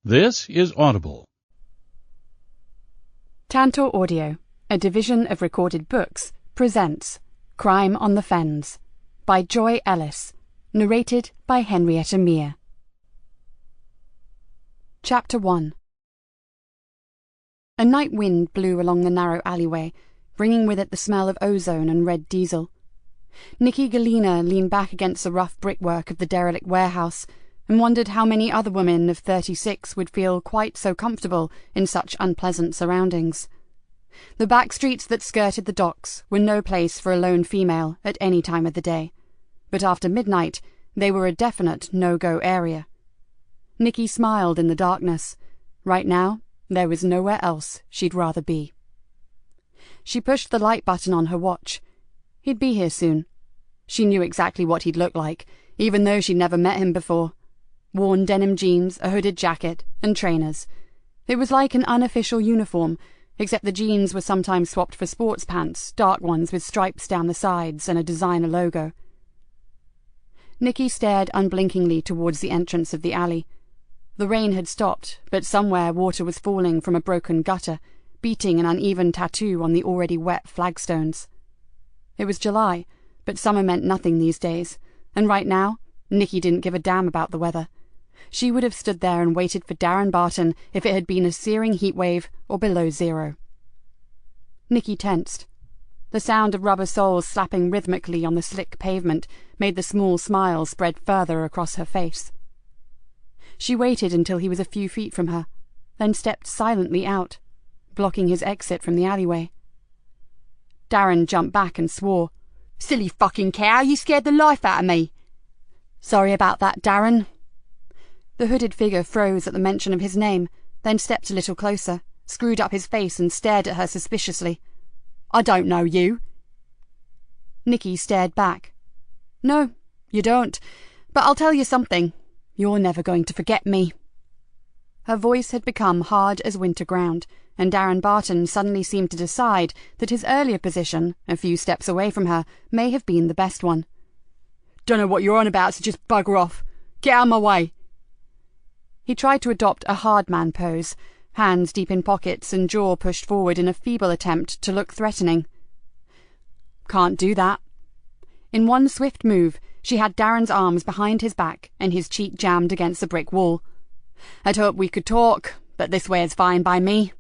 This is Audible. Tantor Audio, a division of Recorded Books, presents Crime on the Fens by Joy Ellis, narrated by Henrietta Meir. Chapter 1. A night wind blew along the narrow alleyway, bringing with it the smell of ozone and red diesel. Nikki Galena leaned back against the rough brickwork of the derelict warehouse and wondered how many other women of 36 would feel quite so comfortable in such unpleasant surroundings. The back streets that skirted the docks were no place for a lone female at any time of the day, but after midnight they were a definite no-go area. Nikki smiled in the darkness. Right now, there was nowhere else she'd rather be. She pushed the light button on her watch. He'd be here soon. She knew exactly what he'd look like, even though she'd never met him before. Worn denim jeans, a hooded jacket, and trainers. It was like an unofficial uniform, except the jeans were sometimes swapped for sports pants, dark ones with stripes down the sides and a designer logo. Nikki stared unblinkingly towards the entrance of the alley. The rain had stopped, but somewhere water was falling from a broken gutter, beating an uneven tattoo on the already wet flagstones. It was July, but summer meant nothing these days, and right now, Nikki didn't give a damn about the weather. She would have stood there and waited for Darren Barton if it had been a searing heatwave or below zero. Nikki tensed. The sound of rubber soles slapping rhythmically on the slick pavement made the small smile spread further across her face. She waited until he was a few feet from her, then stepped silently out, blocking his exit from the alleyway. Darren jumped back and swore. "Silly fucking cow, you scared the life out of me." "Sorry about that, Darren." The hooded figure froze at the mention of his name, then stepped a little closer, screwed up his face and stared at her suspiciously. "I don't know you." Nikki stared back. "No, you don't. But I'll tell you something. You're never going to forget me." Her voice had become hard as winter ground, and Darren Barton suddenly seemed to decide that his earlier position, a few steps away from her, may have been the best one. "Don't know what you're on about, so just bugger off. Get out of my way." He tried to adopt a hard man pose, hands deep in pockets and jaw pushed forward in a feeble attempt to look threatening. "Can't do that." In one swift move, she had Darren's arms behind his back and his cheek jammed against the brick wall. "I'd hoped we could talk, but this way is fine by me."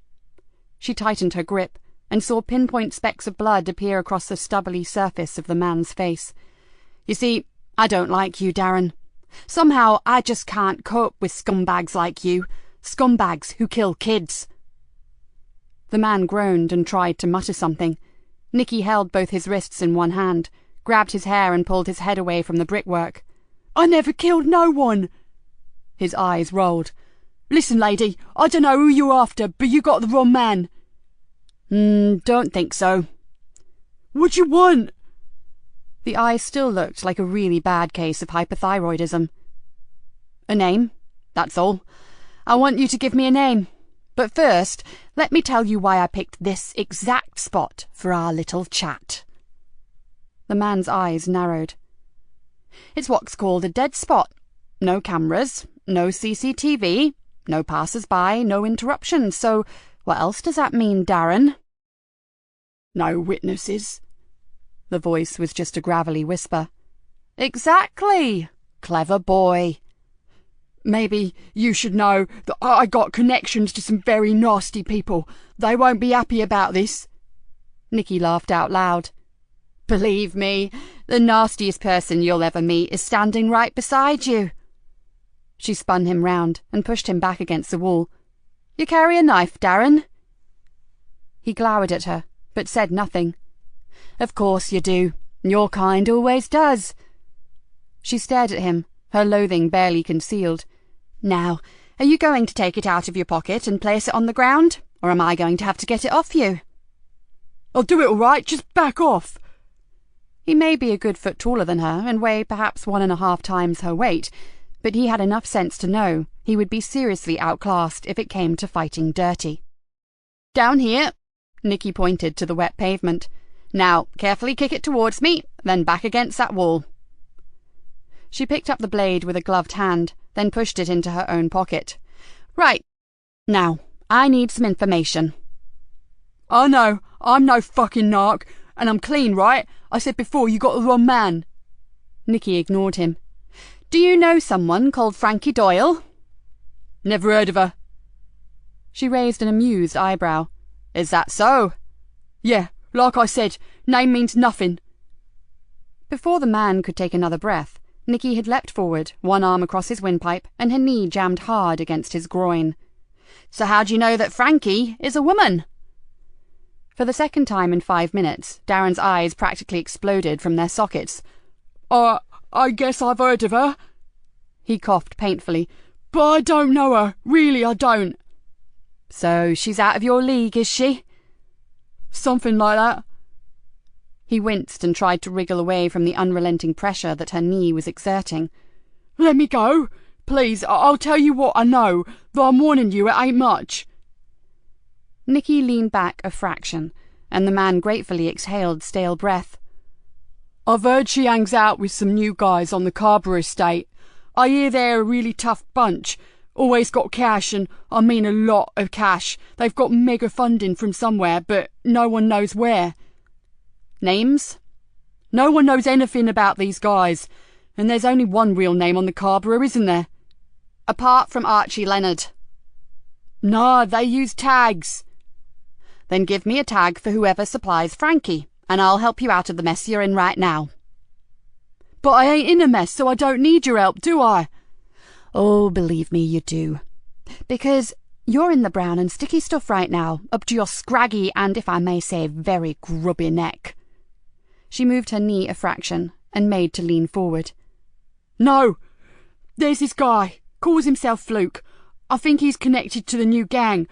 She tightened her grip and saw pinpoint specks of blood appear across the stubbly surface of the man's face. "You see, I don't like you, Darren. Somehow I just can't cope with scumbags like you. Scumbags who kill kids." The man groaned and tried to mutter something. Nikki held both his wrists in one hand, grabbed his hair and pulled his head away from the brickwork. "I never killed no one." His eyes rolled. "Listen, lady, I don't know who you're after, but you got the wrong man." Don't think so." "What you want?" The eyes still looked like a really bad case of hypothyroidism. "A name, that's all. I want you to give me a name. But first, let me tell you why I picked this exact spot for our little chat." The man's eyes narrowed. "It's what's called a dead spot. No cameras, no CCTV, no passers-by, no interruptions, so what else does that mean, Darren?" "No witnesses." The voice was just a gravelly whisper. "Exactly. Clever boy. Maybe you should know that I got connections to some very nasty people. They won't be happy about this." Nikki laughed out loud. "Believe me, the nastiest person you'll ever meet is standing right beside you." She spun him round and pushed him back against the wall. "You carry a knife, Darren?" He glowered at her, but said nothing. "Of course you do. Your kind always does." She stared at him, her loathing barely concealed. "Now, are you going to take it out of your pocket and place it on the ground, or am I going to have to get it off you?" "I'll do it all right, just back off." He may be a good foot taller than her and weigh perhaps 1.5 times her weight, but he had enough sense to know he would be seriously outclassed if it came to fighting dirty. "Down here." Nikki pointed to the wet pavement. "Now, carefully kick it towards me, then back against that wall." She picked up the blade with a gloved hand, then pushed it into her own pocket. Right. Now, I need some information. I know, I'm no fucking narc, and I'm clean, right? I said before you got the wrong man. Nikki ignored him. Do you know someone called Frankie Doyle? Never heard of her. She raised an amused eyebrow. Is that so? Yeah, like I said, name means nothing. Before the man could take another breath, Nikki had leapt forward, one arm across his windpipe, and her knee jammed hard against his groin. So how do you know that Frankie is a woman? For the second time in 5 minutes, Darren's eyes practically exploded from their sockets. I guess I've heard of her. He coughed painfully. But I don't know her. Really, I don't. So she's out of your league, is she? Something like that. He winced and tried to wriggle away from the unrelenting pressure that her knee was exerting. Let me go. Please, I'll tell you what I know, though I'm warning you it ain't much. Nikki leaned back a fraction, and the man gratefully exhaled stale breath. I've heard she hangs out with some new guys on the Carver estate. I hear they're a really tough bunch. Always got cash, and I mean a lot of cash. They've got mega funding from somewhere, but no one knows where. Names? No one knows anything about these guys, and there's only one real name on the Carver, isn't there? Apart from Archie Leonard. Nah, they use tags. Then give me a tag for whoever supplies Frankie, and I'll help you out of the mess you're in right now. But I ain't in a mess, so I don't need your help, do I? Oh, believe me, you do. Because you're in the brown and sticky stuff right now, up to your scraggy and, if I may say, very grubby neck. She moved her knee a fraction and made to lean forward. No, there's this guy, calls himself Fluke. I think he's connected to the new gang.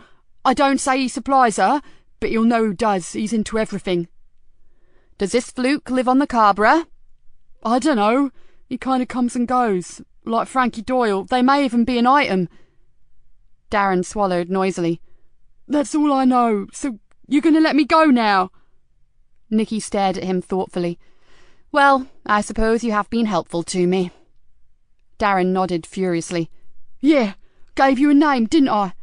I don't say he supplies her, but you'll know who does. He's into everything. Does this Fluke live on the Carver? I don't know. He kind of comes and goes. Like Frankie Doyle, they may even be an item. Darren swallowed noisily. That's all I know, so you're going to let me go now? Nikki stared at him thoughtfully. Well, I suppose you have been helpful to me. Darren nodded furiously. Yeah, gave you a name, didn't I?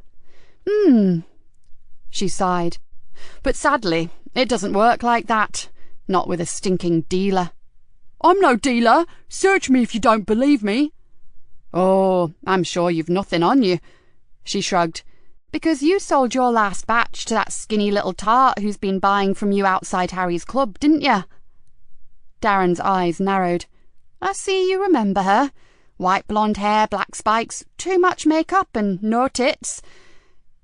She sighed. But sadly, it doesn't work like that. Not with a stinking dealer. I'm no dealer. Search me if you don't believe me. Oh, I'm sure you've nothing on you. She shrugged. Because you sold your last batch to that skinny little tart who's been buying from you outside Harry's club, didn't you? Darren's eyes narrowed. I see you remember her. White blonde hair, black spikes, too much makeup and no tits.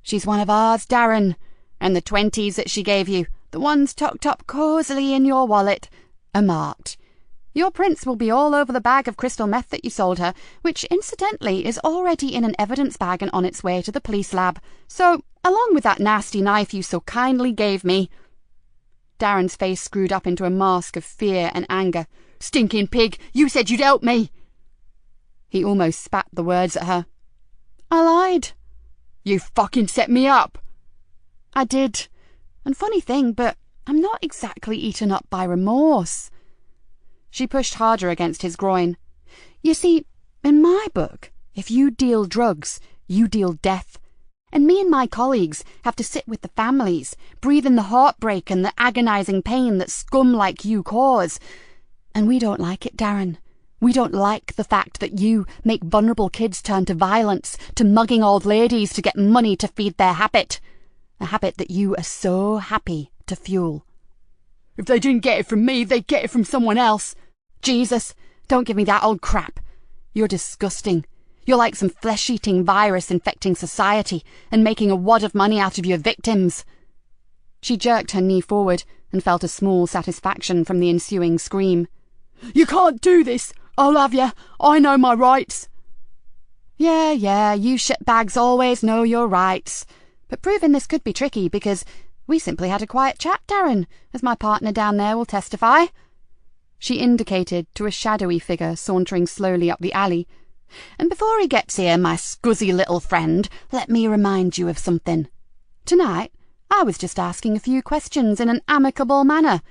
She's one of ours, Darren, and the 20s that she gave you, the ones tucked up cosily in your wallet, are marked. Your prints will be all over the bag of crystal meth that you sold her, which incidentally is already in an evidence bag and on its way to the police lab. So, along with that nasty knife you so kindly gave me. Darren's face screwed up into a mask of fear and anger. Stinking pig, you said you'd help me. He almost spat the words at her. I lied. You fucking set me up. I did. And funny thing, but I'm not exactly eaten up by remorse. She pushed harder against his groin. You see, in my book, if you deal drugs, you deal death. And me and my colleagues have to sit with the families, breathe in the heartbreak and the agonizing pain that scum like you cause. And we don't like it, Darren. We don't like the fact that you make vulnerable kids turn to violence, to mugging old ladies to get money to feed their habit. A habit that you are so happy to fuel. If they didn't get it from me, they'd get it from someone else. Jesus, don't give me that old crap. You're disgusting. You're like some flesh-eating virus infecting society and making a wad of money out of your victims. She jerked her knee forward and felt a small satisfaction from the ensuing scream. You can't do this. I'll have you. I know my rights. Yeah, you shitbags always know your rights. But proving this could be tricky because we simply had a quiet chat, Darren, as my partner down there will testify. She indicated to a shadowy figure sauntering slowly up the alley. And before he gets here, my scuzzy little friend, let me remind you of something. Tonight, I was just asking a few questions in an amicable manner.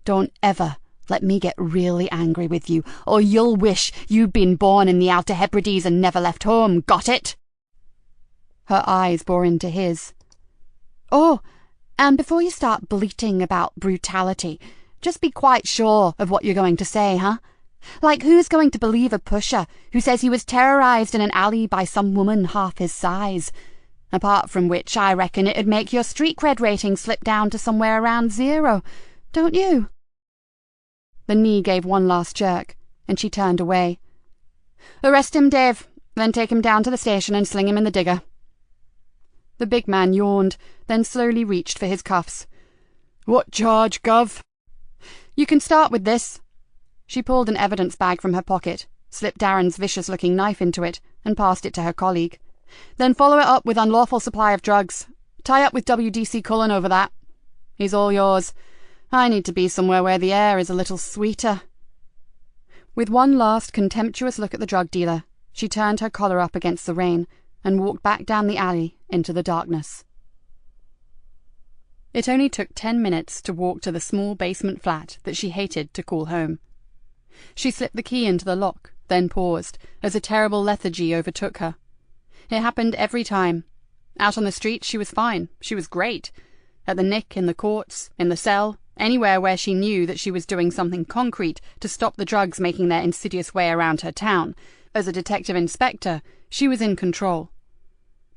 Don't ever let me get really angry with you, or you'll wish you'd been born in the Outer Hebrides and never left home, got it? Her eyes bore into his. "Oh, and before you start bleating about brutality, just be quite sure of what you're going to say, huh? Like, who's going to believe a pusher who says he was terrorized in an alley by some woman half his size? Apart from which, I reckon it'd make your street cred rating slip down to somewhere around 0, don't you?" The knee gave one last jerk, and she turned away. "Arrest him, Dave, then take him down to the station and sling him in the digger." The big man yawned, then slowly reached for his cuffs. "What charge, Gov?" "You can start with this." She pulled an evidence bag from her pocket, slipped Darren's vicious-looking knife into it, and passed it to her colleague. "Then follow it up with unlawful supply of drugs. Tie up with WDC Cullen over that. He's all yours. I need to be somewhere where the air is a little sweeter." With one last contemptuous look at the drug dealer, she turned her collar up against the rain and walked back down the alley into the darkness. It only took 10 minutes to walk to the small basement flat that she hated to call home. She slipped the key into the lock, then paused, as a terrible lethargy overtook her. It happened every time. Out on the street she was fine, she was great. At the nick, in the courts, in the cell, anywhere where she knew that she was doing something concrete to stop the drugs making their insidious way around her town. As a detective inspector, she was in control.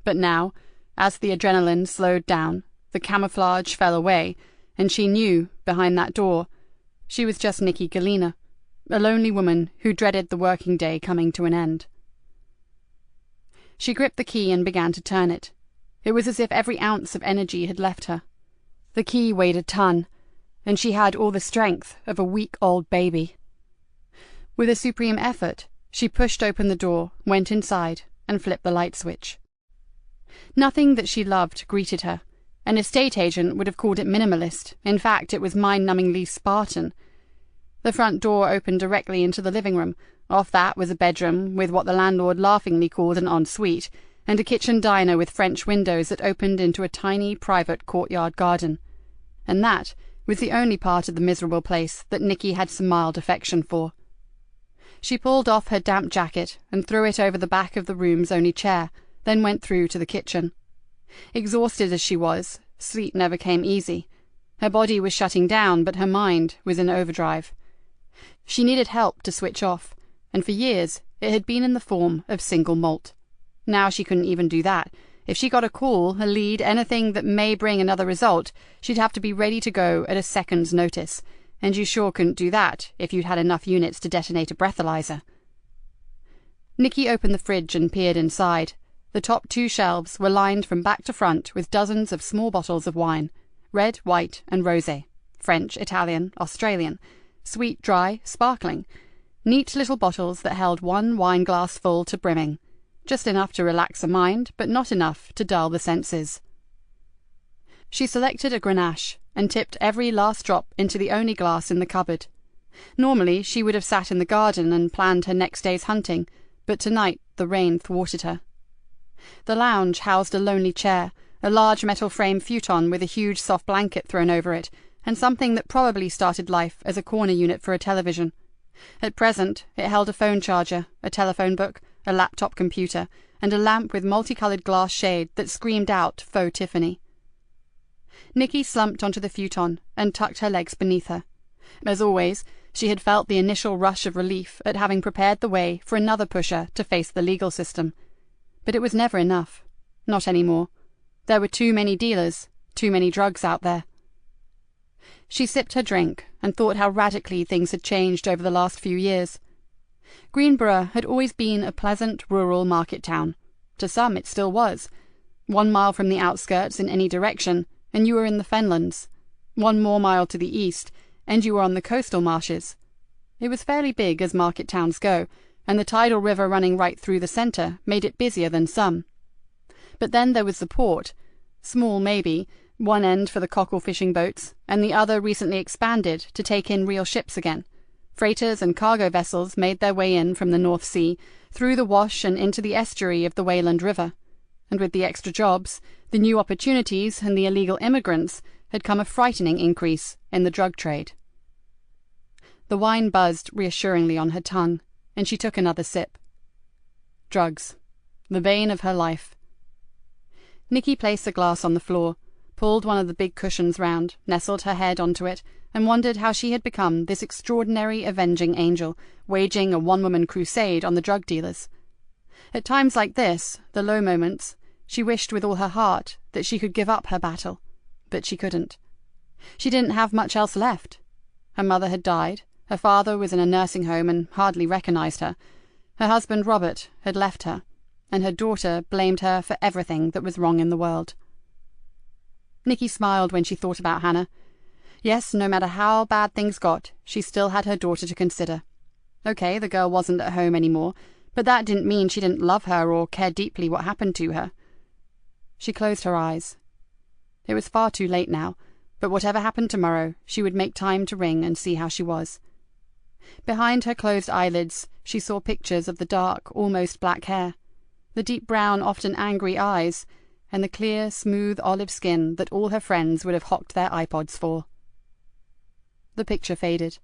But now, as the adrenaline slowed down, the camouflage fell away, and she knew, behind that door, she was just Nikki Galena, a lonely woman who dreaded the working day coming to an end. She gripped the key and began to turn it. It was as if every ounce of energy had left her. The key weighed a ton, and she had all the strength of a week-old baby. With a supreme effort, she pushed open the door, went inside, and flipped the light switch. Nothing that she loved greeted her. An estate agent would have called it minimalist. In fact, it was mind-numbingly Spartan. The front door opened directly into the living room. Off that was a bedroom, with what the landlord laughingly called an ensuite, and a kitchen diner with French windows that opened into a tiny private courtyard garden. And that was the only part of the miserable place that Nikki had some mild affection for. She pulled off her damp jacket and threw it over the back of the room's only chair, then went through to the kitchen. Exhausted as she was, sleep never came easy. Her body was shutting down, but her mind was in overdrive. She needed help to switch off, and for years it had been in the form of single malt. Now she couldn't even do that. If she got a call, a lead, anything that may bring another result, she'd have to be ready to go at a second's notice, and you sure couldn't do that if you'd had enough units to detonate a breathalyzer. Nikki opened the fridge and peered inside. The top 2 shelves were lined from back to front with dozens of small bottles of wine, red, white, and rosé, French, Italian, Australian, sweet, dry, sparkling, neat little bottles that held 1 wine glass full to brimming, just enough to relax the mind, but not enough to dull the senses. She selected a Grenache and tipped every last drop into the only glass in the cupboard. Normally she would have sat in the garden and planned her next day's hunting, but tonight the rain thwarted her. The lounge housed a lonely chair, a large metal frame futon with a huge soft blanket thrown over it, and something that probably started life as a corner unit for a television. At present it held a phone charger, a telephone book, a laptop computer, and a lamp with multicoloured glass shade that screamed out faux Tiffany. Nikki slumped onto the futon and tucked her legs beneath her. As always, she had felt the initial rush of relief at having prepared the way for another pusher to face the legal system. But it was never enough. Not anymore. There were too many dealers, too many drugs out there. She sipped her drink and thought how radically things had changed over the last few years. Greenborough had always been a pleasant rural market town. To some it still was. 1 mile from the outskirts in any direction, and you were in the fenlands. 1 more mile to the east, and you were on the coastal marshes. It was fairly big as market towns go, and the tidal river running right through the centre made it busier than some. But then there was the port, small maybe, one end for the cockle fishing boats, and the other recently expanded to take in real ships again. Freighters and cargo vessels made their way in from the North Sea, through the Wash and into the estuary of the Wayland River, and with the extra jobs, the new opportunities and the illegal immigrants had come a frightening increase in the drug trade. The wine buzzed reassuringly on her tongue, and she took another sip. Drugs. The bane of her life. Nikki placed the glass on the floor, pulled one of the big cushions round, nestled her head onto it, and wondered how she had become this extraordinary avenging angel, waging a one-woman crusade on the drug dealers. At times like this, the low moments, she wished with all her heart that she could give up her battle, but she couldn't. She didn't have much else left. Her mother had died, her father was in a nursing home and hardly recognized her, her husband Robert had left her, and her daughter blamed her for everything that was wrong in the world. Nikki smiled when she thought about Hannah. Yes, no matter how bad things got, she still had her daughter to consider. Okay, the girl wasn't at home anymore, but that didn't mean she didn't love her or care deeply what happened to her. She closed her eyes. It was far too late now, but whatever happened tomorrow, she would make time to ring and see how she was. Behind her closed eyelids, she saw pictures of the dark, almost black hair, the deep brown, often angry eyes, and the clear, smooth olive skin that all her friends would have hocked their iPods for. The picture faded.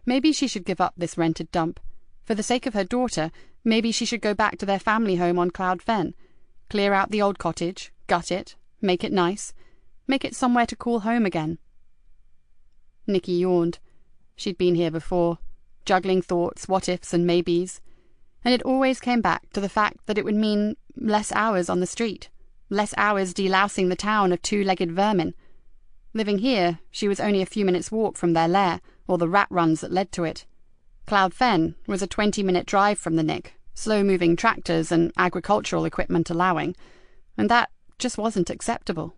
Maybe she should give up this rented dump. For the sake of her daughter, maybe she should go back to their family home on Cloud Fen, clear out the old cottage, gut it, make it nice, make it somewhere to call home again. Nikki yawned. She'd been here before, juggling thoughts, what-ifs and maybes, and it always came back to the fact that it would mean less hours on the street, less hours delousing the town of two-legged vermin. Living here, she was only a few minutes' walk from their lair, or the rat runs that led to it. Cloud Fen was a 20-minute drive from the Nick, slow-moving tractors and agricultural equipment allowing, and that just wasn't acceptable.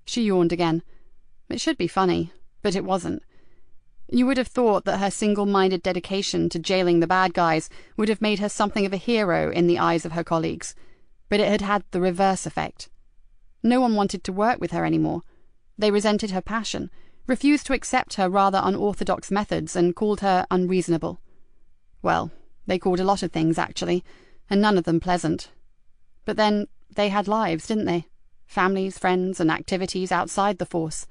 She yawned again. It should be funny, but it wasn't. You would have thought that her single-minded dedication to jailing the bad guys would have made her something of a hero in the eyes of her colleagues, but it had had the reverse effect. No one wanted to work with her anymore. They resented her passion, refused to accept her rather unorthodox methods, and called her unreasonable. Well, they called a lot of things, actually, and none of them pleasant. But then they had lives, didn't they? Families, friends, and activities outside the force.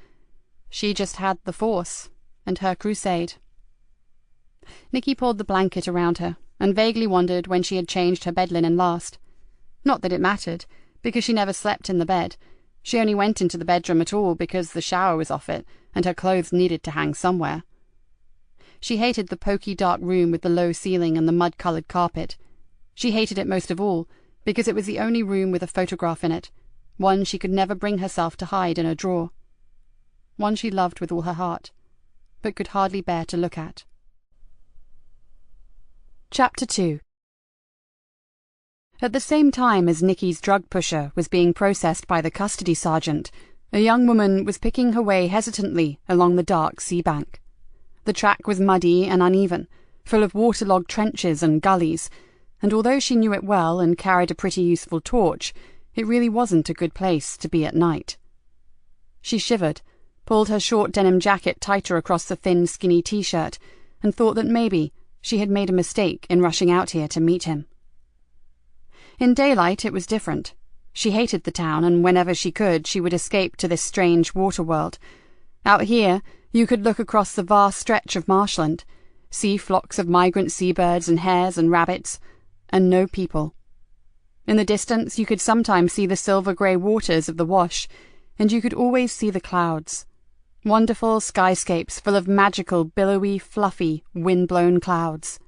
She just had the force, and her crusade. Nikki pulled the blanket around her, and vaguely wondered when she had changed her bed linen last. Not that it mattered, because she never slept in the bed. She only went into the bedroom at all because the shower was off it, and her clothes needed to hang somewhere. She hated the poky dark room with the low ceiling and the mud-coloured carpet. She hated it most of all, because it was the only room with a photograph in it, one she could never bring herself to hide in a drawer. One she loved with all her heart, but could hardly bear to look at. Chapter 2. At the same time as Nikki's drug pusher was being processed by the custody sergeant, a young woman was picking her way hesitantly along the dark sea bank. The track was muddy and uneven, full of waterlogged trenches and gullies, and although she knew it well and carried a pretty useful torch, it really wasn't a good place to be at night. She shivered, pulled her short denim jacket tighter across the thin, skinny t-shirt, and thought that maybe she had made a mistake in rushing out here to meet him. In daylight it was different. She hated the town, and whenever she could, she would escape to this strange water world. Out here, you could look across the vast stretch of marshland, see flocks of migrant seabirds and hares and rabbits, and no people. In the distance, you could sometimes see the silver-grey waters of the Wash, and you could always see the clouds. Wonderful skyscapes full of magical, billowy, fluffy, wind-blown clouds.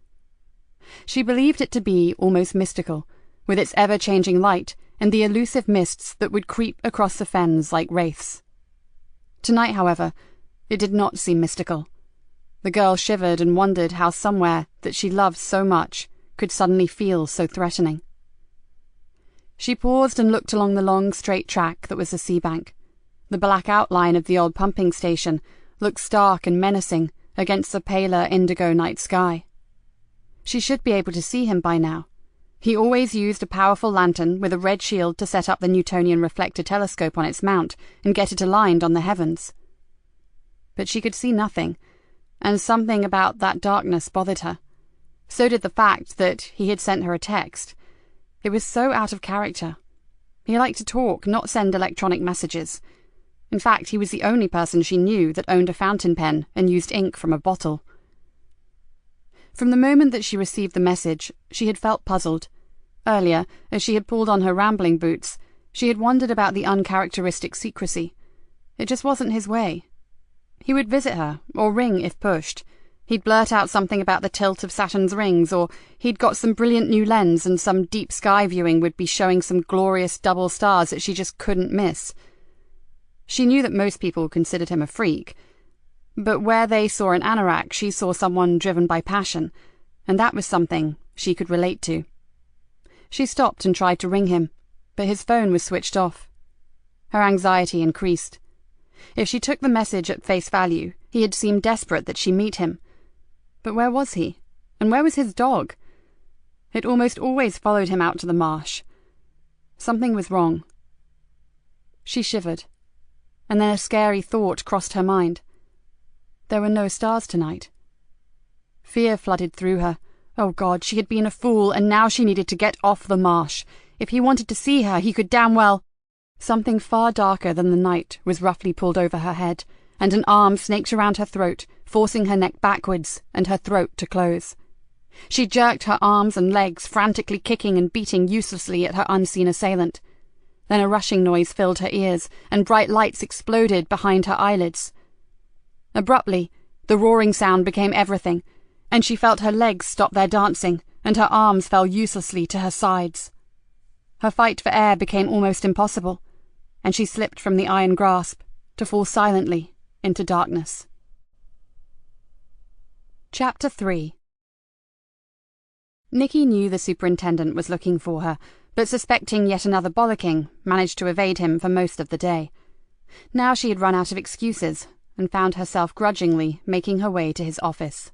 She believed it to be almost mystical, with its ever-changing light and the elusive mists that would creep across the fens like wraiths. Tonight, however, it did not seem mystical. The girl shivered and wondered how somewhere that she loved so much could suddenly feel so threatening. She paused and looked along the long, straight track that was the sea bank. The black outline of the old pumping station looked stark and menacing against the paler indigo night sky. She should be able to see him by now. He always used a powerful lantern with a red shield to set up the Newtonian reflector telescope on its mount and get it aligned on the heavens. But she could see nothing, and something about that darkness bothered her. So did the fact that he had sent her a text. It was so out of character. He liked to talk, not send electronic messages. In fact, he was the only person she knew that owned a fountain pen and used ink from a bottle. From the moment that she received the message, she had felt puzzled. Earlier, as she had pulled on her rambling boots, She had wondered about the uncharacteristic secrecy. It just wasn't his way. He would visit her, or ring if pushed. He'd blurt out something about the tilt of Saturn's rings, or he'd got some brilliant new lens and some deep sky viewing would be showing some glorious double stars that she just couldn't miss. She knew that most people considered him a freak, but where they saw an anorak, she saw someone driven by passion, and that was something she could relate to. She stopped and tried to ring him, but his phone was switched off. Her anxiety increased. If she took the message at face value, he had seemed desperate that she meet him. But where was he? And where was his dog? It almost always followed him out to the marsh. Something was wrong. She shivered, and then a scary thought crossed her mind. There were no stars tonight. Fear flooded through her. Oh God, she had been a fool, and now she needed to get off the marsh. If he wanted to see her, he could damn well... Something far darker than the night was roughly pulled over her head, and an arm snaked around her throat, forcing her neck backwards and her throat to close. She jerked her arms and legs, frantically kicking and beating uselessly at her unseen assailant. Then a rushing noise filled her ears, and bright lights exploded behind her eyelids. Abruptly, the roaring sound became everything, and she felt her legs stop their dancing, and her arms fell uselessly to her sides. Her fight for air became almost impossible, and she slipped from the iron grasp to fall silently into darkness. Chapter 3. Nikki knew the superintendent was looking for her, but suspecting yet another bollocking, managed to evade him for most of the day. Now she had run out of excuses, and found herself grudgingly making her way to his office.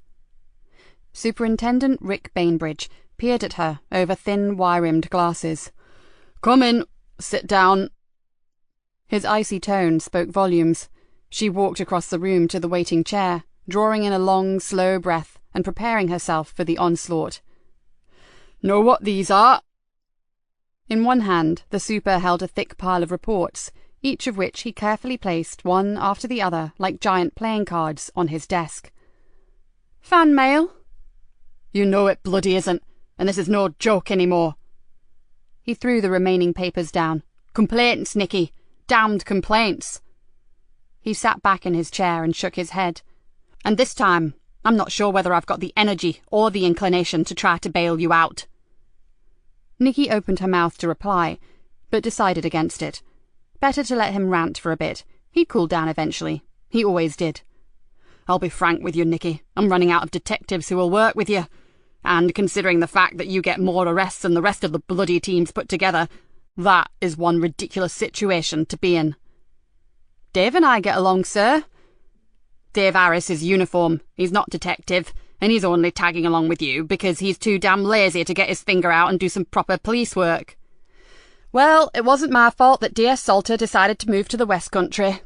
Superintendent Rick Bainbridge peered at her over thin, wire-rimmed glasses. "Come in. Sit down." His icy tone spoke volumes. She walked across the room to the waiting chair, drawing in a long, slow breath and preparing herself for the onslaught. "Know what these are?" In one hand, the super held a thick pile of reports, each of which he carefully placed one after the other like giant playing cards on his desk. "Fan mail." "You know it bloody isn't, and this is no joke anymore." He threw the remaining papers down. "Complaints, Nikki. Damned complaints." He sat back in his chair and shook his head. "And this time, I'm not sure whether I've got the energy or the inclination to try to bail you out." Nikki opened her mouth to reply, but decided against it. Better to let him rant for a bit. He'd cool down eventually. He always did. "I'll be frank with you, Nikki. I'm running out of detectives who will work with you. And considering the fact that you get more arrests than the rest of the bloody teams put together, that is one ridiculous situation to be in." "Dave and I get along, sir." "Dave Harris is uniform. He's not detective, and he's only tagging along with you because he's too damn lazy to get his finger out and do some proper police work." "Well, it wasn't my fault that DS Salter decided to move to the West Country."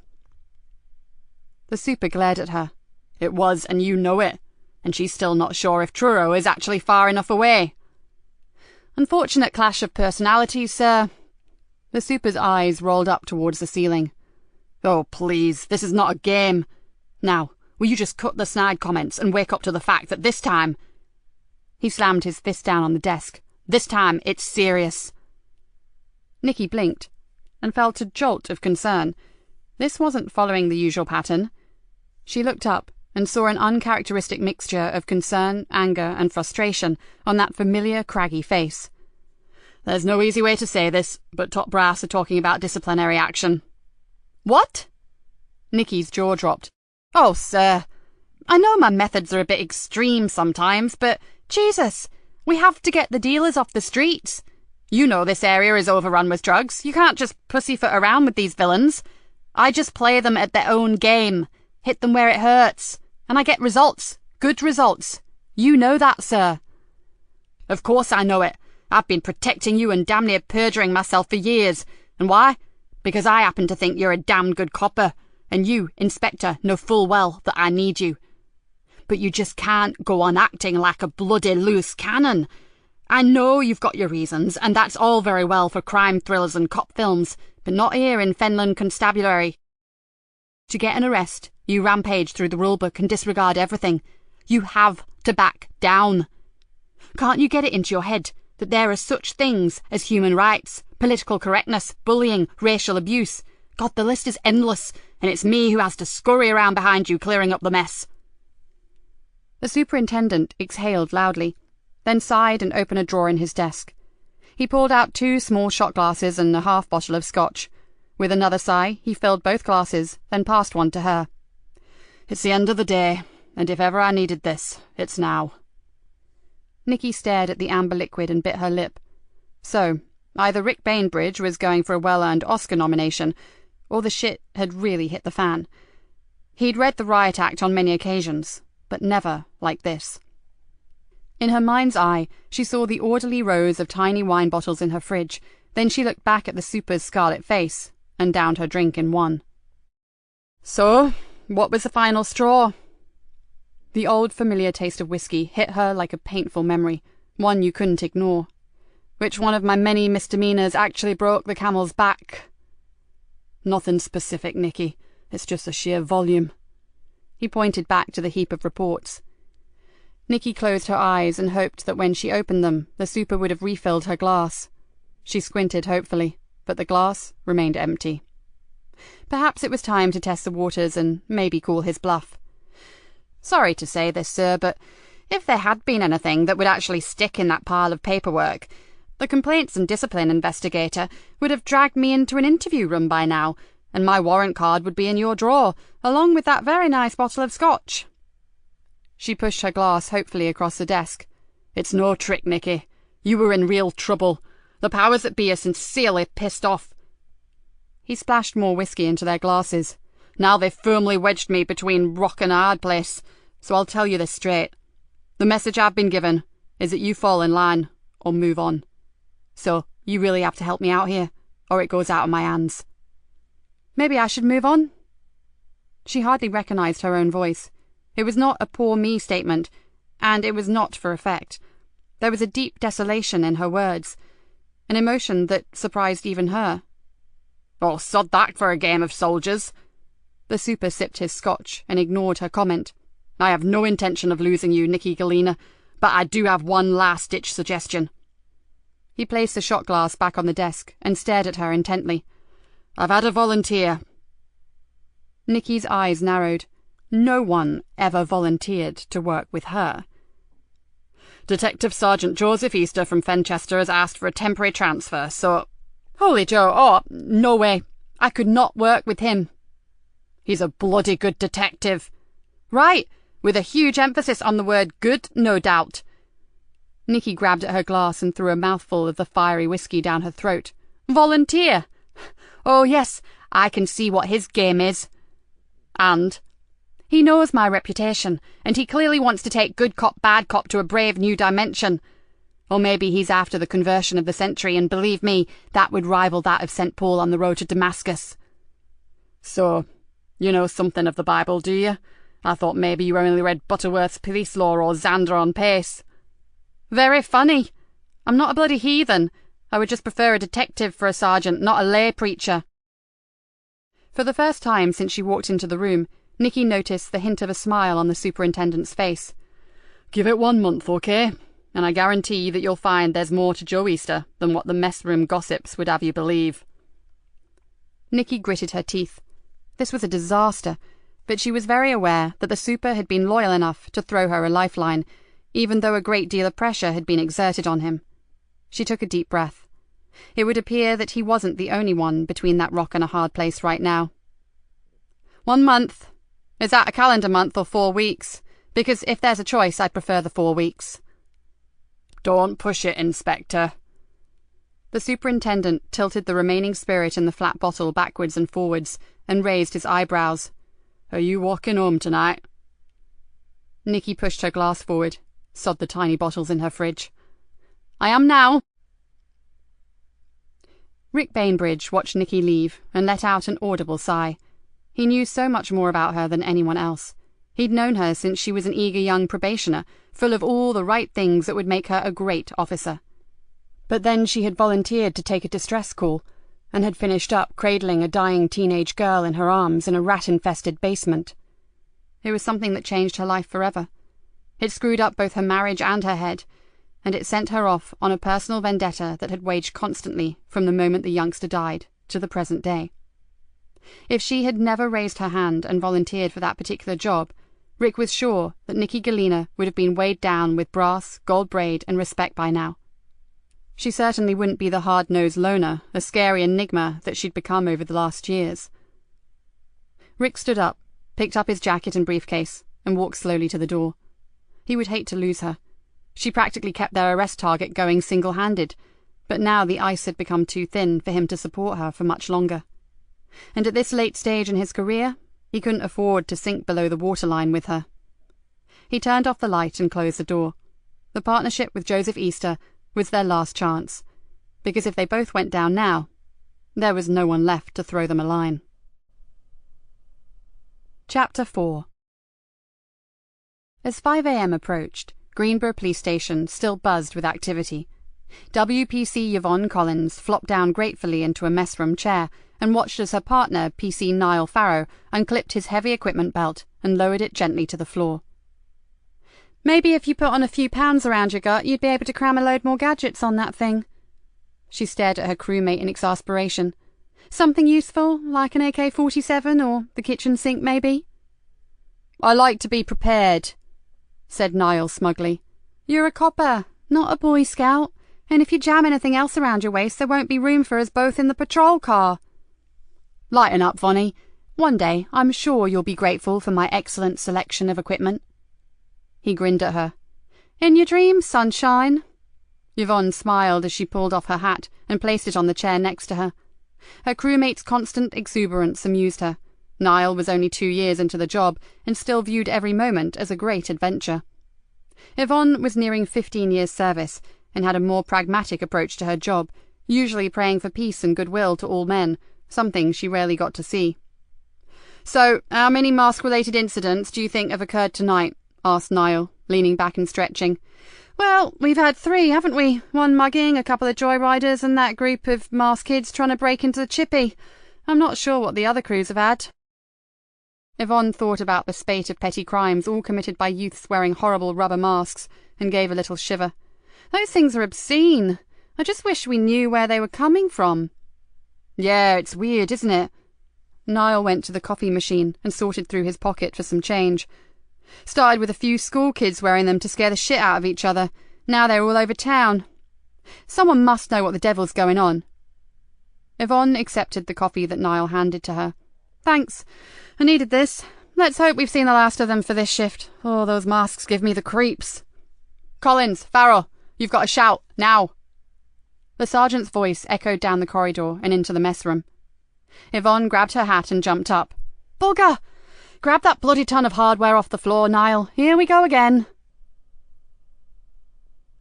The super glared at her. "It was, and you know it. And she's still not sure if Truro is actually far enough away." "Unfortunate clash of personalities, sir." The super's eyes rolled up towards the ceiling. "Oh, please, this is not a game. Now, will you just cut the snide comments and wake up to the fact that this time..." He slammed his fist down on the desk. "This time, it's serious." Nikki blinked, and felt a jolt of concern. This wasn't following the usual pattern. She looked up and saw an uncharacteristic mixture of concern, anger, and frustration on that familiar, craggy face. "There's no easy way to say this, but top brass are talking about disciplinary action." "What?" Nikki's jaw dropped. "Oh, sir, I know my methods are a bit extreme sometimes, but Jesus, we have to get the dealers off the streets. You know this area is overrun with drugs. You can't just pussyfoot around with these villains. I just play them at their own game, hit them where it hurts, and I get results, good results. You know that, sir." "Of course I know it. I've been protecting you and damn near perjuring myself for years. And why? Because I happen to think you're a damned good copper, and you, Inspector, know full well that I need you. But you just can't go on acting like a bloody loose cannon. I know you've got your reasons, and that's all very well for crime thrillers and cop films, but not here in Fenland Constabulary. To get an arrest, you rampage through the rulebook and disregard everything. You have to back down. Can't you get it into your head that there are such things as human rights, Political correctness, bullying, racial abuse. God, the list is endless, and it's me who has to scurry around behind you clearing up the mess." The superintendent exhaled loudly, then sighed and opened a drawer in his desk. He pulled out 2 small shot glasses and a half bottle of scotch. With another sigh, he filled both glasses, then passed one to her. "It's the end of the day, and if ever I needed this, it's now." Nikki stared at the amber liquid and bit her lip. So, either Rick Bainbridge was going for a well-earned Oscar nomination, or the shit had really hit the fan. He'd read the riot act on many occasions, but never like this. In her mind's eye, she saw the orderly rows of tiny wine bottles in her fridge. Then she looked back at the super's scarlet face and downed her drink in one. "So, what was the final straw?" The old familiar taste of whiskey hit her like a painful memory, one you couldn't ignore. Which one of my many misdemeanors actually broke the camel's back? "Nothing specific, Nikki. It's just the sheer volume." He pointed back to the heap of reports. Nikki closed her eyes and hoped that when she opened them, the super would have refilled her glass. She squinted hopefully, but the glass remained empty. Perhaps it was time to test the waters and maybe call his bluff. "Sorry to say this, sir, but if there had been anything that would actually stick in that pile of paperwork, the complaints and discipline investigator would have dragged me into an interview room by now, and my warrant card would be in your drawer, along with that very nice bottle of scotch." She pushed her glass hopefully across the desk. "It's no trick, Nikki. You were in real trouble. The powers that be are sincerely pissed off." He splashed more whiskey into their glasses. "Now they've firmly wedged me between rock and a hard place, so I'll tell you this straight. The message I've been given is that you fall in line or move on. So you really have to help me out here, or it goes out of my hands." "Maybe I should move on?" She hardly recognized her own voice. It was not a poor me statement, and it was not for effect. There was a deep desolation in her words, an emotion that surprised even her. "Oh, sod that for a game of soldiers." The super sipped his scotch and ignored her comment. "I have no intention of losing you, Nikki Galena, but I do have one last-ditch suggestion." He placed the shot glass back on the desk and stared at her intently. "I've had a volunteer." Nikki's eyes narrowed. No one ever volunteered to work with her. "Detective Sergeant Joseph Easter from Fenchester has asked for a temporary transfer, so—" "Holy Joe, oh, no way. I could not work with him." "He's a bloody good detective." "Right, with a huge emphasis on the word good, no doubt." Nikki grabbed at her glass and threw a mouthful of the fiery whiskey down her throat. "Volunteer? Oh yes, I can see what his game is." "And?" "He knows my reputation, and he clearly wants to take good cop, bad cop to a brave new dimension. Or maybe he's after the conversion of the century, and believe me, that would rival that of St. Paul on the road to Damascus." "So, you know something of the Bible, do you? I thought maybe you only read Butterworth's Police Law or Xander on Pace." "Very funny. I'm not a bloody heathen. I would just prefer a detective for a sergeant, not a lay preacher." For the first time since she walked into the room, Nikki noticed the hint of a smile on the superintendent's face. "Give it 1 month, okay? And I guarantee that you'll find there's more to Joe Easter than what the mess room gossips would have you believe." Nikki gritted her teeth. This was a disaster, but she was very aware that the super had been loyal enough to throw her a lifeline, even though a great deal of pressure had been exerted on him. She took a deep breath. It would appear that he wasn't the only one between that rock and a hard place right now. 1 month. Is that a calendar month or 4 weeks? Because if there's a choice, I'd prefer the 4 weeks. "Don't push it, Inspector." The superintendent tilted the remaining spirit in the flat bottle backwards and forwards and raised his eyebrows. "Are you walking home tonight?" Nikki pushed her glass forward, sod the tiny bottles in her fridge. "I am now." Rick Bainbridge watched Nikki leave and let out an audible sigh. He knew so much more about her than anyone else. He'd known her since she was an eager young probationer, full of all the right things that would make her a great officer. But then she had volunteered to take a distress call, and had finished up cradling a dying teenage girl in her arms in a rat-infested basement. It was something that changed her life forever. It screwed up both her marriage and her head, and it sent her off on a personal vendetta that had waged constantly from the moment the youngster died to the present day. If she had never raised her hand and volunteered for that particular job, Rick was sure that Nikki Galena would have been weighed down with brass, gold braid, and respect by now. She certainly wouldn't be the hard-nosed loner, a scary enigma that she'd become over the last years. Rick stood up, picked up his jacket and briefcase, and walked slowly to the door. He would hate to lose her. She practically kept their arrest target going single-handed, but now the ice had become too thin for him to support her for much longer. And at this late stage in his career, he couldn't afford to sink below the waterline with her. He turned off the light and closed the door. The partnership with Joseph Easter was their last chance, because if they both went down now, there was no one left to throw them a line. Chapter 4. As 5 a.m. approached, Greenborough Police Station still buzzed with activity. WPC Yvonne Collins flopped down gratefully into a messroom chair and watched as her partner, PC Niall Farrow, unclipped his heavy equipment belt and lowered it gently to the floor. "Maybe if you put on a few pounds around your gut, you'd be able to cram a load more gadgets on that thing." She stared at her crewmate in exasperation. "Something useful, like an AK-47 or the kitchen sink, maybe?" "I like to be prepared," said Niall smugly. "You're a copper, not a Boy Scout, and if you jam anything else around your waist, there won't be room for us both in the patrol car." "Lighten up, Vonnie. One day I'm sure you'll be grateful for my excellent selection of equipment." He grinned at her. "In your dreams, sunshine." Yvonne smiled as she pulled off her hat and placed it on the chair next to her. Her crewmate's constant exuberance amused her. Niall was only 2 years into the job and still viewed every moment as a great adventure. Yvonne was nearing 15 years' service and had a more pragmatic approach to her job, usually praying for peace and goodwill to all men, something she rarely got to see. "So, how many mask-related incidents do you think have occurred tonight?" asked Niall, leaning back and stretching. "Well, we've had 3, haven't we? 1 mugging, a couple of joyriders, and that group of masked kids trying to break into the chippy. I'm not sure what the other crews have had." Yvonne thought about the spate of petty crimes all committed by youths wearing horrible rubber masks, and gave a little shiver. "Those things are obscene. I just wish we knew where they were coming from." "Yeah, it's weird, isn't it?" Niall went to the coffee machine and sorted through his pocket for some change. "Started with a few school kids wearing them to scare the shit out of each other. Now they're all over town. Someone must know what the devil's going on." Yvonne accepted the coffee that Niall handed to her. "Thanks. I needed this. Let's hope we've seen the last of them for this shift. Oh, those masks give me the creeps." "Collins, Farrell, you've got a shout, now." The sergeant's voice echoed down the corridor and into the messroom. Yvonne grabbed her hat and jumped up. "Bugger! Grab that bloody ton of hardware off the floor, Niall. Here we go again."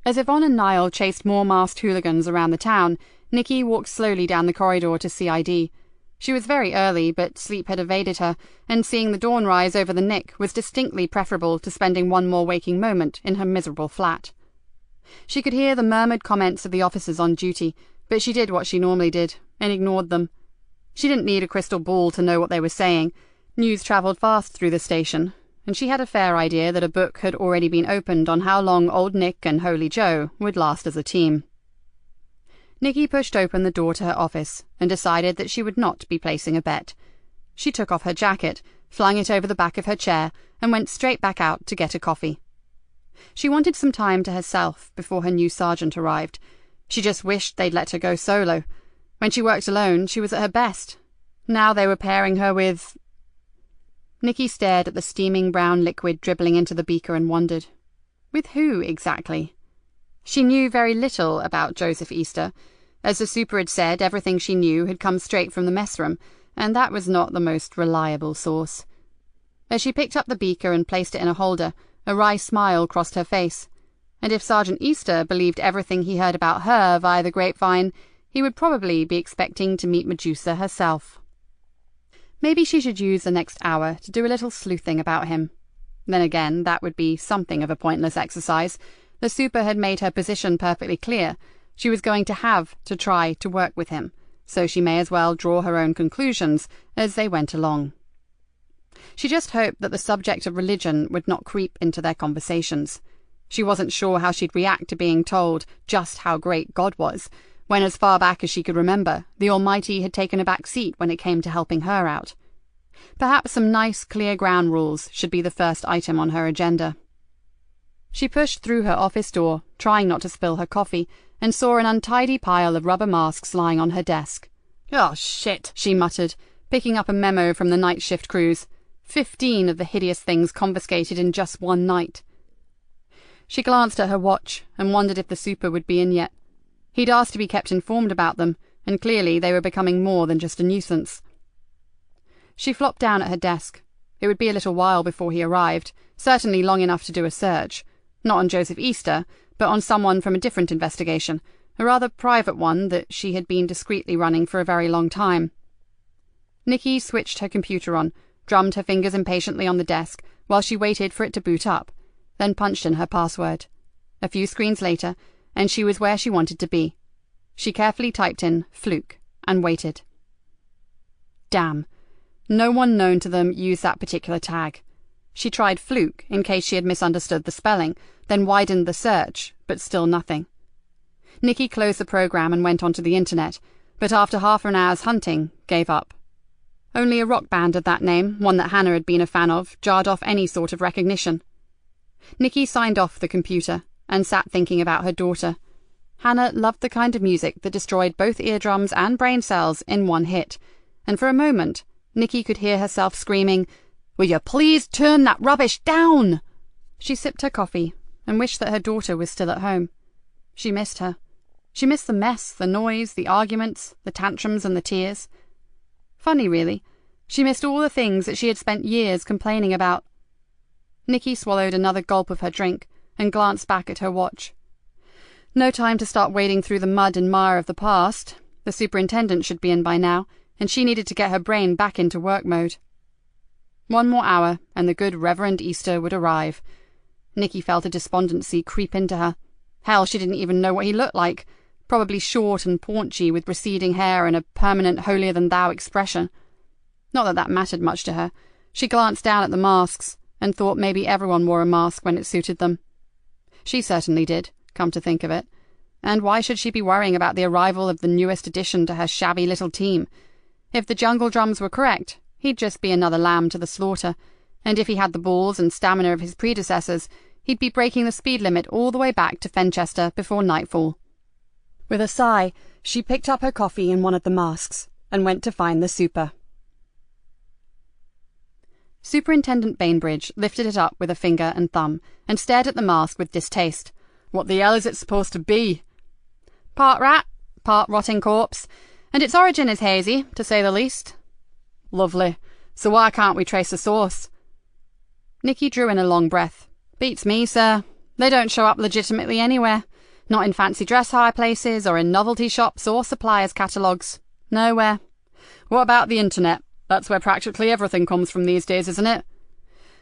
As Yvonne and Niall chased more masked hooligans around the town, Nikki walked slowly down the corridor to CID. She was very early, but sleep had evaded her, and seeing the dawn rise over the Nick was distinctly preferable to spending one more waking moment in her miserable flat. She could hear the murmured comments of the officers on duty, but she did what she normally did, and ignored them. She didn't need a crystal ball to know what they were saying. News travelled fast through the station, and she had a fair idea that a book had already been opened on how long Old Nick and Holy Joe would last as a team. Nikki pushed open the door to her office and decided that she would not be placing a bet. She took off her jacket, flung it over the back of her chair, and went straight back out to get a coffee. She wanted some time to herself before her new sergeant arrived. She just wished they'd let her go solo. When she worked alone, she was at her best. Now they were pairing her with... Nikki stared at the steaming brown liquid dribbling into the beaker and wondered. With who, exactly? She knew very little about Joseph Easter. As the super had said, everything she knew had come straight from the messroom, and that was not the most reliable source. As she picked up the beaker and placed it in a holder, a wry smile crossed her face. And if Sergeant Easter believed everything he heard about her via the grapevine, he would probably be expecting to meet Medusa herself. Maybe she should use the next hour to do a little sleuthing about him. Then again, that would be something of a pointless exercise. The super had made her position perfectly clear. She was going to have to try to work with him, so she may as well draw her own conclusions as they went along. She just hoped that the subject of religion would not creep into their conversations. She wasn't sure how she'd react to being told just how great God was, when as far back as she could remember, the Almighty had taken a back seat when it came to helping her out. Perhaps some nice, clear ground rules should be the first item on her agenda. She pushed through her office door, trying not to spill her coffee, and saw an untidy pile of rubber masks lying on her desk. "Oh, shit," she muttered, picking up a memo from the night shift crews. 15 of the hideous things confiscated in just one night. She glanced at her watch and wondered if the super would be in yet. He'd asked to be kept informed about them, and clearly they were becoming more than just a nuisance. She flopped down at her desk. It would be a little while before he arrived, certainly long enough to do a search. Not on Joseph Easter, but on someone from a different investigation, a rather private one that she had been discreetly running for a very long time. Nikki switched her computer on, drummed her fingers impatiently on the desk while she waited for it to boot up, then punched in her password. A few screens later, and she was where she wanted to be. She carefully typed in "fluke" and waited. Damn. No one known to them used that particular tag. She tried "fluke" in case she had misunderstood the spelling, then widened the search, but still nothing. Nikki closed the program and went onto the internet, but after half an hour's hunting, gave up. Only a rock band of that name, one that Hannah had been a fan of, jarred off any sort of recognition. Nikki signed off the computer and sat thinking about her daughter. Hannah loved the kind of music that destroyed both eardrums and brain cells in one hit, and for a moment Nikki could hear herself screaming, "Will you please turn that rubbish down?" She sipped her coffee and wished that her daughter was still at home. She missed her. She missed the mess, the noise, the arguments, the tantrums and the tears. Funny, really. She missed all the things that she had spent years complaining about. Nikki swallowed another gulp of her drink and glanced back at her watch. No time to start wading through the mud and mire of the past. The superintendent should be in by now, and she needed to get her brain back into work mode. One more hour, and the good Reverend Easter would arrive. Nikki felt a despondency creep into her. Hell, she didn't even know what he looked like. Probably short and paunchy, with receding hair and a permanent holier-than-thou expression. Not that that mattered much to her. She glanced down at the masks, and thought maybe everyone wore a mask when it suited them. She certainly did, come to think of it. And why should she be worrying about the arrival of the newest addition to her shabby little team? If the jungle drums were correct, he'd just be another lamb to the slaughter, and if he had the balls and stamina of his predecessors, he'd be breaking the speed limit all the way back to Fenchester before nightfall. With a sigh, she picked up her coffee in one of the masks and went to find the super. Superintendent Bainbridge lifted it up with a finger and thumb and stared at the mask with distaste. "What the hell is it supposed to be?" "Part rat, part rotting corpse, and its origin is hazy, to say the least." "Lovely. So why can't we trace the source?" Nikki drew in a long breath. "Beats me, sir. They don't show up legitimately anywhere. Not in fancy dress hire places or in novelty shops or suppliers' catalogues. Nowhere." "What about the internet? That's where practically everything comes from these days, isn't it?"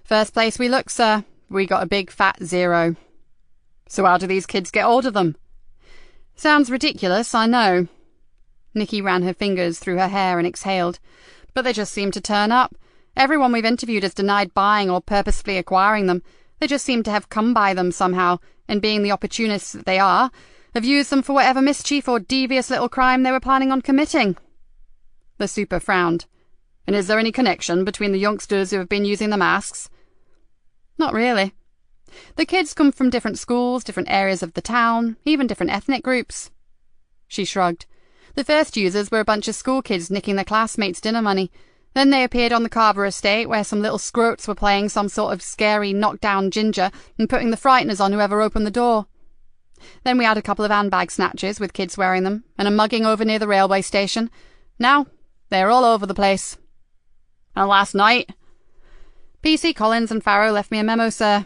"First place we look, sir. We got a big fat 0. "So how do these kids get hold of them?" "Sounds ridiculous, I know." Nikki ran her fingers through her hair and exhaled. "But they just seem to turn up. Everyone we've interviewed has denied buying or purposefully acquiring them. They just seem to have come by them somehow, and being the opportunists that they are, have used them for whatever mischief or devious little crime they were planning on committing." The super frowned. "And is there any connection between the youngsters who have been using the masks?" "Not really. The kids come from different schools, different areas of the town, even different ethnic groups." She shrugged. "The first users were a bunch of school kids nicking their classmates' dinner money. Then they appeared on the Carver estate where some little scroats were playing some sort of scary knockdown ginger and putting the frighteners on whoever opened the door. Then we had a couple of handbag snatches with kids wearing them, and a mugging over near the railway station. Now, they're all over the place." "And last night?" "PC Collins and Farrow left me a memo, sir.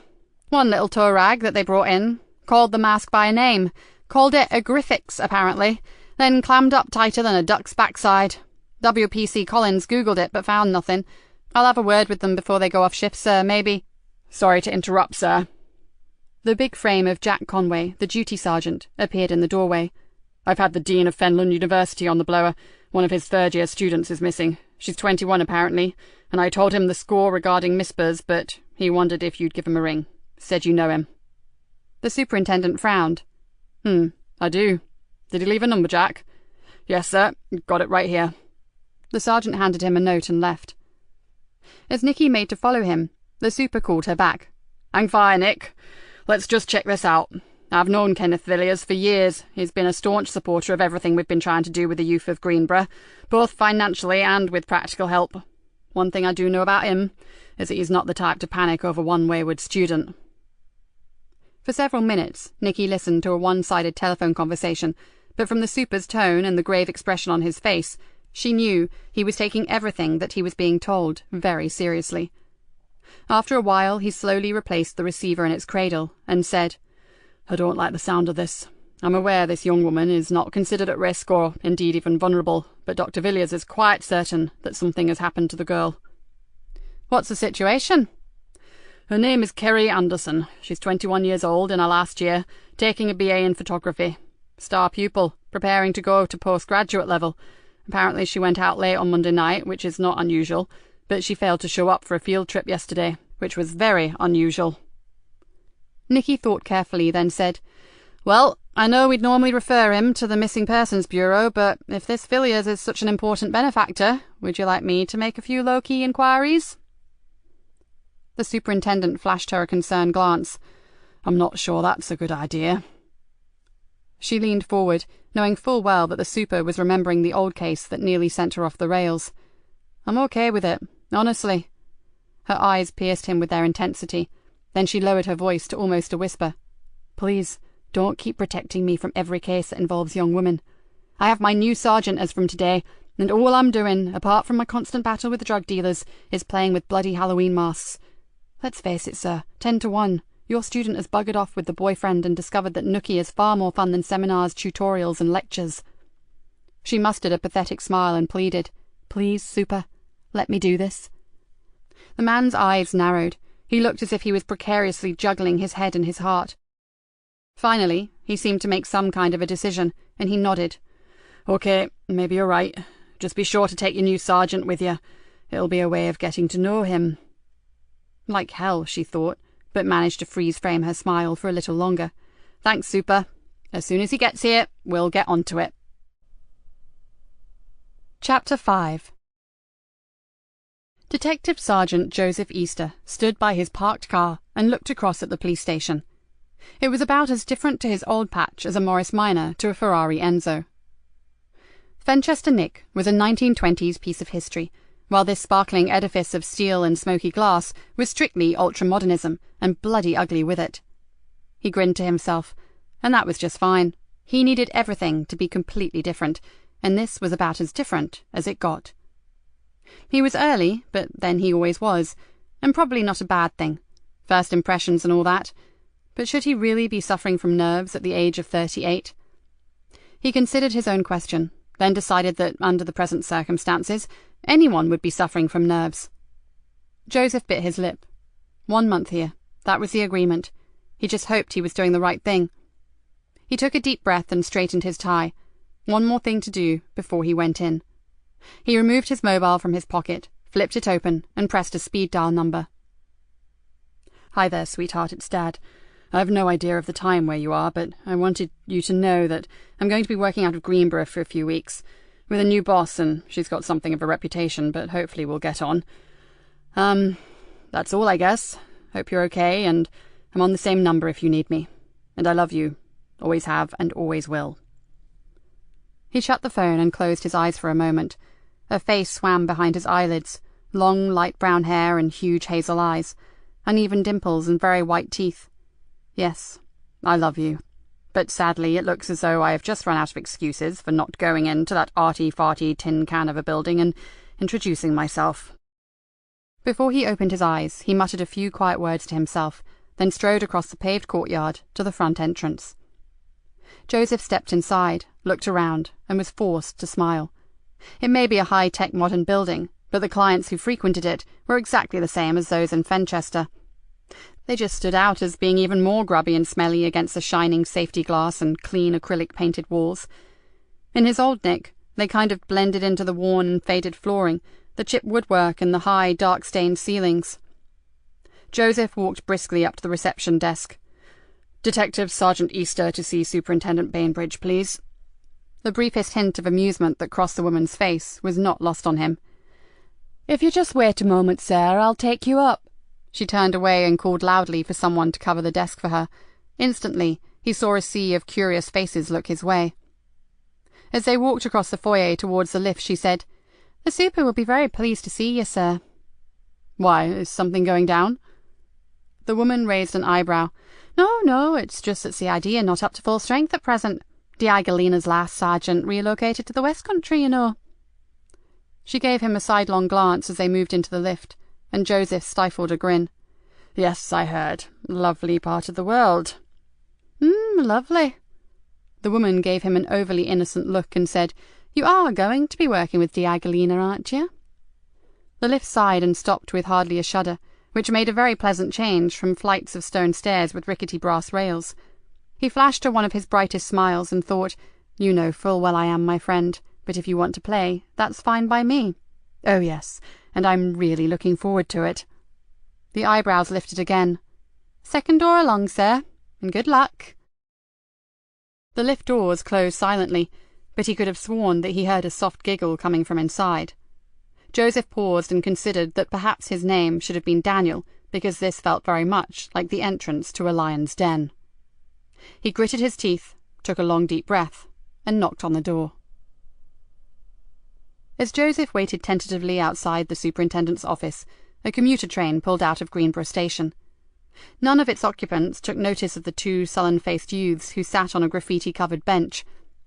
One little tow rag that they brought in, called the mask by a name, called it a Griffix, apparently, then clammed up tighter than a duck's backside. WPC Collins Googled it, but found nothing. I'll have a word with them before they go off shift, sir, maybe." "Sorry to interrupt, sir." The big frame of Jack Conway, the duty sergeant, appeared in the doorway. "I've had the Dean of Fenland University on the blower. One of his third-year students is missing. She's 21, apparently, and I told him the score regarding Mispers, but he wondered if you'd give him a ring. Said you know him." The superintendent frowned. I do. Did he leave a number, Jack? Yes, sir. Got it right here. The sergeant handed him a note and left. As Nikki made to follow him, the super called her back. Hang fire, Nick. Let's just check this out. I've known Kenneth Villiers for years. He's been a staunch supporter of everything we've been trying to do with the youth of Greenborough, both financially and with practical help. One thing I do know about him is that he's not the type to panic over one wayward student. For several minutes, Nikki listened to a one-sided telephone conversation, but from the super's tone and the grave expression on his face, she knew he was taking everything that he was being told very seriously. After a while, he slowly replaced the receiver in its cradle and said, I don't like the sound of this. I'm aware this young woman is not considered at risk or indeed even vulnerable, but Dr. Villiers is quite certain that something has happened to the girl. What's the situation? Her name is Kerry Anderson. She's 21 years old in her last year, taking a BA in photography. Star pupil, preparing to go to postgraduate level. Apparently she went out late on Monday night, which is not unusual, but she failed to show up for a field trip yesterday, which was very unusual. Nikki thought carefully, then said, Well, I know we'd normally refer him to the Missing Persons Bureau, but if this Villiers is such an important benefactor, would you like me to make a few low-key inquiries? The superintendent flashed her a concerned glance. I'm not sure that's a good idea. She leaned forward, knowing full well that the super was remembering the old case that nearly sent her off the rails. I'm okay with it, honestly. Her eyes pierced him with their intensity. Then she lowered her voice to almost a whisper. Please, don't keep protecting me from every case that involves young women. I have my new sergeant as from today, and all I'm doing, apart from my constant battle with the drug dealers, is playing with bloody Halloween masks. Let's face it, sir, 10 to 1. Your student has buggered off with the boyfriend and discovered that nookie is far more fun than seminars, tutorials, and lectures. She mustered a pathetic smile and pleaded, Please, super, let me do this. The man's eyes narrowed. He looked as if he was precariously juggling his head and his heart. Finally, he seemed to make some kind of a decision, and he nodded. Okay, maybe you're right. Just be sure to take your new sergeant with you. It'll be a way of getting to know him. Like hell, she thought, but managed to freeze-frame her smile for a little longer. Thanks, super. As soon as he gets here, we'll get on to it. Chapter 5. Detective Sergeant Joseph Easter stood by his parked car and looked across at the police station. It was about as different to his old patch as a Morris Minor to a Ferrari Enzo. Fenchester Nick was a 1920s piece of history, while this sparkling edifice of steel and smoky glass was strictly ultramodernism, and bloody ugly with it. He grinned to himself, and that was just fine. He needed everything to be completely different, and this was about as different as it got. He was early, but then he always was, and probably not a bad thing. First impressions and all that. But should he really be suffering from nerves at the age of 38? He considered his own question, then decided that, under the present circumstances, anyone would be suffering from nerves. Joseph bit his lip. 1 month here. That was the agreement. He just hoped he was doing the right thing. He took a deep breath and straightened his tie. One more thing to do before he went in. He removed his mobile from his pocket, flipped it open, and pressed a speed dial number. Hi there, sweetheart, it's Dad. I've no idea of the time where you are, but I wanted you to know that I'm going to be working out of Greenborough for a few weeks, with a new boss, and she's got something of a reputation, but hopefully we'll get on. That's all, I guess. Hope you're okay, and I'm on the same number if you need me. And I love you. Always have, and always will. He shut the phone and closed his eyes for a moment. A face swam behind his eyelids, long light brown hair and huge hazel eyes, uneven dimples and very white teeth. Yes, I love you. But sadly it looks as though I have just run out of excuses for not going into that arty-farty tin can of a building and introducing myself. Before he opened his eyes, he muttered a few quiet words to himself, then strode across the paved courtyard to the front entrance. Joseph stepped inside, looked around, and was forced to smile. It may be a high-tech modern building, but the clients who frequented it were exactly the same as those in Fenchester. They just stood out as being even more grubby and smelly against the shining safety glass and clean acrylic-painted walls. In his old Nick, they kind of blended into the worn and faded flooring, the chipped woodwork and the high, dark-stained ceilings. Joseph walked briskly up to the reception desk. Detective Sergeant Easter to see Superintendent Bainbridge, please. The briefest hint of amusement that crossed the woman's face was not lost on him. If you just wait a moment, sir, I'll take you up. She turned away and called loudly for someone to cover the desk for her. Instantly, he saw a sea of curious faces look his way. As they walked across the foyer towards the lift, she said, "The super will be very pleased to see you, sir." "Why, is something going down?" The woman raised an eyebrow. No, it's just that CID are not up to full strength at present. Di Galena's last sergeant relocated to the West Country, you know." She gave him a sidelong glance as they moved into the lift, and Joseph stifled a grin. "Yes, I heard. Lovely part of the world." Lovely." The woman gave him an overly innocent look and said, "You are going to be working with Di Galena, aren't you?" The lift sighed and stopped with hardly a shudder, which made a very pleasant change from flights of stone stairs with rickety brass rails. He flashed her one of his brightest smiles and thought, "You know full well I am my friend, but if you want to play, that's fine by me." "Oh, yes, and I'm really looking forward to it." The eyebrows lifted again. "Second door along, sir, and good luck." The lift doors closed silently, but he could have sworn that he heard a soft giggle coming from inside. Joseph paused and considered that perhaps his name should have been Daniel, because this felt very much like the entrance to a lion's den. He gritted his teeth, took a long deep breath, and knocked on the door. As Joseph waited tentatively outside the superintendent's office, a commuter train pulled out of Greenborough Station. None of its occupants took notice of the two sullen-faced youths who sat on a graffiti-covered bench.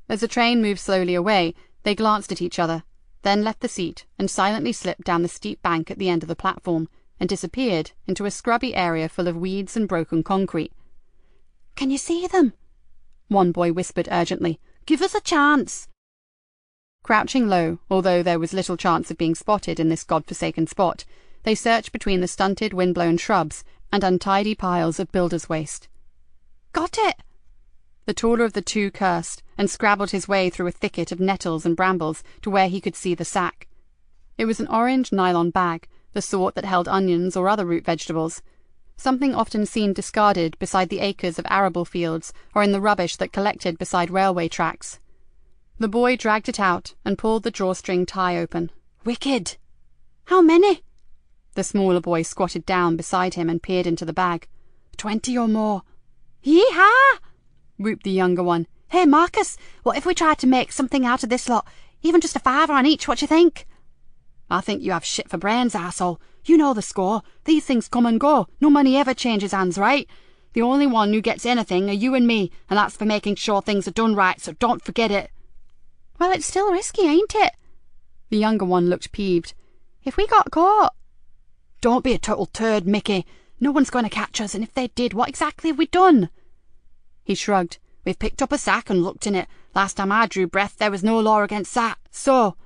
As the train moved slowly away, they glanced at each other, then left the seat and silently slipped down the steep bank at the end of the platform and disappeared into a scrubby area full of weeds and broken concrete. "Can you see them?" one boy whispered urgently. "Give us a chance." Crouching low, although there was little chance of being spotted in this god-forsaken spot, they searched between the stunted, wind-blown shrubs and untidy piles of builder's waste. "Got it!" The taller of the two cursed and scrabbled his way through a thicket of nettles and brambles to where he could see the sack. It was an orange nylon bag, the sort that held onions or other root vegetables, something often seen discarded beside the acres of arable fields or in the rubbish that collected beside railway tracks. The boy dragged it out and pulled the drawstring tie open. "Wicked! How many?" The smaller boy squatted down beside him and peered into the bag. 20 or more." "Yee-haw!" whooped the younger one. "Hey, Marcus, what if we tried to make something out of this lot? Even just a $5 on each, what you think?" "I think you have shit for brains, arsehole. You know the score. These things come and go. No money ever changes hands, right? The only one who gets anything are you and me, and that's for making sure things are done right, so don't forget it." "Well, it's still risky, ain't it?" The younger one looked peeved. "If we got caught—" "Don't be a total turd, Mickey. No one's going to catch us, and if they did, what exactly have we done?" He shrugged. "We've picked up a sack and looked in it. Last time I drew breath, there was no law against that. So—"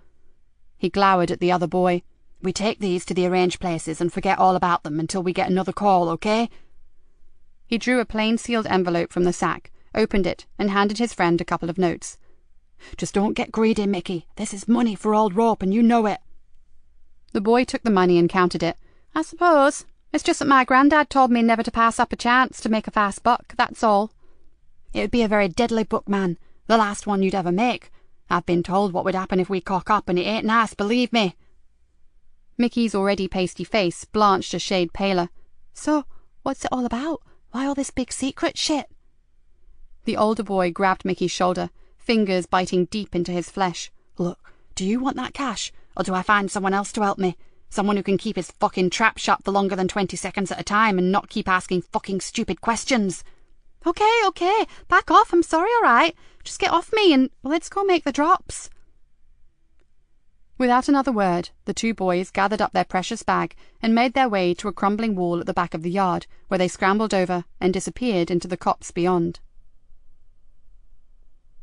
He glowered at the other boy. "We take these to the arranged places and forget all about them until we get another call, okay?" He drew a plain sealed envelope from the sack, opened it, and handed his friend a couple of notes. "Just don't get greedy, Mickey. This is money for old rope, and you know it." The boy took the money and counted it. "I suppose. It's just that my granddad told me never to pass up a chance to make a fast buck, that's all." "It would be a very deadly buck, man. The last one you'd ever make. I've been told what would happen if we cock up, and it ain't nice, believe me." Mickey's already pasty face blanched a shade paler. "So, what's it all about? Why all this big secret shit?" The older boy grabbed Mickey's shoulder, fingers biting deep into his flesh. "Look, do you want that cash, or do I find someone else to help me? Someone who can keep his fucking trap shut for longer than 20 seconds at a time and not keep asking fucking stupid questions?" Okay, back off, I'm sorry, all right. Just get off me and let's go make the drops." Without another word, the two boys gathered up their precious bag and made their way to a crumbling wall at the back of the yard, where they scrambled over and disappeared into the copse beyond.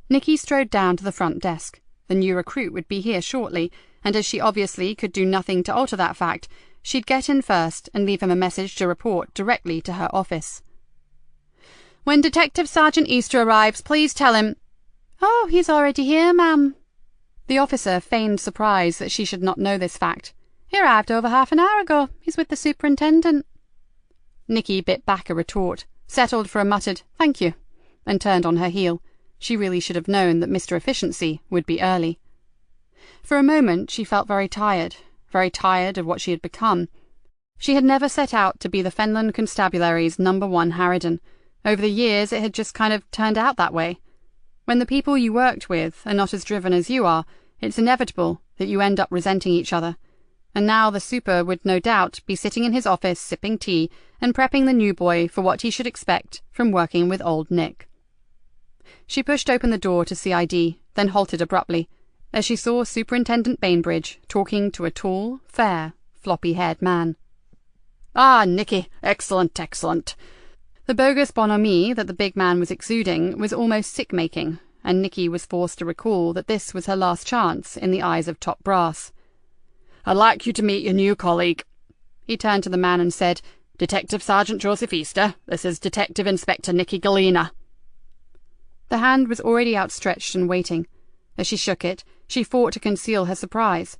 Nikki strode down to the front desk. The new recruit would be here shortly, and as she obviously could do nothing to alter that fact, she'd get in first and leave him a message to report directly to her office. "When Detective Sergeant Easter arrives, please tell him—" "Oh, he's already here, ma'am." The officer feigned surprise that she should not know this fact. "He arrived over half an hour ago. He's with the superintendent." Nikki bit back a retort. settled for a muttered "thank you," and turned on her heel. She really should have known that Mr. Efficiency would be early. For a moment she felt very tired of what she had become. She had never set out to be the Fenland Constabulary's #1 harridan. Over the years it had just kind of turned out that way. When the people you worked with are not as driven as you are, it's inevitable that you end up resenting each other. And now the super would no doubt be sitting in his office sipping tea and prepping the new boy for what he should expect from working with old Nick. She pushed open the door to CID, then halted abruptly, as she saw Superintendent Bainbridge talking to a tall, fair, floppy-haired man. "Ah, Nikki, excellent, excellent." The bogus bonhomie that the big man was exuding was almost sick-making, and Nikki was forced to recall that this was her last chance in the eyes of top brass. "I'd like you to meet your new colleague." He turned to the man and said, "Detective Sergeant Joseph Easter, this is Detective Inspector Nikki Galena." The hand was already outstretched and waiting. As she shook it, she fought to conceal her surprise.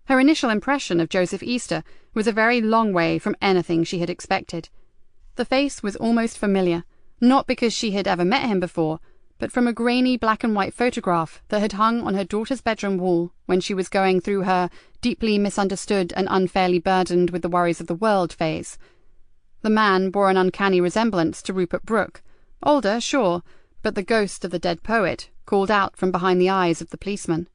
Her initial impression of Joseph Easter was a very long way from anything she had expected. The face was almost familiar, not because she had ever met him before, but from a grainy black-and-white photograph that had hung on her daughter's bedroom wall when she was going through her deeply misunderstood and unfairly burdened with the worries of the world phase. The man bore an uncanny resemblance to Rupert Brooke. Older, sure, but the ghost of the dead poet called out from behind the eyes of the policeman.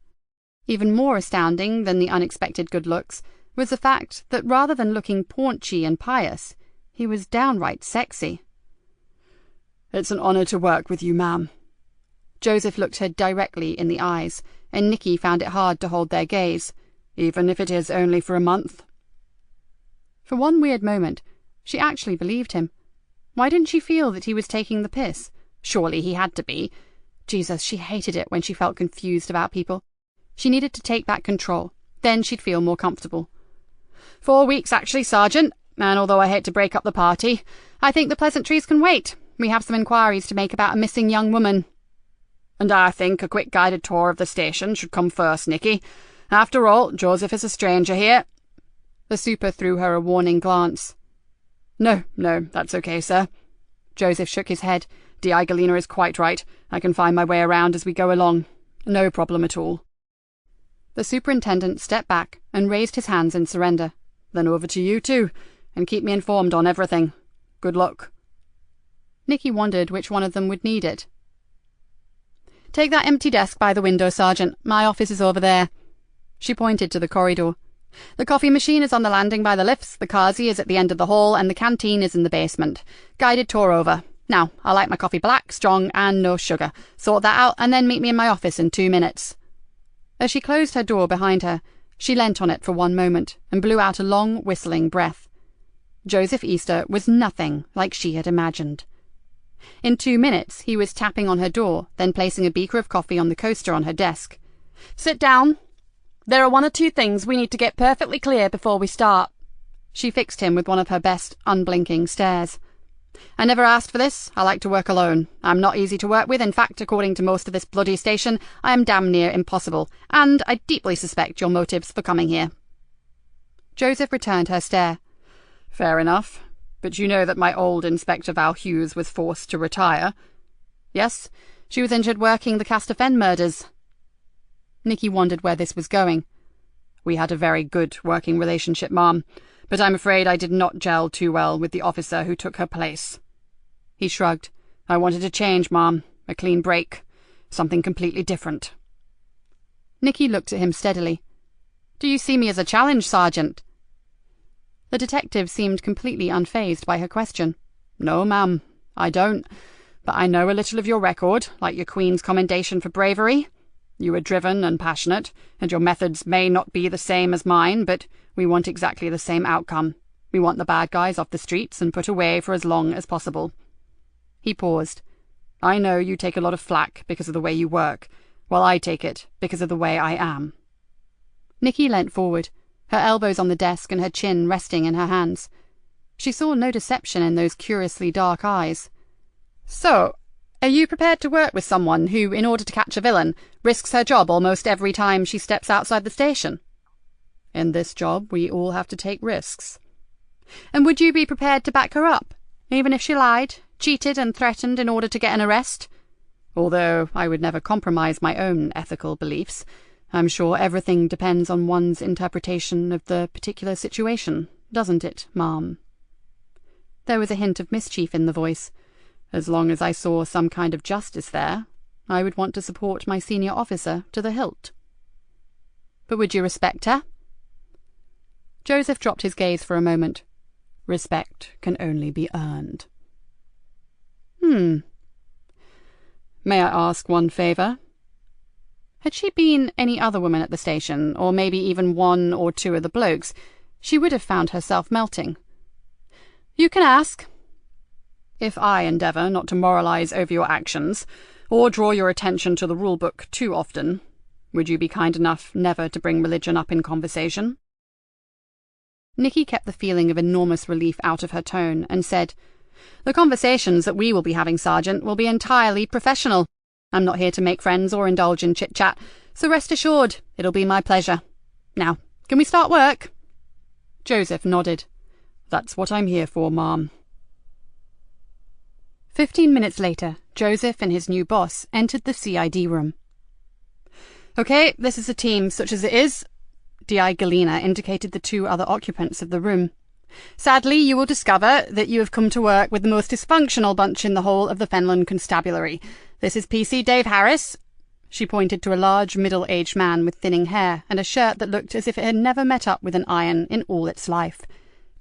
Even more astounding than the unexpected good looks was the fact that rather than looking paunchy and pious, he was downright sexy. "It's an honor to work with you, ma'am." Joseph looked her directly in the eyes, and Nikki found it hard to hold their gaze, "even if it is only for a month." For one weird moment, she actually believed him. Why didn't she feel that he was taking the piss? Surely he had to be. Jesus, she hated it when she felt confused about people. She needed to take back control. Then she'd feel more comfortable. 4 weeks, actually, Sergeant, and although I hate to break up the party, I think the pleasantries can wait. We have some inquiries to make about a missing young woman. And I think a quick guided tour of the station should come first, Nikki. After all, Joseph is a stranger here. The super threw her a warning glance. No, that's okay, sir. Joseph shook his head. D.I. Galena is quite right. I can find my way around as we go along. No problem at all. The superintendent stepped back and raised his hands in surrender. Then over to you two, and keep me informed on everything. Good luck. Nikki wondered which one of them would need it. Take that empty desk by the window, Sergeant. My office is over there. She pointed to the corridor. The coffee machine is on the landing by the lifts, the Kazi is at the end of the hall, and the canteen is in the basement. Guided tour over. Now, I like my coffee black, strong, and no sugar. Sort that out, and then meet me in my office in 2 minutes. As she closed her door behind her, she leant on it for one moment and blew out a long, whistling breath. Joseph Easter was nothing like she had imagined. In 2 minutes, he was tapping on her door, then placing a beaker of coffee on the coaster on her desk. Sit down. There are 1 or 2 things we need to get perfectly clear before we start. She fixed him with one of her best, unblinking stares. I never asked for this. I like to work alone. I'm not easy to work with. In fact, according to most of this bloody station, I am damn near impossible. And I deeply suspect your motives for coming here. Joseph returned her stare. Fair enough. But you know that my old Inspector Val Hughes was forced to retire. Yes, she was injured working the Castor Fen murders. Nikki wondered where this was going. We had a very good working relationship, ma'am, but I'm afraid I did not gel too well with the officer who took her place. He shrugged. I wanted a change, ma'am, a clean break, something completely different. Nikki looked at him steadily. Do you see me as a challenge, Sergeant? The detective seemed completely unfazed by her question. No, ma'am, I don't, but I know a little of your record, like your Queen's commendation for bravery. You are driven and passionate, and your methods may not be the same as mine, but we want exactly the same outcome. We want the bad guys off the streets and put away for as long as possible. He paused. I know you take a lot of flack because of the way you work, while I take it because of the way I am. Nikki leant forward, her elbows on the desk and her chin resting in her hands. She saw no deception in those curiously dark eyes. So, are you prepared to work with someone who, in order to catch a villain, risks her job almost every time she steps outside the station? In this job, we all have to take risks. And would you be prepared to back her up, even if she lied, Cheated and threatened in order to get an arrest? Although I would never compromise my own ethical beliefs, I'm sure everything depends on one's interpretation of the particular situation, doesn't it, ma'am? There was a hint of mischief in the voice. As long as I saw some kind of justice there, I would want to support my senior officer to the hilt. But would you respect her? Joseph dropped his gaze for a moment. Respect can only be earned. May I ask one favour? Had she been any other woman at the station, or maybe even one or two of the blokes, she would have found herself melting. You can ask. If I endeavour not to moralise over your actions, or draw your attention to the rule-book too often, would you be kind enough never to bring religion up in conversation? Nikki kept the feeling of enormous relief out of her tone and said, The conversations that we will be having, Sergeant, will be entirely professional. I'm not here to make friends or indulge in chit-chat, so rest assured it'll be my pleasure. Now, can we start work? Joseph nodded. That's what I'm here for, ma'am. 15 minutes later, Joseph and his new boss entered the CID room. Okay, this is a team, such as it is. Di Galena indicated the two other occupants of the room. Sadly, you will discover that you have come to work with the most dysfunctional bunch in the whole of the Fenland Constabulary. This is PC Dave Harris. She pointed to a large, middle-aged man with thinning hair and a shirt that looked as if it had never met up with an iron in all its life.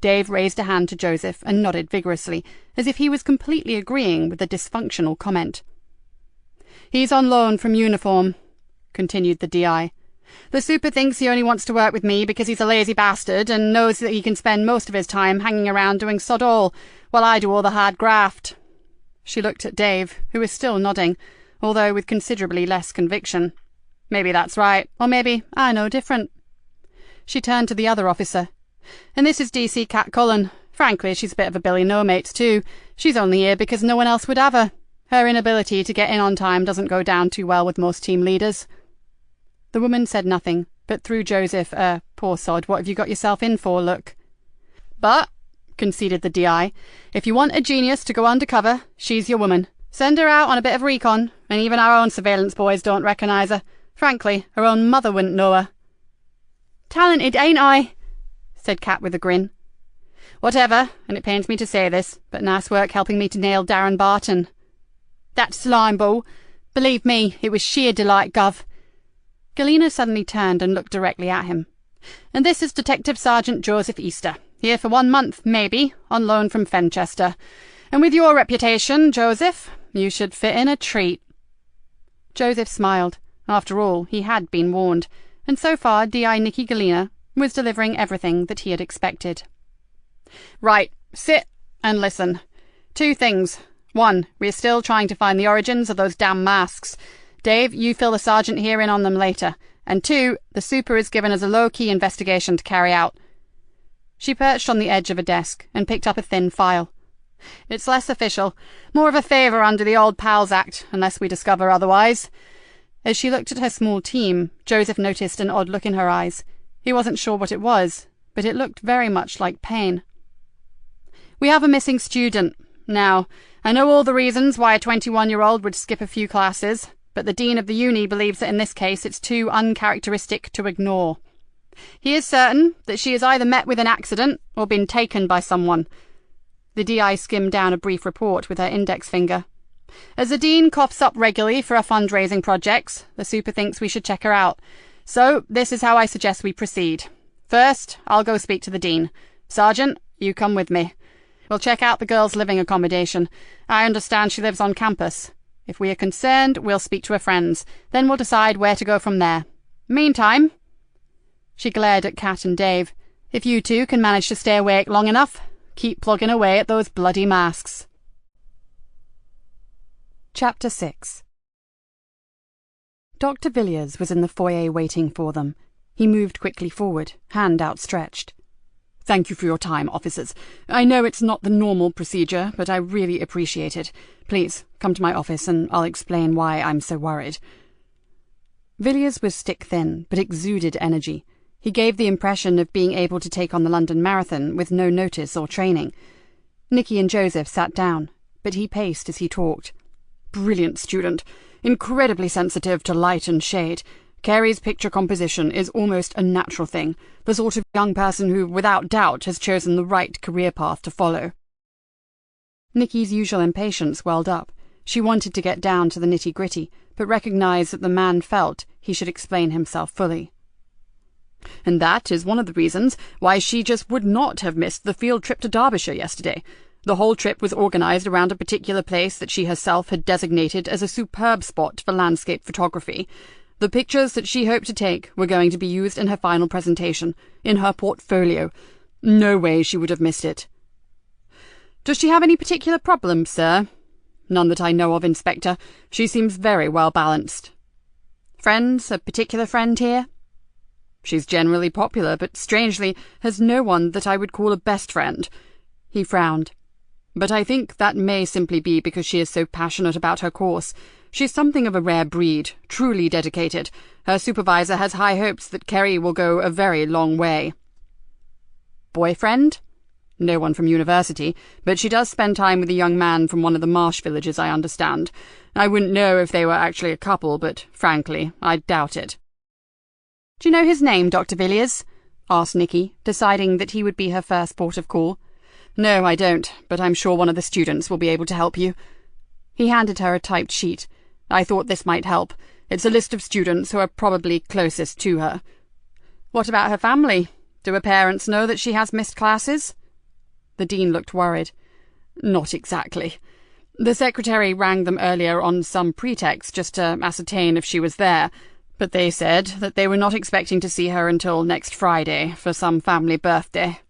Dave raised a hand to Joseph and nodded vigorously, as if he was completely agreeing with the dysfunctional comment. He's on loan from uniform, continued the DI. The super thinks he only wants to work with me because he's a lazy bastard and knows that he can spend most of his time hanging around doing sod all, while I do all the hard graft. She looked at Dave, who was still nodding, although with considerably less conviction. Maybe that's right, or maybe I know different. She turned to the other officer. And this is DC Cat Cullen. Frankly, she's a bit of a Billy No-Mates too. She's only here because no one else would have her. Her inability to get in on time doesn't go down too well with most team leaders. The woman said nothing, but threw Joseph a poor sod, what have you got yourself in for look. But, conceded the DI, if you want a genius to go undercover, she's your woman. Send her out on a bit of recon, and even our own surveillance boys don't recognise her. Frankly, her own mother wouldn't know her. Talented, ain't I? Said Cat with a grin. Whatever, and it pains me to say this, but nice work helping me to nail Darren Barton. That slime ball. Believe me, it was sheer delight, Gov. Galena suddenly turned and looked directly at him. And this is Detective Sergeant Joseph Easter, here for 1 month, maybe, on loan from Fenchester. And with your reputation, Joseph, you should fit in a treat. Joseph smiled. After all, he had been warned, and so far D.I. Nikki Galena was delivering everything that he had expected. Right, sit and listen. 2 things. 1, we're still trying to find the origins of those damn masks. Dave, you fill the sergeant here in on them later. And 2, the super has given us a low-key investigation to carry out. She perched on the edge of a desk and picked up a thin file. It's less official, more of a favour under the Old Pals Act, unless we discover otherwise. As she looked at her small team, Joseph noticed an odd look in her eyes. He wasn't sure what it was, but it looked very much like pain. We have a missing student. Now, I know all the reasons why a 21-year-old would skip a few classes, but the dean of the uni believes that in this case it's too uncharacteristic to ignore. He is certain that she has either met with an accident or been taken by someone. The DI skimmed down a brief report with her index finger. As the dean coughs up regularly for her fundraising projects, the super thinks we should check her out. So, this is how I suggest we proceed. First, I'll go speak to the dean. Sergeant, you come with me. We'll check out the girl's living accommodation. I understand she lives on campus. If we are concerned, we'll speak to her friends. Then we'll decide where to go from there. Meantime, she glared at Kat and Dave, if you two can manage to stay awake long enough, keep plugging away at those bloody masks. Chapter 6. Dr. Villiers was in the foyer waiting for them. He moved quickly forward, hand outstretched. Thank you for your time, officers. I know it's not the normal procedure, but I really appreciate it. Please, come to my office and I'll explain why I'm so worried. Villiers was stick-thin, but exuded energy. He gave the impression of being able to take on the London Marathon with no notice or training. Nikki and Joseph sat down. but he paced as he talked. Brilliant student, incredibly sensitive to light and shade. Carrie's picture composition is almost a natural thing, the sort of young person who, without doubt, has chosen the right career path to follow. Nikki's usual impatience welled up. She wanted to get down to the nitty-gritty, but recognised that the man felt he should explain himself fully. And that is one of the reasons why she just would not have missed the field trip to Derbyshire yesterday. The whole trip was organised around a particular place that she herself had designated as a superb spot for landscape photography. The pictures that she hoped to take were going to be used in her final presentation, in her portfolio. No way she would have missed it. Does she have any particular problems, sir? None that I know of, Inspector. She seems very well balanced. Friends? A particular friend here? She's generally popular, but strangely has no one that I would call a best friend. He frowned. But I think that may simply be because she is so passionate about her course. She's something of a rare breed, truly dedicated. Her supervisor has high hopes that Carrie will go a very long way. Boyfriend? No one from university, but she does spend time with a young man from one of the marsh villages, I understand. I wouldn't know if they were actually a couple, but frankly, I doubt it. Do you know his name, Dr. Villiers? Asked Nikki, deciding that he would be her first port of call. No, I don't, but I'm sure one of the students will be able to help you. He handed her a typed sheet. I thought this might help. It's a list of students who are probably closest to her. What about her family? Do her parents know that she has missed classes? The dean looked worried. Not exactly. The secretary rang them earlier on some pretext just to ascertain if she was there, but they said that they were not expecting to see her until next Friday for some family birthday.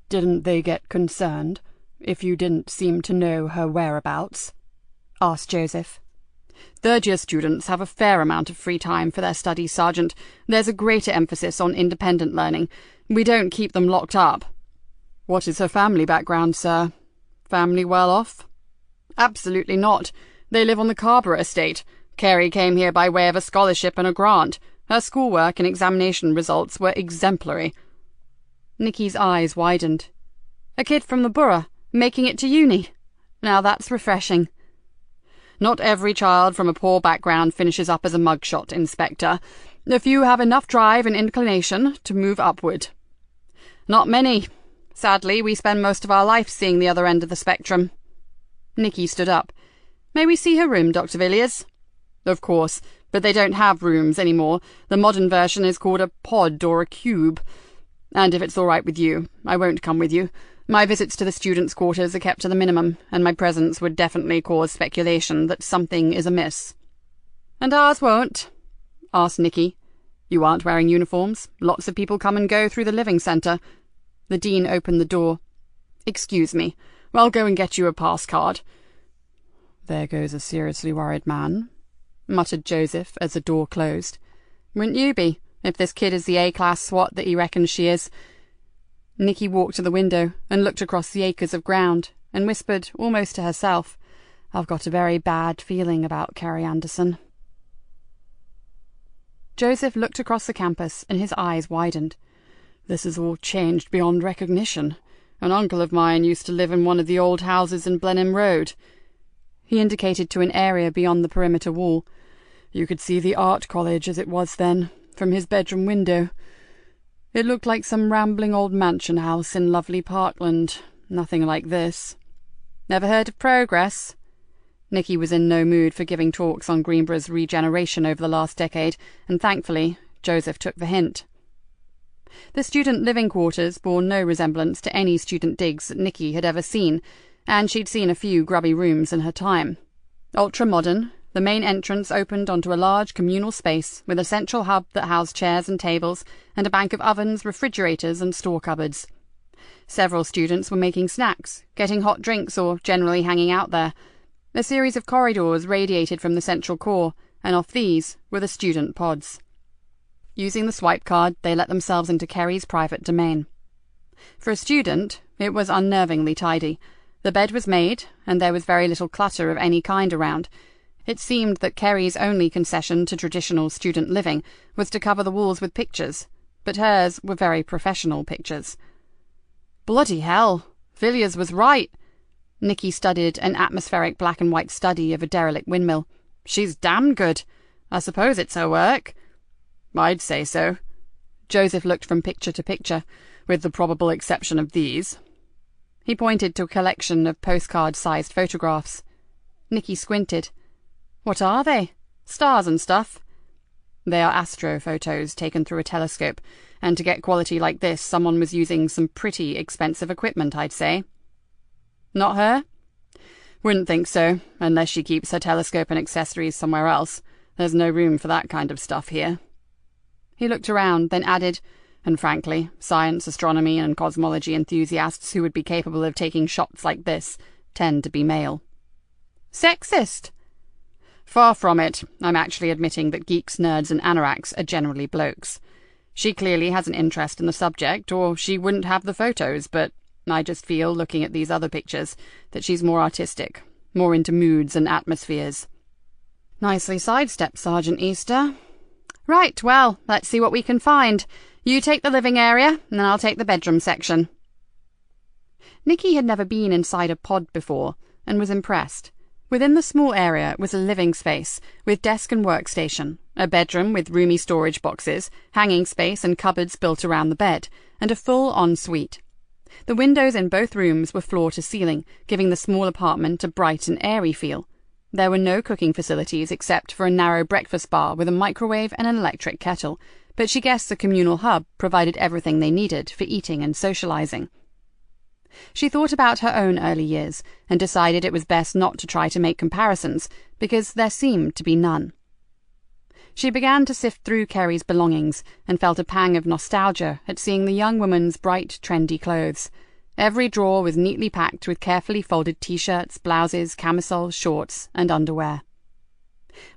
Didn't they get concerned if you didn't seem to know her whereabouts? Asked Joseph. Third-year students have a fair amount of free time for their studies, Sergeant. There's a greater emphasis on independent learning. We don't keep them locked up. What is her family background, sir? Family well off? Absolutely not. They live on the Carver estate. Carrie came here by way of a scholarship and a grant. Her schoolwork and examination results were exemplary. Nikki's eyes widened. A kid from the borough, making it to uni. Now that's refreshing. Not every child from a poor background finishes up as a mugshot, Inspector. A few have enough drive and inclination to move upward. Not many. Sadly, we spend most of our life seeing the other end of the spectrum. Nikki stood up. May we see her room, Dr. Villiers? Of course, but they don't have rooms anymore. The modern version is called a pod or a cube. And if it's all right with you, I won't come with you. My visits to the students' quarters are kept to the minimum, and my presence would definitely cause speculation that something is amiss. And ours won't? Asked Nikki. You aren't wearing uniforms. Lots of people come and go through the living centre. The dean opened the door. Excuse me. I'll go and get you a pass card. There goes a seriously worried man, muttered Joseph as the door closed. Wouldn't you be, if this kid is the A-class swot that he reckons she is? Nikki walked to the window and looked across the acres of ground and whispered, almost to herself, I've got a very bad feeling about Carrie Anderson. Joseph looked across the campus and his eyes widened. This is all changed beyond recognition. An uncle of mine used to live in one of the old houses in Blenheim Road. He indicated to an area beyond the perimeter wall. You could see the art college as it was then, from his bedroom window. It looked like some rambling old mansion house in lovely Parkland. Nothing like this. Never heard of Progress? Nikki was in no mood for giving talks on Greenborough's regeneration over the last decade, and thankfully Joseph took the hint. The student living quarters bore no resemblance to any student digs that Nikki had ever seen, and she'd seen a few grubby rooms in her time. Ultra-modern, the main entrance opened onto a large communal space with a central hub that housed chairs and tables, and a bank of ovens, refrigerators, and store cupboards. Several students were making snacks, getting hot drinks, or generally hanging out there. A series of corridors radiated from the central core, and off these were the student pods. Using the swipe card, they let themselves into Carrie's private domain. For a student, it was unnervingly tidy. The bed was made, and there was very little clutter of any kind around. It seemed that Carrie's only concession to traditional student living was to cover the walls with pictures, but hers were very professional pictures. Bloody hell! Villiers was right. Nikki studied an atmospheric black and white study of a derelict windmill. She's damn good. I suppose it's her work. I'd say so. Joseph looked from picture to picture, with the probable exception of these. He pointed to a collection of postcard-sized photographs. Nikki squinted. What are they? Stars and stuff? They are astro photos taken through a telescope, and to get quality like this, someone was using some pretty expensive equipment, I'd say. Not her? Wouldn't think so, unless she keeps her telescope and accessories somewhere else. There's no room for that kind of stuff here. He looked around, then added, and frankly, science, astronomy, and cosmology enthusiasts who would be capable of taking shots like this tend to be male. Sexist? Far from it. I'm actually admitting that geeks, nerds, and anoraks are generally blokes. She clearly has an interest in the subject, or she wouldn't have the photos, but I just feel, looking at these other pictures, that she's more artistic, more into moods and atmospheres. Nicely sidestepped, Sergeant Easter. Right, well, let's see what we can find. You take the living area, and then I'll take the bedroom section. Nikki had never been inside a pod before, and was impressed. Within the small area was a living space, with desk and workstation, a bedroom with roomy storage boxes, hanging space and cupboards built around the bed, and a full ensuite. The windows in both rooms were floor to ceiling, giving the small apartment a bright and airy feel. There were no cooking facilities except for a narrow breakfast bar with a microwave and an electric kettle, but she guessed the communal hub provided everything they needed for eating and socializing. She thought about her own early years and decided it was best not to try to make comparisons, because there seemed to be none. She began to sift through Kerry's belongings and felt a pang of nostalgia at seeing the young woman's bright, trendy clothes. Every drawer was neatly packed with carefully folded t-shirts, blouses, camisoles, shorts, and underwear.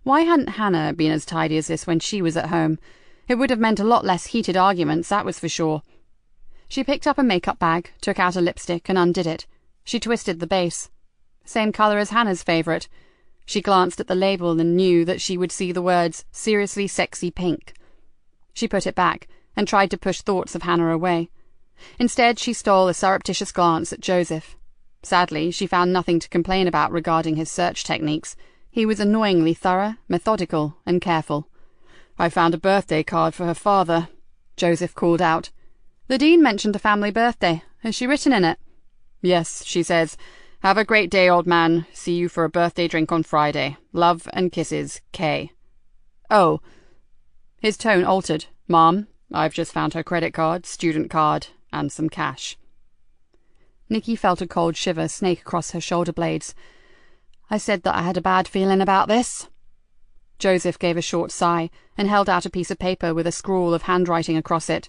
Why hadn't Hannah been as tidy as this when she was at home? It would have meant a lot less heated arguments, that was for sure. She picked up a makeup bag, took out a lipstick, and undid it. She twisted the base. Same colour as Hannah's favourite. She glanced at the label and knew that she would see the words, "Seriously Sexy Pink." She put it back, and tried to push thoughts of Hannah away. Instead, she stole a surreptitious glance at Joseph. Sadly, she found nothing to complain about regarding his search techniques. He was annoyingly thorough, methodical, and careful. "I found a birthday card for her father," Joseph called out. "The Dean mentioned a family birthday. Has she written in it?" "Yes," she says. "Have a great day, old man. See you for a birthday drink on Friday. Love and kisses, K." "Oh." His tone altered. "Mom, I've just found her credit card, student card, and some cash." Nikki felt a cold shiver snake across her shoulder blades. "I said that I had a bad feeling about this." Joseph gave a short sigh and held out a piece of paper with a scrawl of handwriting across it.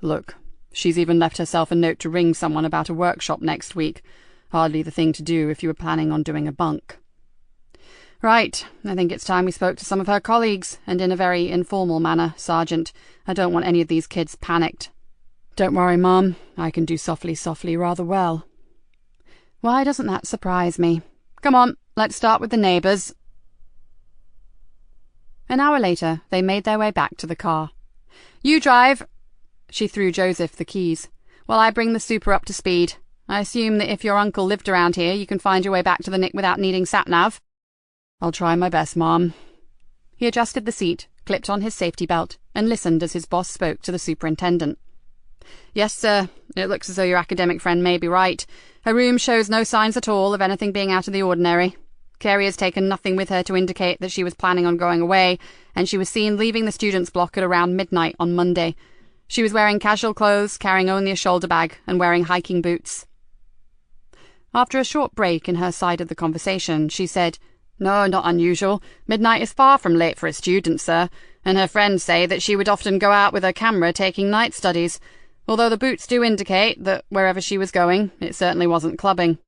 "Look, she's even left herself a note to ring someone about a workshop next week. Hardly the thing to do if you were planning on doing a bunk." "Right. I think it's time we spoke to some of her colleagues, and in a very informal manner, Sergeant. I don't want any of these kids panicked." "Don't worry, Mom. I can do softly rather well." "Why doesn't that surprise me? Come on, let's start with the neighbours." An hour later, they made their way back to the car. "You drive." She threw Joseph the keys. "While I bring the super up to speed. I assume that if your uncle lived around here, you can find your way back to the Nick without needing sat-nav." "I'll try my best, Mom." He adjusted the seat, clipped on his safety belt, and listened as his boss spoke to the superintendent. "Yes, sir. It looks as though your academic friend may be right. Her room shows no signs at all of anything being out of the ordinary. Carrie has taken nothing with her to indicate that she was planning on going away, and she was seen leaving the students' block at around midnight on Monday. She was wearing casual clothes, carrying only a shoulder bag, and wearing hiking boots." After a short break in her side of the conversation, she said, "No, not unusual. Midnight is far from late for a student, sir, and her friends say that she would often go out with her camera taking night studies, although the boots do indicate that wherever she was going, it certainly wasn't clubbing."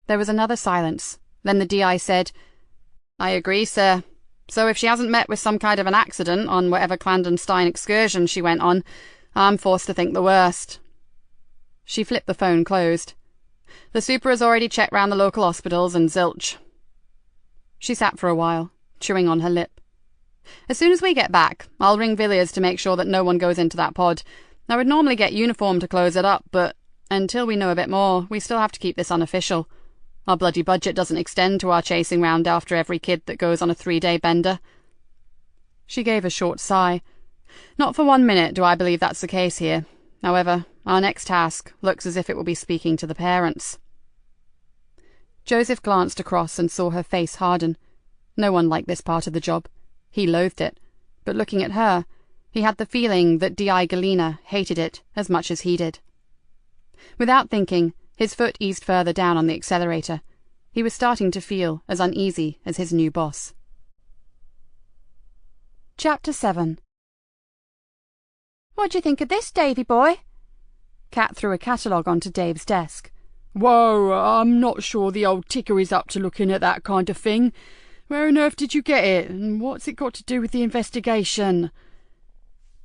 There was another silence. Then the DI said, "I agree, sir. So if she hasn't met with some kind of an accident on whatever clandestine excursion she went on, I'm forced to think the worst." She flipped the phone closed. "The super has already checked round the local hospitals and zilch." She sat for a while, chewing on her lip. "As soon as we get back, I'll ring Villiers to make sure that no one goes into that pod. I would normally get uniform to close it up, but until we know a bit more, we still have to keep this unofficial. Our bloody budget doesn't extend to our chasing round after every kid that goes on a 3-day bender." She gave a short sigh. "Not for 1 minute do I believe that's the case here. However, our next task looks as if it will be speaking to the parents." Joseph glanced across and saw her face harden. No one liked this part of the job. He loathed it. But looking at her, he had the feeling that D.I. Galena hated it as much as he did. Without thinking, his foot eased further down on the accelerator. He was starting to feel as uneasy as his new boss. Chapter 7. "What do you think of this, Davy boy?" Kat threw a catalogue onto Dave's desk. "Whoa, I'm not sure the old ticker is up to looking at that kind of thing. Where on earth did you get it, and what's it got to do with the investigation?"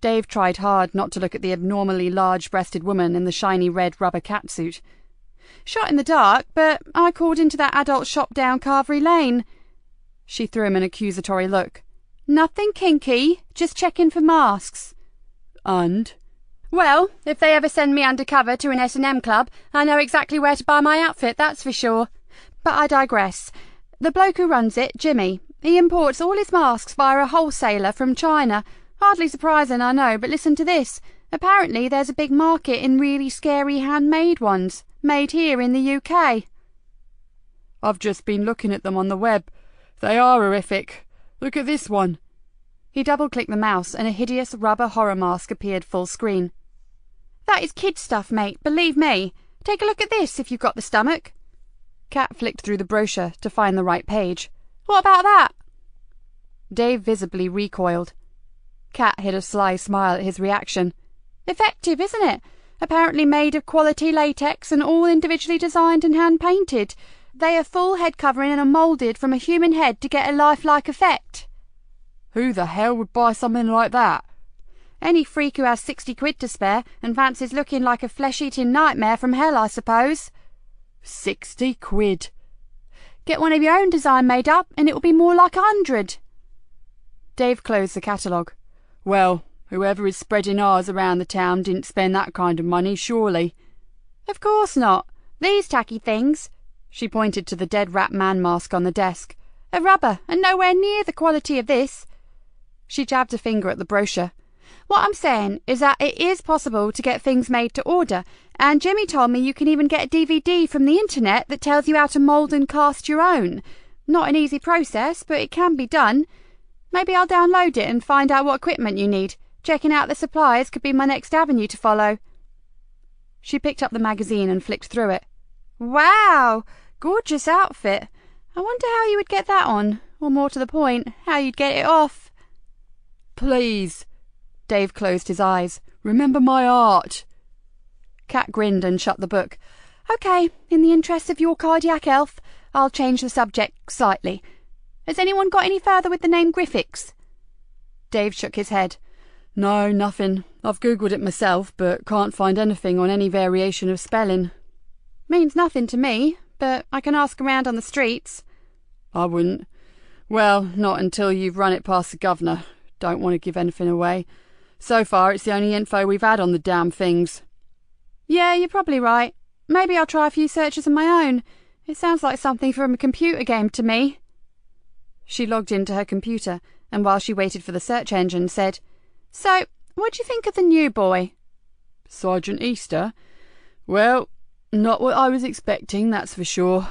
Dave tried hard not to look at the abnormally large-breasted woman in the shiny red rubber catsuit. "Shot in the dark, but I called into that adult shop down Carvery Lane." She threw him an accusatory look. "Nothing kinky, just checking for masks." "And?" "Well, if they ever send me undercover to an S&M club, I know exactly where to buy my outfit, that's for sure. But I digress. The bloke who runs it, Jimmy, he imports all his masks via a wholesaler from China. Hardly surprising, I know, but listen to this. Apparently there's a big market in really scary handmade ones, made here in the UK. "I've just been looking at them on the web. They are horrific. Look at this one." He double-clicked the mouse and a hideous rubber horror mask appeared full screen. "That is kid stuff, mate, believe me. Take a look at this if you've got the stomach." Kat flicked through the brochure to find the right page. "What about that?" Dave visibly recoiled. Kat hid a sly smile at his reaction. "Effective, isn't it? Apparently made of quality latex and all individually designed and hand-painted. They are full head covering and are moulded from a human head to get a lifelike effect." "Who the hell would buy something like that?" "Any freak who has 60 quid to spare and fancies looking like a flesh-eating nightmare from hell, I suppose." 60 quid. "Get one of your own design made up and it will be more like 100. Dave closed the catalogue. "Well, whoever is spreading ours around the town didn't spend that kind of money, surely." "Of course not. These tacky things," she pointed to the dead rat man mask on the desk, "are rubber and nowhere near the quality of this." She jabbed a finger at the brochure. "What I'm saying is that it is possible to get things made to order, and Jimmy told me you can even get a DVD from the internet that tells you how to mould and cast your own. Not an easy process, but it can be done. Maybe I'll download it and find out what equipment you need. Checking out the suppliers could be my next avenue to follow." She picked up the magazine and flicked through it. "Wow! Gorgeous outfit. I wonder how you would get that on, or more to the point, how you'd get it off." "Please." Dave closed his eyes. "Remember my art." Kat grinned and shut the book. "OK, in the interests of your cardiac health, I'll change the subject slightly. Has anyone got any further with the name Griffiths?" Dave shook his head. "No, nothing. I've googled it myself, but can't find anything on any variation of spelling." "Means nothing to me, but I can ask around on the streets." "I wouldn't. Well, not until you've run it past the governor. Don't want to give anything away. So far, it's the only info we've had on the damn things." "Yeah, you're probably right. Maybe I'll try a few searches of my own. It sounds like something from a computer game to me." She logged into her computer, and while she waited for the search engine, said, "So, what do you think of the new boy?" "Sergeant Easter? Well, not what I was expecting, that's for sure.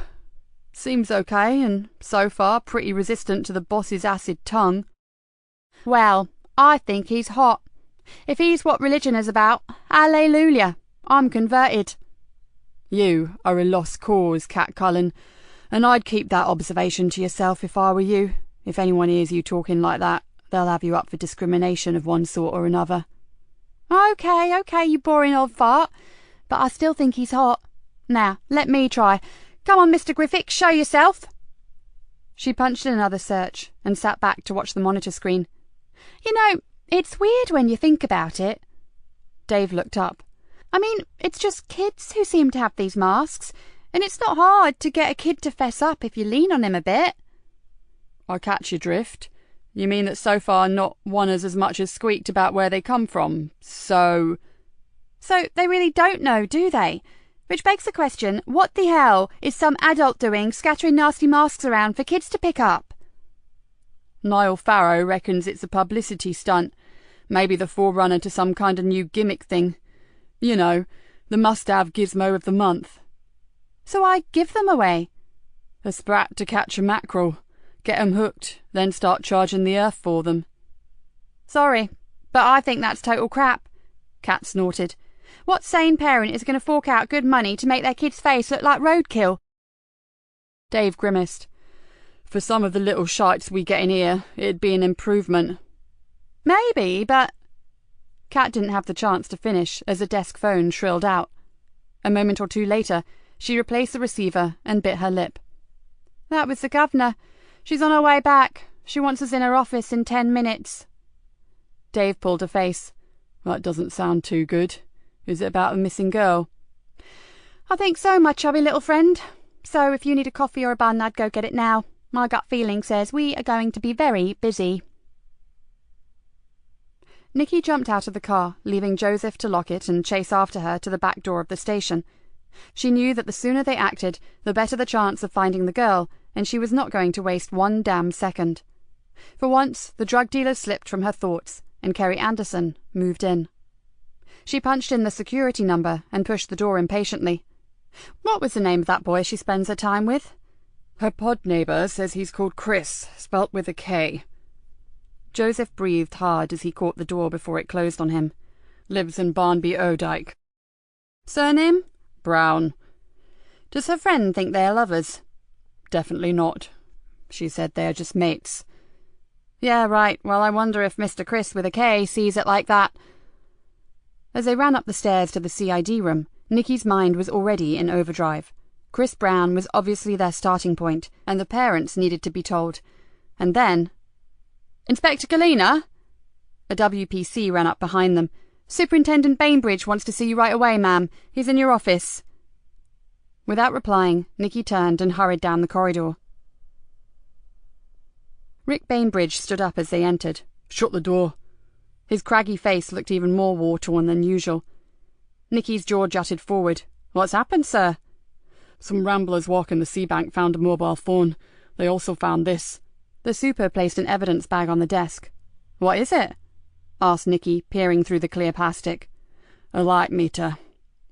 Seems okay, and so far pretty resistant to the boss's acid tongue." "Well, I think he's hot. If he's what religion is about, hallelujah, I'm converted." "You are a lost cause, Cat Cullen, and I'd keep that observation to yourself if I were you. If anyone hears you talking like that, they'll have you up for discrimination of one sort or another." OK, you boring old fart. But I still think he's hot. Now, let me try. Come on, Mr. Griffiths, show yourself." She punched in another search and sat back to watch the monitor screen. "You know, it's weird when you think about it." Dave looked up. "I mean, it's just kids who seem to have these masks, and it's not hard to get a kid to fess up if you lean on him a bit." "I catch your drift. You mean that so far not one has as much as squeaked about where they come from, So they really don't know, do they? Which begs the question, what the hell is some adult doing scattering nasty masks around for kids to pick up? Niall Farrow reckons it's a publicity stunt. Maybe the forerunner to some kind of new gimmick thing. You know, the must-have gizmo of the month. So I give them away. A sprat to catch a mackerel. Get 'em hooked, then start charging the earth for them. Sorry, but I think that's total crap, Kat snorted. What sane parent is going to fork out good money to make their kid's face look like roadkill? Dave grimaced. For some of the little shites we get in here, it'd be an improvement. Maybe, but... Kat didn't have the chance to finish as a desk phone shrilled out. A moment or two later, she replaced the receiver and bit her lip. That was the governor. She's on her way back. She wants us in her office in 10 minutes. Dave pulled a face. That doesn't sound too good. Is it about a missing girl? I think so, my chubby little friend. So if you need a coffee or a bun, I'd go get it now. My gut feeling says we are going to be very busy. Nikki jumped out of the car, leaving Joseph to lock it and chase after her to the back door of the station. She knew that the sooner they acted, the better the chance of finding the girl, and she was not going to waste one damn second. For once, the drug dealer slipped from her thoughts, and Kerry Anderson moved in. She punched in the security number and pushed the door impatiently. What was the name of that boy she spends her time with? Her pod neighbour says he's called Chris, spelt with a K. Joseph breathed hard as he caught the door before it closed on him. Lives in Barnby Odyke. Surname? Brown. Does her friend think they're lovers? Definitely not. She said they're just mates. Yeah, right. Well, I wonder if Mr. Chris with a K sees it like that. As they ran up the stairs to the CID room, Nikki's mind was already in overdrive. Chris Brown was obviously their starting point, and the parents needed to be told. And then... Inspector Galena? A WPC ran up behind them. Superintendent Bainbridge wants to see you right away, ma'am. He's in your office. Without replying, Nikki turned and hurried down the corridor. Rick Bainbridge stood up as they entered. Shut the door. His craggy face looked even more war-torn than usual. Nikki's jaw jutted forward. What's happened, sir? Some ramblers walking the sea bank found a mobile phone. They also found this. The super placed an evidence bag on the desk. What is it? Asked Nikki, peering through the clear plastic. A light meter,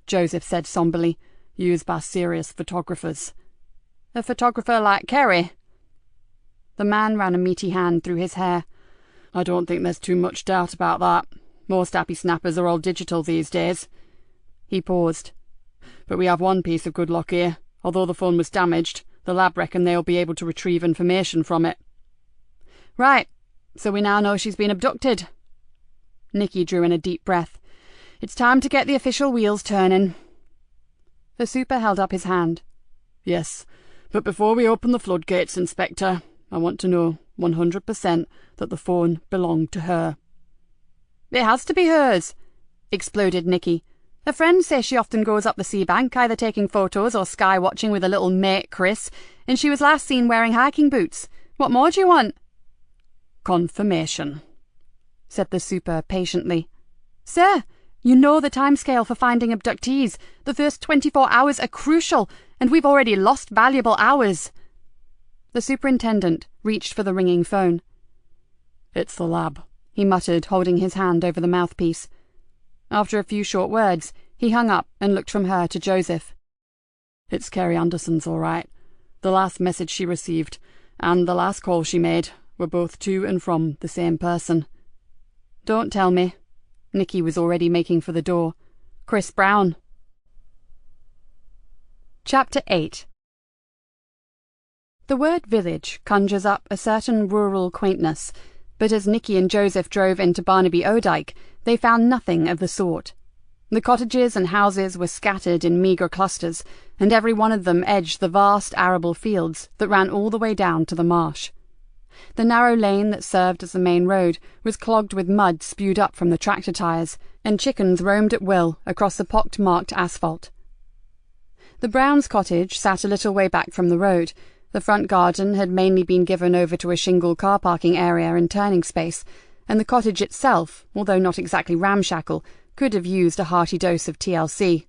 Joseph said somberly, used by serious photographers. A photographer like Kerry? The man ran a meaty hand through his hair. I don't think there's too much doubt about that. Most happy snappers are all digital these days. He paused. But we have one piece of good luck here. Although the phone was damaged, the lab reckon they'll be able to retrieve information from it. Right, so we now know she's been abducted. Nikki drew in a deep breath. It's time to get the official wheels turning. The super held up his hand. Yes, but before we open the floodgates, Inspector, I want to know 100% that the phone belonged to her. It has to be hers, exploded Nikki. Her friends say she often goes up the sea bank, either taking photos or sky watching with her little mate, Chris, and she was last seen wearing hiking boots. What more do you want? Confirmation, said the super patiently. Sir, you know the timescale for finding abductees. The first 24 hours are crucial, and we've already lost valuable hours. The superintendent reached for the ringing phone. It's the lab, he muttered, holding his hand over the mouthpiece. After a few short words, he hung up and looked from her to Joseph. It's Kerry Anderson's all right. The last message she received, and the last call she made, were both to and from the same person. Don't tell me. Nikki was already making for the door. Chris Brown. Chapter 8. The word village conjures up a certain rural quaintness, but as Nikki and Joseph drove into Barnaby Odyke, they found nothing of the sort. The cottages and houses were scattered in meagre clusters, and every one of them edged the vast arable fields that ran all the way down to the marsh. The narrow lane that served as the main road was clogged with mud spewed up from the tractor tires, and chickens roamed at will across the pock-marked asphalt. The Browns' cottage sat a little way back from the road. The front garden had mainly been given over to a shingle car parking area and turning space, and the cottage itself, although not exactly ramshackle, could have used a hearty dose of TLC.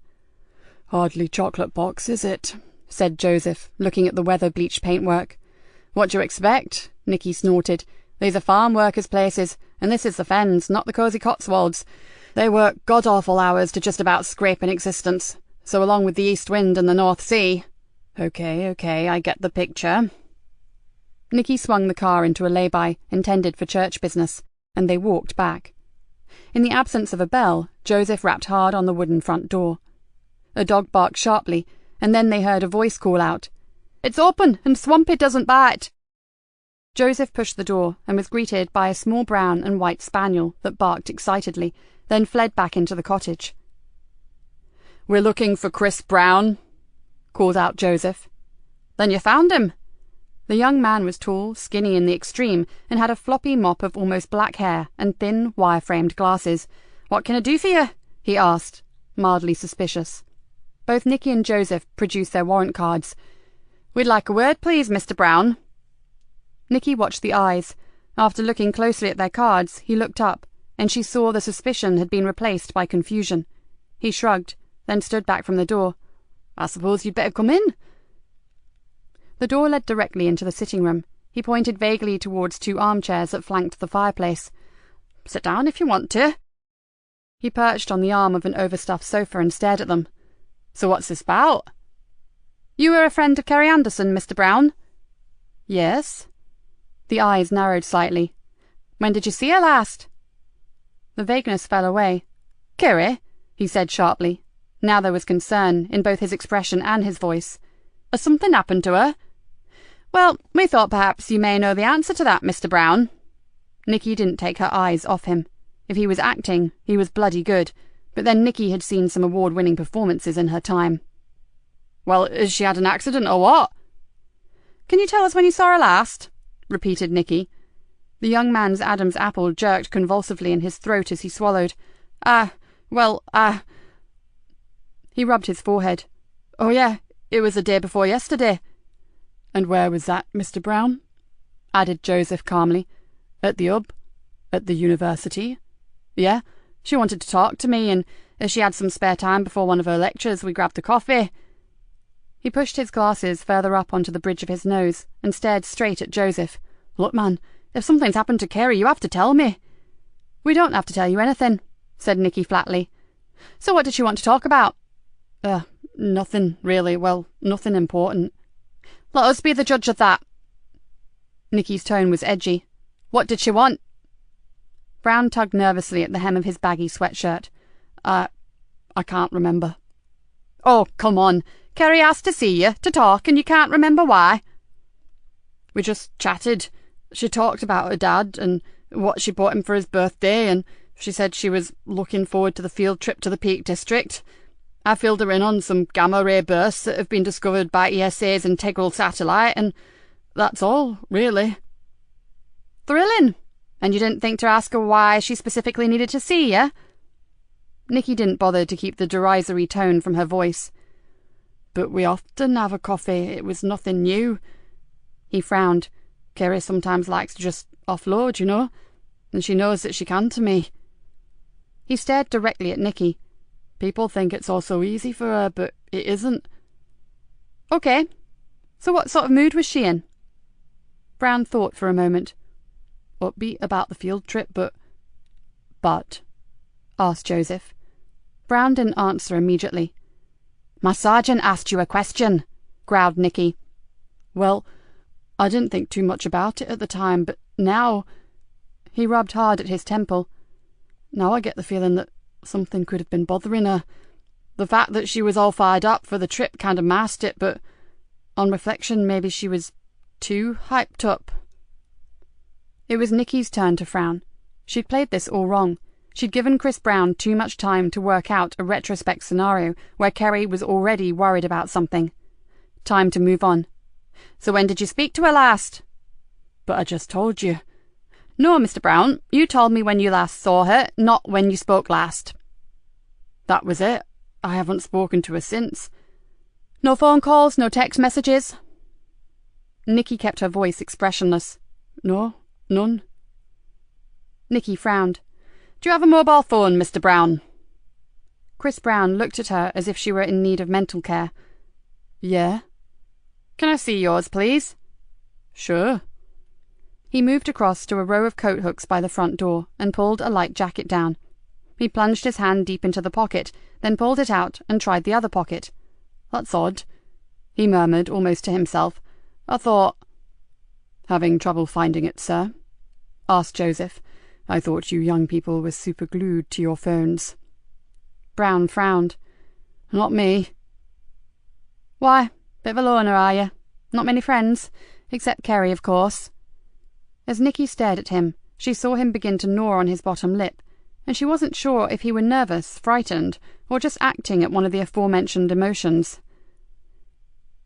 Hardly chocolate box, is it? Said Joseph, looking at the weather-bleached paintwork. What do you expect? Nikki snorted. These are farm workers' places, and this is the Fens, not the cosy Cotswolds. They work god-awful hours to just about scrape an existence. So along with the east wind and the North Sea. Okay, I get the picture. Nikki swung the car into a lay-by intended for church business, and they walked back. In the absence of a bell, Joseph rapped hard on the wooden front door. A dog barked sharply, and then they heard a voice call out, "It's open, and Swampy doesn't bite." Joseph pushed the door and was greeted by a small brown and white spaniel that barked excitedly, then fled back into the cottage. "We're looking for Chris Brown," called out Joseph. "Then you found him." The young man was tall, skinny in the extreme, and had a floppy mop of almost black hair and thin, wire-framed glasses. "What can I do for you?" he asked, mildly suspicious. Both Nikki and Joseph produced their warrant cards. "We'd like a word, please, Mr. Brown." Nikki watched the eyes. After looking closely at their cards, he looked up, and she saw the suspicion had been replaced by confusion. He shrugged, then stood back from the door. "I suppose you'd better come in." The door led directly into the sitting room. He pointed vaguely towards 2 armchairs that flanked the fireplace. "Sit down if you want to." He perched on the arm of an overstuffed sofa and stared at them. "So what's this about?" "You were a friend of Kerry Anderson, Mr. Brown?" "Yes." The eyes narrowed slightly. "When did you see her last?" The vagueness fell away. "Kerry?" he said sharply. Now there was concern in both his expression and his voice. "Has something happened to her?" "Well, we thought perhaps you may know the answer to that, Mr. Brown." Nikki didn't take her eyes off him. If he was acting, he was bloody good, but then Nikki had seen some award-winning performances in her time. "Well, has she had an accident or what?" "Can you tell us when you saw her last?" repeated Nikki. The young man's Adam's apple jerked convulsively in his throat as he swallowed. He rubbed his forehead. "Oh yeah, it was the day before yesterday." "And where was that, Mr. Brown?" added Joseph calmly. "At the Hub. At the university?" "Yeah, she wanted to talk to me, and as she had some spare time before one of her lectures, we grabbed a coffee." He pushed his glasses further up onto the bridge of his nose and stared straight at Joseph. "Look, man, if something's happened to Kerry, you have to tell me." "We don't have to tell you anything," said Nikki flatly. "So what did she want to talk about?" Nothing, really. Well, nothing important." "Let us be the judge of that." Nikki's tone was edgy. "What did she want?" Brown tugged nervously at the hem of his baggy sweatshirt. I can't remember." "Oh, come on. Kerry asked to see you, to talk, and you can't remember why?" "We just chatted. She talked about her dad and what she bought him for his birthday, and she said she was looking forward to the field trip to the Peak District. I filled her in on some gamma-ray bursts that have been discovered by ESA's integral satellite, and that's all, really." "Thrilling. And you didn't think to ask her why she specifically needed to see you?" Nikki didn't bother to keep the derisory tone from her voice. "But we often have a coffee. It was nothing new." He frowned. "Kerry sometimes likes to just offload, you know, and she knows that she can to me." He stared directly at Nikki. "People think it's all so easy for her, but it isn't." "Okay. So what sort of mood was she in?" Brown thought for a moment. "Upbeat about the field trip, but..." "But?" asked Joseph. Brown didn't answer immediately. "My sergeant asked you a question," growled Nikki. "Well, I didn't think too much about it at the time, but now..." He rubbed hard at his temple. "Now I get the feeling that something could have been bothering her. The fact that she was all fired up for the trip kind of masked it, but on reflection maybe she was too hyped up." It was Nikki's turn to frown. She'd played this all wrong. She'd given Chris Brown too much time to work out a retrospect scenario where Kerry was already worried about something. Time to move on. "So when did you speak to her last?" "But I just told you." "No, Mr. Brown, you told me when you last saw her, not when you spoke last." "That was it. I haven't spoken to her since." "No phone calls, no text messages?" Nikki kept her voice expressionless. "No, none." Nikki frowned. "Do you have a mobile phone, Mr. Brown?" Chris Brown looked at her as if she were in need of mental care. Yeah? Can I see yours, please? Sure. He moved across to a row of coat hooks by the front door and pulled a light jacket down. He plunged his hand deep into the pocket, then pulled it out and tried the other pocket. That's odd, he murmured almost to himself. I thought... Having trouble finding it, sir? Asked Joseph. I thought you young people were super glued to your phones. Brown frowned. Not me. Why, bit of a loner, are you? Not many friends, except Kerry, of course. As Nikki stared at him, she saw him begin to gnaw on his bottom lip, and she wasn't sure if he were nervous, frightened, or just acting at one of the aforementioned emotions.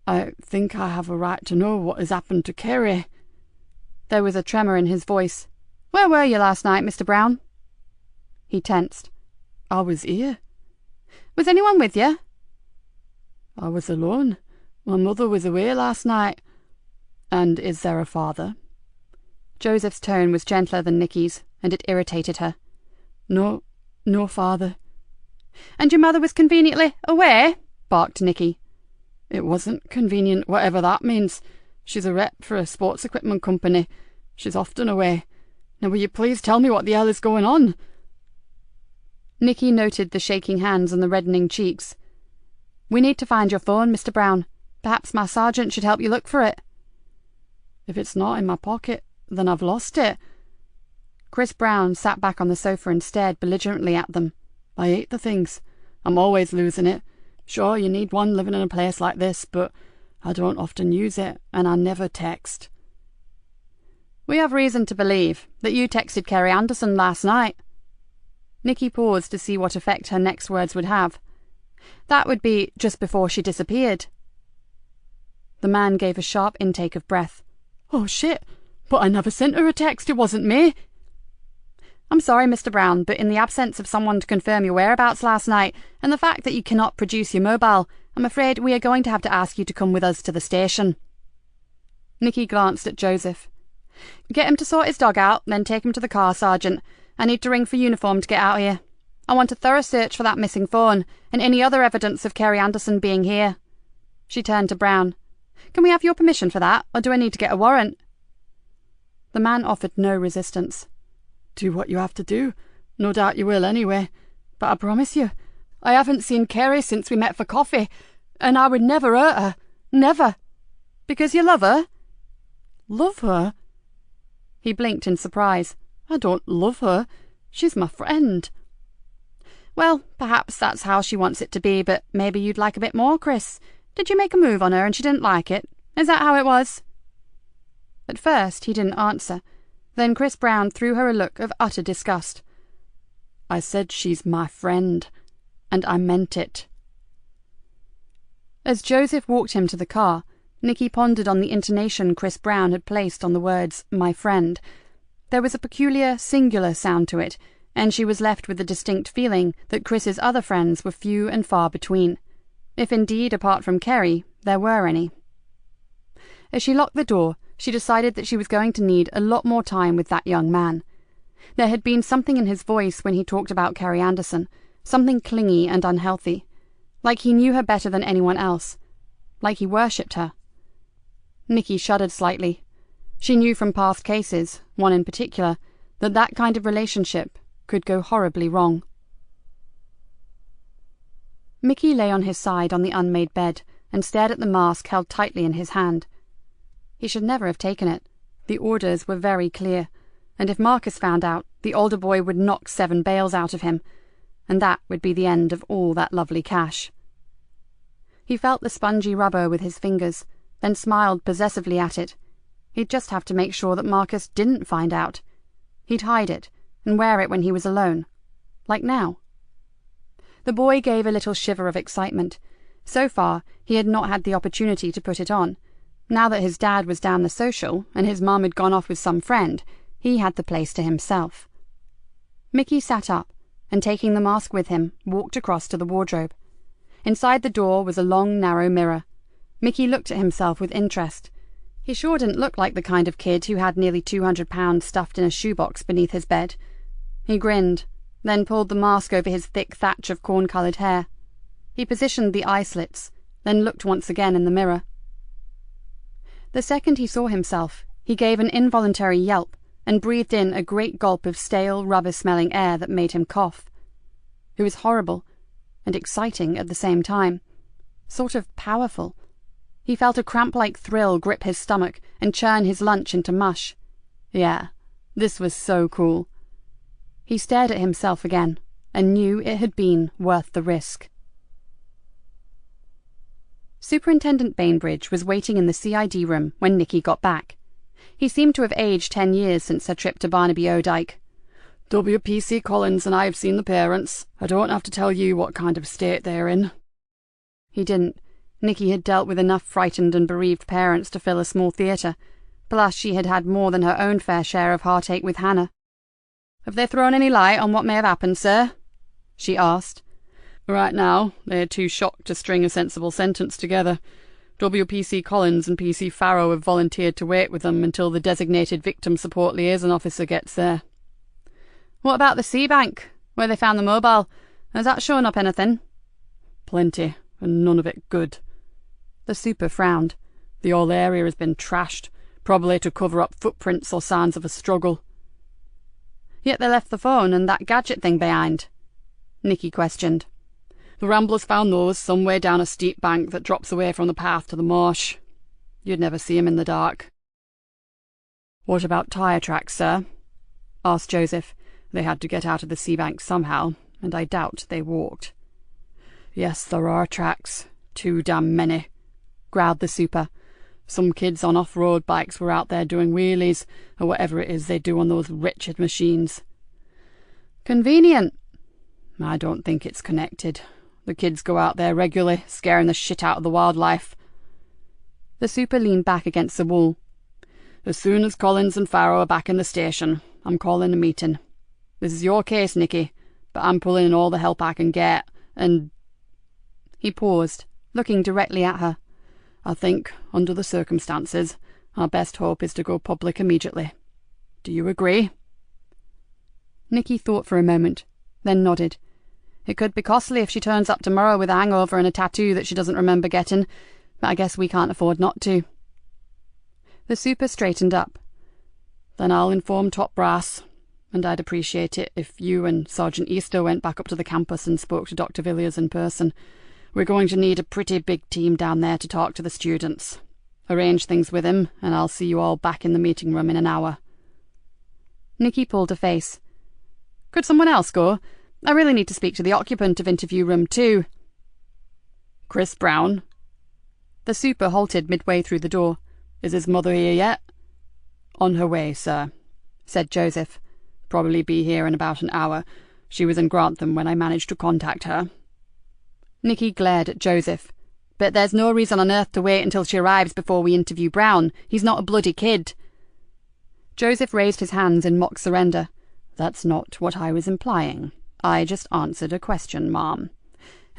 I think I have a right to know what has happened to Kerry. There was a tremor in his voice. Where were you last night, Mr. Brown? He tensed. I was here. Was anyone with you? I was alone. My mother was away last night. And is there a father? Joseph's tone was gentler than Nikki's, and it irritated her. No father. And your mother was conveniently away? Barked Nikki. It wasn't convenient, whatever that means. She's a rep for a sports equipment company. She's often away. Now will you please tell me what the hell is going on? Nikki noted the shaking hands and the reddening cheeks. We need to find your phone, Mr. Brown. Perhaps my sergeant should help you look for it. If it's not in my pocket, then I've lost it. Chris Brown sat back on the sofa and stared belligerently at them. I hate the things. I'm always losing it. Sure, you need one living in a place like this, but I don't often use it, and I never text. We have reason to believe that you texted Kerry Anderson last night. Nikki paused to see what effect her next words would have. That would be just before she disappeared. The man gave a sharp intake of breath. Oh, shit! But I never sent her a text, it wasn't me! I'm sorry, Mr. Brown, but in the absence of someone to confirm your whereabouts last night, and the fact that you cannot produce your mobile, I'm afraid we are going to have to ask you to come with us to the station. Nikki glanced at Joseph. Get him to sort his dog out, then take him to the car, Sergeant. I need to ring for uniform to get out here. I want a thorough search for that missing phone, and any other evidence of Kerry Anderson being here. She turned to Brown. Can we have your permission for that, or do I need to get a warrant? The man offered no resistance. Do what you have to do. No doubt you will anyway. But I promise you, I haven't seen Kerry since we met for coffee, and I would never hurt her. Never. Because you love her? Love her? He blinked in surprise. I don't love her. She's my friend. Well, perhaps that's how she wants it to be, but maybe you'd like a bit more, Chris. Did you make a move on her and she didn't like it? Is that how it was? At first he didn't answer. Then Chris Brown threw her a look of utter disgust. I said she's my friend, and I meant it. As Joseph walked him to the car, Nikki pondered on the intonation Chris Brown had placed on the words, my friend. There was a peculiar, singular sound to it, and she was left with the distinct feeling that Chris's other friends were few and far between, if indeed, apart from Kerry, there were any. As she locked the door, she decided that she was going to need a lot more time with that young man. There had been something in his voice when he talked about Kerry Anderson, something clingy and unhealthy, like he knew her better than anyone else, like he worshipped her. Nikki shuddered slightly. She knew from past cases, one in particular, that that kind of relationship could go horribly wrong. Mickey lay on his side on the unmade bed and stared at the mask held tightly in his hand. He should never have taken it. The orders were very clear, and if Marcus found out, the older boy would knock 7 bails out of him, and that would be the end of all that lovely cash. He felt the spongy rubber with his fingers, then smiled possessively at it. He'd just have to make sure that Marcus didn't find out. He'd hide it, and wear it when he was alone, like now. The boy gave a little shiver of excitement. So far, he had not had the opportunity to put it on. Now that his dad was down the social, and his mum had gone off with some friend, he had the place to himself. Mickey sat up, and taking the mask with him, walked across to the wardrobe. Inside the door was a long, narrow mirror. Mickey looked at himself with interest. He sure didn't look like the kind of kid who had nearly £200 stuffed in a shoebox beneath his bed. He grinned, then pulled the mask over his thick thatch of corn-coloured hair. He positioned the eye slits, then looked once again in the mirror. The second he saw himself, he gave an involuntary yelp and breathed in a great gulp of stale, rubber-smelling air that made him cough. It was horrible and exciting at the same time, sort of powerful. He felt a cramp-like thrill grip his stomach and churn his lunch into mush. Yeah, this was so cool. He stared at himself again and knew it had been worth the risk. Superintendent Bainbridge was waiting in the CID room when Nikki got back. He seemed to have aged 10 years since her trip to Barnaby Odike. WPC Collins and I have seen the parents. I don't have to tell you what kind of state they're in. He didn't. Nikki had dealt with enough frightened and bereaved parents to fill a small theatre. Plus she had had more than her own fair share of heartache with Hannah. "Have they thrown any light on what may have happened, sir?" she asked. "Right now, they're too shocked to string a sensible sentence together. WPC Collins and PC Farrow have volunteered to wait with them until the designated victim support liaison officer gets there." "What about the sea bank, where they found the mobile? Has that shown up anything?" "Plenty, and none of it good." The super frowned. "The whole area has been trashed, probably to cover up footprints or signs of a struggle." "Yet they left the phone and that gadget thing behind?" Nikki questioned. "The Ramblers found those some way down a steep bank that drops away from the path to the marsh. You'd never see 'em in the dark." "What about tyre tracks, sir?" asked Joseph. "They had to get out of the sea bank somehow, and I doubt they walked." "Yes, there are tracks. Too damn many," growled the super. "Some kids on off-road bikes were out there doing wheelies, or whatever it is they do on those wretched machines." "Convenient." "I don't think it's connected. The kids go out there regularly, scaring the shit out of the wildlife." The super leaned back against the wall. "As soon as Collins and Farrow are back in the station, I'm calling a meeting. This is your case, Nikki, but I'm pulling in all the help I can get, and—" He paused, looking directly at her. "I think, under the circumstances, our best hope is to go public immediately. Do you agree?" Nikki thought for a moment, then nodded. "It could be costly if she turns up tomorrow with a hangover and a tattoo that she doesn't remember getting, but I guess we can't afford not to." The super straightened up. "Then I'll inform top brass, and I'd appreciate it if you and Sergeant Easter went back up to the campus and spoke to Dr. Villiers in person. We're going to need a pretty big team down there to talk to the students. Arrange things with him, and I'll see you all back in the meeting room in an hour." Nikki pulled a face. "Could someone else go? I really need to speak to the occupant of interview room 2. "Chris Brown?" The super halted midway through the door. "Is his mother here yet?" "On her way, sir," said Joseph. "Probably be here in about an hour. She was in Grantham when I managed to contact her." Nikki glared at Joseph. "But there's no reason on earth to wait until she arrives before we interview Brown. He's not a bloody kid." Joseph raised his hands in mock surrender. "That's not what I was implying. I just answered a question, Mom.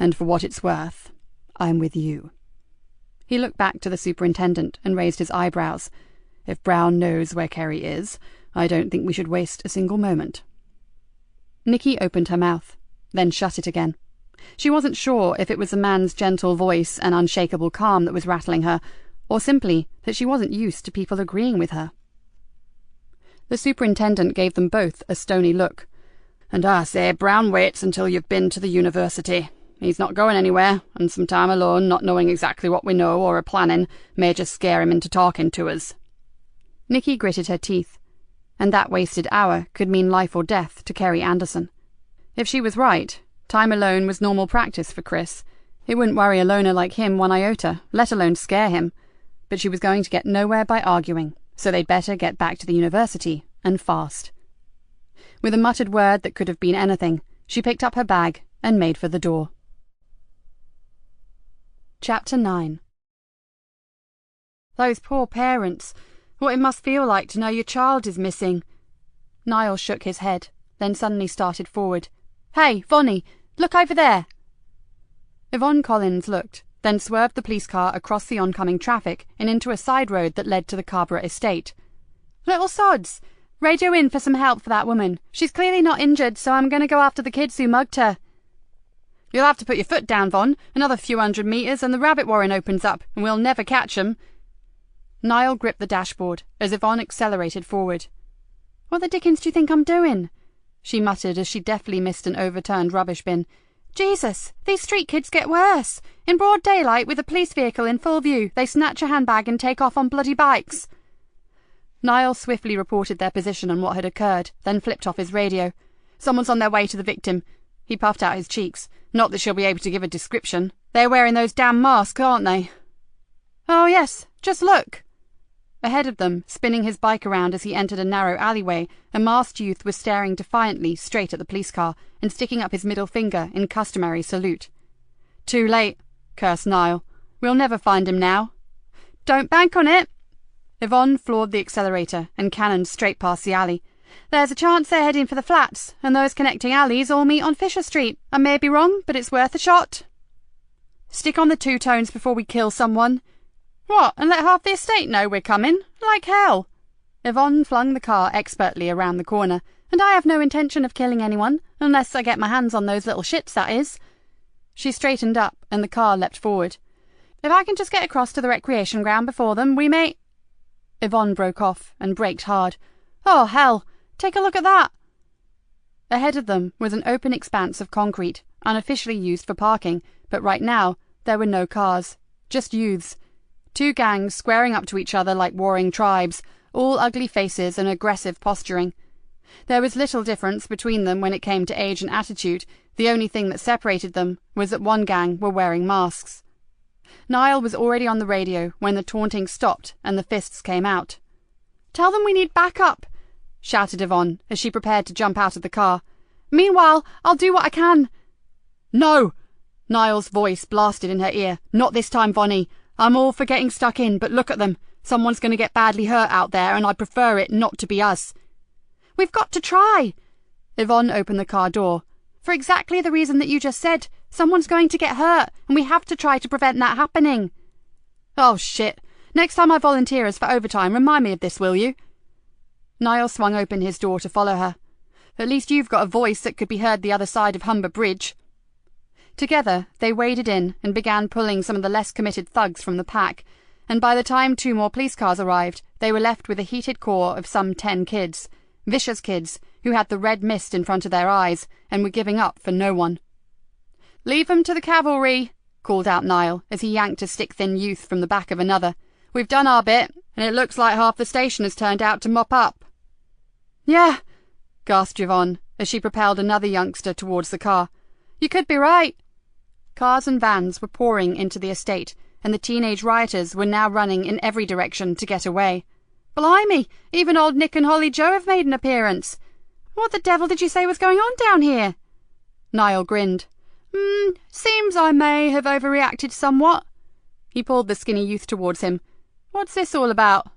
And for what it's worth, I'm with you." He looked back to the superintendent and raised his eyebrows. "If Brown knows where Kerry is, I don't think we should waste a single moment." Nikki opened her mouth, then shut it again. She wasn't sure if it was the man's gentle voice and unshakable calm that was rattling her, or simply that she wasn't used to people agreeing with her. The superintendent gave them both a stony look. "And I say Brown waits until you've been to the university. He's not going anywhere, and some time alone, not knowing exactly what we know or are planning, may just scare him into talking to us." Nikki gritted her teeth, and that wasted hour could mean life or death to Kerry Anderson. If she was right, time alone was normal practice for Chris. It wouldn't worry a loner like him one iota, let alone scare him. But she was going to get nowhere by arguing, so they'd better get back to the university, and fast. With a muttered word that could have been anything, she picked up her bag and made for the door. Chapter 9. Those poor parents. What it must feel like to know your child is missing. Niall shook his head, then suddenly started forward. "Hey, Vonnie, look over there!" Yvonne Collins looked, then swerved the police car across the oncoming traffic and into a side road that led to the Carrborough estate. "Little sods! Radio in for some help for that woman. She's clearly not injured, so I'm going to go after the kids who mugged her. You'll have to put your foot down, Von. Another few hundred metres and the rabbit warren opens up, and we'll never catch 'em. Niall gripped the dashboard as Yvonne accelerated forward. What the dickens do you think I'm doing? She muttered as she deftly missed an overturned rubbish bin. Jesus, these street kids get worse. In broad daylight, with a police vehicle in full view, they snatch a handbag and take off on bloody bikes. Niall swiftly reported their position and what had occurred, then flipped off his radio. Someone's on their way to the victim. He puffed out his cheeks. Not that she'll be able to give a description. They're wearing those damn masks, aren't they? Oh, yes. Just look. Ahead of them, spinning his bike around as he entered a narrow alleyway, a masked youth was staring defiantly straight at the police car and sticking up his middle finger in customary salute. Too late, cursed Niall. We'll never find him now. Don't bank on it. Yvonne floored the accelerator and cannoned straight past the alley. There's a chance they're heading for the flats, and those connecting alleys all meet on Fisher Street. I may be wrong, but it's worth a shot. Stick on the two-tones before we kill someone. What, and let half the estate know we're coming? Like hell. Yvonne flung the car expertly around the corner. And I have no intention of killing anyone, unless I get my hands on those little shits, that is. She straightened up, and the car leapt forward. If I can just get across to the recreation ground before them, we may... Yvonne broke off and braked hard. Oh, hell! Take a look at that! Ahead of them was an open expanse of concrete, unofficially used for parking, but right now there were no cars, just youths. Two gangs squaring up to each other like warring tribes, all ugly faces and aggressive posturing. There was little difference between them when it came to age and attitude. The only thing that separated them was that one gang were wearing masks. Niall was already on the radio when the taunting stopped and the fists came out. Tell them we need backup, shouted Yvonne as she prepared to jump out of the car. Meanwhile, I'll do what I can. No! Niall's voice blasted in her ear. Not this time, Vonnie. I'm all for getting stuck in, but look at them. Someone's going to get badly hurt out there, and I'd prefer it not to be us. We've got to try. Yvonne opened the car door. For exactly the reason that you just said. Someone's going to get hurt, and we have to try to prevent that happening. Oh, shit. Next time I volunteer as for overtime, remind me of this, will you? Niall swung open his door to follow her. At least you've got a voice that could be heard the other side of Humber Bridge. Together, they waded in and began pulling some of the less committed thugs from the pack, and by the time 2 more police cars arrived, they were left with a heated core of some 10 kids, vicious kids, who had the red mist in front of their eyes and were giving up for no one. Leave 'em to the cavalry, called out Niall as he yanked a stick-thin youth from the back of another. We've done our bit, and it looks like half the station has turned out to mop up. Yeah, gasped Yvonne as she propelled another youngster towards the car. You could be right. Cars and vans were pouring into the estate, and the teenage rioters were now running in every direction to get away. Blimey, even old Nick and Holly Joe have made an appearance. What the devil did you say was going on down here? Niall grinned. Seems I may have overreacted somewhat. He pulled the skinny youth towards him. What's this all about?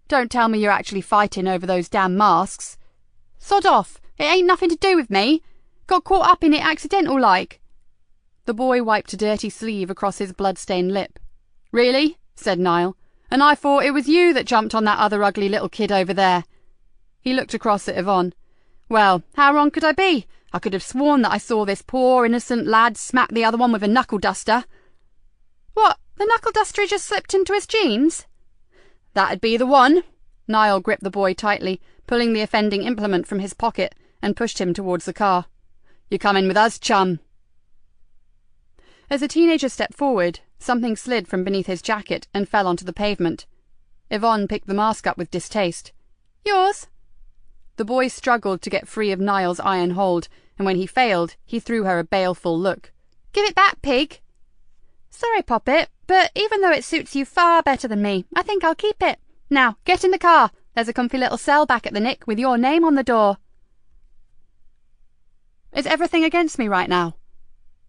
Don't tell me you're actually fighting over those damn masks. Sod off, it ain't nothing to do with me. Got caught up in it accidental like. The boy wiped a dirty sleeve across his blood-stained lip. Really? Said Niall. And I thought it was you that jumped on that other ugly little kid over there. He looked across at Yvonne. Well, how wrong could I be? I could have sworn that I saw this poor innocent lad smack the other one with a knuckle-duster. What, the knuckle-duster just slipped into his jeans? That'd be the one. Niall gripped the boy tightly, pulling the offending implement from his pocket, and pushed him towards the car. You coming with us, chum? As the teenager stepped forward, something slid from beneath his jacket and fell onto the pavement. Yvonne picked the mask up with distaste. Yours? The boy struggled to get free of Niall's iron hold, and when he failed, he threw her a baleful look. Give it back, pig. Sorry, Poppet, but even though it suits you far better than me, I think I'll keep it. Now, get in the car. There's a comfy little cell back at the Nick with your name on the door. Is everything against me right now?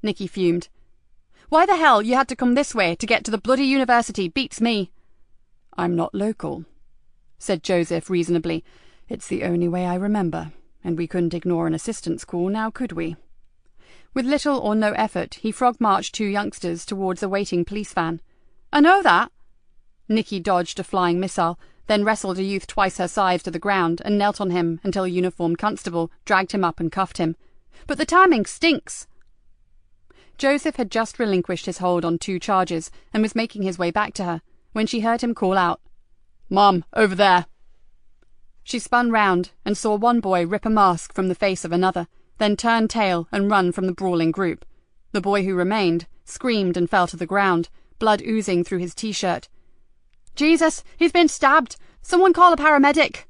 Nikki fumed. Why the hell you had to come this way to get to the bloody university beats me. I'm not local, said Joseph reasonably. It's the only way I remember, and we couldn't ignore an assistance call now, could we? With little or no effort, he frog-marched 2 youngsters towards a waiting police van. I know that. Nikki dodged a flying missile, then wrestled a youth twice her size to the ground and knelt on him until a uniformed constable dragged him up and cuffed him. "But the timing stinks!" Joseph had just relinquished his hold on 2 charges and was making his way back to her when she heard him call out, "Mom, over there!" She spun round and saw one boy rip a mask from the face of another, then turn tail and run from the brawling group. The boy who remained screamed and fell to the ground, blood oozing through his t-shirt. "Jesus, he's been stabbed! Someone call a paramedic!"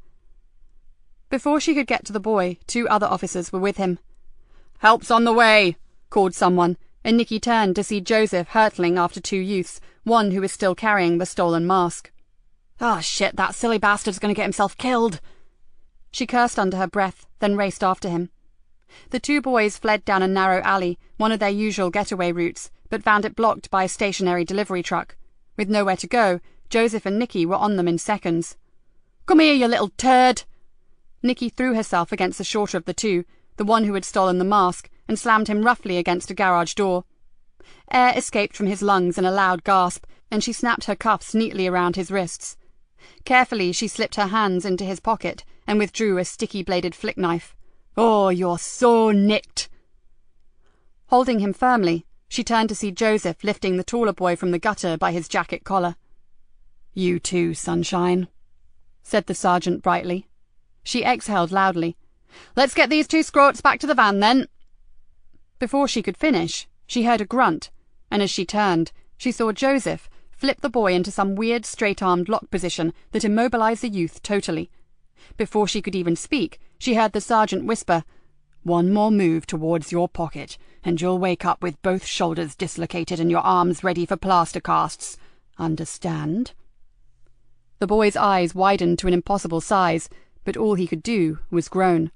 Before she could get to the boy, 2 other officers were with him. "Help's on the way!" called someone, and Nikki turned to see Joseph hurtling after 2 youths, one who was still carrying the stolen mask. "Oh shit, that silly bastard's going to get himself killed!" She cursed under her breath, then raced after him. The 2 boys fled down a narrow alley, one of their usual getaway routes, but found it blocked by a stationary delivery truck. With nowhere to go, Joseph and Nikki were on them in seconds. "Come here, you little turd!" Nikki threw herself against the shorter of the 2, the one who had stolen the mask, and slammed him roughly against a garage door. Air escaped from his lungs in a loud gasp, and she snapped her cuffs neatly around his wrists. Carefully, she slipped her hands into his pocket and withdrew a sticky-bladed flick knife. "Oh, you're so nicked!" Holding him firmly, she turned to see Joseph lifting the taller boy from the gutter by his jacket collar. "You too, sunshine," said the sergeant brightly. She exhaled loudly. "Let's get these 2 scroats back to the van, then." Before she could finish, she heard a grunt, and as she turned, she saw Joseph flip the boy into some weird straight-armed lock position that immobilized the youth totally. Before she could even speak, she heard the sergeant whisper, "One more move towards your pocket, and you'll wake up with both shoulders dislocated and your arms ready for plaster casts. Understand?" The boy's eyes widened to an impossible size, but all he could do was groan.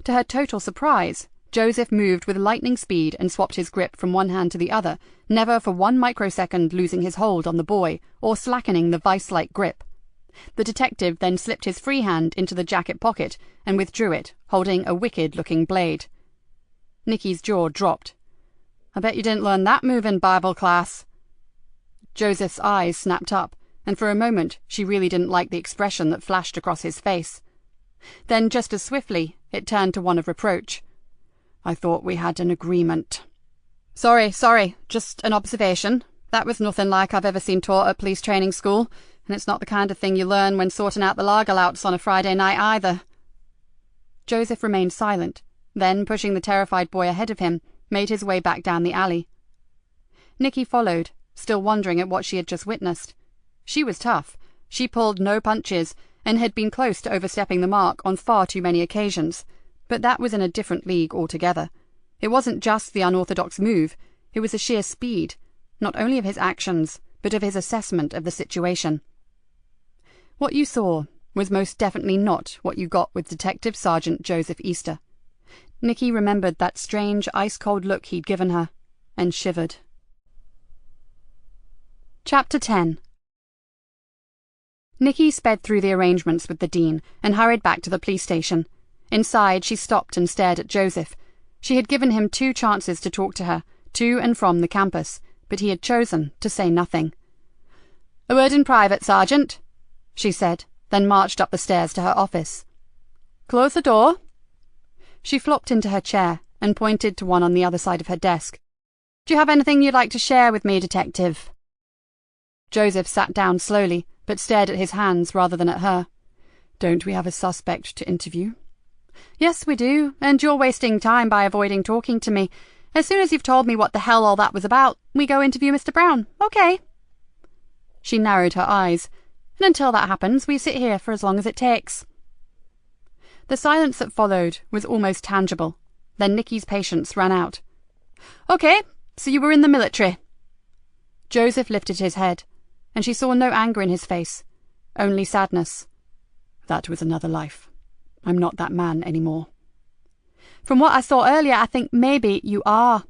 To her total surprise, Joseph moved with lightning speed and swapped his grip from one hand to the other, never for 1 microsecond losing his hold on the boy or slackening the vice-like grip. The detective then slipped his free hand into the jacket pocket and withdrew it, holding a wicked-looking blade. Nikki's jaw dropped. "I bet you didn't learn that move in Bible class." Joseph's eyes snapped up, and for a moment she really didn't like the expression that flashed across his face. Then, just as swiftly, it turned to one of reproach. "I thought we had an agreement." Sorry, just an observation. That was nothing like I've ever seen taught at police training school, and it's not the kind of thing you learn when sorting out the lager louts on a Friday night either." Joseph remained silent, then, pushing the terrified boy ahead of him, made his way back down the alley. Nikki followed, still wondering at what she had just witnessed. She was tough. She pulled no punches, and had been close to overstepping the mark on far too many occasions. But that was in a different league altogether. It wasn't just the unorthodox move, it was the sheer speed, not only of his actions, but of his assessment of the situation. What you saw was most definitely not what you got with Detective Sergeant Joseph Easter. Nikki remembered that strange, ice-cold look he'd given her, and shivered. Chapter 10. Nikki sped through the arrangements with the Dean and hurried back to the police station. Inside, she stopped and stared at Joseph. She had given him 2 chances to talk to her, to and from the campus, but he had chosen to say nothing. "A word in private, Sergeant," she said, then marched up the stairs to her office. "Close the door." She flopped into her chair and pointed to one on the other side of her desk. "Do you have anything you'd like to share with me, Detective?" Joseph sat down slowly, but stared at his hands rather than at her. "Don't we have a suspect to interview?" "Yes, we do, and you're wasting time by avoiding talking to me. As soon as you've told me what the hell all that was about, we go interview Mr. Brown, okay?" She narrowed her eyes. "And until that happens, we sit here for as long as it takes." The silence that followed was almost tangible. Then Nikki's patience ran out. "Okay, so you were in the military." Joseph lifted his head, and she saw no anger in his face, only sadness. "That was another life. I'm not that man anymore." "From what I saw earlier, I think maybe you are."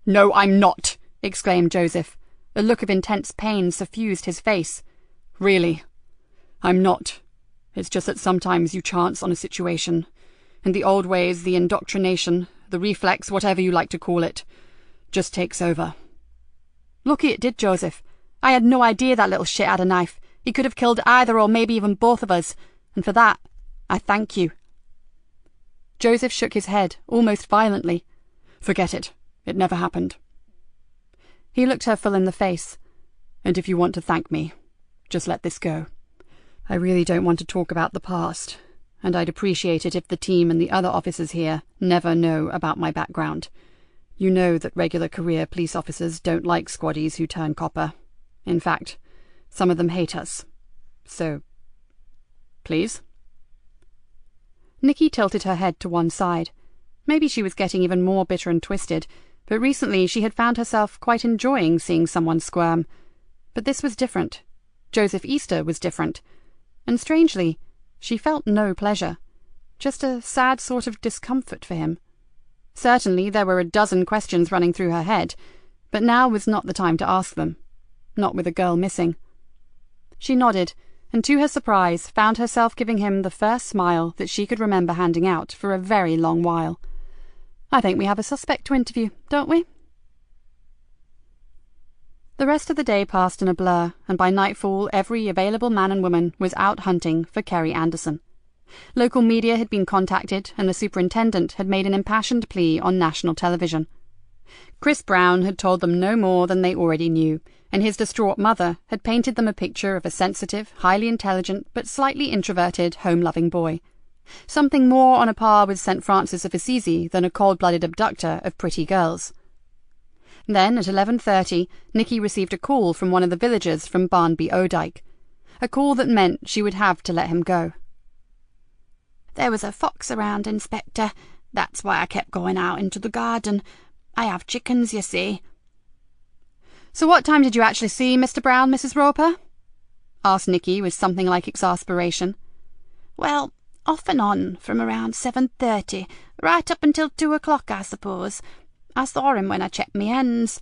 "No, I'm not!" exclaimed Joseph. A look of intense pain suffused his face. "Really, I'm not. It's just that sometimes you chance on a situation, and the old ways, the indoctrination, the reflex, whatever you like to call it, just takes over." "Lucky it did, Joseph. I had no idea that little shit had a knife. He could have killed either or maybe even both of us, and for that, I thank you." Joseph shook his head, almost violently. "Forget it. It never happened." He looked her full in the face. "And if you want to thank me, just let this go. I really don't want to talk about the past, and I'd appreciate it if the team and the other officers here never know about my background. You know that regular career police officers don't like squaddies who turn copper. In fact, some of them hate us. So, please?" Nikki tilted her head to one side. Maybe she was getting even more bitter and twisted, but recently she had found herself quite enjoying seeing someone squirm. But this was different. Joseph Easter was different. And strangely, she felt no pleasure. Just a sad sort of discomfort for him. Certainly there were a dozen questions running through her head, but now was not the time to ask them. Not with a girl missing. She nodded, and to her surprise found herself giving him the first smile that she could remember handing out for a very long while. "I think we have a suspect to interview, don't we?" The rest of the day passed in a blur, and by nightfall every available man and woman was out hunting for Kerry Anderson. Local media had been contacted, and the superintendent had made an impassioned plea on national television. Chris Brown had told them no more than they already knew, and his distraught mother had painted them a picture of a sensitive, highly intelligent, but slightly introverted, home-loving boy. Something more on a par with St. Francis of Assisi than a cold-blooded abductor of pretty girls. Then, at 11:30, Nikki received a call from one of the villagers from Barnby Odyke. A call that meant she would have to let him go. "There was a fox around, Inspector. That's why I kept going out into the garden. I have chickens, you see." "So what time did you actually see Mr. Brown, Mrs. Roper?" asked Nikki with something like exasperation. "Well, off and on, from around 7:30, right up until 2 o'clock, I suppose. I saw him when I checked me hens.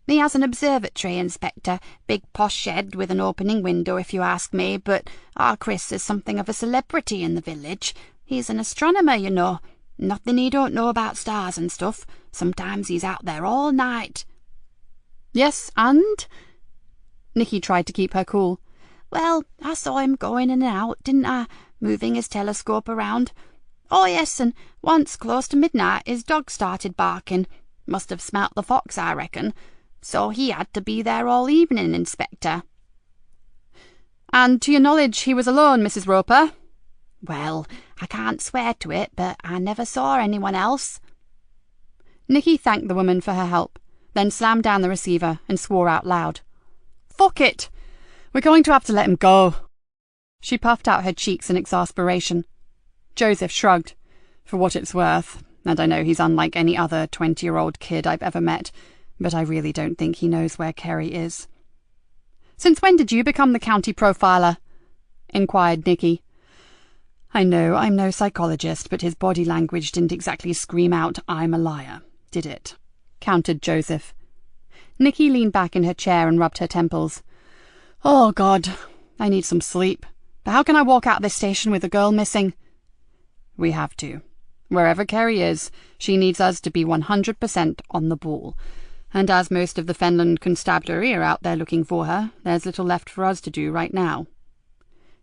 He has an observatory, Inspector, big posh shed with an opening window, if you ask me, but our Chris is something of a celebrity in the village. He's an astronomer, you know. Nothing he don't know about stars and stuff. Sometimes he's out there all night." "Yes, and?" Nikki tried to keep her cool. "Well, I saw him going in and out, didn't I, moving his telescope around. Oh, yes, and once close to midnight his dog started barking. Must have smelt the fox, I reckon. So he had to be there all evening, Inspector." "And to your knowledge he was alone, Mrs. Roper?" "Well, I can't swear to it, but I never saw anyone else." Nikki thanked the woman for her help, then slammed down the receiver and swore out loud. "Fuck it! We're going to have to let him go." She puffed out her cheeks in exasperation. Joseph shrugged. "For what it's worth, and I know he's unlike any other 20-year-old kid I've ever met, but I really don't think he knows where Kerry is." "Since when did you become the county profiler?" inquired Nikki. "I know I'm no psychologist, but his body language didn't exactly scream out, 'I'm a liar,' did it?" countered Joseph. Nikki leaned back in her chair and rubbed her temples. "Oh, God, I need some sleep. But how can I walk out this station with a girl missing?" "We have to. Wherever Kerry is, she needs us to be 100% on the ball. And as most of the Fenland Constabulary are out there looking for her, there's little left for us to do right now."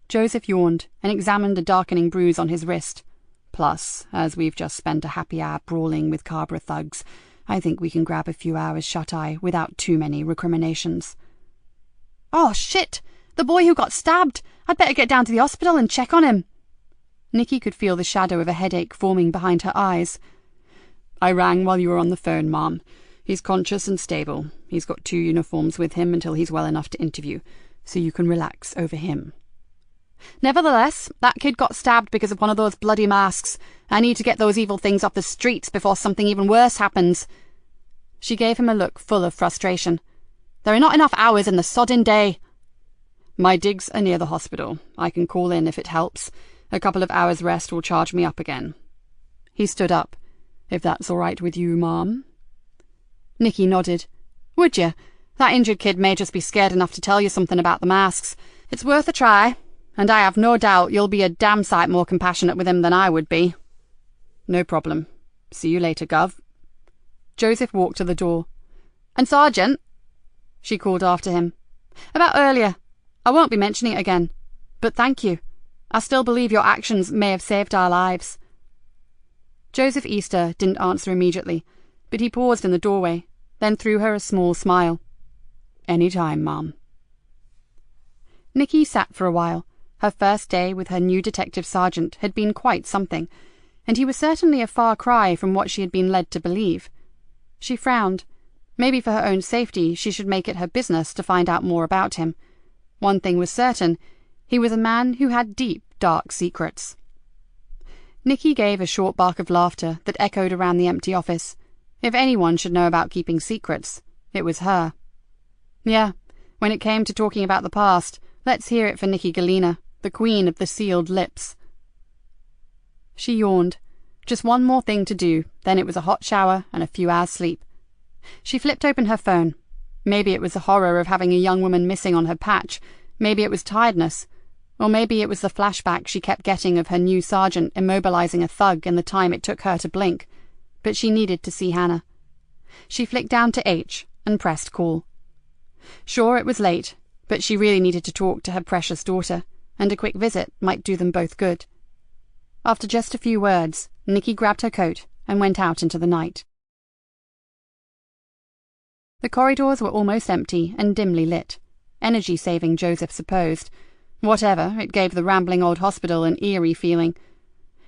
Joseph yawned and examined a darkening bruise on his wrist. "Plus, as we've just spent a happy hour brawling with Cabra thugs, I think we can grab a few hours shut-eye without too many recriminations." "Oh, shit! The boy who got stabbed! I'd better get down to the hospital and check on him." Nikki could feel the shadow of a headache forming behind her eyes. "I rang while you were on the phone, Mom. He's conscious and stable. He's got 2 uniforms with him until he's well enough to interview, so you can relax over him." "Nevertheless, that kid got stabbed because of one of those bloody masks. I need to get those evil things off the streets before something even worse happens." She gave him a look full of frustration. "There are not enough hours in the sodden day." "My digs are near the hospital. I can call in if it helps. A couple of hours' rest will charge me up again." He stood up. "If that's all right with you, Mom?" Nikki nodded. "Would you? That injured kid may just be scared enough to tell you something about the masks. It's worth a try, and I have no doubt you'll be a damn sight more compassionate with him than I would be." "No problem. See you later, Gov." Joseph walked to the door. "And Sergeant," she called after him. "About earlier. I won't be mentioning it again, but thank you. I still believe your actions may have saved our lives." Joseph Easter didn't answer immediately, but he paused in the doorway, then threw her a small smile. "Any time, Mum." Nikki sat for a while. Her first day with her new detective sergeant had been quite something, and he was certainly a far cry from what she had been led to believe. She frowned. Maybe for her own safety she should make it her business to find out more about him. One thing was certain: he was a man who had deep, dark secrets. Nikki gave a short bark of laughter that echoed around the empty office. If anyone should know about keeping secrets, it was her. Yeah, when it came to talking about the past, let's hear it for Nikki Galena, the queen of the sealed lips. She yawned. Just one more thing to do, then it was a hot shower and a few hours' sleep. She flipped open her phone. Maybe it was the horror of having a young woman missing on her patch, maybe it was tiredness, or maybe it was the flashback she kept getting of her new sergeant immobilizing a thug in the time it took her to blink. But she needed to see Hannah. She flicked down to H and pressed call. Sure, it was late, but she really needed to talk to her precious daughter, and a quick visit might do them both good. After just a few words, Nikki grabbed her coat and went out into the night. The corridors were almost empty and dimly lit. Energy-saving, Joseph supposed. Whatever, it gave the rambling old hospital an eerie feeling.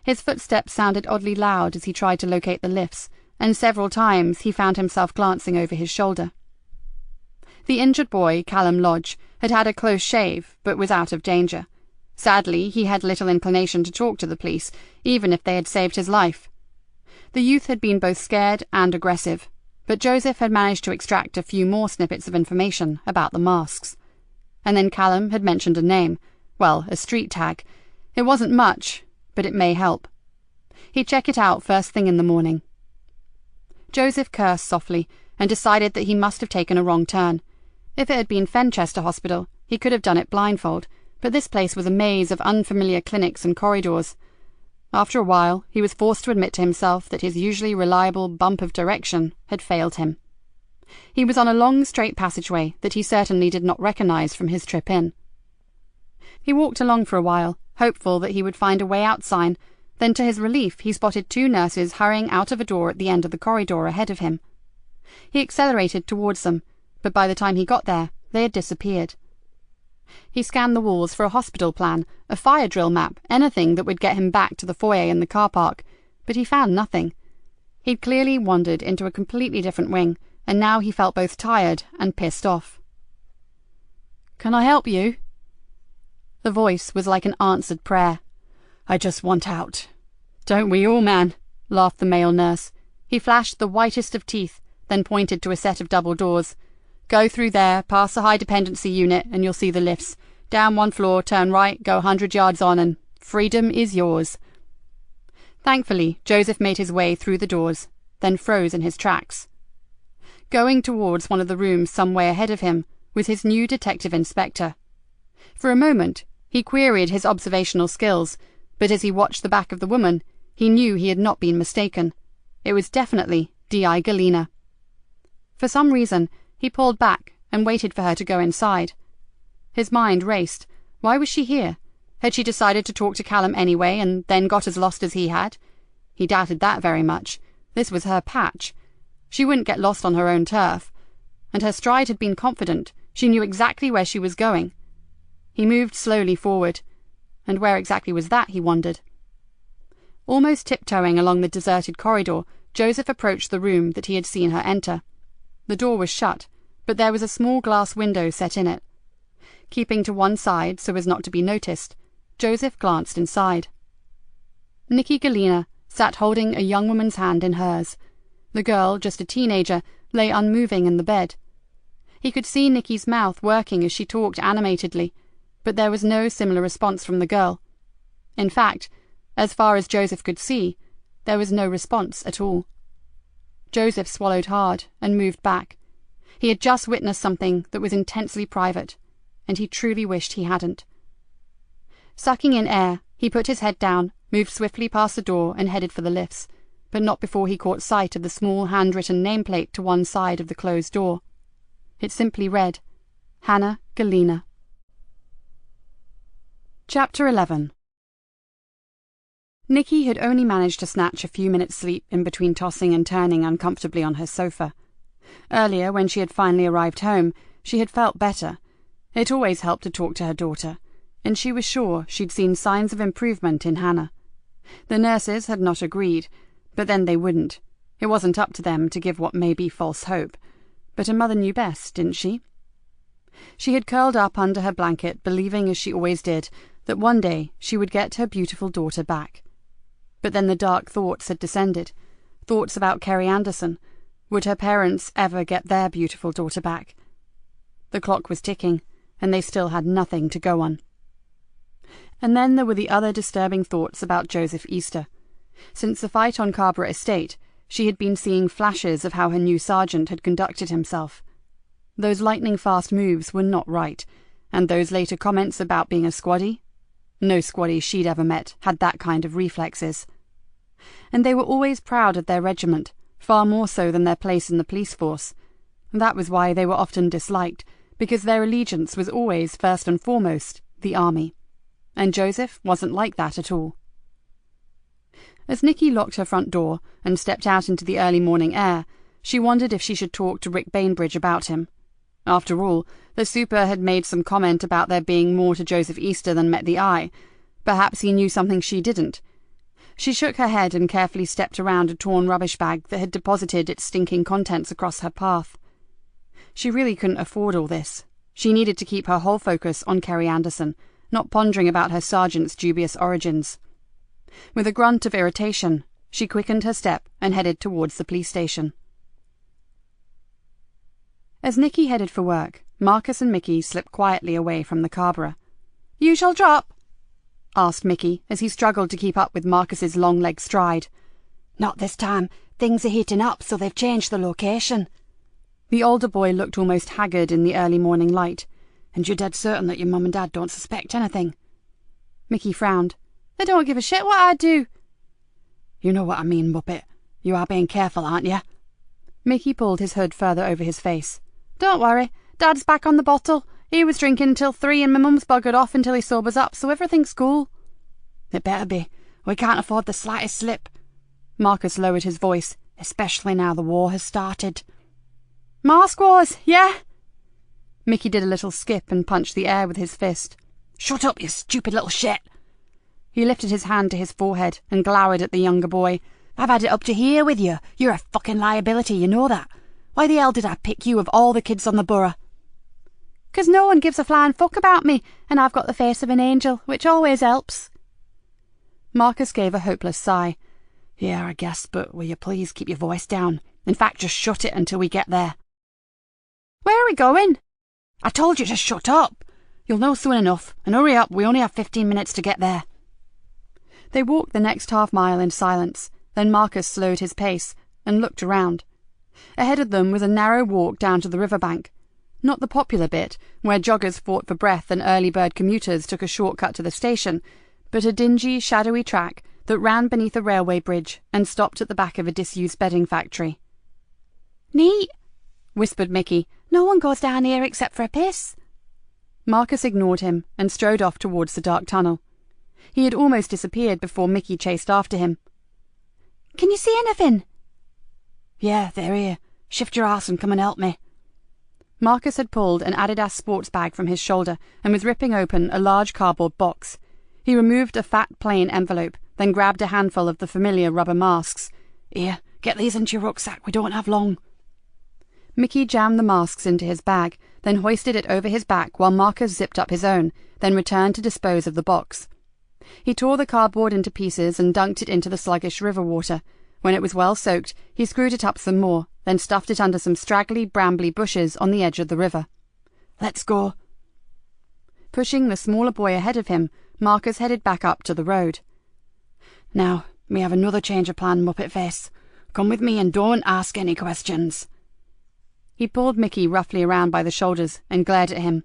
His footsteps sounded oddly loud as he tried to locate the lifts, and several times he found himself glancing over his shoulder. The injured boy, Callum Lodge, had had a close shave, but was out of danger. Sadly, he had little inclination to talk to the police, even if they had saved his life. The youth had been both scared and aggressive, but Joseph had managed to extract a few more snippets of information about the masks. And then Callum had mentioned a name, well, a street tag. It wasn't much, but it may help. He'd check it out first thing in the morning. Joseph cursed softly and decided that he must have taken a wrong turn. If it had been Fenchester Hospital, he could have done it blindfold, but this place was a maze of unfamiliar clinics and corridors. After a while, he was forced to admit to himself that his usually reliable bump of direction had failed him. He was on a long straight passageway that he certainly did not recognize from his trip in. He walked along for a while, hopeful that he would find a way out sign. Then to his relief he spotted two nurses hurrying out of a door at the end of the corridor ahead of him. He accelerated towards them, but by the time he got there, they had disappeared. He scanned the walls for a hospital plan, a fire drill map, anything that would get him back to the foyer in the car park, but he found nothing. He'd clearly wandered into a completely different wing, and now he felt both tired and pissed off. "Can I help you?" The voice was like an answered prayer. "I just want out." "Don't we all, man?" laughed the male nurse. He flashed the whitest of teeth, then pointed to a set of double doors. "Go through there, past the high dependency unit, and you'll see the lifts. Down one floor, turn right, go 100 yards on, and freedom is yours." Thankfully, Joseph made his way through the doors, then froze in his tracks. Going towards one of the rooms some way ahead of him was his new detective inspector. For a moment, he queried his observational skills, but as he watched the back of the woman, he knew he had not been mistaken. It was definitely D.I. Galena. For some reason, he pulled back and waited for her to go inside. His mind raced. Why was she here? Had she decided to talk to Callum anyway and then got as lost as he had? He doubted that very much. This was her patch. She wouldn't get lost on her own turf. And her stride had been confident. She knew exactly where she was going. He moved slowly forward. And where exactly was that, he wondered. Almost tiptoeing along the deserted corridor, Joseph approached the room that he had seen her enter. The door was shut, but there was a small glass window set in it. Keeping to one side so as not to be noticed, Joseph glanced inside. Nikki Galena sat holding a young woman's hand in hers. The girl, just a teenager, lay unmoving in the bed. He could see Nikki's mouth working as she talked animatedly, but there was no similar response from the girl. In fact, as far as Joseph could see, there was no response at all. Joseph swallowed hard and moved back. He had just witnessed something that was intensely private, and he truly wished he hadn't. Sucking in air, he put his head down, moved swiftly past the door and headed for the lifts, but not before he caught sight of the small handwritten nameplate to one side of the closed door. It simply read, Hannah Galena. Chapter 11. Nikki had only managed to snatch a few minutes' sleep in between tossing and turning uncomfortably on her sofa. Earlier, when she had finally arrived home, she had felt better. It always helped to talk to her daughter, and she was sure she'd seen signs of improvement in Hannah. The nurses had not agreed, but then they wouldn't. It wasn't up to them to give what may be false hope. But a mother knew best, didn't she? She had curled up under her blanket, believing, as she always did, that one day she would get her beautiful daughter back. But then the dark thoughts had descended, thoughts about Kerry Anderson. Would her parents ever get their beautiful daughter back? The clock was ticking, and they still had nothing to go on. And then there were the other disturbing thoughts about Joseph Easter. Since the fight on Carrborough Estate, she had been seeing flashes of how her new sergeant had conducted himself. Those lightning-fast moves were not right, and those later comments about being a squaddy? No squaddy she'd ever met had that kind of reflexes. And they were always proud of their regiment, far more so than their place in the police force. That was why they were often disliked, because their allegiance was always, first and foremost, the army. And Joseph wasn't like that at all. As Nikki locked her front door and stepped out into the early morning air, she wondered if she should talk to Rick Bainbridge about him. After all, the super had made some comment about there being more to Joseph Easter than met the eye. Perhaps he knew something she didn't. She shook her head and carefully stepped around a torn rubbish bag that had deposited its stinking contents across her path. She really couldn't afford all this. She needed to keep her whole focus on Kerry Anderson, not pondering about her sergeant's dubious origins. With a grunt of irritation, she quickened her step and headed towards the police station. As Nikki headed for work, Marcus and Mickey slipped quietly away from the Carrborough. "You shall drop?" asked Mickey as he struggled to keep up with Marcus's long-leg stride. "Not this time. Things are heating up, so they've changed the location." The older boy looked almost haggard in the early morning light. "And you're dead certain that your mum and dad don't suspect anything?" Mickey frowned. "They don't give a shit what I do." "You know what I mean, Muppet. You are being careful, aren't you?" Mickey pulled his hood further over his face. "Don't worry. Dad's back on the bottle. He was drinking till 3 and my mum's buggered off until he sobers up, so everything's cool." "It better be. We can't afford the slightest slip." Marcus lowered his voice. "Especially now the war has started." "Mask wars, yeah?" Mickey did a little skip and punched the air with his fist. "Shut up, you stupid little shit!" He lifted his hand to his forehead and glowered at the younger boy. "I've had it up to here with you. You're a fucking liability, you know that. Why the hell did I pick you of all the kids on the borough?" "'Cause no one gives a flying fuck about me, and I've got the face of an angel, which always helps." Marcus gave a hopeless sigh. "Yeah, I guess, but will you please keep your voice down? In fact, just shut it until we get there." "Where are we going?" "I told you to shut up. You'll know soon enough, and hurry up, we only have 15 minutes to get there." They walked the next half-mile in silence, then Marcus slowed his pace and looked around. Ahead of them was a narrow walk down to the riverbank. Not the popular bit, where joggers fought for breath and early bird commuters took a shortcut to the station, but a dingy, shadowy track that ran beneath a railway bridge and stopped at the back of a disused bedding factory. "Neat," whispered Mickey. "No one goes down here except for a piss." Marcus ignored him and strode off towards the dark tunnel. He had almost disappeared before Mickey chased after him. "Can you see anything?" "Yeah, they're here. Shift your ass and come and help me." Marcus had pulled an Adidas sports bag from his shoulder and was ripping open a large cardboard box. He removed a fat, plain envelope, then grabbed a handful of the familiar rubber masks. "Here, get these into your rucksack. We don't have long." Mickey jammed the masks into his bag, then hoisted it over his back while Marcus zipped up his own, then returned to dispose of the box. He tore the cardboard into pieces and dunked it into the sluggish river water. When it was well soaked, he screwed it up some more, then stuffed it under some straggly, brambly bushes on the edge of the river. "Let's go." Pushing the smaller boy ahead of him, Marcus headed back up to the road. "Now, we have another change of plan, Muppet Face. Come with me and don't ask any questions." He pulled Mickey roughly around by the shoulders and glared at him.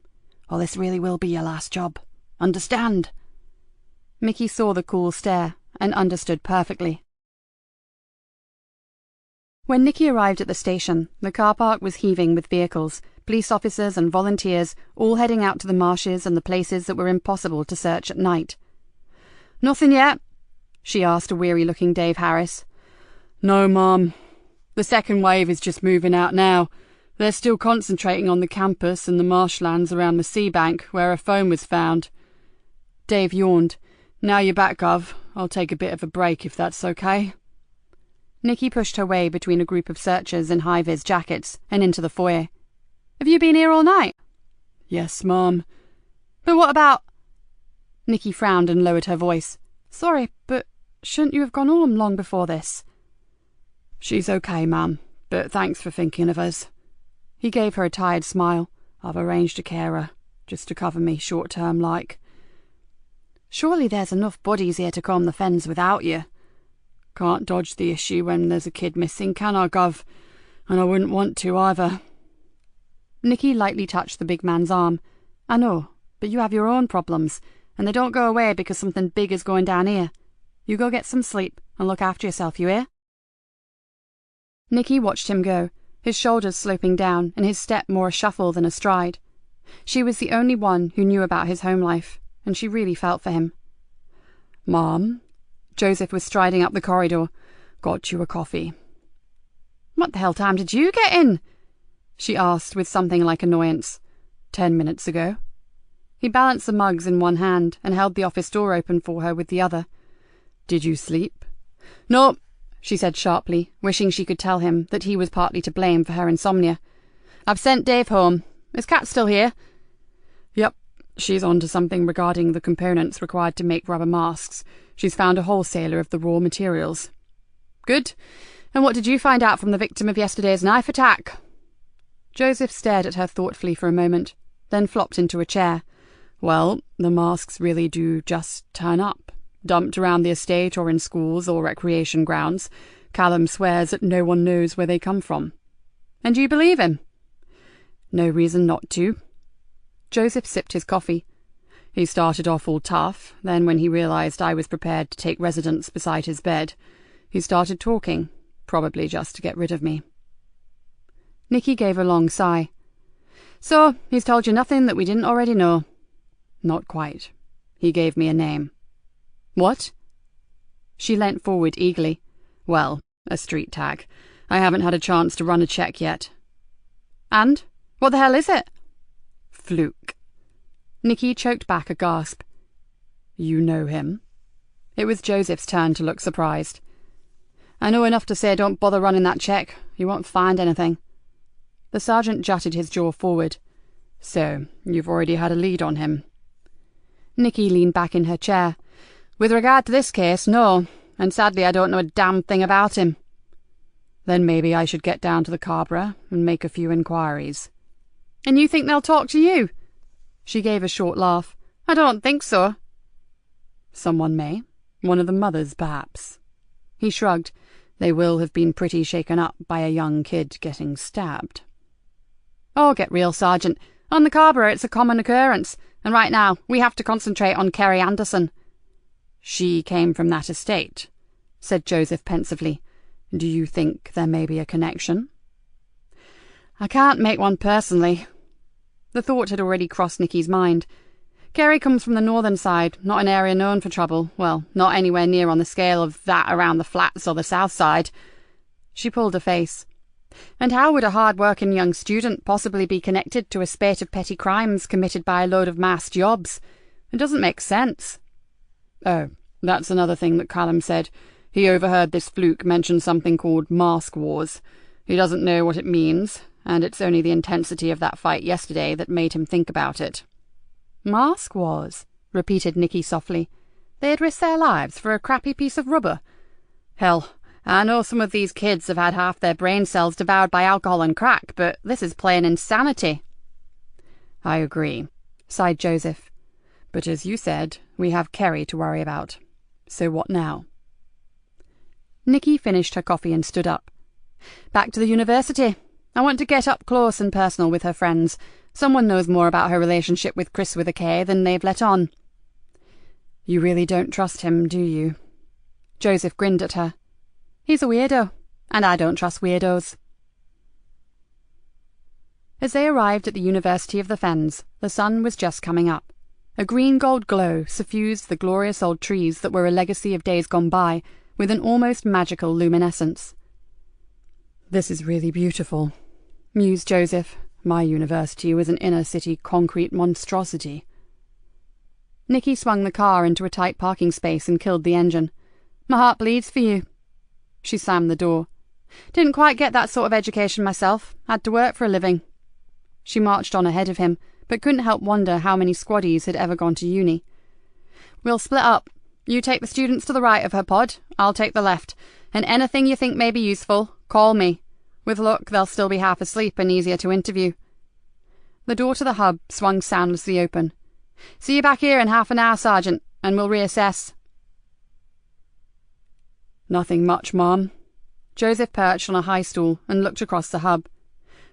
"Oh, this really will be your last job. Understand?" Mickey saw the cool stare and understood perfectly. When Nikki arrived at the station, the car park was heaving with vehicles, police officers and volunteers all heading out to the marshes and the places that were impossible to search at night. "Nothing yet?" she asked a weary-looking Dave Harris. "No, Mom. The second wave is just moving out now. They're still concentrating on the campus and the marshlands around the sea bank where a phone was found." Dave yawned. "Now you're back, Gov. I'll take a bit of a break if that's okay." Nikki pushed her way between a group of searchers in high-vis jackets and into the foyer. "Have you been here all night?" "Yes, Mom." "But what about—" Nikki frowned and lowered her voice. "Sorry, but shouldn't you have gone home long before this?" "She's okay, Ma'am, but thanks for thinking of us." He gave her a tired smile. "I've arranged a carer, just to cover me short-term like." "Surely there's enough bodies here to comb the fens without you." "Can't dodge the issue when there's a kid missing, can I, Gov? And I wouldn't want to either." Nikki lightly touched the big man's arm. "I know, but you have your own problems, and they don't go away because something big is going down here. You go get some sleep and look after yourself, you hear?" Nikki watched him go, his shoulders sloping down and his step more a shuffle than a stride. She was the only one who knew about his home life, and she really felt for him. "Mom," Joseph was striding up the corridor. "Got you a coffee." "What the hell time did you get in?" she asked with something like annoyance. 10 minutes ago. He balanced the mugs in one hand and held the office door open for her with the other. "Did you sleep?" "No," she said sharply, wishing she could tell him that he was partly to blame for her insomnia. "I've sent Dave home. Is Kat still here?" "Yep. She's on to something regarding the components required to make rubber masks. She's found a wholesaler of the raw materials." "Good. And what did you find out from the victim of yesterday's knife attack?" Joseph stared at her thoughtfully for a moment, then flopped into a chair. "Well, the masks really do just turn up, dumped around the estate or in schools or recreation grounds. Callum swears that no one knows where they come from." "And you believe him?" "No reason not to." Joseph sipped his coffee. "He started off all tough, then when he realised I was prepared to take residence beside his bed, he started talking, probably just to get rid of me." Nikki gave a long sigh. "So, he's told you nothing that we didn't already know?" "Not quite. He gave me a name." "What?" She leant forward eagerly. "Well, a street tag. I haven't had a chance to run a check yet." "And? What the hell is it?" "Fluke." Nikki choked back a gasp. "You know him?" It was Joseph's turn to look surprised. "I know enough to say don't bother running that check. You won't find anything." The sergeant jutted his jaw forward. "So, you've already had a lead on him?" Nikki leaned back in her chair. "With regard to this case, no. And sadly I don't know a damn thing about him." "Then maybe I should get down to the Cabra and make a few inquiries." "And you think they'll talk to you?" She gave a short laugh. "I don't think so." "Someone may. One of the mothers, perhaps." He shrugged. "They will have been pretty shaken up by a young kid getting stabbed." "Oh, get real, Sergeant. On the Cabra it's a common occurrence, and right now we have to concentrate on Kerry Anderson." "She came from that estate," said Joseph pensively. "Do you think there may be a connection?" "I can't make one personally." The thought had already crossed Nikki's mind. Kerry comes from the northern side, not an area known for trouble. Well, not anywhere near on the scale of that around the flats or the south side. She pulled a face. And how would a hard-working young student possibly be connected to a spate of petty crimes committed by a load of masked jobs? It doesn't make sense. "Oh, that's another thing that Callum said. He overheard this Fluke mention something called mask wars. He doesn't know what it means, and it's only the intensity of that fight yesterday that made him think about it." "Mask wars," repeated Nikki softly. "They'd risk their lives for a crappy piece of rubber. Hell, I know some of these kids have had half their brain cells devoured by alcohol and crack, but this is plain insanity." "I agree," sighed Joseph. "But as you said, we have Kerry to worry about. So what now?" Nikki finished her coffee and stood up. "Back to the university. I want to get up close and personal with her friends. Someone knows more about her relationship with Chris with a K than they've let on." "You really don't trust him, do you?" Joseph grinned at her. "He's a weirdo, and I don't trust weirdos." As they arrived at the University of the Fens, the sun was just coming up. A green-gold glow suffused the glorious old trees that were a legacy of days gone by with an almost magical luminescence. "This is really beautiful," mused Joseph. "My university was an inner-city concrete monstrosity." Nikki swung the car into a tight parking space and killed the engine. "My heart bleeds for you." She slammed the door. "Didn't quite get that sort of education myself. Had to work for a living." She marched on ahead of him, but couldn't help wonder how many squaddies had ever gone to uni. "We'll split up. You take the students to the right of her pod, I'll take the left, and anything you think may be useful, call me. With luck, they'll still be half asleep and easier to interview." The door to the hub swung soundlessly open. "See you back here in half an hour, Sergeant, and we'll reassess." "Nothing much, Mom." Joseph perched on a high stool and looked across the hub.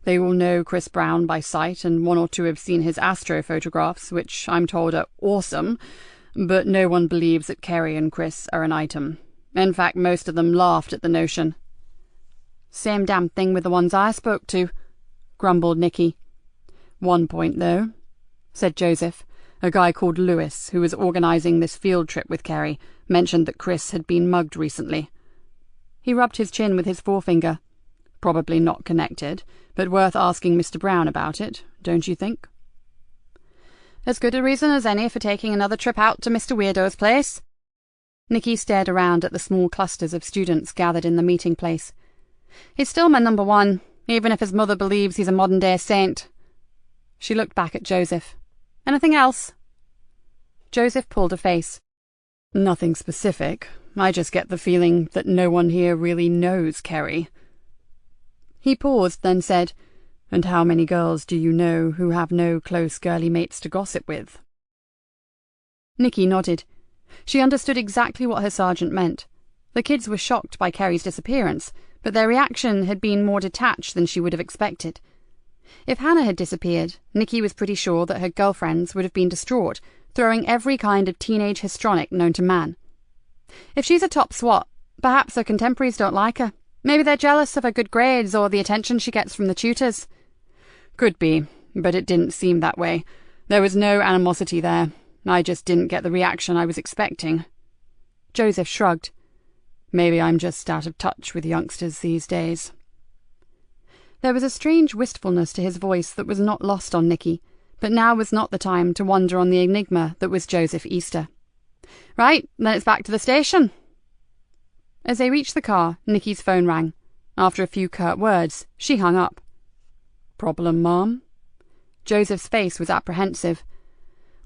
"They will know Chris Brown by sight, and one or two have seen his astro photographs, which I'm told are awesome, but no one believes that Kerry and Chris are an item. In fact, most of them laughed at the notion." "Same damn thing with the ones I spoke to," grumbled Nikki. "One point, though," said Joseph. "A guy called Lewis, who was organising this field trip with Kerry, mentioned that Chris had been mugged recently." He rubbed his chin with his forefinger. "Probably not connected, but worth asking Mr. Brown about it, don't you think?" "As good a reason as any for taking another trip out to Mr. Weirdo's place." Nikki stared around at the small clusters of students gathered in the meeting place. "He's still my number one, even if his mother believes he's a modern-day saint." She looked back at Joseph. "Anything else?" Joseph pulled a face. "Nothing specific. I just get the feeling that no one here really knows Kerry." He paused, then said, "And how many girls do you know who have no close girly mates to gossip with?" Nikki nodded. She understood exactly what her sergeant meant. The kids were shocked by Kerry's disappearance, but their reaction had been more detached than she would have expected. If Hannah had disappeared, Nikki was pretty sure that her girlfriends would have been distraught, throwing every kind of teenage histrionic known to man. If she's a top swat, perhaps her contemporaries don't like her. Maybe they're jealous of her good grades or the attention she gets from the tutors. Could be, but it didn't seem that way. There was no animosity there. I just didn't get the reaction I was expecting. Joseph shrugged. Maybe I'm just out of touch with youngsters these days. There was a strange wistfulness to his voice that was not lost on Nikki, but now was not the time to wonder on the enigma that was Joseph Easter. "Right, then it's back to the station." As they reached the car, Nikki's phone rang. After a few curt words, she hung up. "Problem, Mom?" Joseph's face was apprehensive.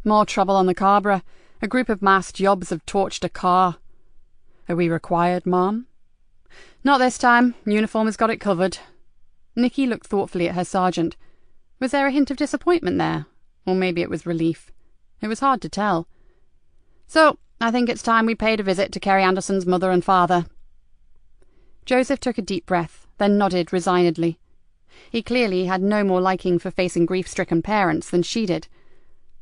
"More trouble on the Cabra. A group of masked yobs have torched a car." "Are we required, Mom?" "Not this time. Uniform has got it covered." Nikki looked thoughtfully at her sergeant. Was there a hint of disappointment there? Or maybe it was relief. It was hard to tell. "So, I think it's time we paid a visit to Kerry Anderson's mother and father." Joseph took a deep breath, then nodded resignedly. He clearly had no more liking for facing grief-stricken parents than she did.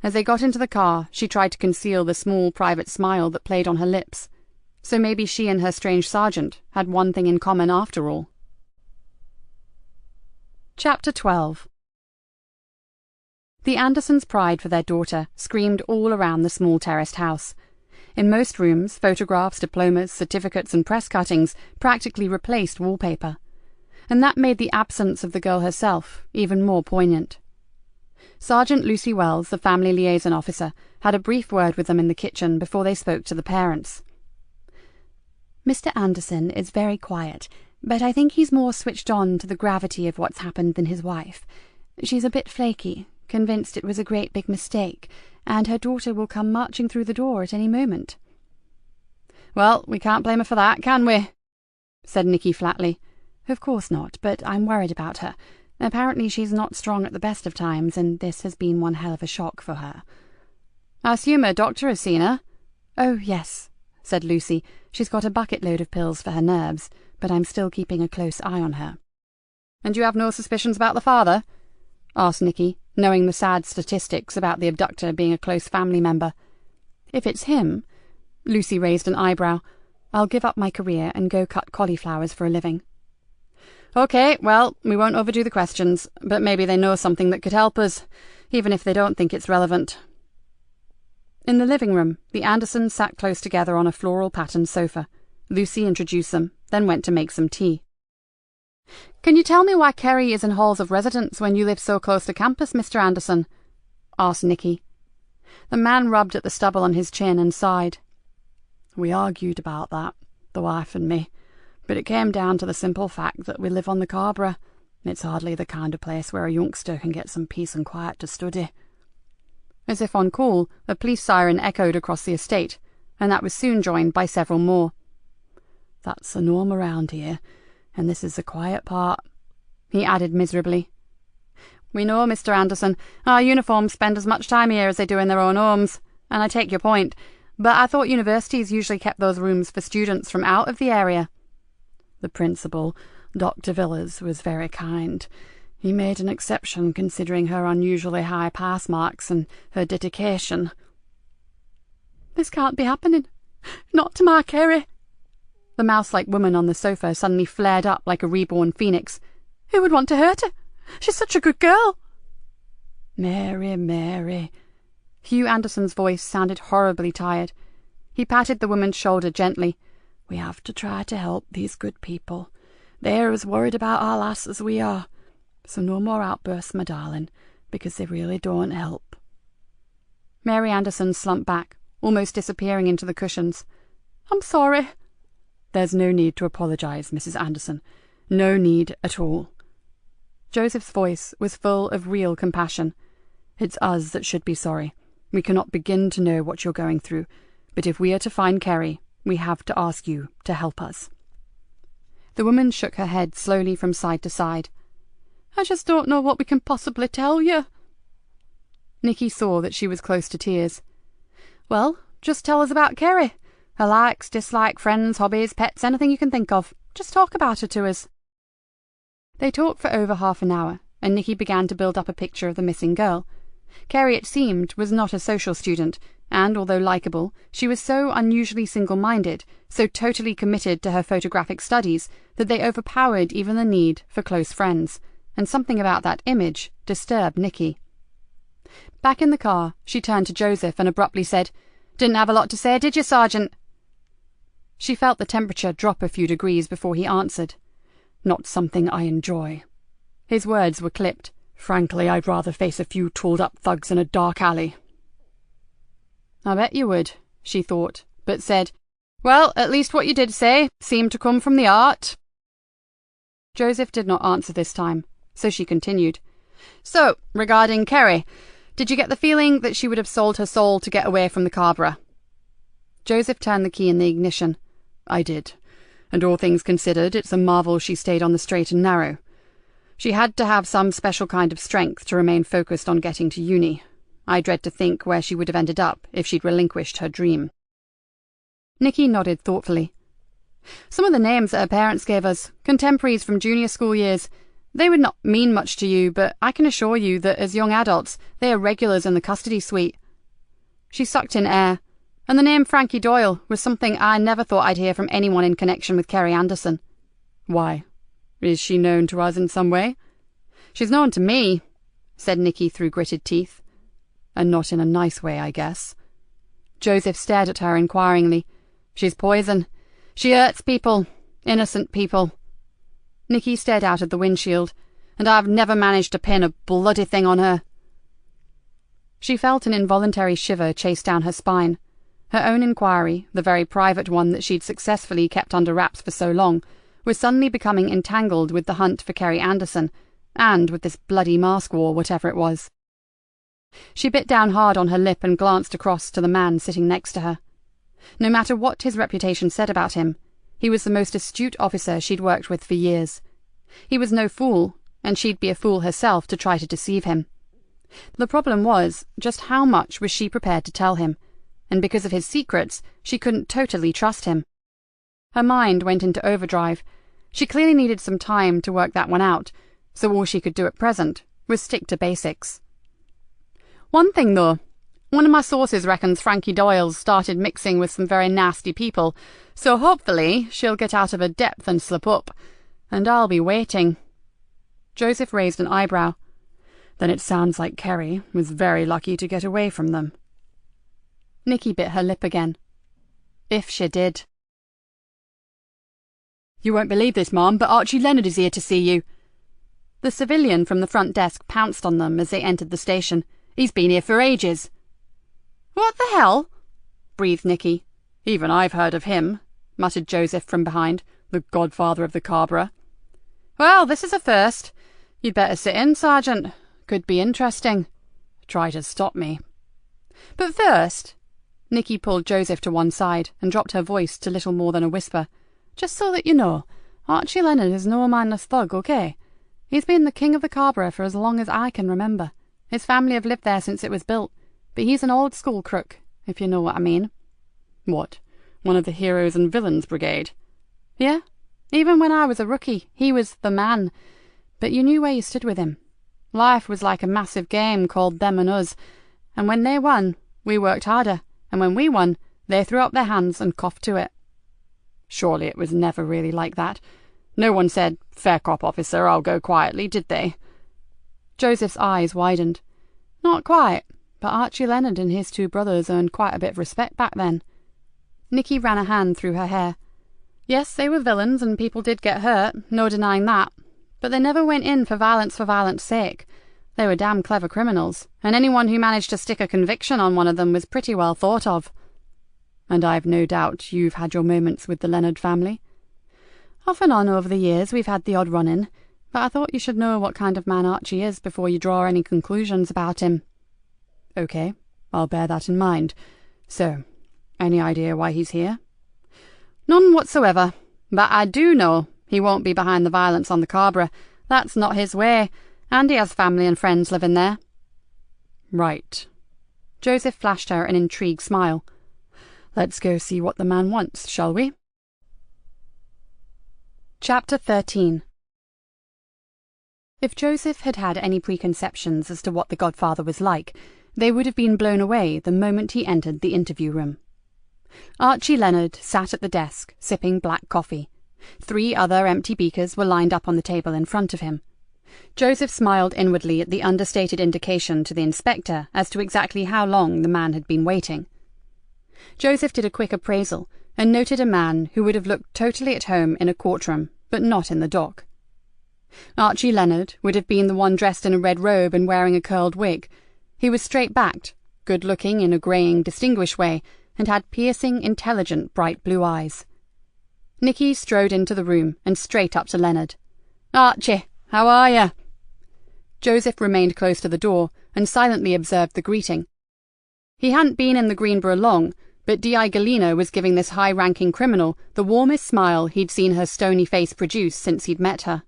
As they got into the car, she tried to conceal the small private smile that played on her lips. So maybe she and her strange sergeant had one thing in common after all. Chapter 12. The Andersons' pride for their daughter screamed all around the small terraced house. In most rooms, photographs, diplomas, certificates and press cuttings practically replaced wallpaper. And that made the absence of the girl herself even more poignant. Sergeant Lucy Wells, the family liaison officer, had a brief word with them in the kitchen before they spoke to the parents. "Mr. Anderson is very quiet, but I think he's more switched on to the gravity of what's happened than his wife. She's a bit flaky, convinced it was a great big mistake, and her daughter will come marching through the door at any moment." "Well, we can't blame her for that, can we?" said Nikki flatly. "Of course not, but I'm worried about her. Apparently she's not strong at the best of times, and this has been one hell of a shock for her." "I assume her doctor has seen her?" "Oh, yes," said Lucy. "She's got a bucket load of pills for her nerves, but I'm still keeping a close eye on her." "And you have no suspicions about the father?" asked Nikki, knowing the sad statistics about the abductor being a close family member. "If it's him," Lucy raised an eyebrow, "I'll give up my career and go cut cauliflowers for a living." OK, well, we won't overdo the questions, but maybe they know something that could help us, even if they don't think it's relevant. In the living room, the Andersons sat close together on a floral-patterned sofa. Lucy introduced them, then went to make some tea. "Can you tell me why Kerry is in halls of residence when you live so close to campus, Mr. Anderson?" asked Nikki. The man rubbed at the stubble on his chin and sighed. "We argued about that, the wife and me, but it came down to the simple fact that we live on the Carborough. It's hardly the kind of place where a youngster can get some peace and quiet to study." As if on call, a police siren echoed across the estate, and that was soon joined by several more. "That's the norm around here, and this is the quiet part," he added miserably. "We know, Mr. Anderson. Our uniforms spend as much time here as they do in their own homes, and I take your point, but I thought universities usually kept those rooms for students from out of the area." "The principal, Dr. Villas, was very kind. He made an exception considering her unusually high pass marks and her dedication." "This can't be happening. Not to my Kerry." The mouse-like woman on the sofa suddenly flared up like a reborn phoenix. "Who would want to hurt her? She's such a good girl." "Mary, Mary." Hugh Anderson's voice sounded horribly tired. He patted the woman's shoulder gently. "We have to try to help these good people. They're as worried about our lass as we are. So no more outbursts, my darling, because they really don't help." Mary Anderson slumped back, almost disappearing into the cushions. "I'm sorry." "There's no need to apologise, Mrs. Anderson. No need at all." Joseph's voice was full of real compassion. "It's us that should be sorry. We cannot begin to know what you're going through, but if we are to find Kerry, we have to ask you to help us." The woman shook her head slowly from side to side. "I just don't know what we can possibly tell you." Nikki saw that she was close to tears. "Well, just tell us about Kerry. Her likes, dislikes, friends, hobbies, pets, anything you can think of. Just talk about her to us." They talked for over half an hour, and Nikki began to build up a picture of the missing girl. Kerry, it seemed, was not a social student, and although likeable, she was so unusually single-minded, so totally committed to her photographic studies, that they overpowered even the need for close friends, and something about that image disturbed Nikki. Back in the car, she turned to Joseph and abruptly said, "Didn't have a lot to say, did you, Sergeant?" She felt the temperature drop a few degrees before he answered. "Not something I enjoy." His words were clipped. "Frankly, I'd rather face a few tooled-up thugs in a dark alley." "I bet you would," she thought, but said, "Well, at least what you did say seemed to come from the heart." Joseph did not answer this time, so she continued. "So, regarding Kerry, did you get the feeling that she would have sold her soul to get away from the Carborough?" Joseph turned the key in the ignition. "I did. And all things considered, it's a marvel she stayed on the straight and narrow. She had to have some special kind of strength to remain focused on getting to uni. I dread to think where she would have ended up if she'd relinquished her dream." Nikki nodded thoughtfully. "Some of the names that her parents gave us, contemporaries from junior school years, they would not mean much to you, but I can assure you that as young adults, they are regulars in the custody suite." She sucked in air, and the name Frankie Doyle was something I never thought I'd hear from anyone in connection with Kerry Anderson. "Why? Is she known to us in some way?" "She's known to me," said Nikki through gritted teeth. "And not in a nice way, I guess." Joseph stared at her inquiringly. "She's poison. She hurts people. Innocent people." Nikki stared out of the windshield. "And I've never managed to pin a bloody thing on her." She felt an involuntary shiver chase down her spine. Her own inquiry, the very private one that she'd successfully kept under wraps for so long, was suddenly becoming entangled with the hunt for Kerry Anderson, and with this bloody mask war, whatever it was. She bit down hard on her lip and glanced across to the man sitting next to her. No matter what his reputation said about him, he was the most astute officer she'd worked with for years. He was no fool, and she'd be a fool herself to try to deceive him. The problem was, just how much was she prepared to tell him, and because of his secrets, she couldn't totally trust him. Her mind went into overdrive. She clearly needed some time to work that one out, so all she could do at present was stick to basics. "One thing, though. One of my sources reckons Frankie Doyle's started mixing with some very nasty people, so hopefully she'll get out of her depth and slip up. And I'll be waiting." Joseph raised an eyebrow. "Then it sounds like Kerry was very lucky to get away from them." Nikki bit her lip again. If she did. "You won't believe this, Ma'am, but Archie Leonard is here to see you." The civilian from the front desk pounced on them as they entered the station. "He's been here for ages." "What the hell?" breathed Nikki. "Even I've heard of him," muttered Joseph from behind, "the godfather of the Cabra." "Well, this is a first. You'd better sit in, Sergeant. Could be interesting." "Try to stop me." "But first," Nikki pulled Joseph to one side and dropped her voice to little more than a whisper, "just so that you know, Archie Leonard is no mindless thug, okay? He's been the king of the Cabra for as long as I can remember. His family have lived there since it was built, but he's an old-school crook, if you know what I mean." "What, one of the heroes and villains brigade?" "Yeah. Even when I was a rookie, he was the man. But you knew where you stood with him. Life was like a massive game called Them and Us, and when they won, we worked harder, and when we won, they threw up their hands and coughed to it." "Surely it was never really like that. No one said, 'Fair cop, officer, I'll go quietly,' did they?" Joseph's eyes widened. "Not quite, but Archie Leonard and his two brothers earned quite a bit of respect back then." Nikki ran a hand through her hair. "Yes, they were villains and people did get hurt, no denying that. But they never went in for violence sake. They were damn clever criminals, and anyone who managed to stick a conviction on one of them was pretty well thought of." "And I've no doubt you've had your moments with the Leonard family?" "Off and on over the years we've had the odd run-in, but I thought you should know what kind of man Archie is before you draw any conclusions about him." "Okay, I'll bear that in mind. So, any idea why he's here?" "None whatsoever, but I do know he won't be behind the violence on the Cabra. That's not his way, and he has family and friends living there." "Right." Joseph flashed her an intrigued smile. "Let's go see what the man wants, shall we?" Chapter 13. If Joseph had had any preconceptions as to what the godfather was like, they would have been blown away the moment he entered the interview room. Archie Leonard sat at the desk, sipping black coffee. 3 other empty beakers were lined up on the table in front of him. Joseph smiled inwardly at the understated indication to the inspector as to exactly how long the man had been waiting. Joseph did a quick appraisal and noted a man who would have looked totally at home in a courtroom, but not in the dock. Archie Leonard would have been the one dressed in a red robe and wearing a curled wig. He was straight-backed, good-looking in a greying, distinguished way, and had piercing, intelligent, bright blue eyes. Nikki strode into the room and straight up to Leonard. "Archie, how are you?" Joseph remained close to the door and silently observed the greeting. He hadn't been in the Greenborough long, but Di Galena was giving this high-ranking criminal the warmest smile he'd seen her stony face produce since he'd met her.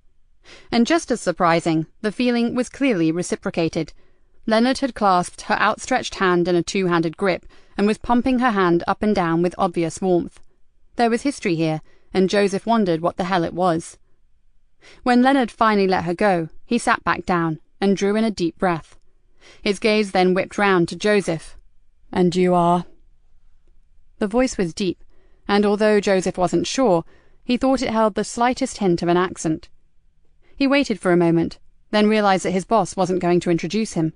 And just as surprising, the feeling was clearly reciprocated. Leonard had clasped her outstretched hand in a 2-handed grip and was pumping her hand up and down with obvious warmth. There was history here, and Joseph wondered what the hell it was. When Leonard finally let her go, he sat back down and drew in a deep breath. His gaze then whipped round to Joseph. "And you are?" The voice was deep, and although Joseph wasn't sure, he thought it held the slightest hint of an accent. He waited for a moment, then realized that his boss wasn't going to introduce him.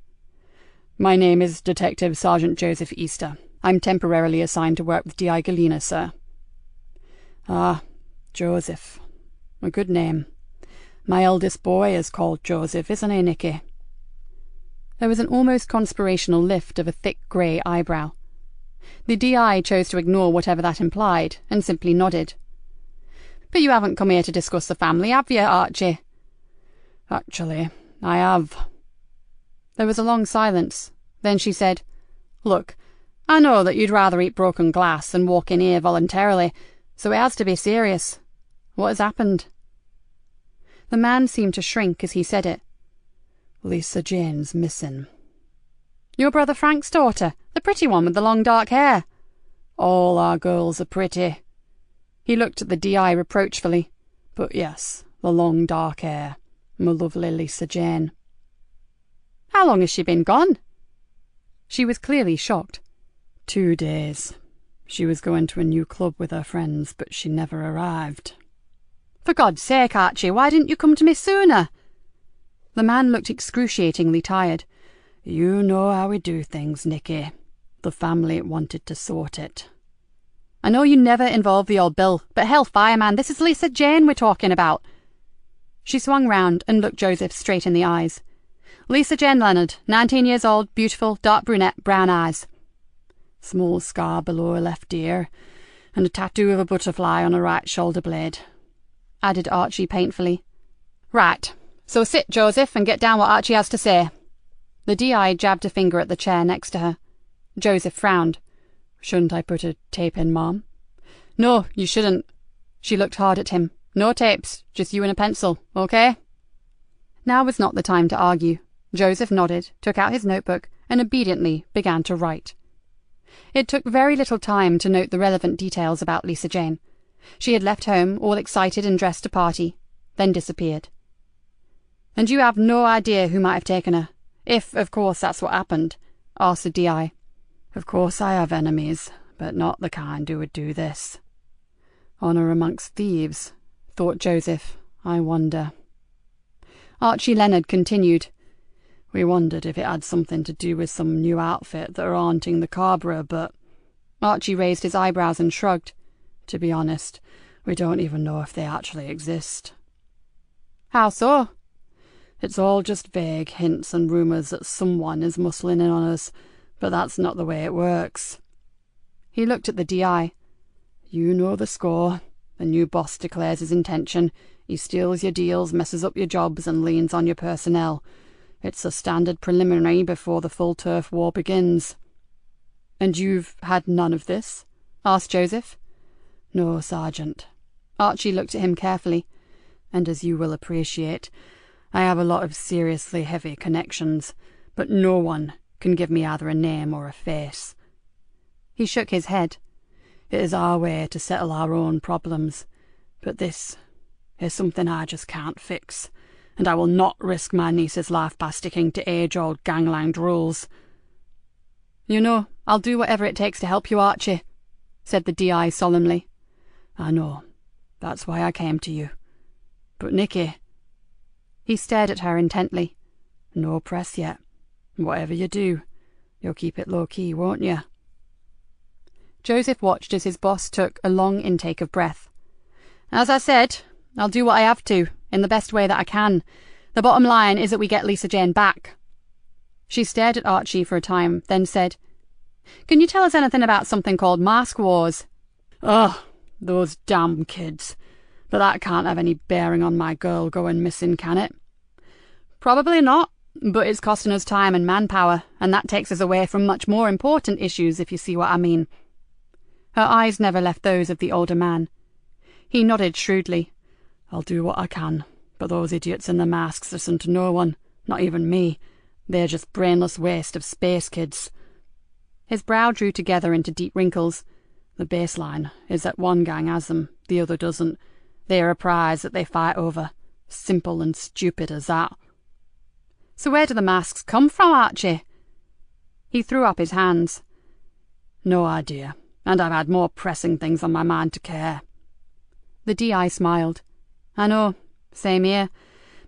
"My name is Detective Sergeant Joseph Easter. I'm temporarily assigned to work with Di Galena, sir." "Ah, Joseph. A good name. My eldest boy is called Joseph, isn't he, Nikki?" There was an almost conspirational lift of a thick grey eyebrow. The DI chose to ignore whatever that implied, and simply nodded. "But you haven't come here to discuss the family, have you, Archie?" "Actually, I have." There was a long silence. Then she said, "Look, I know that you'd rather eat broken glass than walk in here voluntarily, so it has to be serious. What has happened?" The man seemed to shrink as he said it. "Lisa Jane's missing." "Your brother Frank's daughter, the pretty one with the long dark hair?" "All our girls are pretty." He looked at the DI reproachfully. "But yes, the long dark hair. My lovely Lisa Jane." "How long has she been gone?" She was clearly shocked. 2 days. She was going to a new club with her friends, but she never arrived." For God's sake, Archie, why didn't you come to me sooner? The man looked excruciatingly tired. You know how we do things, Nikki. The family wanted to sort it. I know you never involve the old Bill, but hellfire, man, this is Lisa Jane we're talking about. She swung round and looked Joseph straight in the eyes. Lisa Jane Leonard, 19 years old, beautiful, dark brunette, brown eyes. Small scar below her left ear, and a tattoo of a butterfly on her right shoulder blade, added Archie painfully. Right, so sit, Joseph, and get down what Archie has to say. The DI jabbed a finger at the chair next to her. Joseph frowned. Shouldn't I put a tape in, Mom? No, you shouldn't. She looked hard at him. No tapes, just you and a pencil, okay? Now was not the time to argue. Joseph nodded, took out his notebook, and obediently began to write. It took very little time to note the relevant details about Lisa Jane. She had left home, all excited and dressed to party, then disappeared. And you have no idea who might have taken her, if, of course, that's what happened, asked the DI. Of course I have enemies, but not the kind who would do this. Honour amongst thieves, thought Joseph. I wonder. Archie Leonard continued. We wondered if it had something to do with some new outfit that are haunting the Carrborough, but... Archie raised his eyebrows and shrugged. To be honest, we don't even know if they actually exist. How so? It's all just vague hints and rumours that someone is muscling in on us, but that's not the way it works. He looked at the DI. You know the score. The new boss declares his intention. He steals your deals, messes up your jobs, and leans on your personnel. It's a standard preliminary before the full turf war begins. And you've had none of this? Asked Joseph. No, Sergeant. Archie looked at him carefully. And as you will appreciate, I have a lot of seriously heavy connections, but no one can give me either a name or a face. He shook his head. It is our way to settle our own problems, but this is something I just can't fix, and I will not risk my niece's life by sticking to age-old gangland rules. You know, I'll do whatever it takes to help you, Archie, said the DI solemnly. I know. That's why I came to you. But Nikki... He stared at her intently. No press yet. Whatever you do, you'll keep it low-key, won't you? Joseph watched as his boss took a long intake of breath. As I said, I'll do what I have to, in the best way that I can. The bottom line is that we get Lisa Jane back. She stared at Archie for a time, then said, Can you tell us anything about something called mask wars? Ugh, those damn kids. But that can't have any bearing on my girl going missing, can it? Probably not, but it's costing us time and manpower, and that takes us away from much more important issues, if you see what I mean. Her eyes never left those of the older man. He nodded shrewdly. I'll do what I can, but those idiots in the masks listen to no one, not even me. They're just brainless waste of space kids. His brow drew together into deep wrinkles. The baseline is that one gang has them, the other doesn't. They are a prize that they fight over. Simple and stupid as that. So where do the masks come from, Archie? He threw up his hands. No idea, and I've had more pressing things on my mind to care. The DI smiled. I know, same here,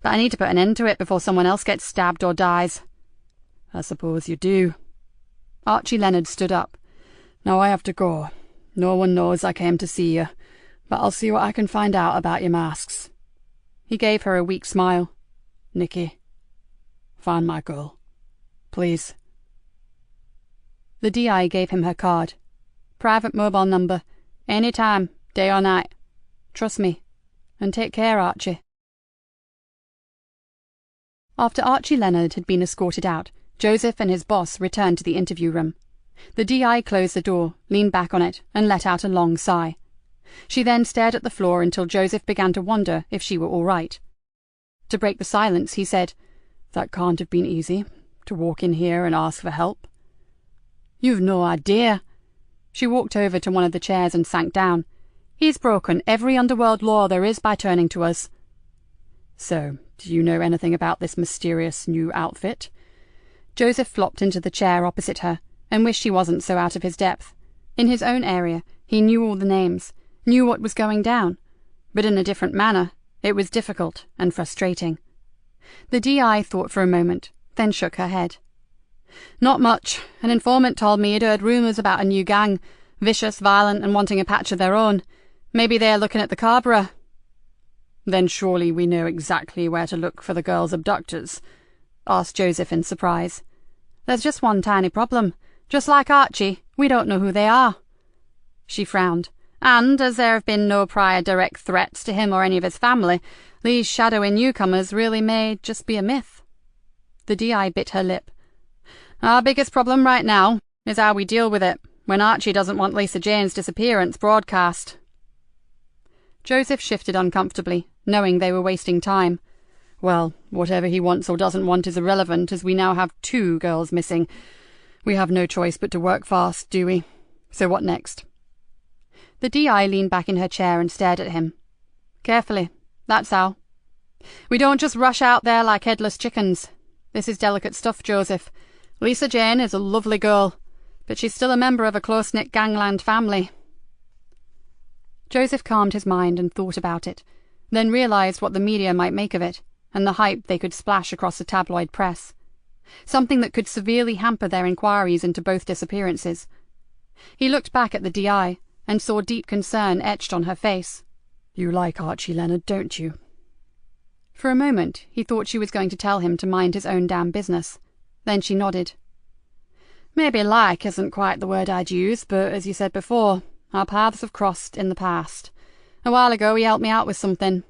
but I need to put an end to it before someone else gets stabbed or dies. I suppose you do. Archie Leonard stood up. Now I have to go. No one knows I came to see you, but I'll see what I can find out about your masks. He gave her a weak smile. Nikki, find my girl. Please. The DI gave him her card. Private mobile number. Any time, day or night. Trust me. And take care, Archie. After Archie Leonard had been escorted out, Joseph and his boss returned to the interview room. The DI closed the door, leaned back on it, and let out a long sigh. She then stared at the floor until Joseph began to wonder if she were all right. To break the silence, he said, That can't have been easy, to walk in here and ask for help. You've no idea. She walked over to one of the chairs and sank down. He's broken every underworld law there is by turning to us. So, do you know anything about this mysterious new outfit? Joseph flopped into the chair opposite her, and wished he wasn't so out of his depth. In his own area, he knew all the names, knew what was going down, but in a different manner. It was difficult and frustrating. The DI thought for a moment, then shook her head. Not much. An informant told me he'd heard rumours about a new gang, vicious, violent, and wanting a patch of their own. Maybe they're looking at the Carbureau. Then surely we know exactly where to look for the girl's abductors, asked Joseph in surprise. There's just one tiny problem. Just like Archie, we don't know who they are. She frowned. And, as there have been no prior direct threats to him or any of his family, these shadowy newcomers really may just be a myth. The DI bit her lip. Our biggest problem right now is how we deal with it when Archie doesn't want Lisa Jane's disappearance broadcast. Joseph shifted uncomfortably, knowing they were wasting time. Well, whatever he wants or doesn't want is irrelevant, as we now have 2 girls missing. We have no choice but to work fast, do we? So what next? The DI leaned back in her chair and stared at him. Carefully, that's how. We don't just rush out there like headless chickens. This is delicate stuff, Joseph. Lisa Jane is a lovely girl, but she's still a member of a close-knit gangland family. Joseph calmed his mind and thought about it, then realised what the media might make of it, and the hype they could splash across the tabloid press. Something that could severely hamper their inquiries into both disappearances. He looked back at the DI, and saw deep concern etched on her face. You like Archie Leonard, don't you? For a moment he thought she was going to tell him to mind his own damn business. Then she nodded. Maybe like isn't quite the word I'd use, but as you said before, our paths have crossed in the past. A while ago he helped me out with something.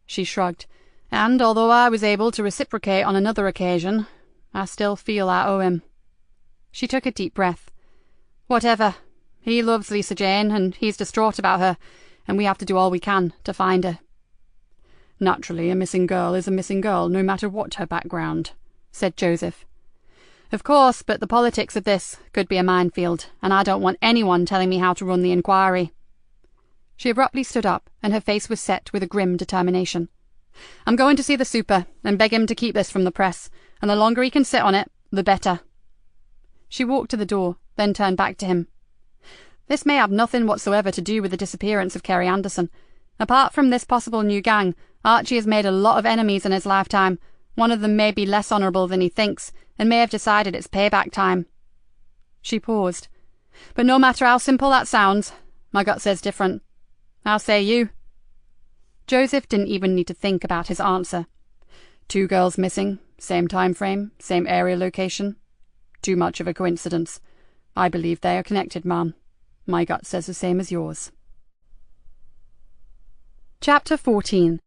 She shrugged. And although I was able to reciprocate on another occasion, I still feel I owe him. She took a deep breath. Whatever. He loves Lisa Jane, and he's distraught about her, and we have to do all we can to find her. Naturally, a missing girl is a missing girl, no matter what her background, said Joseph. Of course, but the politics of this could be a minefield, and I don't want anyone telling me how to run the inquiry. She abruptly stood up, and her face was set with a grim determination. I'm going to see the super, and beg him to keep this from the press, and the longer he can sit on it, the better. She walked to the door, then turned back to him. This may have nothing whatsoever to do with the disappearance of Kerry Anderson. Apart from this possible new gang, Archie has made a lot of enemies in his lifetime. One of them may be less honourable than he thinks, and may have decided it's payback time. She paused. But no matter how simple that sounds, my gut says different. How say you? Joseph didn't even need to think about his answer. 2 girls missing, same time frame, same area location. Too much of a coincidence. I believe they are connected, ma'am. My gut says the same as yours. Chapter 14.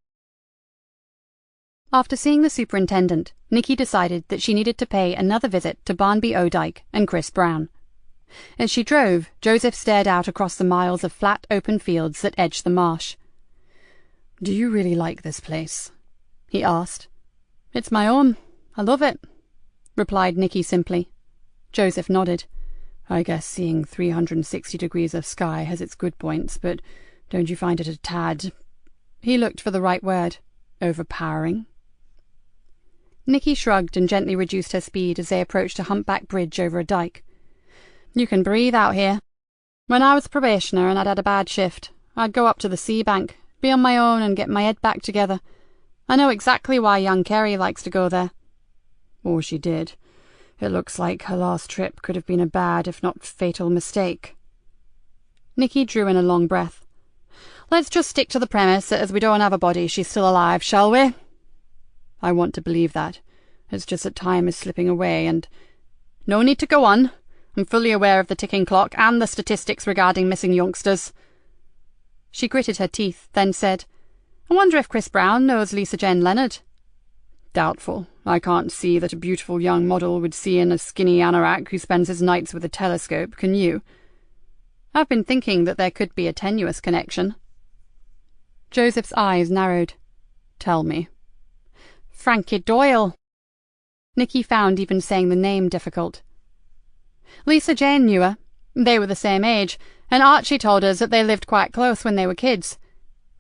After seeing the superintendent, Nikki decided that she needed to pay another visit to Barnby O'Dyke and Chris Brown. As she drove, Joseph stared out across the miles of flat, open fields that edged the marsh. Do you really like this place? He asked. It's my own. I love it, replied Nikki simply. Joseph nodded. I guess seeing 360 degrees of sky has its good points, but don't you find it a tad... He looked for the right word. Overpowering? Nikki shrugged and gently reduced her speed as they approached a humpback bridge over a dike. You can breathe out here. When I was a probationer and I'd had a bad shift, I'd go up to the sea bank, be on my own and get my head back together. I know exactly why young Kerry likes to go there. Or she did. It looks like her last trip could have been a bad, if not fatal, mistake. Nikki drew in a long breath. Let's just stick to the premise that as we don't have a body, she's still alive, shall we? I want to believe that. It's just that time is slipping away and... No need to go on. I'm fully aware of the ticking clock and the statistics regarding missing youngsters. She gritted her teeth, then said, I wonder if Chris Brown knows Lisa Jane Leonard. Doubtful. I can't see that a beautiful young model would see in a skinny anorak who spends his nights with a telescope, can you? I've been thinking that there could be a tenuous connection. Joseph's eyes narrowed. Tell me. Frankie Doyle. Nikki found even saying the name difficult. Lisa Jane knew her. They were the same age, and Archie told us that they lived quite close when they were kids.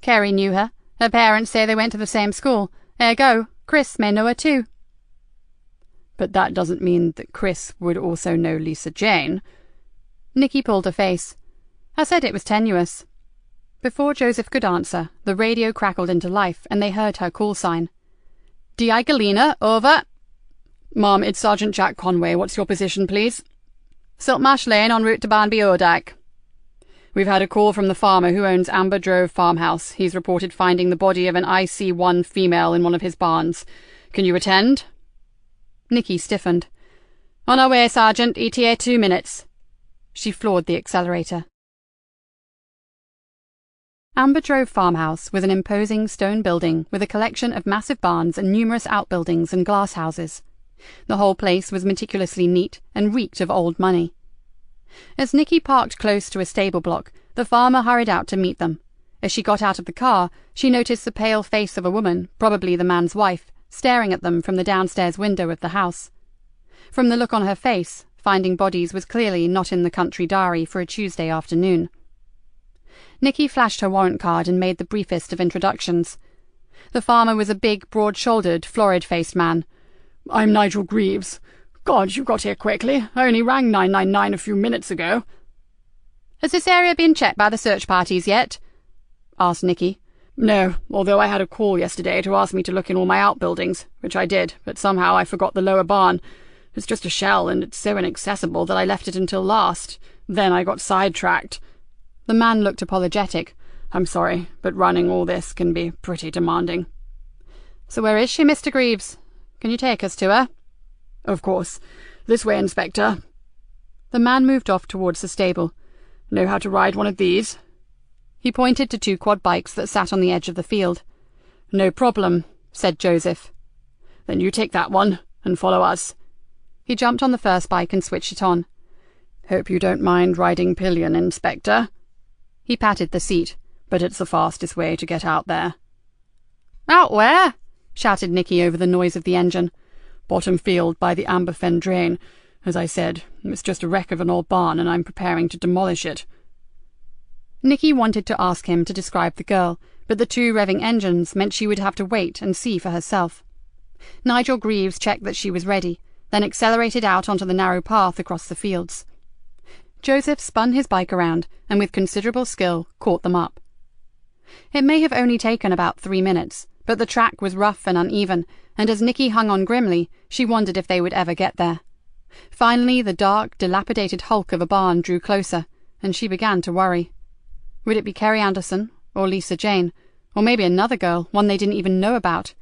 Kerry knew her. Her parents say they went to the same school. Ergo, Chris may know her too. But that doesn't mean that Chris would also know Lisa Jane. Nikki pulled her face. I said it was tenuous. Before Joseph could answer, the radio crackled into life and they heard her call sign. D.I. Galena, over. Ma'am, it's Sergeant Jack Conway. What's your position, please? Siltmarsh Lane, en route to Barnby Odak. We've had a call from the farmer who owns Amber Drove Farmhouse. He's reported finding the body of an IC1 female in one of his barns. Can you attend? Nikki stiffened. On our way, Sergeant. ETA 2 minutes. She floored the accelerator. Amber Drove Farmhouse was an imposing stone building with a collection of massive barns and numerous outbuildings and glass houses. The whole place was meticulously neat and reeked of old money. As Nikki parked close to a stable block, the farmer hurried out to meet them. As she got out of the car, she noticed the pale face of a woman, probably the man's wife, staring at them from the downstairs window of the house. From the look on her face, finding bodies was clearly not in the country diary for a Tuesday afternoon. Nikki flashed her warrant card and made the briefest of introductions. The farmer was a big, broad-shouldered, florid-faced man. I'm Nigel Greaves. God, you got here quickly. I only rang 999 a few minutes ago. Has this area been checked by the search parties yet? Asked Nikki. No, although I had a call yesterday to ask me to look in all my outbuildings, which I did, but somehow I forgot the lower barn. It's just a shell, and it's so inaccessible that I left it until last. Then I got sidetracked. The man looked apologetic. I'm sorry, but running all this can be pretty demanding. So where is she, Mr. Greaves? Can you take us to her? Of course. This way, Inspector. The man moved off towards the stable. Know how to ride one of these? He pointed to 2 quad bikes that sat on the edge of the field. No problem, said Joseph. Then you take that one and follow us. He jumped on the first bike and switched it on. Hope you don't mind riding pillion, Inspector. He patted the seat. But it's the fastest way to get out there. Out where? Shouted Nikki over the noise of the engine. Bottom field by the Amber Fen drain. As I said, it's just a wreck of an old barn and I'm preparing to demolish it. Nikki wanted to ask him to describe the girl, but the 2 revving engines meant she would have to wait and see for herself. Nigel Greaves checked that she was ready, then accelerated out onto the narrow path across the fields. Joseph spun his bike around and with considerable skill caught them up. It may have only taken about 3 minutes, but the track was rough and uneven, and as Nikki hung on grimly, she wondered if they would ever get there. Finally, the dark, dilapidated hulk of a barn drew closer, and she began to worry. Would it be Kerry Anderson, or Lisa Jane, or maybe another girl, one they didn't even know about?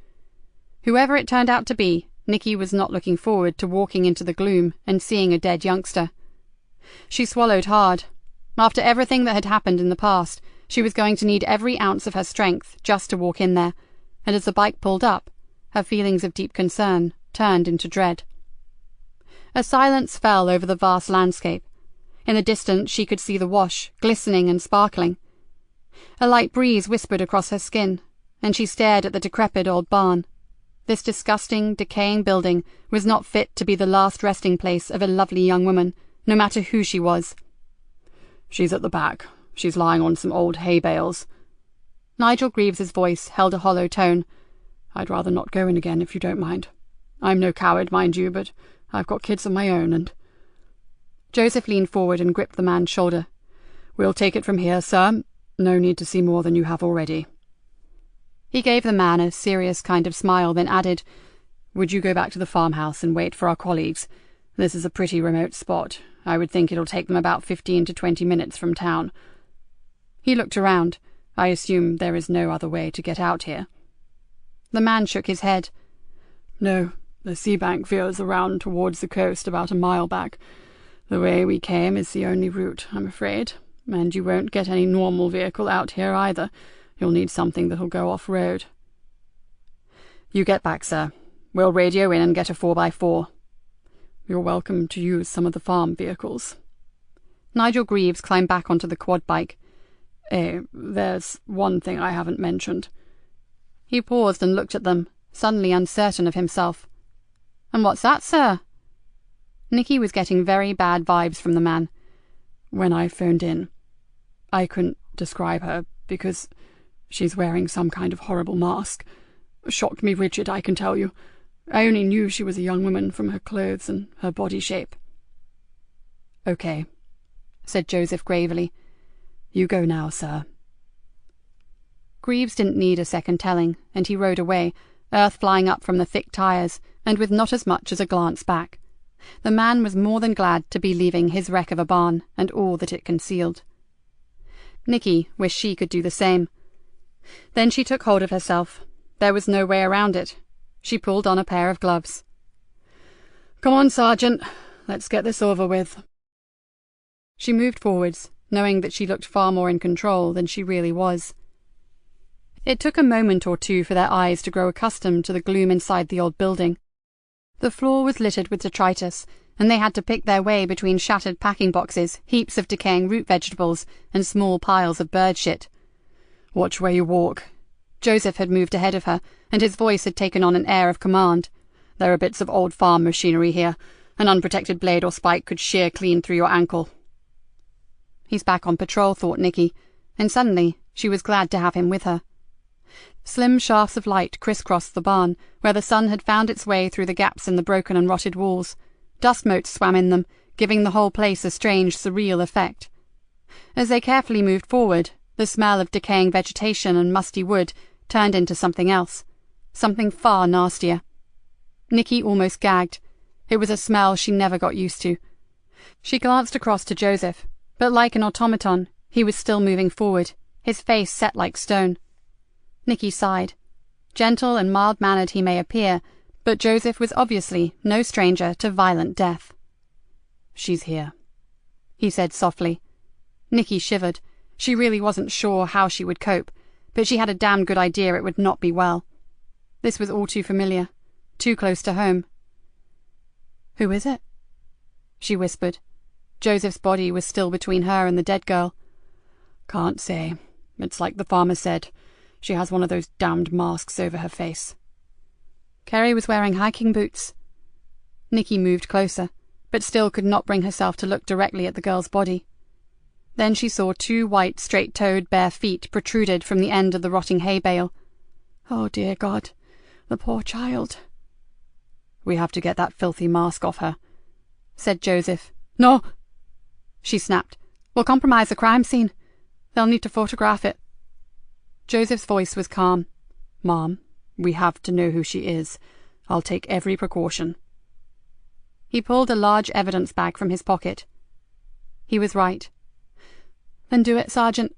Whoever it turned out to be, Nikki was not looking forward to walking into the gloom and seeing a dead youngster. She swallowed hard. After everything that had happened in the past, she was going to need every ounce of her strength just to walk in there, and as the bike pulled up, her feelings of deep concern turned into dread. A silence fell over the vast landscape. In the distance she could see the wash, glistening and sparkling. A light breeze whispered across her skin, and she stared at the decrepit old barn. This disgusting, decaying building was not fit to be the last resting place of a lovely young woman, no matter who she was. She's at the back. She's lying on some old hay bales. Nigel Greaves's voice held a hollow tone. I'd rather not go in again if you don't mind. I'm no coward, mind you, but I've got kids of my own and... Joseph leaned forward and gripped the man's shoulder. We'll take it from here, sir. No need to see more than you have already. He gave the man a serious kind of smile, then added, Would you go back to the farmhouse and wait for our colleagues? This is a pretty remote spot. I would think it'll take them about 15 to 20 minutes from town. He looked around. I assume there is no other way to get out here. The man shook his head. No, the sea bank veers around towards the coast about a mile back. The way we came is the only route, I'm afraid, and you won't get any normal vehicle out here either. You'll need something that'll go off-road. You get back, sir. We'll radio in and get a 4x4. You're welcome to use some of the farm vehicles. Nigel Greaves climbed back onto the quad bike. There's one thing I haven't mentioned. He paused and looked at them, suddenly uncertain of himself. And what's that, sir? Nikki was getting very bad vibes from the man. When I phoned in, I couldn't describe her because she's wearing some kind of horrible mask. Shocked me rigid, I can tell you. I only knew she was a young woman from her clothes and her body shape. Okay, said Joseph gravely. You go now, sir. Greaves didn't need a second telling, and he rode away, earth flying up from the thick tyres, and with not as much as a glance back. The man was more than glad to be leaving his wreck of a barn and all that it concealed. Nikki wished she could do the same. Then she took hold of herself. There was no way around it. She pulled on a pair of gloves. "Come on, Sergeant. Let's get this over with." She moved forwards, knowing that she looked far more in control than she really was. It took a moment or two for their eyes to grow accustomed to the gloom inside the old building. The floor was littered with detritus, and they had to pick their way between shattered packing boxes, heaps of decaying root vegetables, and small piles of bird shit. "Watch where you walk." Joseph had moved ahead of her, and his voice had taken on an air of command. "There are bits of old farm machinery here. An unprotected blade or spike could shear clean through your ankle." He's back on patrol, thought Nikki, and suddenly she was glad to have him with her. Slim shafts of light crisscrossed the barn, where the sun had found its way through the gaps in the broken and rotted walls. Dust motes swam in them, giving the whole place a strange, surreal effect. As they carefully moved forward, the smell of decaying vegetation and musty wood turned into something else, something far nastier. Nikki almost gagged. It was a smell she never got used to. She glanced across to Joseph, but like an automaton, he was still moving forward, his face set like stone. Nikki sighed. Gentle and mild-mannered he may appear, but Joseph was obviously no stranger to violent death. "She's here," he said softly. Nikki shivered. She really wasn't sure how she would cope, but she had a damn good idea it would not be well. This was all too familiar, too close to home. "Who is it?" she whispered. Joseph's body was still between her and the dead girl. "Can't say. It's like the farmer said. She has one of those damned masks over her face." Kerry was wearing hiking boots. Nikki moved closer, but still could not bring herself to look directly at the girl's body. Then she saw 2 white, straight-toed, bare feet protruded from the end of the rotting hay bale. "Oh, dear God, the poor child." "We have to get that filthy mask off her," said Joseph. "No," she snapped. "We'll compromise the crime scene. They'll need to photograph it." Joseph's voice was calm. "Mom, we have to know who she is. I'll take every precaution." He pulled a large evidence bag from his pocket. He was right. "Then do it, Sergeant."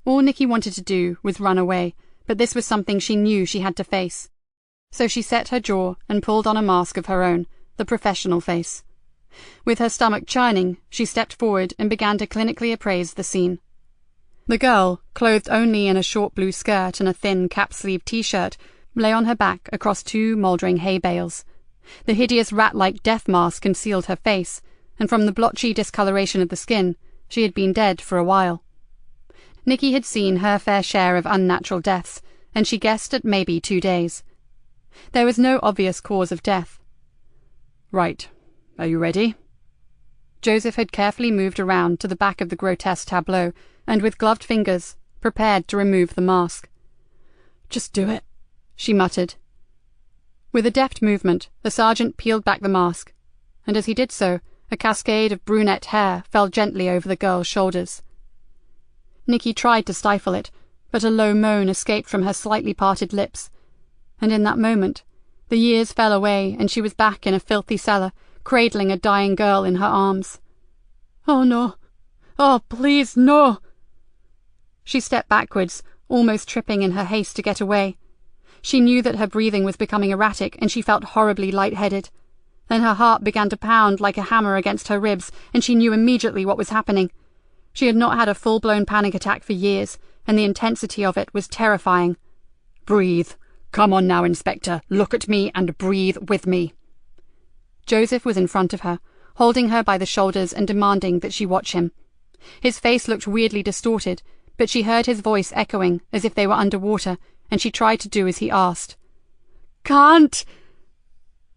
All Nikki wanted to do was run away, but this was something she knew she had to face. So she set her jaw and pulled on a mask of her own, the professional face. With her stomach churning, she stepped forward and began to clinically appraise the scene. The girl, clothed only in a short blue skirt and a thin cap-sleeve t-shirt, lay on her back across 2 mouldering hay bales. The hideous rat-like death mask concealed her face, and from the blotchy discoloration of the skin, she had been dead for a while. Nikki had seen her fair share of unnatural deaths, and she guessed at maybe 2 days. There was no obvious cause of death. "Right. Are you ready?" Joseph had carefully moved around to the back of the grotesque tableau, and with gloved fingers, prepared to remove the mask. "Just do it," she muttered. With a deft movement, the sergeant peeled back the mask, and as he did so, a cascade of brunette hair fell gently over the girl's shoulders. Nikki tried to stifle it, but a low moan escaped from her slightly parted lips, and in that moment, the years fell away and she was back in a filthy cellar, cradling a dying girl in her arms. "Oh, no. Oh, please, no!" She stepped backwards, almost tripping in her haste to get away. She knew that her breathing was becoming erratic, and she felt horribly lightheaded. Then her heart began to pound like a hammer against her ribs, and she knew immediately what was happening. She had not had a full-blown panic attack for years, and the intensity of it was terrifying. "Breathe. Come on now, Inspector. Look at me and breathe with me." Joseph was in front of her, holding her by the shoulders and demanding that she watch him. His face looked weirdly distorted, but she heard his voice echoing as if they were underwater, and she tried to do as he asked. "Can't!"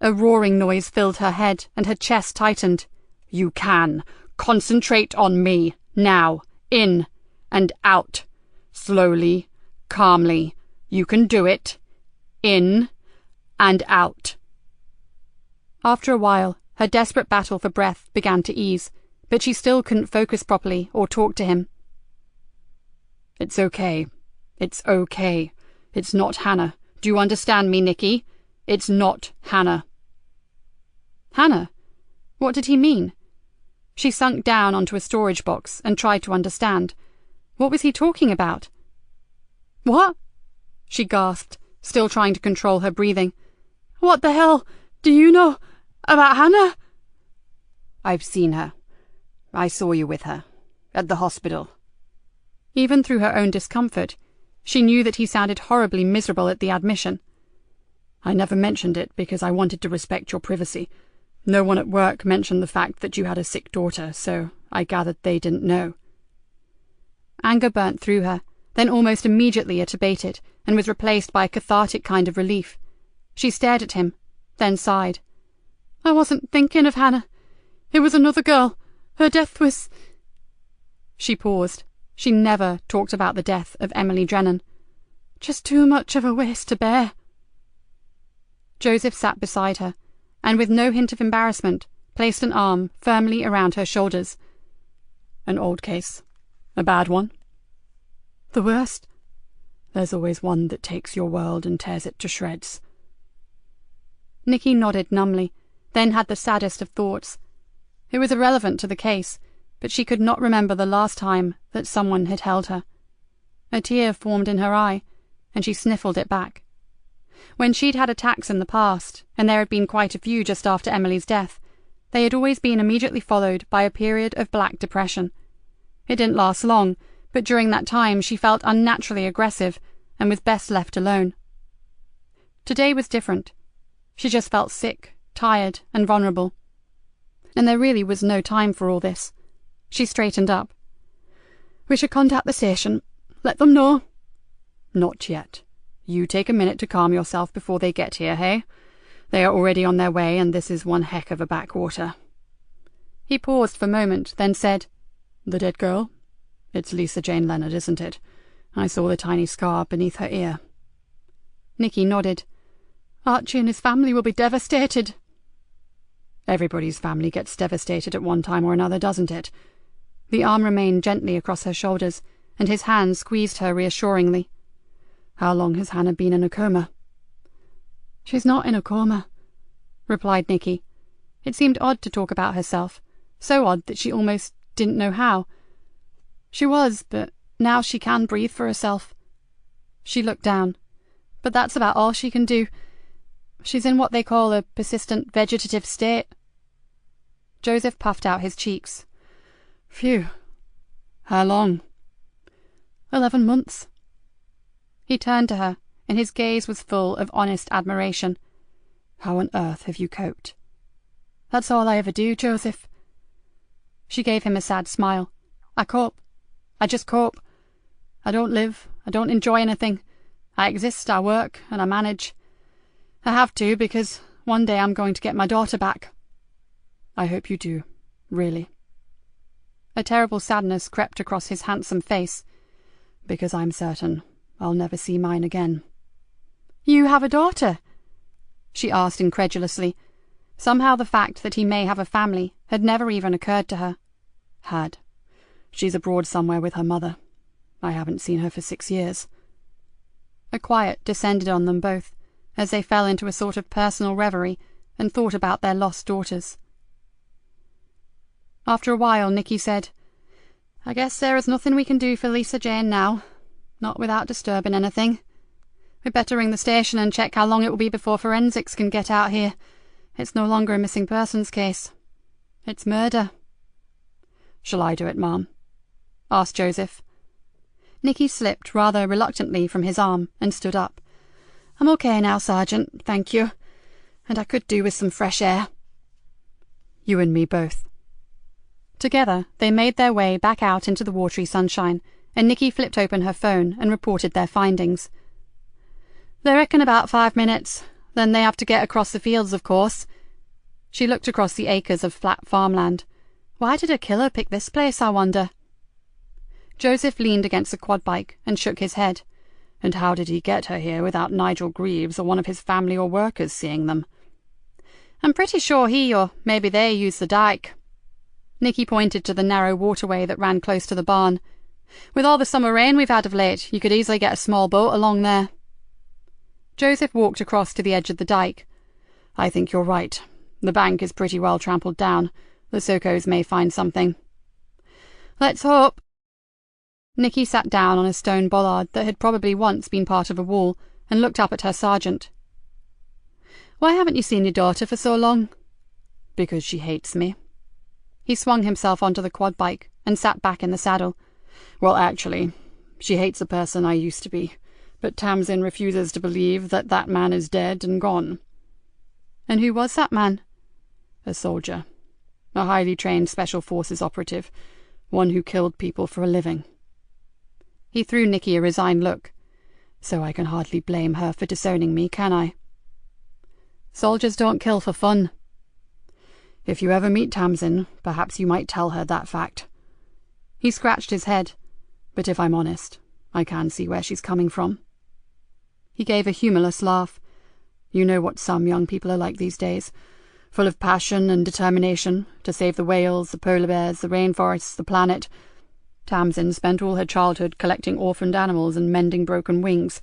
A roaring noise filled her head, and her chest tightened. "You can. Concentrate on me. Now. In. And out. Slowly. Calmly. You can do it. In. And out." After a while, her desperate battle for breath began to ease, but she still couldn't focus properly or talk to him. It's okay. It's okay. It's not Hannah. Do you understand me, Nikki? It's not Hannah. Hannah? What did he mean? She sunk down onto a storage box and tried to understand. What was he talking about? What? She gasped, still trying to control her breathing. What the hell do you know about Hannah? I've seen her. I saw you with her. At the hospital. Even through her own discomfort, she knew that he sounded horribly miserable at the admission. I never mentioned it because I wanted to respect your privacy. No one at work mentioned the fact that you had a sick daughter, so I gathered they didn't know. Anger burnt through her, then almost immediately it abated, and was replaced by a cathartic kind of relief. She stared at him, then sighed. I wasn't thinking of Hannah. It was another girl. Her death was... She paused. She never talked about the death of Emily Drennan. Just too much of a waste to bear. Joseph sat beside her, and with no hint of embarrassment, placed an arm firmly around her shoulders. An old case. A bad one. The worst. There's always one that takes your world and tears it to shreds. Nikki nodded numbly, then had the saddest of thoughts. It was irrelevant to the case, but she could not remember the last time that someone had held her. A tear formed in her eye, and she sniffled it back. When she'd had attacks in the past, and there had been quite a few just after Emily's death, they had always been immediately followed by a period of black depression. It didn't last long, but during that time she felt unnaturally aggressive and was best left alone. Today was different. She just felt sick, tired, and vulnerable. And there really was no time for all this. She straightened up. We should contact the station. Let them know. Not yet. You take a minute to calm yourself before they get here, hey? They are already on their way, and this is one heck of a backwater. He paused for a moment, then said, The dead girl? It's Lisa Jane Leonard, isn't it? I saw the tiny scar beneath her ear. Nikki nodded. Archie and his family will be devastated. Everybody's family gets devastated at one time or another, doesn't it? The arm remained gently across her shoulders, and his hand squeezed her reassuringly. How long has Hannah been in a coma? She's not in a coma, replied Nikki. It seemed odd to talk about herself, so odd that she almost didn't know how. She was, but now she can breathe for herself. She looked down. But that's about all she can do. She's in what they call a persistent vegetative state. Joseph puffed out his cheeks. Phew. How long? 11 months. He turned to her, and his gaze was full of honest admiration. How on earth have you coped? That's all I ever do, Joseph. She gave him a sad smile. I cope. I just cope. I don't live. I don't enjoy anything. I exist, I work, and I manage. I have to, because one day I'm going to get my daughter back. I hope you do, really. A terrible sadness crept across his handsome face. Because I'm certain I'll never see mine again. You have a daughter? She asked incredulously. Somehow the fact that he may have a family had never even occurred to her. Had. She's abroad somewhere with her mother. I haven't seen her for 6 years. A quiet descended on them both, as they fell into a sort of personal reverie and thought about their lost daughters. After a while, Nikki said, I guess there is nothing we can do for Lisa Jane now. Not without disturbing anything. We'd better ring the station and check how long it will be before forensics can get out here. It's no longer a missing persons case. It's murder. Shall I do it, Ma'am? Asked Joseph. Nikki slipped rather reluctantly from his arm and stood up. I'm okay now, Sergeant, thank you. And I could do with some fresh air. You and me both. Together, they made their way back out into the watery sunshine, and Nikki flipped open her phone and reported their findings. They reckon about 5 minutes. Then they have to get across the fields, of course. She looked across the acres of flat farmland. Why did a killer pick this place, I wonder? Joseph leaned against a quad bike and shook his head. And how did he get her here without Nigel Greaves or one of his family or workers seeing them? I'm pretty sure he, or maybe they, used the dike. Nikki pointed to the narrow waterway that ran close to the barn. With all the summer rain we've had of late, you could easily get a small boat along there. Joseph walked across to the edge of the dike. I think you're right. The bank is pretty well trampled down. The Sokos may find something. Let's hope. Nikki sat down on a stone bollard that had probably once been part of a wall and looked up at her sergeant. Why haven't you seen your daughter for so long? Because she hates me. He swung himself onto the quad bike and sat back in the saddle. Well, actually, she hates the person I used to be, but Tamsin refuses to believe that that man is dead and gone. And who was that man? A soldier. A highly trained Special Forces operative. One who killed people for a living. He threw Nikki a resigned look. So I can hardly blame her for disowning me, can I? Soldiers don't kill for fun. If you ever meet Tamsin, perhaps you might tell her that fact. He scratched his head. But if I'm honest, I can see where she's coming from. He gave a humourless laugh. You know what some young people are like these days, full of passion and determination to save the whales, the polar bears, the rainforests, the planet. Tamsin spent all her childhood collecting orphaned animals and mending broken wings.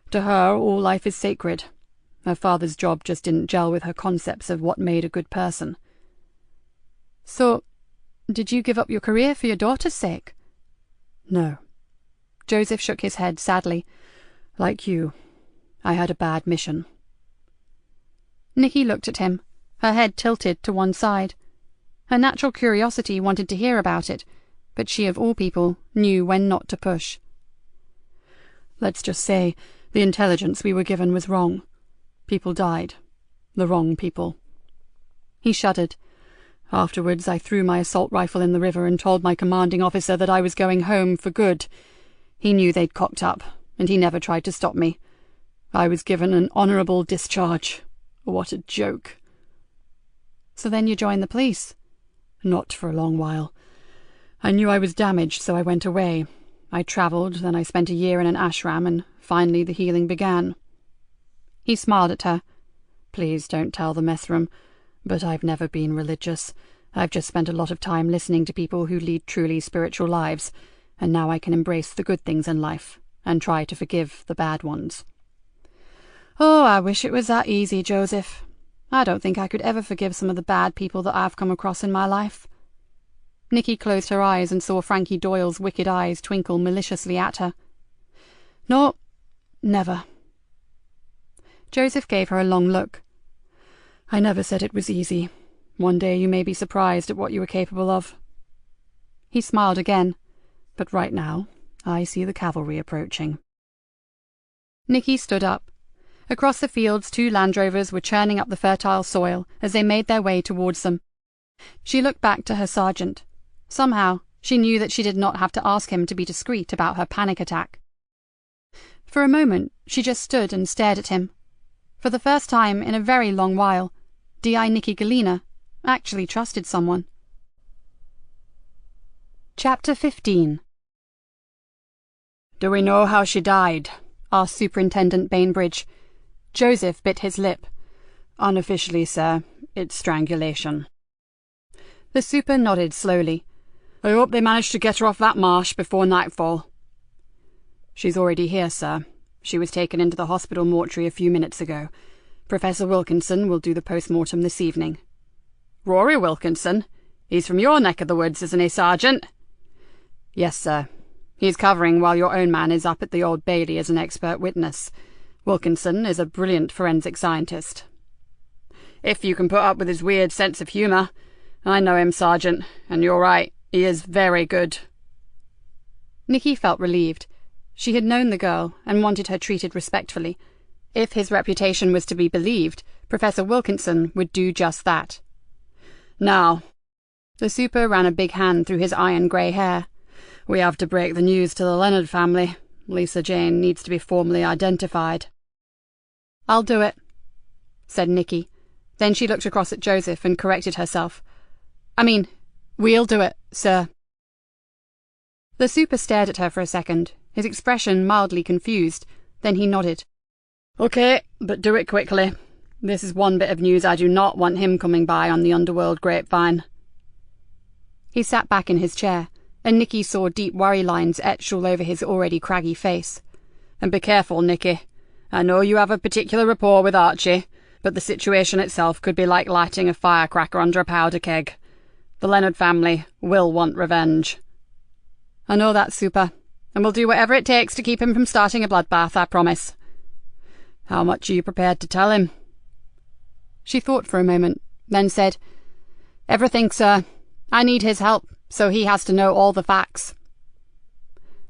To her, all life is sacred. Her father's job just didn't gel with her concepts of what made a good person. So, did you give up your career for your daughter's sake? No. Joseph shook his head sadly. Like you, I had a bad mission. Nikki looked at him, her head tilted to one side. Her natural curiosity wanted to hear about it, but she of all people knew when not to push. Let's just say the intelligence we were given was wrong. People died. The wrong people. He shuddered. Afterwards I threw my assault rifle in the river and told my commanding officer that I was going home for good. He knew they'd cocked up, and he never tried to stop me. I was given an honourable discharge. What a joke. So then you joined the police? Not for a long while. I knew I was damaged, so I went away. I travelled, then I spent a year in an ashram, and finally the healing began. He smiled at her. Please don't tell the mess room, but I've never been religious. I've just spent a lot of time listening to people who lead truly spiritual lives, and now I can embrace the good things in life, and try to forgive the bad ones. Oh, I wish it was that easy, Joseph. I don't think I could ever forgive some of the bad people that I've come across in my life. Nikki closed her eyes and saw Frankie Doyle's wicked eyes twinkle maliciously at her. No, never. Joseph gave her a long look. I never said it was easy. One day you may be surprised at what you are capable of. He smiled again. But right now, I see the cavalry approaching. Nikki stood up. Across the fields 2 Land Rovers were churning up the fertile soil as they made their way towards them. She looked back to her sergeant. Somehow, she knew that she did not have to ask him to be discreet about her panic attack. For a moment, she just stood and stared at him. For the first time in a very long while, D.I. Nikki Galena actually trusted someone. Chapter 15. Do we know how she died? Asked Superintendent Bainbridge. Joseph bit his lip. Unofficially, sir, it's strangulation. The super nodded slowly. I hope they managed to get her off that marsh before nightfall. She's already here, sir. She was taken into the hospital mortuary a few minutes ago. Professor Wilkinson will do the post-mortem this evening. Rory Wilkinson? He's from your neck of the woods, isn't he, Sergeant? Yes, sir. He's covering while your own man is up at the Old Bailey as an expert witness. Wilkinson is a brilliant forensic scientist. If you can put up with his weird sense of humour. I know him, Sergeant, and you're right, he is very good. Nikki felt relieved. She had known the girl and wanted her treated respectfully. If his reputation was to be believed, Professor Wilkinson would do just that. Now, the super ran a big hand through his iron-grey hair. We have to break the news to the Leonard family. Lisa Jane needs to be formally identified. I'll do it, said Nikki. Then she looked across at Joseph and corrected herself. We'll do it, sir. The super stared at her for a second, his expression mildly confused. Then he nodded. Okay, but do it quickly. This is one bit of news I do not want him coming by on the underworld grapevine. He sat back in his chair, and Nikki saw deep worry lines etched all over his already craggy face. "And be careful, Nikki. I know you have a particular rapport with Archie, but the situation itself could be like lighting a firecracker under a powder keg. The Leonard family will want revenge." "I know that, Super, and we'll do whatever it takes to keep him from starting a bloodbath, I promise." "How much are you prepared to tell him?" She thought for a moment, then said, "Everything, sir. I need his help, so he has to know all the facts."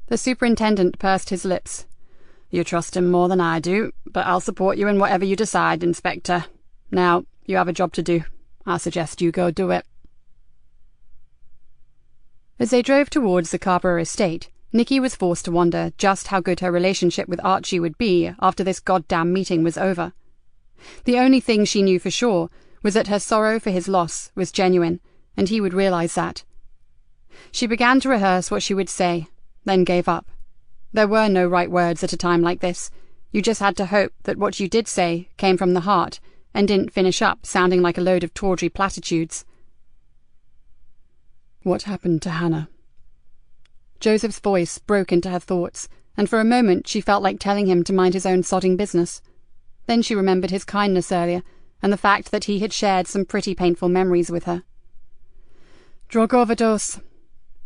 The superintendent pursed his lips. "You trust him more than I do, but I'll support you in whatever you decide, Inspector. Now, you have a job to do. I suggest you go do it." As they drove towards the Carver estate, Nikki was forced to wonder just how good her relationship with Archie would be after this goddamn meeting was over. The only thing she knew for sure was that her sorrow for his loss was genuine, and he would realize that. She began to rehearse what she would say, then gave up. There were no right words at a time like this. You just had to hope that what you did say came from the heart and didn't finish up sounding like a load of tawdry platitudes. "What happened to Hannah?" Joseph's voice broke into her thoughts, and for a moment she felt like telling him to mind his own sodding business. Then she remembered his kindness earlier, and the fact that he had shared some pretty painful memories with her. "Drug overdose,"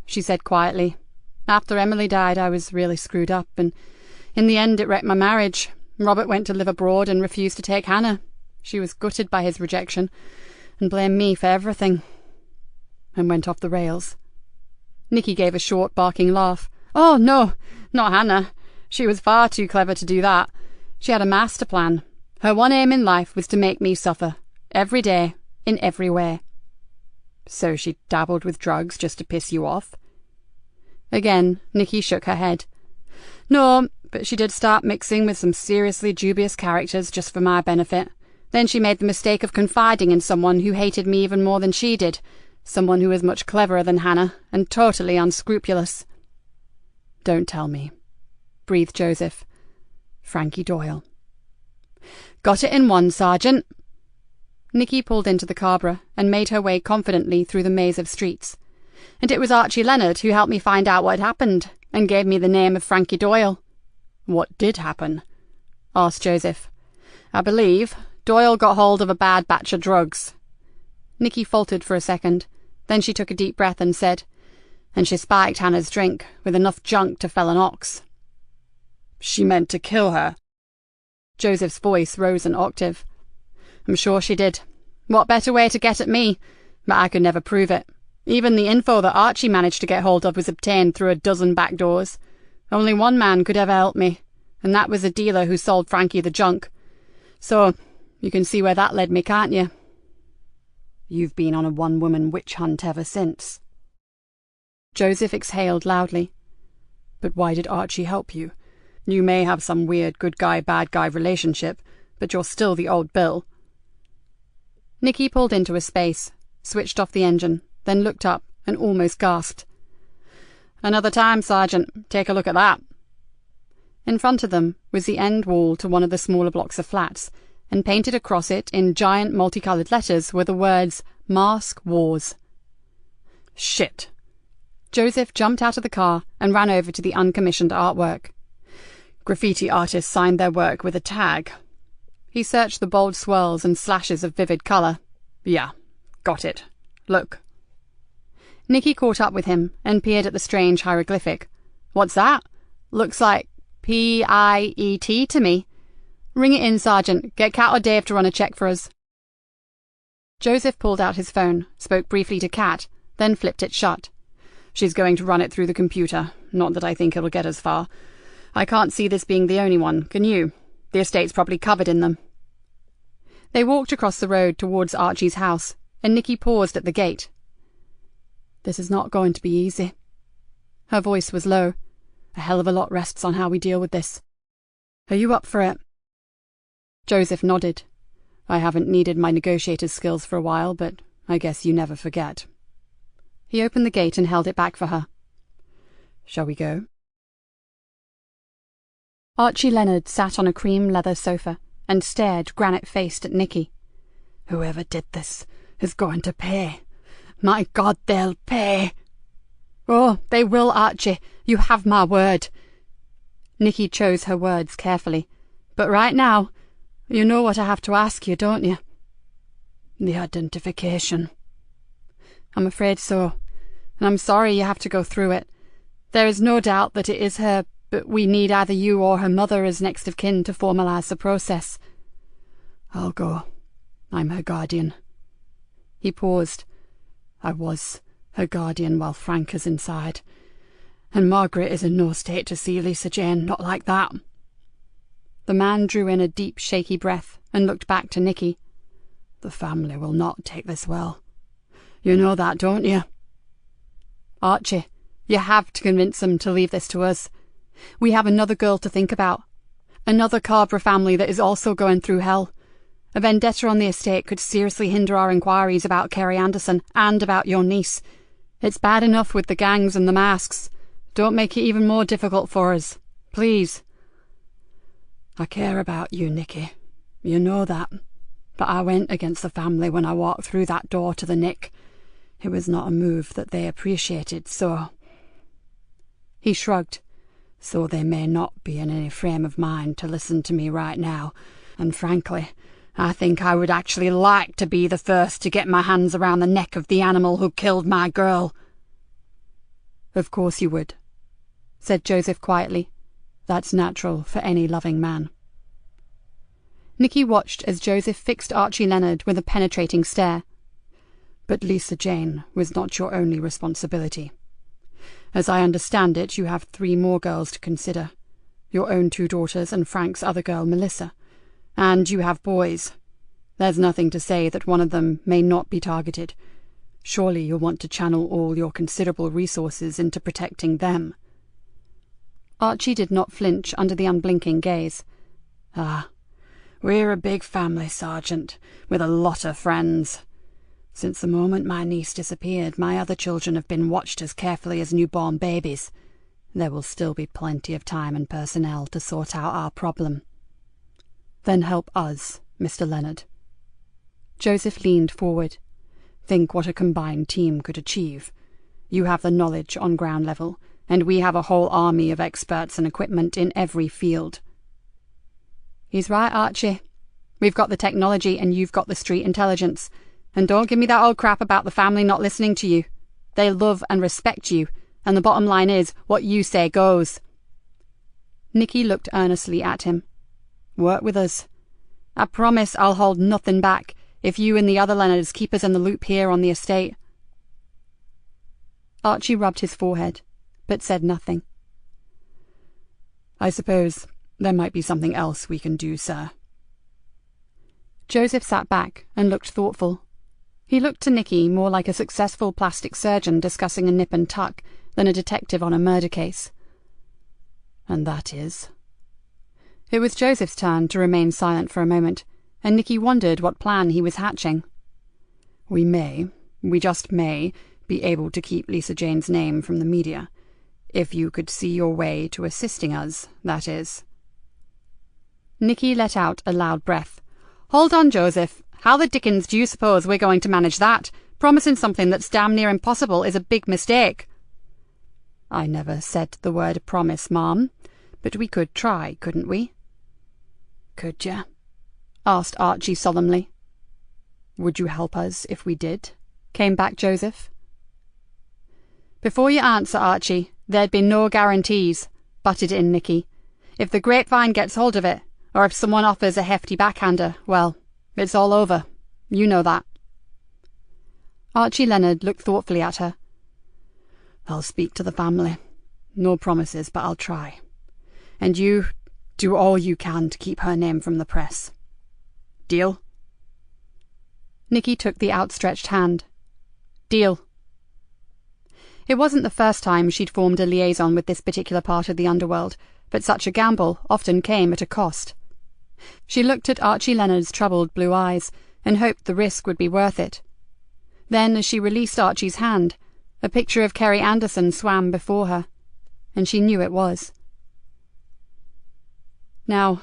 she said quietly. "After Emily died, I was really screwed up, and in the end it wrecked my marriage. Robert went to live abroad and refused to take Hannah. She was gutted by his rejection, and blamed me for everything." "And went off the rails?" Nikki gave a short, barking laugh. "Oh, no, not Hannah. She was far too clever to do that. She had a master plan. Her one aim in life was to make me suffer, every day, in every way." "So she dabbled with drugs just to piss you off?" Again, Nikki shook her head. "No, but she did start mixing with some seriously dubious characters just for my benefit. Then she made the mistake of confiding in someone who hated me even more than she did, someone who was much cleverer than Hannah and totally unscrupulous." "Don't tell me," breathed Joseph. "Frankie Doyle." "Got it in one, Sergeant." Nikki pulled into the Cabra and made her way confidently through the maze of streets. "And it was Archie Leonard who helped me find out what had happened and gave me the name of Frankie Doyle." "What did happen?" asked Joseph. "I believe Doyle got hold of a bad batch of drugs." Nikki faltered for a second. Then she took a deep breath and said, "And she spiked Hannah's drink with enough junk to fell an ox." "She meant to kill her?" Joseph's voice rose an octave. "I'm sure she did. What better way to get at me? But I could never prove it. Even the info that Archie managed to get hold of was obtained through a dozen back doors. Only one man could ever help me, and that was a dealer who sold Frankie the junk. So, you can see where that led me, can't you?" "You've been on a one-woman witch hunt ever since." Joseph exhaled loudly. "But why did Archie help you? You may have some weird good guy, bad guy relationship, but you're still the old Bill." Nikki pulled into a space, switched off the engine, then looked up and almost gasped. "Another time, Sergeant. Take a look at that." In front of them was the end wall to one of the smaller blocks of flats, and painted across it in giant multicoloured letters were the words "Mask Wars." "Shit!" Joseph jumped out of the car and ran over to the uncommissioned artwork. "Graffiti artists signed their work with a tag." He searched the bold swirls and slashes of vivid colour. "Yeah, got it. Look." Nikki caught up with him and peered at the strange hieroglyphic. "What's that? Looks like P-I-E-T to me. Ring it in, Sergeant. Get Kat or Dave to run a check for us." Joseph pulled out his phone, spoke briefly to Kat, then flipped it shut. "She's going to run it through the computer. Not that I think it'll get as far. I can't see this being the only one, can you? The estate's probably covered in them." They walked across the road towards Archie's house, and Nikki paused at the gate. "This is not going to be easy." Her voice was low. "A hell of a lot rests on how we deal with this. Are you up for it?" Joseph nodded. "I haven't needed my negotiator's skills for a while, but I guess you never forget." He opened the gate and held it back for her. "Shall we go?" Archie Leonard sat on a cream leather sofa and stared granite-faced at Nikki. "Whoever did this is going to pay. My God, they'll pay." Oh, they will, Archie. You have my word. Nikki chose her words carefully. But right now, you know what I have to ask you, don't you? The identification. I'm afraid so, and I'm sorry you have to go through it. There is no doubt that it is her, but we need either you or her mother as next of kin to formalise the process. I'll go. I'm her guardian. He paused. I was her guardian while Frank is inside, and Margaret is in no state to see Lisa Jane, not like that. The man drew in a deep, shaky breath and looked back to Nikki. The family will not take this well. You know that, don't you? Archie, you have to convince them to leave this to us. We have another girl to think about. Another Carver family that is also going through hell. A vendetta on the estate could seriously hinder our inquiries about Kerry Anderson and about your niece. It's bad enough with the gangs and the masks. Don't make it even more difficult for us. Please. I care about you, Nikki. You know that. But I went against the family when I walked through that door to the Nick. It was not a move that they appreciated, so... He shrugged. So they may not be in any frame of mind to listen to me right now, and frankly, I think I would actually like to be the first to get my hands around the neck of the animal who killed my girl. Of course you would, said Joseph quietly. That's natural for any loving man. Nikki watched as Joseph fixed Archie Leonard with a penetrating stare. But Lisa Jane was not your only responsibility. As I understand it, you have 3 more girls to consider. Your own 2 daughters and Frank's other girl, Melissa. And you have boys. There's nothing to say that one of them may not be targeted. Surely you'll want to channel all your considerable resources into protecting them. Archie did not flinch under the unblinking gaze. Ah, we're a big family, Sergeant, with a lot of friends. Since the moment my niece disappeared, my other children have been watched as carefully as newborn babies. There will still be plenty of time and personnel to sort out our problem. Then help us, Mr. Leonard. Joseph leaned forward. Think what a combined team could achieve. You have the knowledge on ground level, and we have a whole army of experts and equipment in every field. He's right, Archie. We've got the technology and you've got the street intelligence. And don't give me that old crap about the family not listening to you. They love and respect you, and the bottom line is, what you say goes. Nikki looked earnestly at him. Work with us. I promise I'll hold nothing back if you and the other Leonards keep us in the loop here on the estate. Archie rubbed his forehead, but said nothing. I suppose there might be something else we can do, sir. Joseph sat back and looked thoughtful. He looked to Nikki more like a successful plastic surgeon discussing a nip and tuck than a detective on a murder case. And that is? It was Joseph's turn to remain silent for a moment, and Nikki wondered what plan he was hatching. We just may, be able to keep Lisa Jane's name from the media. If you could see your way to assisting us, that is. Nikki let out a loud breath. Hold on, Joseph. How the dickens do you suppose we're going to manage that? Promising something that's damn near impossible is a big mistake. I never said the word promise, Ma'am, but we could try, couldn't we? Could ya? Asked Archie solemnly. Would you help us if we did? Came back Joseph. Before you answer, Archie, there'd be no guarantees, butted in Nikki. If the grapevine gets hold of it, or if someone offers a hefty backhander, well, it's all over. You know that. Archie Leonard looked thoughtfully at her. I'll speak to the family. No promises, but I'll try. And you do all you can to keep her name from the press. Deal? Nikki took the outstretched hand. Deal. It wasn't the first time she'd formed a liaison with this particular part of the underworld, but such a gamble often came at a cost. She looked at Archie Leonard's troubled blue eyes and hoped the risk would be worth it. Then, as she released Archie's hand, a picture of Kerry Anderson swam before her, and she knew it was. Now,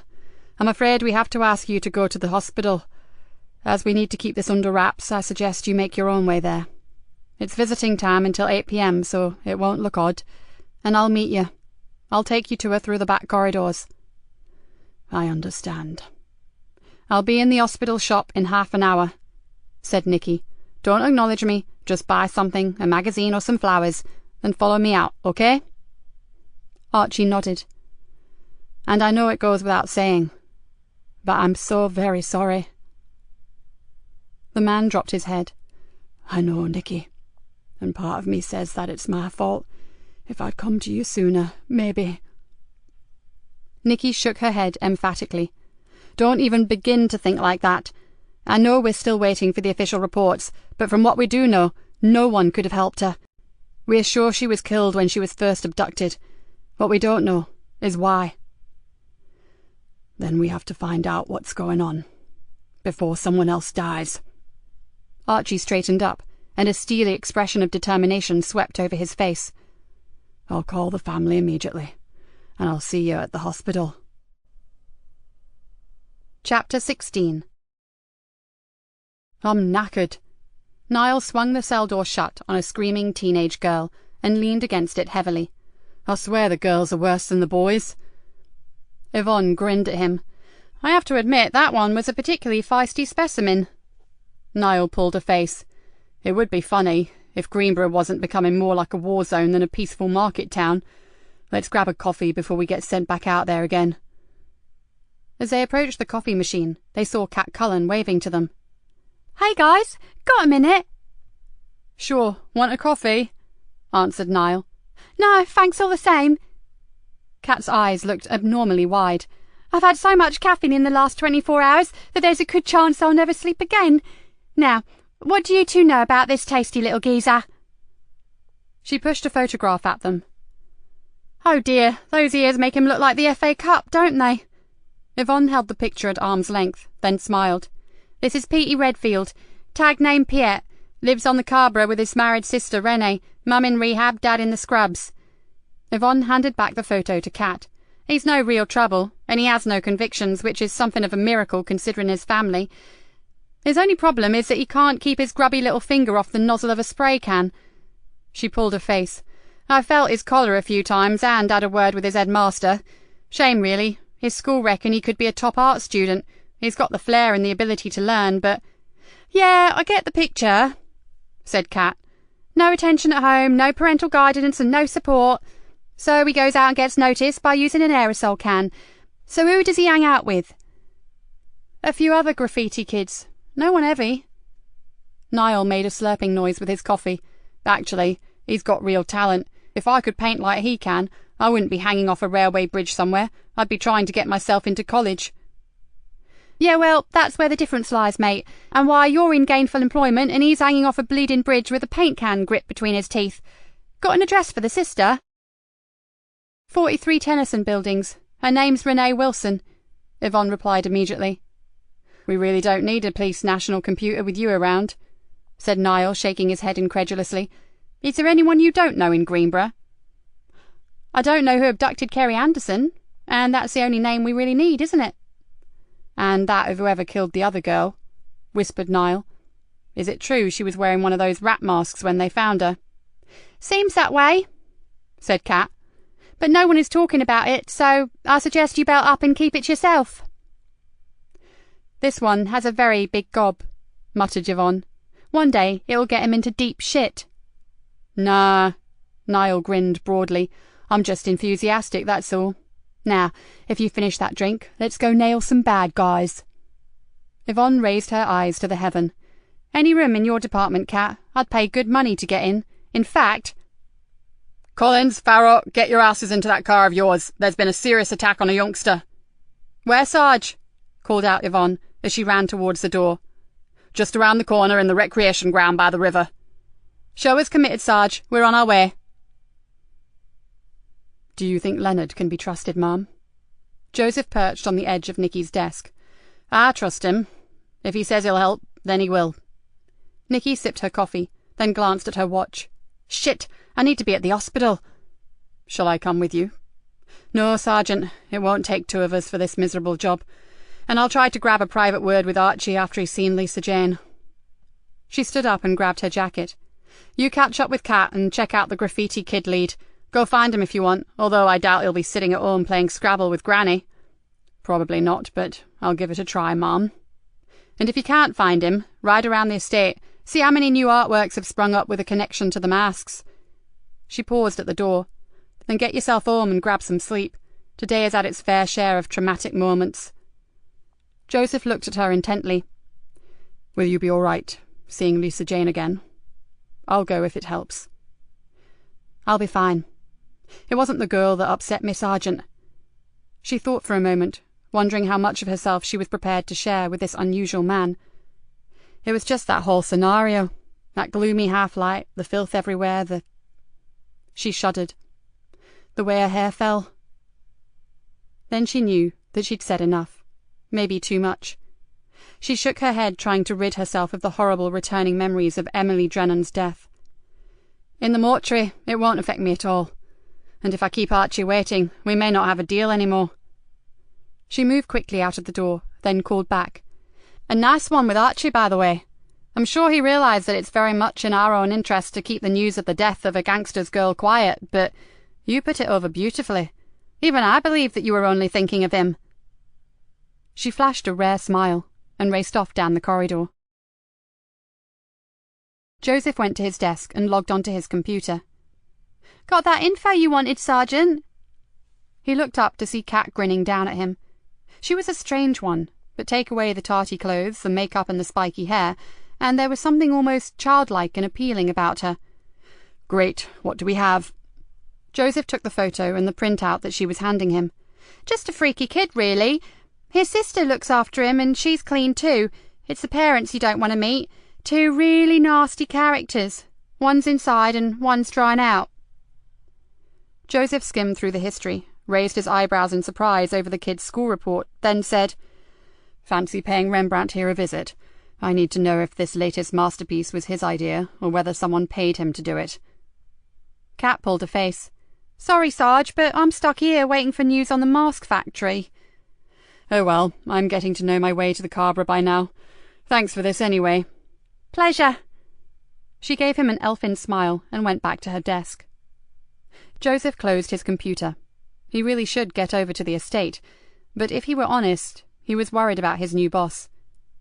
I'm afraid we have to ask you to go to the hospital. As we need to keep this under wraps, I suggest you make your own way there. It's visiting time until 8 p.m, so it won't look odd. And I'll meet you. I'll take you to her through the back corridors." "I understand." "I'll be in the hospital shop in half an hour," said Nikki. "Don't acknowledge me, just buy something, a magazine or some flowers, and follow me out, okay?" Archie nodded. "And I know it goes without saying, but I'm so very sorry." The man dropped his head. "I know, Nikki, and part of me says that it's my fault. If I'd come to you sooner, maybe." Nikki shook her head emphatically. "Don't even begin to think like that. I know we're still waiting for the official reports, but from what we do know, no one could have helped her. We're sure she was killed when she was first abducted. What we don't know is why." "Then we have to find out what's going on, before someone else dies." Archie straightened up, and a steely expression of determination swept over his face. "I'll call the family immediately, and I'll see you at the hospital." Chapter 16. I'm knackered. Niall swung the cell door shut on a screaming teenage girl and leaned against it heavily. "I swear the girls are worse than the boys." Yvonne grinned at him. "I have to admit that one was a particularly feisty specimen." Niall pulled a face. "It would be funny if Greenborough wasn't becoming more like a war zone than a peaceful market town. Let's grab a coffee before we get sent back out there again." As they approached the coffee machine, they saw Cat Cullen waving to them. "Hey guys, got a minute?" "Sure, want a coffee?" answered Niall. "No, thanks all the same." Cat's eyes looked abnormally wide. "I've had so much caffeine in the last 24 hours that there's a good chance I'll never sleep again. Now, what do you two know about this tasty little geezer?" She pushed a photograph at them. "Oh dear, those ears make him look like the FA Cup, don't they?" Yvonne held the picture at arm's length, then smiled. "This is Petey Redfield, tag name Piet, lives on the Carborough with his married sister Renee, mum in rehab, dad in the scrubs." Yvonne handed back the photo to Cat. "He's no real trouble, and he has no convictions, which is something of a miracle considering his family. His only problem is that he can't keep his grubby little finger off the nozzle of a spray can." She pulled a face. "I felt his collar a few times and had a word with his headmaster. Shame, really. His school reckon he could be a top art student. He's got the flair and the ability to learn, but—" "Yeah, I get the picture," said Cat. "No attention at home, no parental guidance and no support. So he goes out and gets noticed by using an aerosol can. So who does he hang out with?" "A few other graffiti kids. No one heavy." Niall made a slurping noise with his coffee. "Actually, he's got real talent. If I could paint like he can, I wouldn't be hanging off a railway bridge somewhere. I'd be trying to get myself into college." "Yeah, well, that's where the difference lies, mate, and why you're in gainful employment and he's hanging off a bleeding bridge with a paint can gripped between his teeth. Got an address for the sister?" 43 Tennyson Buildings. Her name's Renee Wilson," Yvonne replied immediately. "We really don't need a police national computer with you around," said Niall, shaking his head incredulously. "Is there anyone you don't know in Greenborough?" "I don't know who abducted Kerry Anderson, and that's the only name we really need, isn't it?" "And that of whoever killed the other girl," whispered Niall. "Is it true she was wearing one of those rat masks when they found her?" "Seems that way," said Cat. "But no one is talking about it, so I suggest you belt up and keep it yourself." "This one has a very big gob," muttered Yvonne. "One day it'll get him into deep shit." "Nah," Niall grinned broadly. "I'm just enthusiastic, that's all. Now, if you finish that drink, let's go nail some bad guys." Yvonne raised her eyes to the heaven. "Any room in your department, Cat? I'd pay good money to get in. In fact—" "Collins, Farrow, get your asses into that car of yours. There's been a serious attack on a youngster." "Where, Sarge?" called out Yvonne as she ran towards the door. "Just around the corner in the recreation ground by the river." "Show us committed, Sarge. We're on our way." "Do you think Leonard can be trusted, Ma'am?" Joseph perched on the edge of Nicky's desk. "I trust him. If he says he'll help, then he will." Nicky sipped her coffee, then glanced at her watch. "Shit! I need to be at the hospital." "Shall I come with you?" "No, Sergeant. It won't take two of us for this miserable job. And I'll try to grab a private word with Archie after he's seen Lisa Jane." She stood up and grabbed her jacket. You catch up with Kat and check out the graffiti kid lead. Go find him if you want, although I doubt he'll be sitting at home playing Scrabble with Granny. Probably not, but I'll give it a try, Mom. And if you can't find him, ride around the estate, see how many new artworks have sprung up with a connection to the masks. She paused at the door. Then get yourself home and grab some sleep. Today has had its fair share of traumatic moments. Joseph looked at her intently. Will you be all right, seeing Lisa Jane again? I'll go if it helps. I'll be fine. It wasn't the girl that upset me, Sergeant. She thought for a moment, wondering how much of herself she was prepared to share with this unusual man. It was just that whole scenario, that gloomy half-light, the filth everywhere, She shuddered. The way her hair fell. Then she knew that she'd said enough, maybe too much. She shook her head, trying to rid herself of the horrible returning memories of Emily Drennan's death. In the mortuary, it won't affect me at all. And if I keep Archie waiting, we may not have a deal anymore. She moved quickly out of the door, then called back. A nice one with Archie, by the way. I'm sure he realised that it's very much in our own interest to keep the news of the death of a gangster's girl quiet, but you put it over beautifully. Even I believe that you were only thinking of him. She flashed a rare smile and raced off down the corridor. Joseph went to his desk and logged onto his computer. Got that info you wanted, Sergeant? He looked up to see Kat grinning down at him. She was a strange one, but take away the tarty clothes, the makeup and the spiky hair, and there was something almost childlike and appealing about her. Great, what do we have? Joseph took the photo and the printout that she was handing him. Just a freaky kid, really. His sister looks after him and she's clean too. It's the parents you don't want to meet. Two really nasty characters. One's inside and one's drying out. Joseph skimmed through the history, raised his eyebrows in surprise over the kid's school report, then said, Fancy paying Rembrandt here a visit. I need to know if this latest masterpiece was his idea, or whether someone paid him to do it. Kat pulled a face. Sorry, Sarge, but I'm stuck here waiting for news on the mask factory. Oh well, I'm getting to know my way to the Cabra by now. Thanks for this anyway. Pleasure. She gave him an elfin smile and went back to her desk. Joseph closed his computer. He really should get over to the estate, but if he were honest, he was worried about his new boss.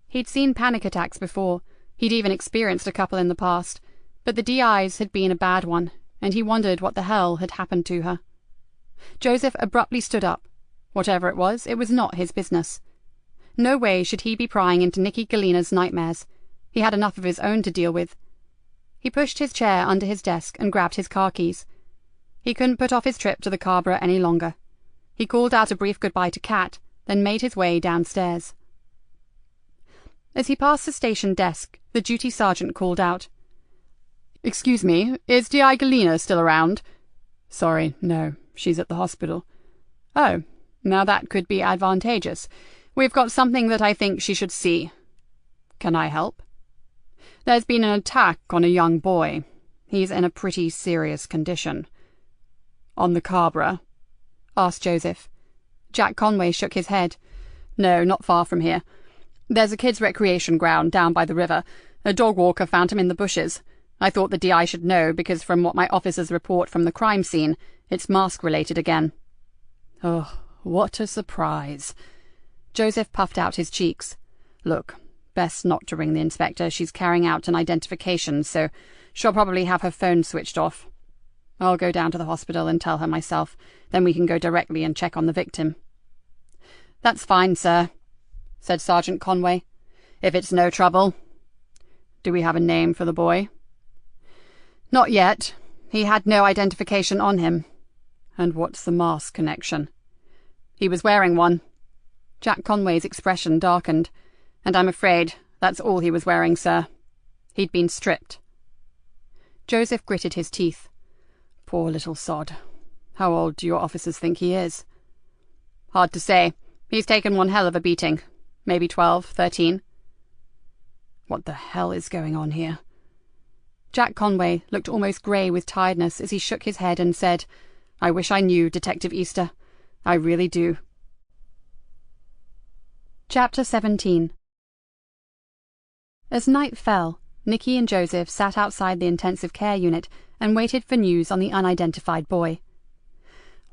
He'd seen panic attacks before, he'd even experienced a couple in the past, but the DI's had been a bad one, and he wondered what the hell had happened to her. Joseph abruptly stood up. Whatever it was not his business. No way should he be prying into Nikki Galena's nightmares. He had enough of his own to deal with. He pushed his chair under his desk and grabbed his car keys. He couldn't put off his trip to the Cabra any longer. He called out a brief goodbye to Kat, then made his way downstairs. As he passed the station desk, the duty sergeant called out, Excuse me, is D.I. Galena still around? Sorry, no, she's at the hospital. Oh, now that could be advantageous. We've got something that I think she should see. Can I help? There's been an attack on a young boy. He's in a pretty serious condition. On the Cabra? Asked Joseph. Jack Conway shook his head. No, not far from here. There's a kids' recreation ground down by the river. A dog walker found him in the bushes. I thought the DI should know, because from what my officers report from the crime scene, it's mask-related again. Oh, what a surprise. Joseph puffed out his cheeks. Look, best not to ring the inspector. She's carrying out an identification, so she'll probably have her phone switched off. I'll go down to the hospital and tell her myself. Then we can go directly and check on the victim. That's fine, sir, said Sergeant Conway. If it's no trouble. Do we have a name for the boy? Not yet. He had no identification on him. And what's the mask connection? He was wearing one. Jack Conway's expression darkened. And I'm afraid that's all he was wearing, sir. He'd been stripped. Joseph gritted his teeth. Poor little sod. How old do your officers think he is? Hard to say. He's taken one hell of a beating. Maybe 12, 13. What the hell is going on here? Jack Conway looked almost grey with tiredness as he shook his head and said, I wish I knew, Detective Easter. I really do. Chapter 17. As night fell, Nikki and Joseph sat outside the intensive care unit and waited for news on the unidentified boy.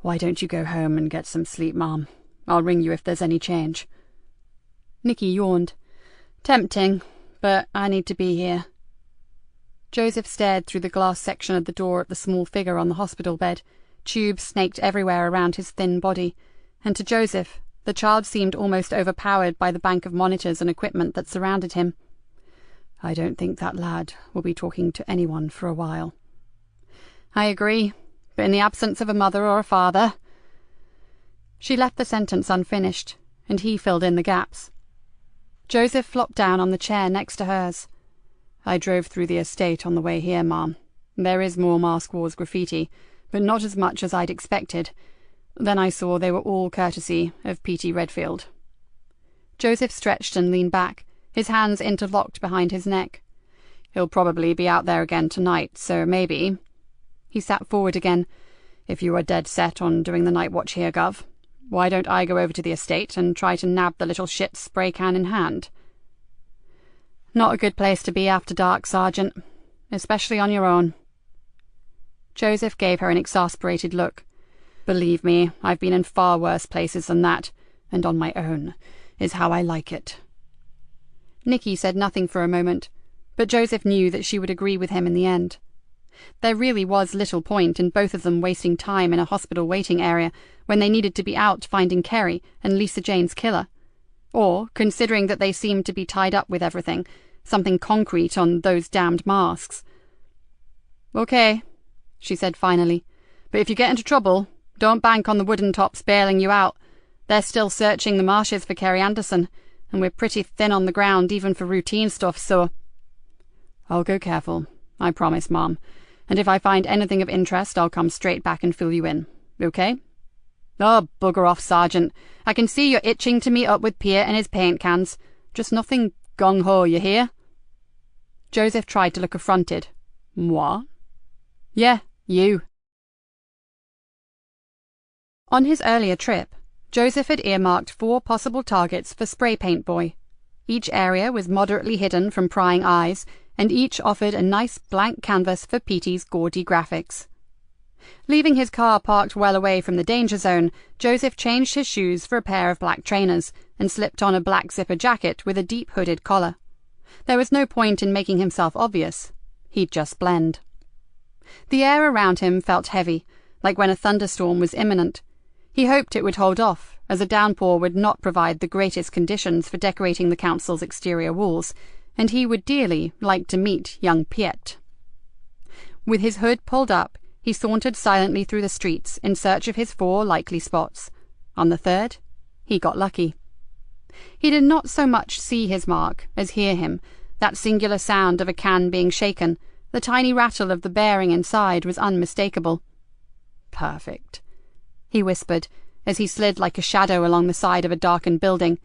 "Why don't you go home and get some sleep, Mom? I'll ring you if there's any change." Nikki yawned. "Tempting, but I need to be here." Joseph stared through the glass section of the door at the small figure on the hospital bed. Tubes snaked everywhere around his thin body, and to Joseph, the child seemed almost overpowered by the bank of monitors and equipment that surrounded him. "I don't think that lad will be talking to anyone for a while." "I agree, but in the absence of a mother or a father—" She left the sentence unfinished, and he filled in the gaps. Joseph flopped down on the chair next to hers. "I drove through the estate on the way here, Mom. There is more Mask Wars graffiti, but not as much as I'd expected. Then I saw they were all courtesy of P.T. Redfield." Joseph stretched and leaned back, his hands interlocked behind his neck. "He'll probably be out there again tonight, so maybe—" He sat forward again. "If you are dead set on doing the night watch here, Gov, why don't I go over to the estate and try to nab the little shit spray can in hand?" "Not a good place to be after dark, Sergeant, especially on your own." Joseph gave her an exasperated look. "Believe me, I've been in far worse places than that, and on my own is how I like it." Nikki said nothing for a moment, but Joseph knew that she would agree with him in the end. There really was little point in both of them wasting time in a hospital waiting area when they needed to be out finding Kerry and Lisa Jane's killer. Or, considering that they seemed to be tied up with everything, something concrete on those damned masks. "Okay," she said finally, "but if you get into trouble, don't bank on the wooden tops bailing you out. They're still searching the marshes for Kerry Anderson, and we're pretty thin on the ground even for routine stuff, so—" "I'll go careful, I promise, Mom, and if I find anything of interest, I'll come straight back and fill you in, okay?" "Oh, bugger off, Sergeant. I can see you're itching to meet up with Pierre and his paint cans. Just nothing gung-ho, you hear?" Joseph tried to look affronted. "Moi?" "Yeah, you." On his earlier trip, Joseph had earmarked 4 possible targets for Spray Paint Boy. Each area was moderately hidden from prying eyes, and each offered a nice blank canvas for Petey's gaudy graphics. Leaving his car parked well away from the danger zone, Joseph changed his shoes for a pair of black trainers and slipped on a black zipper jacket with a deep hooded collar. There was no point in making himself obvious. He'd just blend. The air around him felt heavy, like when a thunderstorm was imminent. He hoped it would hold off, as a downpour would not provide the greatest conditions for decorating the council's exterior walls, and he would dearly like to meet young Piet. With his hood pulled up, he sauntered silently through the streets in search of his 4 likely spots. On the 3rd, he got lucky. He did not so much see his mark as hear him, that singular sound of a can being shaken. The tiny rattle of the bearing inside was unmistakable. "Perfect," he whispered, as he slid like a shadow along the side of a darkened building.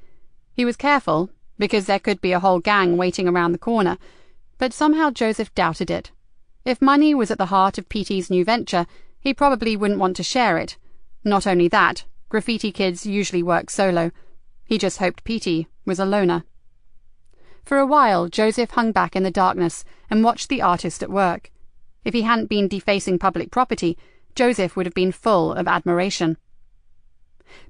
He was careful, because there could be a whole gang waiting around the corner, but somehow Joseph doubted it. If money was at the heart of Petey's new venture, he probably wouldn't want to share it. Not only that, graffiti kids usually work solo. He just hoped Petey was a loner. For a while, Joseph hung back in the darkness and watched the artist at work. If he hadn't been defacing public property, Joseph would have been full of admiration.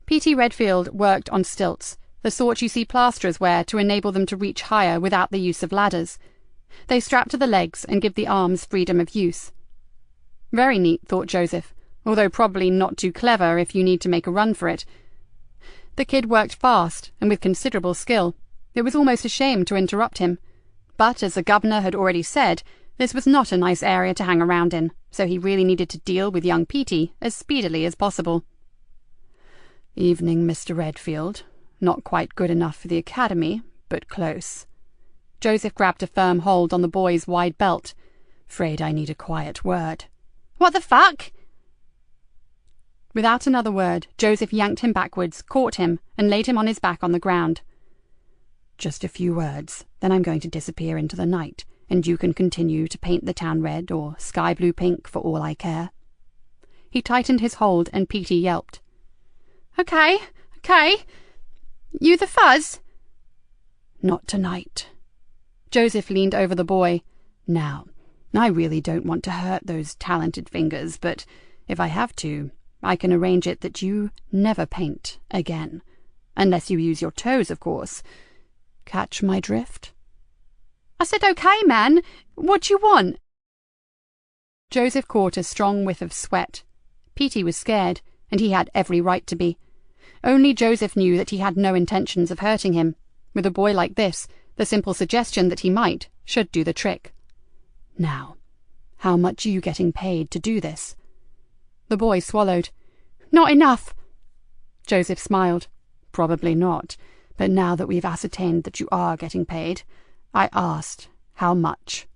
P.T. Redfield worked on stilts, the sort you see plasterers wear to enable them to reach higher without the use of ladders. They strap to the legs and give the arms freedom of use. Very neat, thought Joseph, although probably not too clever if you need to make a run for it. The kid worked fast and with considerable skill. It was almost a shame to interrupt him. But, as the governor had already said, this was not a nice area to hang around in, so he really needed to deal with young Petey as speedily as possible. "Evening, Mr. Redfield. Not quite good enough for the academy, but close." Joseph grabbed a firm hold on the boy's wide belt. "'Fraid I need a quiet word." "What the fuck?" Without another word, Joseph yanked him backwards, caught him, and laid him on his back on the ground. "Just a few words, then I'm going to disappear into the night, and you can continue to paint the town red or sky blue pink for all I care." He tightened his hold, and Petey yelped. Okay. You the fuzz?" "Not tonight." Joseph leaned over the boy. Now, I really don't want to hurt those talented fingers, but if I have to, I can arrange it that you never paint again. Unless you use your toes, of course. Catch my drift? I said, okay, man. What do you want? Joseph caught a strong whiff of sweat. Petey was scared, and he had every right to be. Only Joseph knew that he had no intentions of hurting him. With a boy like this, the simple suggestion that he might should do the trick. Now, how much are you getting paid to do this? The boy swallowed. Not enough. Joseph smiled. Probably not, but now that we've ascertained that you are getting paid, I asked how much.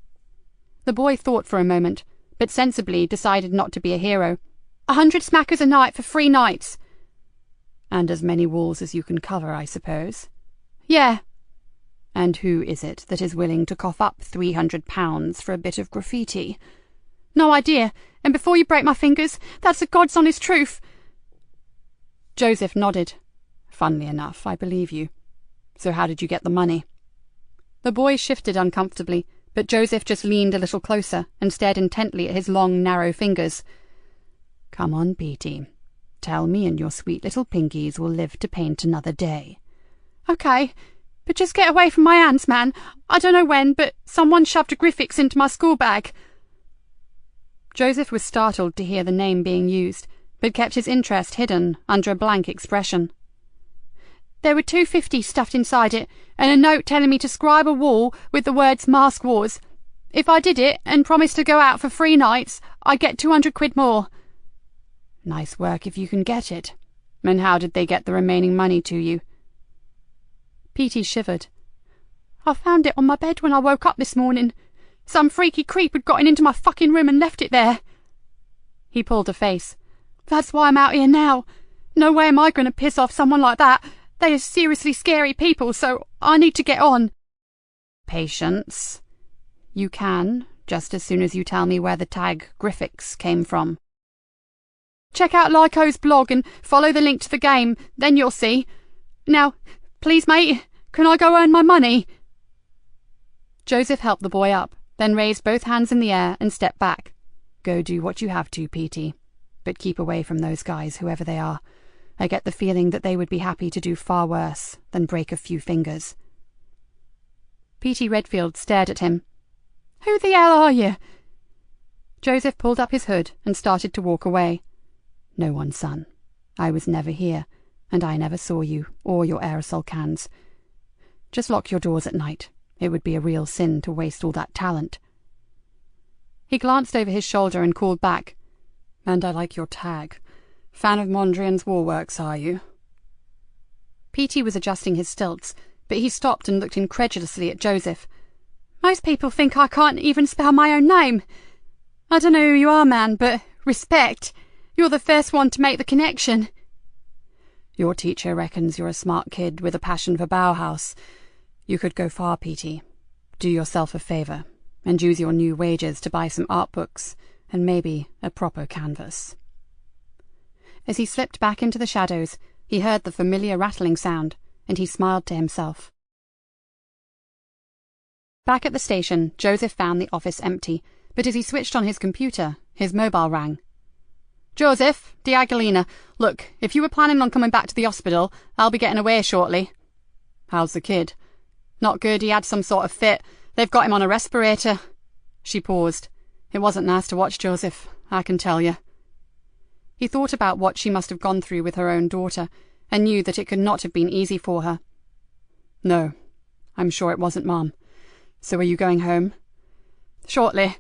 The boy thought for a moment, but sensibly decided not to be a hero. 100 smackers a night for 3 nights. And as many walls as you can cover, I suppose? Yeah. And who is it that is willing to cough up £300 for a bit of graffiti? No idea, and before you break my fingers, that's the God's honest truth. Joseph nodded. Funnily enough, I believe you. So how did you get the money? The boy shifted uncomfortably, but Joseph just leaned a little closer and stared intently at his long, narrow fingers. Come on, Petey. Tell me and your sweet little pinkies will live to paint another day. Okay, but just get away from my hands, man. I don't know when, but someone shoved a Griffix into my school bag. Joseph was startled to hear the name being used, but kept his interest hidden under a blank expression. There were £2.50 stuffed inside it, and a note telling me to scribe a wall with the words Mask Wars. If I did it and promised to go out for 3 nights, I'd get 200 quid more. Nice work if you can get it. And how did they get the remaining money to you? Petey shivered. I found it on my bed when I woke up this morning. Some freaky creep had gotten into my fucking room and left it there. He pulled a face. That's why I'm out here now. No way am I going to piss off someone like that. They are seriously scary people, so I need to get on. Patience. You can, just as soon as you tell me where the tag Griffix came from. Check out Lyco's blog and follow the link to the game, then you'll see. Now, please, mate, can I go earn my money? Joseph helped the boy up, then raised both hands in the air and stepped back. Go do what you have to, Petey, but keep away from those guys, whoever they are. I get the feeling that they would be happy to do far worse than break a few fingers. Petey Redfield stared at him. Who the hell are you? Joseph pulled up his hood and started to walk away. No one, son. I was never here, and I never saw you or your aerosol cans. Just lock your doors at night. It would be a real sin to waste all that talent. He glanced over his shoulder and called back. And I like your tag. Fan of Mondrian's Warworks, are you? Petey was adjusting his stilts, but he stopped and looked incredulously at Joseph. Most people think I can't even spell my own name. I don't know who you are, man, but respect. You're the first one to make the connection. Your teacher reckons you're a smart kid with a passion for Bauhaus. You could go far, Petey. Do yourself a favour, and use your new wages to buy some art books, and maybe a proper canvas. As he slipped back into the shadows, he heard the familiar rattling sound, and he smiled to himself. Back at the station, Joseph found the office empty, but as he switched on his computer, his mobile rang. Joseph, Galena, look, if you were planning on coming back to the hospital, I'll be getting away shortly. How's the kid? Not good, he had some sort of fit. They've got him on a respirator. She paused. It wasn't nice to watch, Joseph, I can tell you. He thought about what she must have gone through with her own daughter, and knew that it could not have been easy for her. No, I'm sure it wasn't, Mum. So are you going home? Shortly.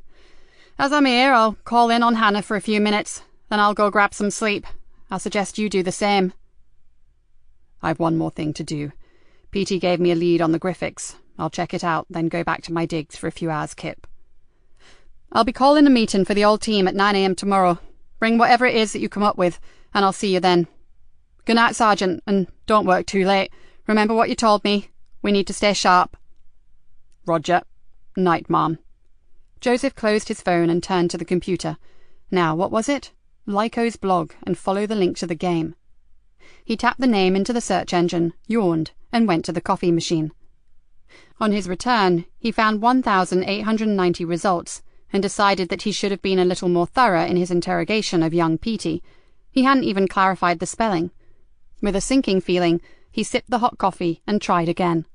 As I'm here, I'll call in on Hannah for a few minutes, then I'll go grab some sleep. I'll suggest you do the same. I've one more thing to do. Petey gave me a lead on the Griffix. I'll check it out, then go back to my digs for a few hours kip. I'll be calling a meeting for the old team at 9 a.m. tomorrow. Bring whatever it is that you come up with, and I'll see you then. Good night, Sergeant, and don't work too late. Remember what you told me. We need to stay sharp. Roger. Night, Mom. Joseph closed his phone and turned to the computer. Now, what was it? Lyco's blog, and follow the link to the game. He tapped the name into the search engine, yawned, and went to the coffee machine. On his return, he found 1,890 results and decided that he should have been a little more thorough in his interrogation of young Petey. He hadn't even clarified the spelling. With a sinking feeling, he sipped the hot coffee and tried again.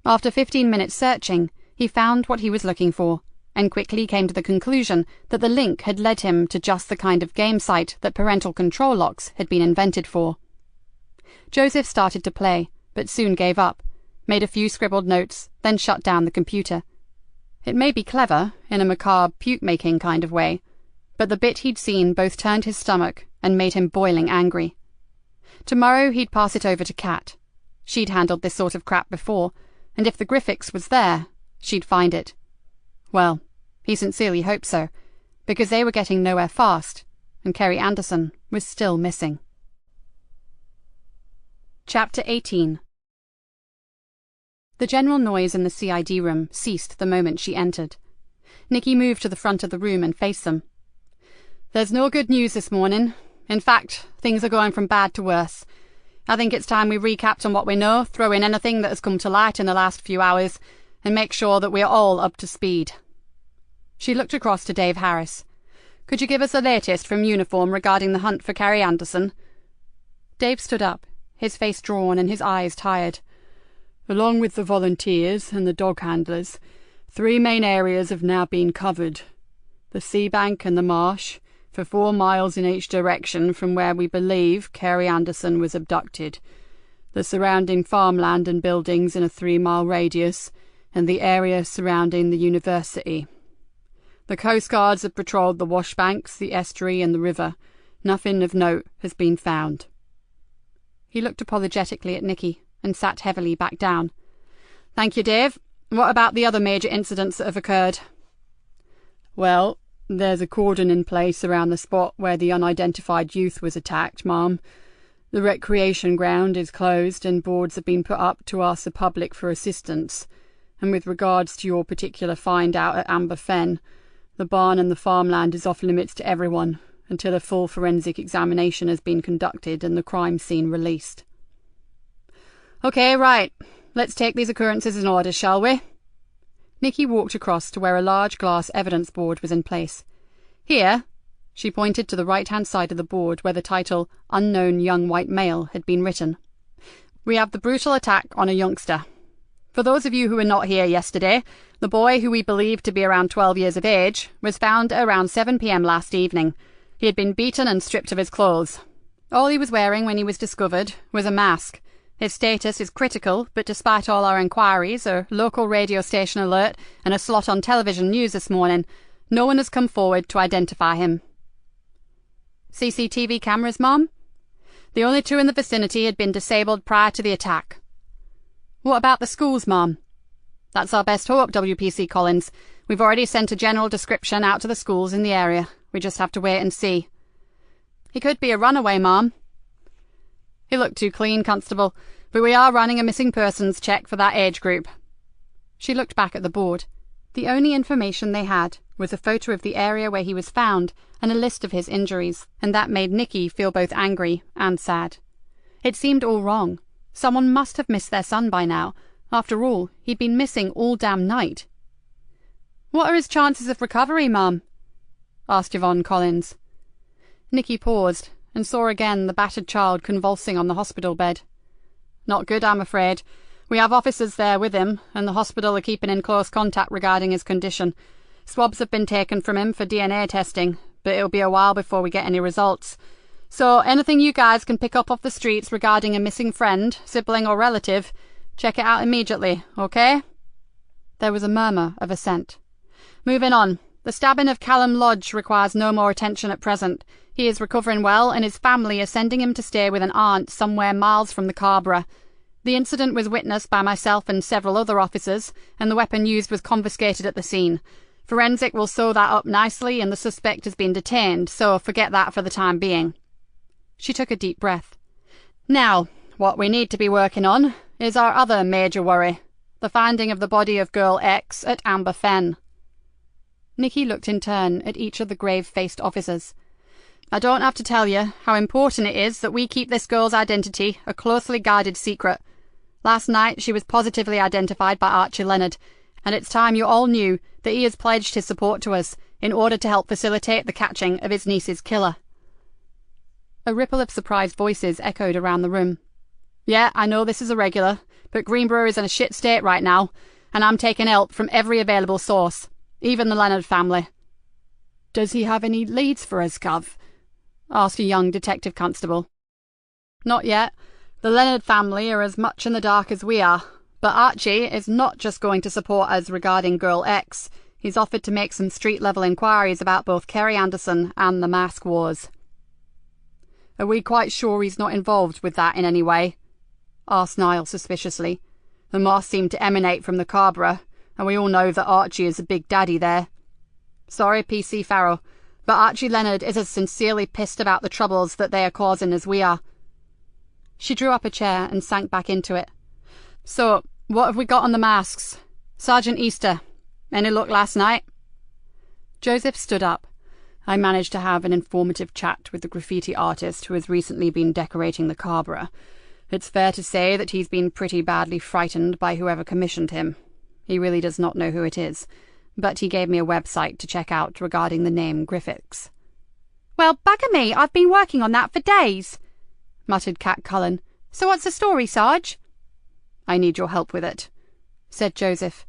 After 15 minutes searching, he found what he was looking for, and quickly came to the conclusion that the link had led him to just the kind of game site that parental control locks had been invented for. Joseph started to play, but soon gave up, made a few scribbled notes, then shut down the computer. It may be clever, in a macabre puke-making kind of way, but the bit he'd seen both turned his stomach and made him boiling angry. Tomorrow he'd pass it over to Kat. She'd handled this sort of crap before, and if the Griffiths was there, she'd find it. Well, he sincerely hoped so, because they were getting nowhere fast, and Kerry Anderson was still missing. Chapter 18. The general noise in the CID room ceased the moment she entered. Nikki moved to the front of the room and faced them. "There's no good news this morning. In fact, things are going from bad to worse. I think it's time we recapped on what we know, throw in anything that has come to light in the last few hours, and make sure that we're all up to speed." She looked across to Dave Harris. "Could you give us the latest from Uniform regarding the hunt for Kerry Anderson?" Dave stood up, his face drawn and his eyes tired. "Along with the volunteers and the dog handlers, 3 main areas have now been covered. The sea bank and the marsh, for 4 miles in each direction from where we believe Kerry Anderson was abducted. The surrounding farmland and buildings in a 3-mile radius, and the area surrounding the university. The Coast Guards have patrolled the washbanks, the estuary and the river. Nothing of note has been found." He looked apologetically at Nikki and sat heavily back down. "Thank you, Dave. What about the other major incidents that have occurred?" "Well, there's a cordon in place around the spot where the unidentified youth was attacked, Ma'am. The recreation ground is closed and boards have been put up to ask the public for assistance. And with regards to your particular find out at Amber Fen, the barn and the farmland is off limits to everyone until a full forensic examination has been conducted and the crime scene released." "Okay, right. Let's take these occurrences in order, shall we?" Nikki walked across to where a large glass evidence board was in place. "Here," she pointed to the right-hand side of the board where the title "Unknown Young White Male" had been written. "We have the brutal attack on a youngster. For those of you who were not here yesterday, the boy, who we believe to be around 12 years of age, was found at around 7 p.m. last evening. He had been beaten and stripped of his clothes. All he was wearing when he was discovered was a mask. His status is critical, but despite all our inquiries, a local radio station alert, and a slot on television news this morning, no one has come forward to identify him." "CCTV cameras, Mom?" "The only 2 in the vicinity had been disabled prior to the attack." "What about the schools, Mom?" "That's our best hope, WPC Collins. We've already sent a general description out to the schools in the area. We just have to wait and see." "He could be a runaway, Mom." "He looked too clean, Constable, but we are running a missing persons check for that age group." She looked back at the board. The only information they had was a photo of the area where he was found and a list of his injuries, and that made Nikki feel both angry and sad. It seemed all wrong. Someone must have missed their son by now. After all, he'd been missing all damn night. "What are his chances of recovery, Mum?" asked Yvonne Collins. Nikki paused and saw again the battered child convulsing on the hospital bed. "Not good, I'm afraid. We have officers there with him, and the hospital are keeping in close contact regarding his condition. Swabs have been taken from him for DNA testing, but it'll be a while before we get any results. So anything you guys can pick up off the streets regarding a missing friend, sibling or relative, check it out immediately, okay?" There was a murmur of assent. "Moving on. The stabbing of Callum Lodge requires no more attention at present. He is recovering well, and his family are sending him to stay with an aunt somewhere miles from the Carborough. The incident was witnessed by myself and several other officers, and the weapon used was confiscated at the scene. Forensic will sew that up nicely, and the suspect has been detained, so forget that for the time being." She took a deep breath. "Now, what we need to be working on is our other major worry, the finding of the body of girl X at Amber Fen." Nikki looked in turn at each of the grave-faced officers. "I don't have to tell you how important it is that we keep this girl's identity a closely guarded secret. Last night she was positively identified by Archie Leonard, and it's time you all knew that he has pledged his support to us in order to help facilitate the catching of his niece's killer." A ripple of surprised voices echoed around the room. "Yeah, I know this is irregular, but Greenborough is in a shit state right now, and I'm taking help from every available source, even the Leonard family." "Does he have any leads for us, Gov?" asked a young detective constable. "Not yet. The Leonard family are as much in the dark as we are, but Archie is not just going to support us regarding Girl X. He's offered to make some street-level inquiries about both Kerry Anderson and the Mask Wars." "Are we quite sure he's not involved with that in any way?" asked Niall suspiciously. "The moss seemed to emanate from the Cabra, and we all know that Archie is a big daddy there. Sorry, PC Farrell, but Archie Leonard is as sincerely pissed about the troubles that they are causing as we are." She drew up a chair and sank back into it. "So, what have we got on the masks? Sergeant Easter, any luck last night?" Joseph stood up. "I managed to have an informative chat with the graffiti artist who has recently been decorating the Cabra. It's fair to say that he's been pretty badly frightened by whoever commissioned him. He really does not know who it is, but he gave me a website to check out regarding the name Griffiths." "Well, bugger me, I've been working on that for days," muttered Cat Cullen. "So what's the story, Sarge?" "I need your help with it," said Joseph.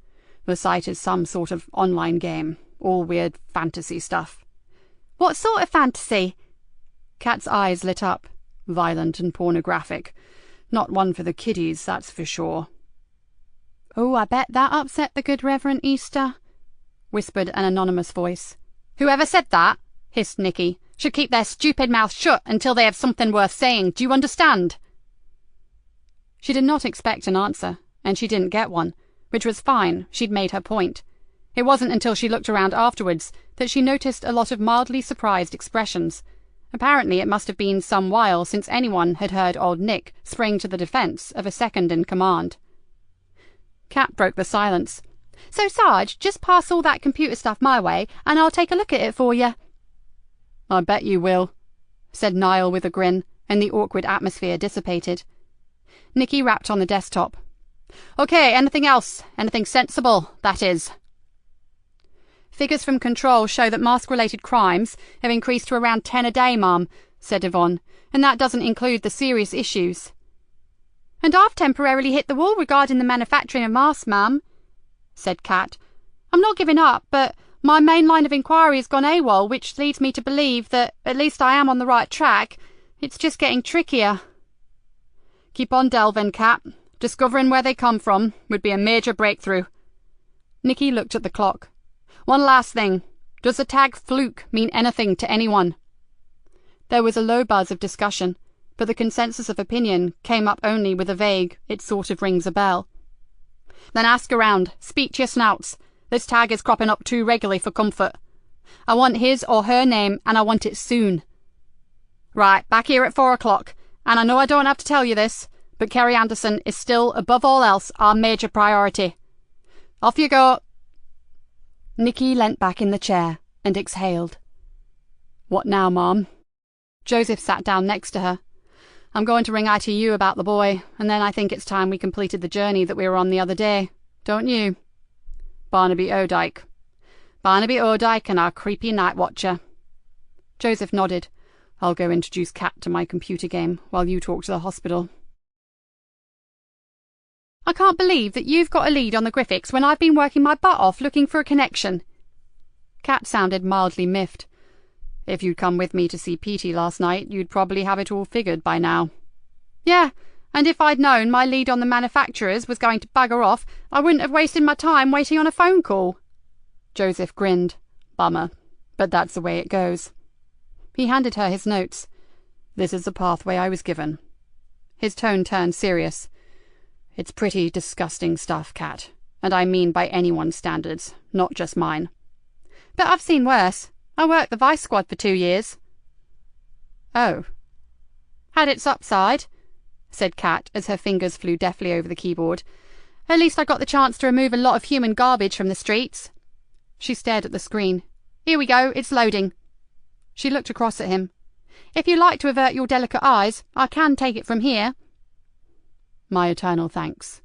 "The site is some sort of online game, all weird fantasy stuff." "What sort of fantasy?" Cat's eyes lit up. "Violent and pornographic. Not one for the kiddies, that's for sure." "Oh, I bet that upset the good Reverend Easter," whispered an anonymous voice. "Whoever said that," hissed Nikki, "should keep their stupid mouth shut until they have something worth saying. Do you understand?" She did not expect an answer, and she didn't get one, which was fine. She'd made her point. It wasn't until she looked around afterwards that she noticed a lot of mildly surprised expressions. Apparently it must have been some while since anyone had heard old Nick spring to the defence of a second-in-command. Cat broke the silence. "So, Sarge, just pass all that computer stuff my way, and I'll take a look at it for you." "I bet you will," said Niall with a grin, and the awkward atmosphere dissipated. Nikki rapped on the desktop. "OK, anything else? Anything sensible, that is?" "Figures from Control show that mask-related crimes have increased to around 10 a day, Ma'am," said Yvonne, "and that doesn't include the serious issues." "And I've temporarily hit the wall regarding the manufacturing of masks, Ma'am," said Cat. "I'm not giving up, but my main line of inquiry has gone AWOL, which leads me to believe that at least I am on the right track. It's just getting trickier." "Keep on delving, Cat. Discovering where they come from would be a major breakthrough." Nikki looked at the clock. "One last thing. Does the tag fluke mean anything to anyone?" There was a low buzz of discussion, but the consensus of opinion came up only with a vague, "it sort of rings a bell." "Then ask around. Speak to your snouts. This tag is cropping up too regularly for comfort. I want his or her name, and I want it soon. Right, back here at 4 o'clock, and I know I don't have to tell you this, but Kerry Anderson is still, above all else, our major priority. Off you go." Nikki leant back in the chair and exhaled. "What now, Mom?" Joseph sat down next to her. "I'm going to ring ITU about the boy, and then I think it's time we completed the journey that we were on the other day. Don't you?" "Barnaby O'Dyke." "Barnaby O'Dyke and our creepy night watcher." Joseph nodded. "I'll go introduce Cat to my computer game while you talk to the hospital." "I can't believe that you've got a lead on the Griffiths when I've been working my butt off looking for a connection." Cat sounded mildly miffed. "If you'd come with me to see Petey last night, you'd probably have it all figured by now." "Yeah, and if I'd known my lead on the manufacturers was going to bugger off, I wouldn't have wasted my time waiting on a phone call." Joseph grinned. "Bummer, but that's the way it goes." He handed her his notes. "This is the pathway I was given." His tone turned serious. "It's pretty disgusting stuff, Cat, and I mean by anyone's standards, not just mine." "But I've seen worse. I worked the Vice Squad for 2 years." "Oh." "Had its upside," said Cat as her fingers flew deftly over the keyboard. "At least I got the chance to remove a lot of human garbage from the streets." She stared at the screen. "Here we go, it's loading." She looked across at him. "If you like to avert your delicate eyes, I can take it from here." My eternal thanks.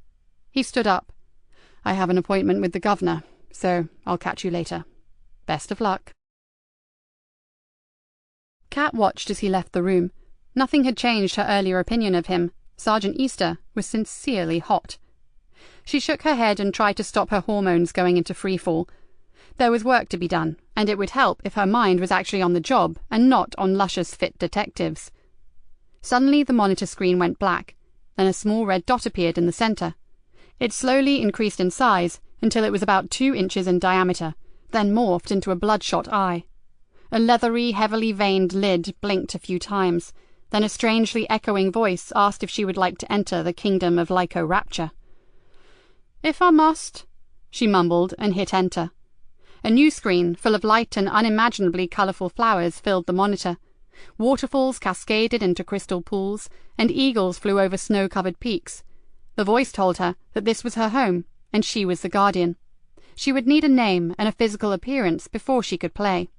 He stood up. I have an appointment with the governor, so I'll catch you later. Best of luck. Kat watched as he left the room. Nothing had changed her earlier opinion of him. Sergeant Easter was sincerely hot. She shook her head and tried to stop her hormones going into freefall. There was work to be done, and it would help if her mind was actually on the job and not on luscious fit detectives. Suddenly the monitor screen went black. Then a small red dot appeared in the centre. It slowly increased in size until it was about 2 inches in diameter, then morphed into a bloodshot eye. A leathery, heavily veined lid blinked a few times. Then a strangely echoing voice asked if she would like to enter the kingdom of Lyco-Rapture. "If I must," she mumbled and hit enter. A new screen, full of light and unimaginably colourful flowers, filled the monitor. Waterfalls cascaded into crystal pools, and eagles flew over snow-covered peaks. The voice told her that this was her home, and she was the guardian. She would need a name and a physical appearance before she could play.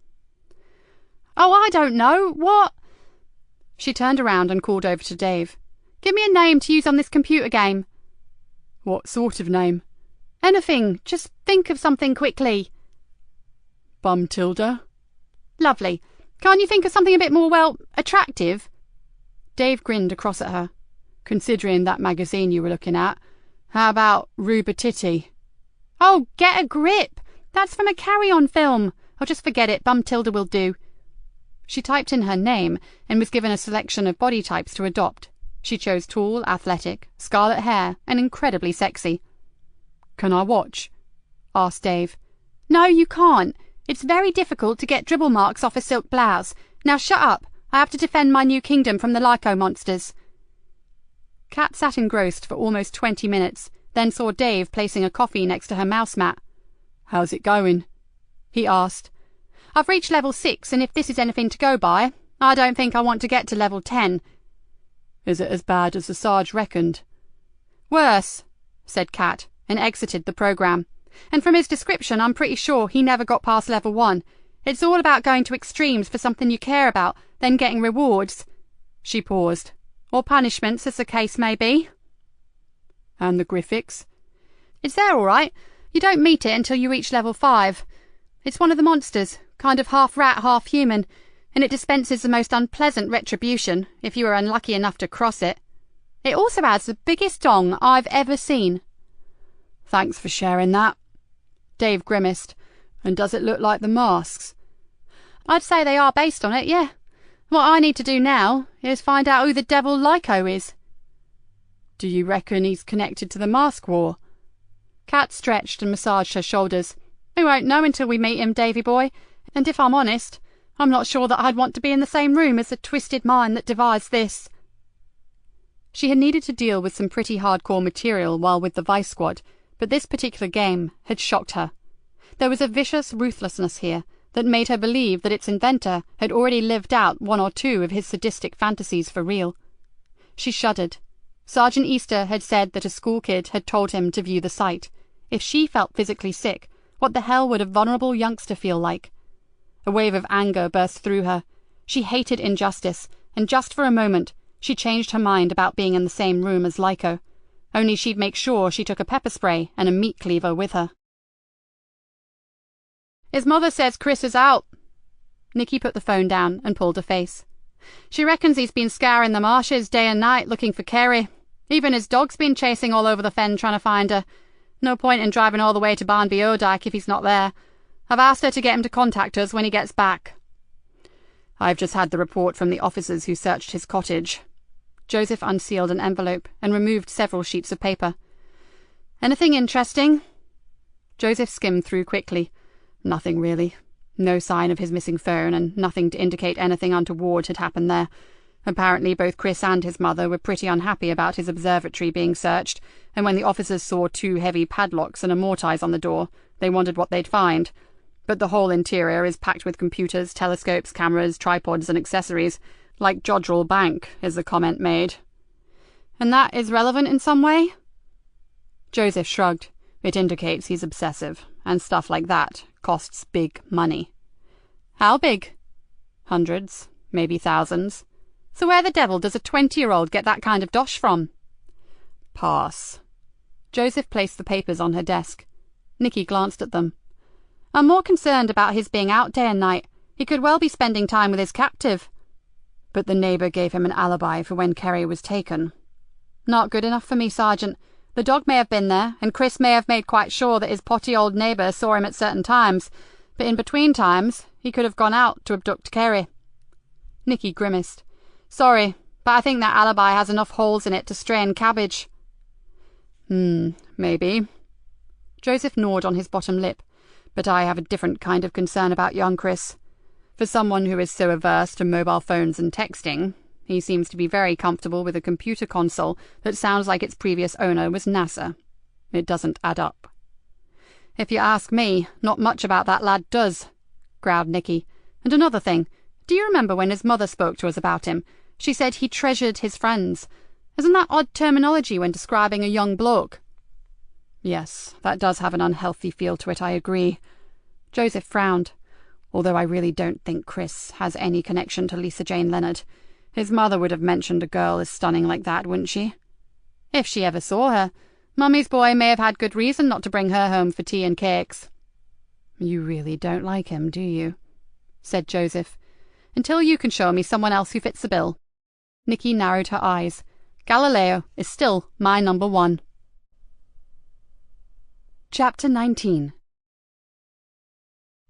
"Oh, I don't know. What—" She turned around and called over to Dave. "Give me a name to use on this computer game." "What sort of name?" "Anything. Just think of something quickly." "Bumtilda." "Lovely. Can't you think of something a bit more, well, attractive?" Dave grinned across at her. "Considering that magazine you were looking at, how about Rubatiti?" "Oh, get a grip. That's from a Carry-On film. Oh, just forget it. Bumtilda will do." She typed in her name and was given a selection of body types to adopt. She chose tall, athletic, scarlet hair, and incredibly sexy. "Can I watch?" asked Dave. "No, you can't. It's very difficult to get dribble marks off a silk blouse. Now shut up. I have to defend my new kingdom from the Lyco monsters." Kat sat engrossed for almost 20 minutes, then saw Dave placing a coffee next to her mouse mat. "How's it going?" he asked. "I've reached level 6, and if this is anything to go by, I don't think I want to get to level 10. "Is it as bad as the Sarge reckoned?" "Worse," said Kat, and exited the program. "And from his description, I'm pretty sure he never got past level 1. It's all about going to extremes for something you care about, then getting rewards." She paused. "Or punishments, as the case may be." "And the Graphics?" "It's there all right. You don't meet it until you reach level 5. It's one of the monsters, kind of half rat, half human, and it dispenses the most unpleasant retribution if you are unlucky enough to cross it. It also has the biggest dong I've ever seen." "Thanks for sharing that." Dave grimaced. "And does it look like the masks?" "I'd say they are based on it, yeah. What I need to do now is find out who the devil Lyco is." "Do you reckon he's connected to the mask war?" Kat stretched and massaged her shoulders. "We won't know until we meet him, Davy boy, and if I'm honest, I'm not sure that I'd want to be in the same room as the twisted mind that devised this." She had needed to deal with some pretty hardcore material while with the Vice Squad, but this particular game had shocked her. There was a vicious ruthlessness here that made her believe that its inventor had already lived out 1 or 2 of his sadistic fantasies for real. She shuddered. Sergeant Easter had said that a school kid had told him to view the site. If she felt physically sick, what the hell would a vulnerable youngster feel like? A wave of anger burst through her. She hated injustice, and just for a moment she changed her mind about being in the same room as Lyco. Only she'd make sure she took a pepper spray and a meat cleaver with her. "His mother says Chris is out." Nikki put the phone down and pulled a face. "She reckons he's been scouring the marshes day and night looking for Kerry. Even his dog's been chasing all over the fen trying to find her. No point in driving all the way to Barnby Odike if he's not there. I've asked her to get him to contact us when he gets back." "I've just had the report from the officers who searched his cottage." Joseph unsealed an envelope and removed several sheets of paper. "Anything interesting?" Joseph skimmed through quickly. Nothing really. No sign of his missing phone, and nothing to indicate anything untoward had happened there. Apparently both Chris and his mother were pretty unhappy about his observatory being searched, and when the officers saw 2 heavy padlocks and a mortise on the door, they wondered what they'd find. But the whole interior is packed with computers, telescopes, cameras, tripods, and accessories. Like Jodrell Bank, is the comment made. "And that is relevant in some way?" Joseph shrugged. "It indicates he's obsessive, and stuff like that costs big money." "How big?" "Hundreds, maybe thousands. So where the devil does a 20-year-old get that kind of dosh from?" Pass. Joseph placed the papers on her desk. Nikki glanced at them. I'm more concerned about his being out day and night. He could well be spending time with his captive. But the neighbour gave him an alibi for when Kerry was taken. Not good enough for me, Sergeant. The dog may have been there, and Chris may have made quite sure that his potty old neighbour saw him at certain times, but in between times he could have gone out to abduct Kerry. Nikki grimaced. Sorry, but I think that alibi has enough holes in it to strain cabbage. Maybe. Joseph gnawed on his bottom lip, but I have a different kind of concern about young Chris. For someone who is so averse to mobile phones and texting, he seems to be very comfortable with a computer console that sounds like its previous owner was NASA. It doesn't add up. If you ask me, not much about that lad does, growled Nikki. And another thing, do you remember when his mother spoke to us about him? She said he treasured his friends. Isn't that odd terminology when describing a young bloke? Yes, that does have an unhealthy feel to it, I agree. Joseph frowned. Although I really don't think Chris has any connection to Lisa Jane Leonard. His mother would have mentioned a girl as stunning like that, wouldn't she? If she ever saw her. Mummy's boy may have had good reason not to bring her home for tea and cakes. You really don't like him, do you? Said Joseph. Until you can show me someone else who fits the bill. Nikki narrowed her eyes. Galileo is still my number one. Chapter 19.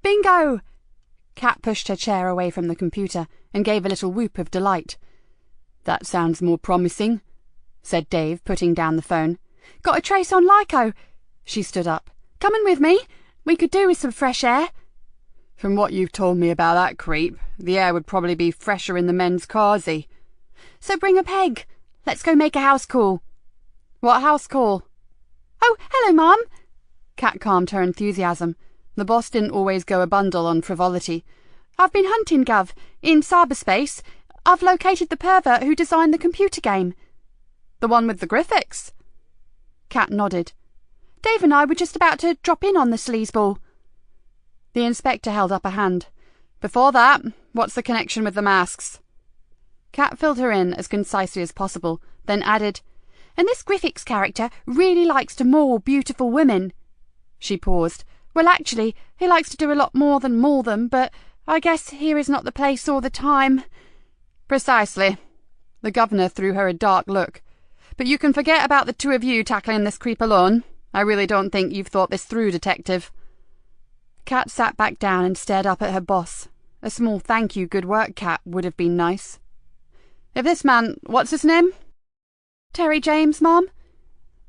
Bingo! Kat pushed her chair away from the computer and gave a little whoop of delight. That sounds more promising, said Dave, putting down the phone. Got a trace on Lyco. She stood up. Coming with me? We could do with some fresh air. From what you've told me about that creep, the air would probably be fresher in the men's carsy. So bring a peg. Let's go make a house call. What house call? Oh, hello, Mum. Kat calmed her enthusiasm. The boss didn't always go a bundle on frivolity. I've been hunting, Gov, in cyberspace. I've located the pervert who designed the computer game. The one with the graphics? Kat nodded. Dave and I were just about to drop in on the sleazeball. The inspector held up a hand. Before that, what's the connection with the masks? Kat filled her in as concisely as possible, then added, And this Griffiths character really likes to maul beautiful women. She paused. Well, actually, he likes to do a lot more than maul them, but I guess here is not the place or the time. Precisely. The governor threw her a dark look. But you can forget about the two of you tackling this creep alone. I really don't think you've thought this through, Detective. Kat sat back down and stared up at her boss. A small thank you, good work, Kat, would have been nice. If this man, what's his name? Terry James, Mum.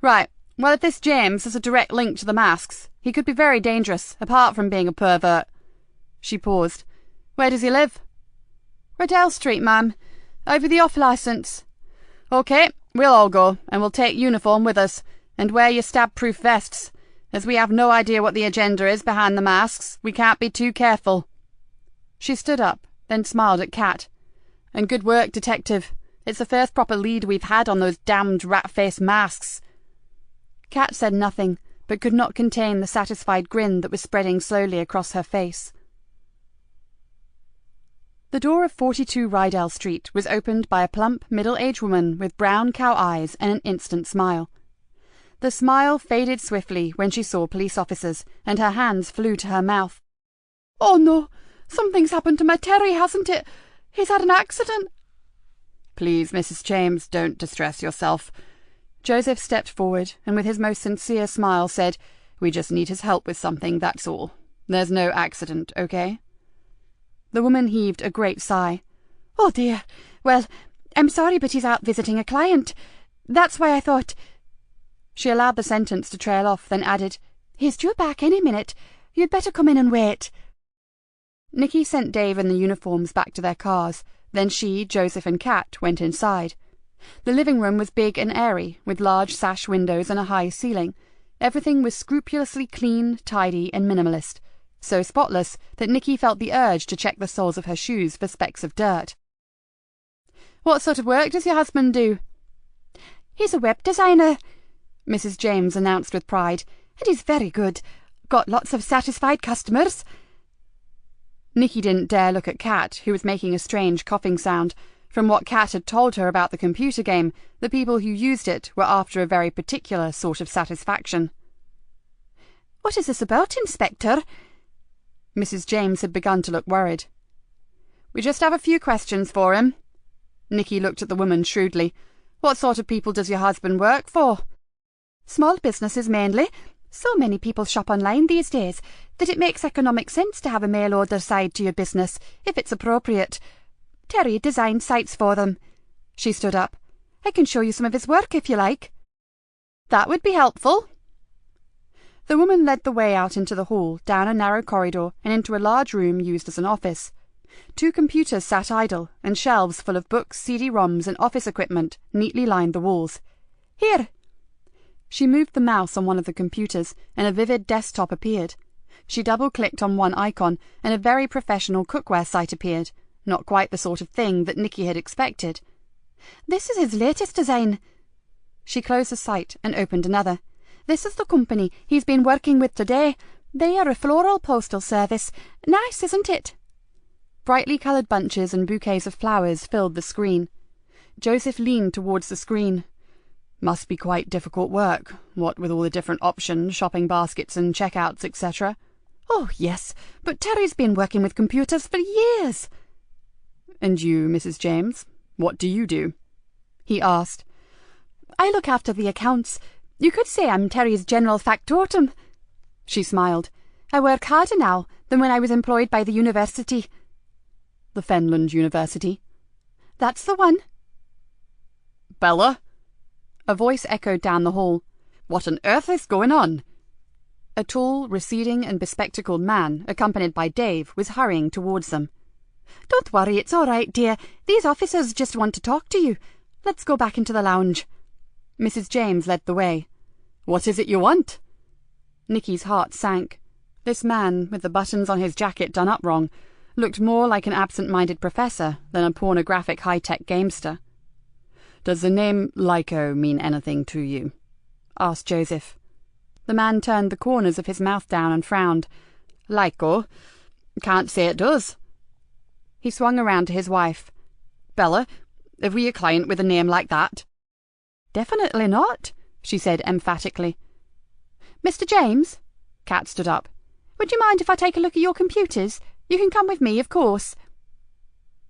Right. Well, if this James has a direct link to the masks, he could be very dangerous, apart from being a pervert. She paused. Where does he live? Riddell Street, Mum. Over the off-licence. OK, we'll all go, and we'll take uniform with us, and wear your stab-proof vests. As we have no idea what the agenda is behind the masks, we can't be too careful. She stood up, then smiled at Kat. And good work, Detective. It's the first proper lead we've had on those damned rat-faced masks. Kat said nothing, but could not contain the satisfied grin that was spreading slowly across her face. The door of 42 Rydell Street was opened by a plump, middle-aged woman with brown cow eyes and an instant smile. The smile faded swiftly when she saw police officers, and her hands flew to her mouth. Oh no, something's happened to my Terry, hasn't it? He's had an accident. Please, Mrs. James, don't distress yourself. Joseph stepped forward and with his most sincere smile said, We just need his help with something, that's all. There's no accident, OK? The woman heaved a great sigh. Oh dear. Well, I'm sorry, but he's out visiting a client. That's why I thought... She allowed the sentence to trail off, then added, He's due back any minute. You'd better come in and wait. Nikki sent Dave and the uniforms back to their cars. Then she, Joseph and Kat went inside. The living room was big and airy, with large sash windows and a high ceiling. Everything was scrupulously clean, tidy and minimalist, so spotless that Nikki felt the urge to check the soles of her shoes for specks of dirt. What sort of work does your husband do? He's a web designer, Mrs. James announced with pride, and he's very good. Got lots of satisfied customers. Nikki didn't dare look at Kat, who was making a strange coughing sound. From what Kat had told her about the computer game, the people who used it were after a very particular sort of satisfaction. "What is this about, Inspector?" Mrs. James had begun to look worried. "We just have a few questions for him." Nikki looked at the woman shrewdly. "What sort of people does your husband work for?" "Small businesses mainly. So many people shop online these days that it makes economic sense to have a mail order side to your business, if it's appropriate. Terry designed sites for them." She stood up. "I can show you some of his work if you like." "That would be helpful." The woman led the way out into the hall, down a narrow corridor, and into a large room used as an office. 2 computers sat idle, and shelves full of books, CD-ROMs, and office equipment neatly lined the walls. "Here." She moved the mouse on one of the computers, and a vivid desktop appeared. She double-clicked on one icon, and a very professional cookware site appeared. Not quite the sort of thing that Nikki had expected. "This is his latest design." She closed the site and opened another. "This is the company he's been working with today. They are a floral postal service. Nice, isn't it?" Brightly coloured bunches and bouquets of flowers filled the screen. Joseph leaned towards the screen. "Must be quite difficult work, what with all the different options, shopping baskets and checkouts, etc." "Oh, yes, but Terry's been working with computers for years." "And you, Mrs. James, what do you do?" he asked. "I look after the accounts. You could say I'm Terry's general factotum." She smiled. "I work harder now than when I was employed by the university." "The Fenlands University?" "That's the one." "Bella?" A voice echoed down the hall. "What on earth is going on?" A tall, receding and bespectacled man, accompanied by Dave, was hurrying towards them. "Don't worry, it's all right, dear. These officers just want to talk to you. Let's go back into the lounge." Mrs. James led the way. "What is it you want?" Nikki's heart sank. This man, with the buttons on his jacket done up wrong, looked more like an absent-minded professor than a pornographic high-tech gamester. "Does the name Lyco mean anything to you?" asked Joseph. The man turned the corners of his mouth down and frowned. "Lyco? Can't say it does." He swung around to his wife. "Bella, have we a client with a name like that?" "Definitely not," she said emphatically. "Mr. James?" Kat stood up. "Would you mind if I take a look at your computers? You can come with me, of course."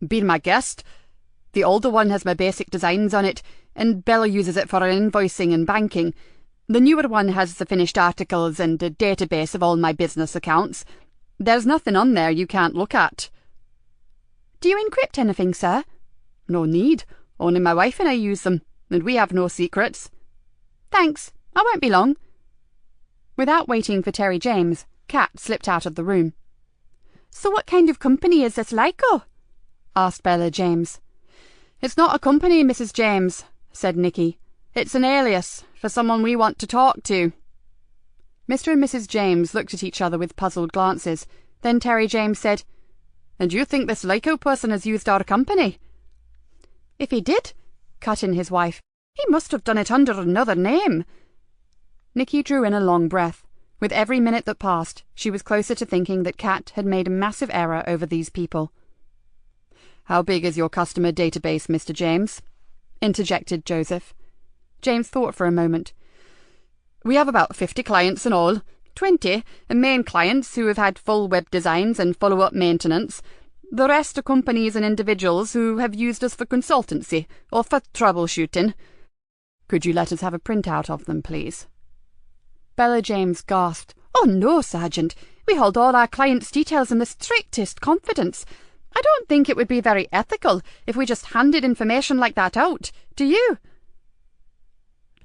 "Be my guest. The older one has my basic designs on it, and Bella uses it for her invoicing and banking. The newer one has the finished articles and a database of all my business accounts. There's nothing on there you can't look at." "Do you encrypt anything, sir?" "No need. Only my wife and I use them, and we have no secrets." "Thanks. I won't be long." Without waiting for Terry James, Kat slipped out of the room. "So what kind of company is this Lyco?" asked Bella James. "It's not a company, Mrs. James," said Nikki. "It's an alias for someone we want to talk to." Mr. and Mrs. James looked at each other with puzzled glances. Then Terry James said, "And you think this Lyco person has used our company?" "If he did," cut in his wife, "he must have done it under another name." Nikki drew in a long breath. With every minute that passed, she was closer to thinking that Kat had made a massive error over these people. "How big is your customer database, Mr. James?" interjected Joseph. James thought for a moment. "We have about 50 clients in all, 20 main clients who have had full web designs and follow-up maintenance. The rest are companies and individuals who have used us for consultancy or for troubleshooting." "Could you let us have a printout of them, please?" Bella James gasped. "Oh no, Sergeant. We hold all our clients' details in the strictest confidence. I don't think it would be very ethical if we just handed information like that out. Do you?"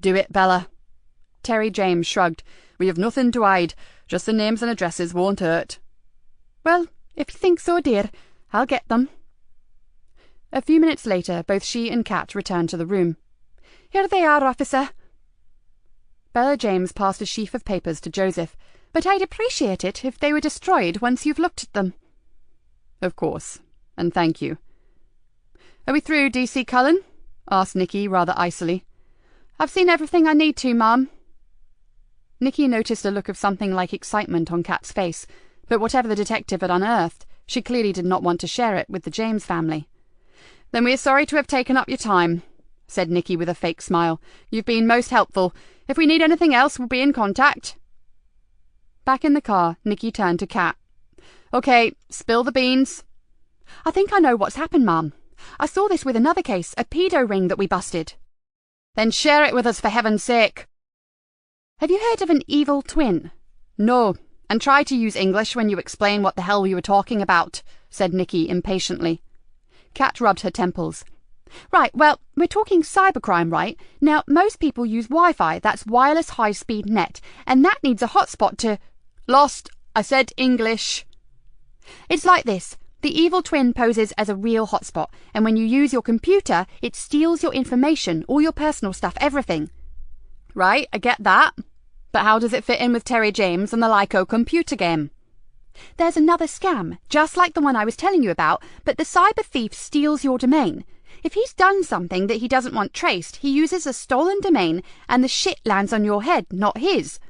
"Do it, Bella." Terry James shrugged. "We have nothing to hide. Just the names and addresses won't hurt." "Well, if you think so, dear, I'll get them." A few minutes later, both she and Kat returned to the room. "Here they are, officer." Bella James passed a sheaf of papers to Joseph. "But I'd appreciate it if they were destroyed once you've looked at them." "Of course, and thank you." "Are we through, DC Cullen?" asked Nikki rather icily. "I've seen everything I need to, Ma'am." Nikki noticed a look of something like excitement on Kat's face, but whatever the detective had unearthed, she clearly did not want to share it with the James family. Then we are sorry to have taken up your time, said Nikki with a fake smile. You've been most helpful. If we need anything else, we'll be in contact. Back in the car, Nikki turned to Kat. Okay, spill the beans. I think I know what's happened, Mum. I saw this with another case, a pedo ring that we busted. Then share it with us, for heaven's sake. Have you heard of an evil twin? No, and try to use English when you explain what the hell you were talking about, said Nikki impatiently. Kat rubbed her temples. Right, well, we're talking cybercrime, right? Now, most people use Wi-Fi, that's wireless high-speed net, and that needs a hotspot to... Lost. I said English. It's like this. The evil twin poses as a real hotspot, and when you use your computer, it steals your information, all your personal stuff, everything. Right, I get that. But how does it fit in with Terry James and the Lyco computer game? There's another scam, just like the one I was telling you about, but the cyber thief steals your domain. If he's done something that he doesn't want traced, he uses a stolen domain, and the shit lands on your head, not his.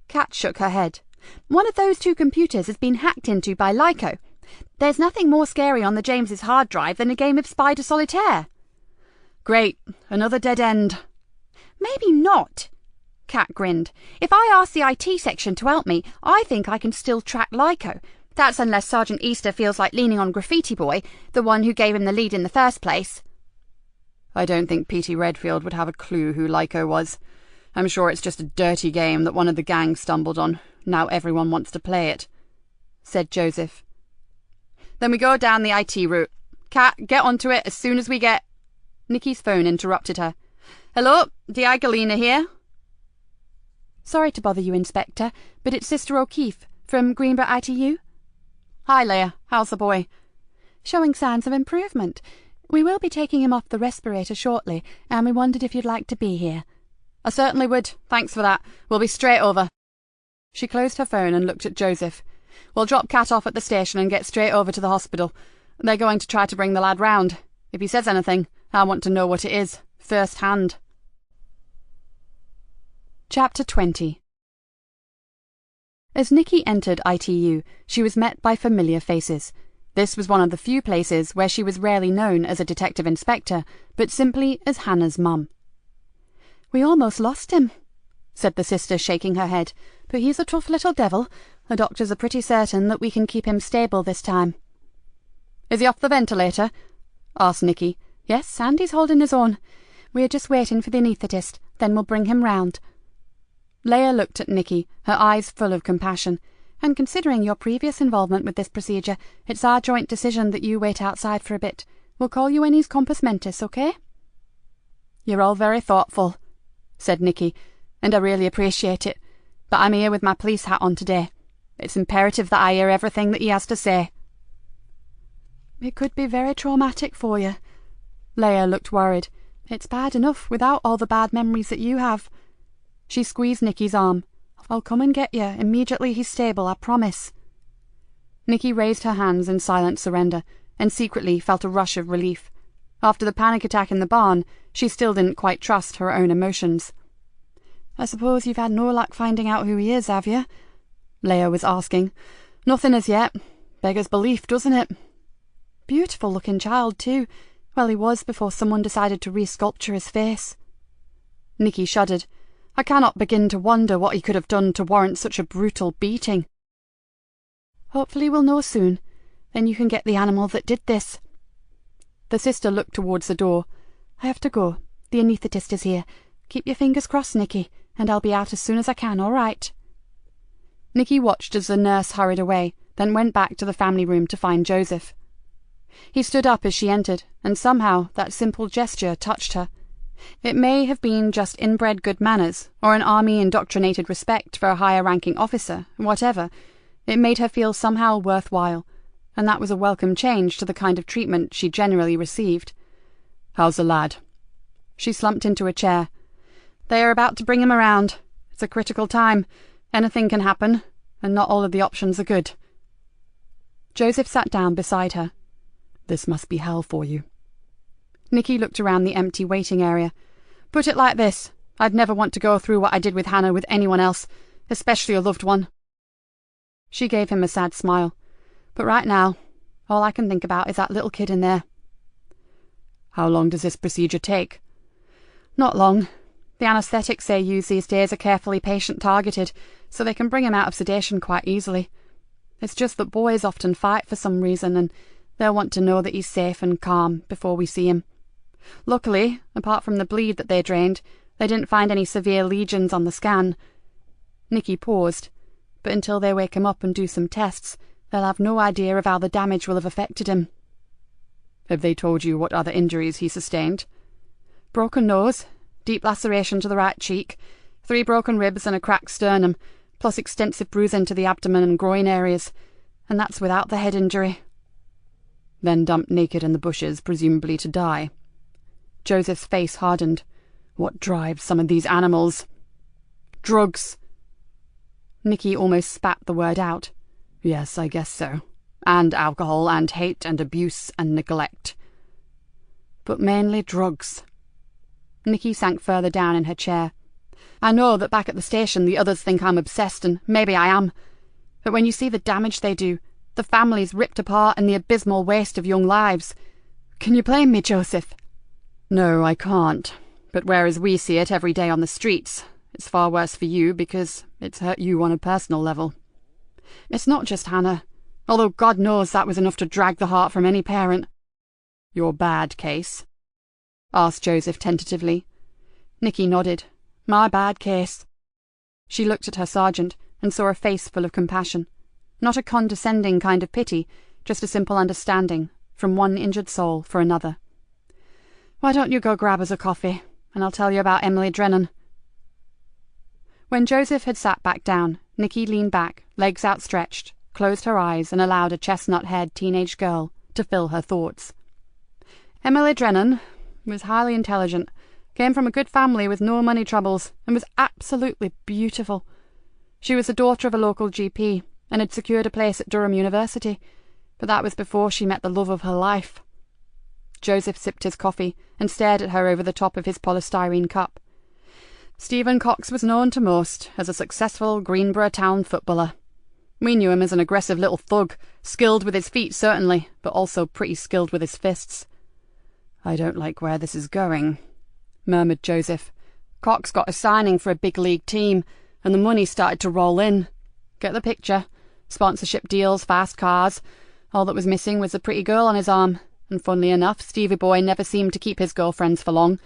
Kat shook her head. One of those two computers has been hacked into by Lyco. There's nothing more scary on the James's hard drive than a game of Spider Solitaire. Great, another dead end. Maybe not. Kat grinned. If I ask the IT section to help me, I think I can still track Lyco. That's unless Sergeant Easter feels like leaning on Graffiti Boy, the one who gave him the lead in the first place. I don't think P.T. Redfield would have a clue who Lyco was. I'm sure it's just a dirty game that one of the gang stumbled on. Now everyone wants to play it, said Joseph. Then we go down the IT route. Kat, get onto it as soon as we get... Nikki's phone interrupted her. Hello, Joy Galena here. Sorry to bother you, Inspector, but it's Sister O'Keefe from Greenborough ITU. Hi, Leah. How's the boy? Showing signs of improvement. We will be taking him off the respirator shortly, and we wondered if you'd like to be here. I certainly would. Thanks for that. We'll be straight over. She closed her phone and looked at Joseph. We'll drop Kat off at the station and get straight over to the hospital. They're going to try to bring the lad round. If he says anything, I want to know what it is, first hand. Chapter 20. As Nikki entered ITU, she was met by familiar faces. This was one of the few places where she was rarely known as a detective inspector, but simply as Hannah's mum. We almost lost him, said the sister, shaking her head, but he's a tough little devil. The doctors are pretty certain that we can keep him stable this time. Is he off the ventilator? Asked Nikki. Yes, and he's holding his own. We're just waiting for the anaesthetist, then we'll bring him round. Leah looked at Nikki, her eyes full of compassion. And considering your previous involvement with this procedure, it's our joint decision that you wait outside for a bit. We'll call you when he's compos mentis, okay? You're all very thoughtful, said Nikki, and I really appreciate it. But I'm here with my police hat on today. It's imperative that I hear everything that he has to say. It could be very traumatic for you. Leah looked worried. It's bad enough without all the bad memories that you have. She squeezed Nikki's arm. I'll come and get you immediately he's stable, I promise. Nikki raised her hands in silent surrender, and secretly felt a rush of relief. After the panic attack in the barn, she still didn't quite trust her own emotions. I suppose you've had no luck finding out who he is, have you? Leah was asking. Nothing as yet. Beggars belief, doesn't it? Beautiful-looking child, too. Well, he was before someone decided to resculpture his face. Nikki shuddered. I cannot begin to wonder what he could have done to warrant such a brutal beating. Hopefully we'll know soon. Then you can get the animal that did this. The sister looked towards the door. I have to go. The anaesthetist is here. Keep your fingers crossed, Nikki, and I'll be out as soon as I can, all right? Nikki watched as the nurse hurried away, then went back to the family room to find Joseph. He stood up as she entered, and somehow that simple gesture touched her. It may have been just inbred good manners, or an army-indoctrinated respect for a higher-ranking officer, whatever. It made her feel somehow worthwhile, and that was a welcome change to the kind of treatment she generally received. "How's the lad?" She slumped into a chair. "They are about to bring him around. It's a critical time. Anything can happen, and not all of the options are good." Joseph sat down beside her. "This must be hell for you." Nikki looked around the empty waiting area. "Put it like this. I'd never want to go through what I did with Hannah with anyone else, especially a loved one." She gave him a sad smile. "But right now, all I can think about is that little kid in there." How long does this procedure take? Not long. The anaesthetics they use these days are carefully patient-targeted, so they can bring him out of sedation quite easily. It's just that boys often fight for some reason, and they'll want to know that he's safe and calm before we see him. Luckily, apart from the bleed that they drained, they didn't find any severe lesions on the scan. Nikki paused, but until they wake him up and do some tests, they'll have no idea of how the damage will have affected him. Have they told you what other injuries he sustained? Broken nose, deep laceration to the right cheek, 3 broken ribs and a cracked sternum, plus extensive bruising to the abdomen and groin areas, and that's without the head injury. Then dumped naked in the bushes, presumably to die. Joseph's face hardened. What drives some of these animals? Drugs. Nikki almost spat the word out. Yes, I guess so. And alcohol and hate and abuse and neglect. But mainly drugs. Nikki sank further down in her chair. I know that back at the station the others think I'm obsessed, and maybe I am. But when you see the damage they do, the families ripped apart and the abysmal waste of young lives, can you blame me, Joseph? No, I can't. But whereas we see it every day on the streets, it's far worse for you because it's hurt you on a personal level. It's not just Hannah, although God knows that was enough to drag the heart from any parent. Your bad case? Asked Joseph tentatively. Nikki nodded. My bad case. She looked at her sergeant and saw a face full of compassion. Not a condescending kind of pity, just a simple understanding, from one injured soul for another. Why don't you go grab us a coffee, and I'll tell you about Emily Drennan. When Joseph had sat back down, Nikki leaned back, legs outstretched, closed her eyes and allowed a chestnut-haired teenage girl to fill her thoughts. Emily Drennan was highly intelligent, came from a good family with no money troubles, and was absolutely beautiful. She was the daughter of a local GP, and had secured a place at Durham University, but that was before she met the love of her life. Joseph sipped his coffee and stared at her over the top of his polystyrene cup. Stephen Cox was known to most as a successful Greenborough town footballer. We knew him as an aggressive little thug, skilled with his feet certainly, but also pretty skilled with his fists. I don't like where this is going, murmured Joseph. Cox got a signing for a big league team, and the money started to roll in. Get the picture? Sponsorship deals, fast cars. All that was missing was a pretty girl on his arm, and funnily enough, Stevie boy never seemed to keep his girlfriends for long,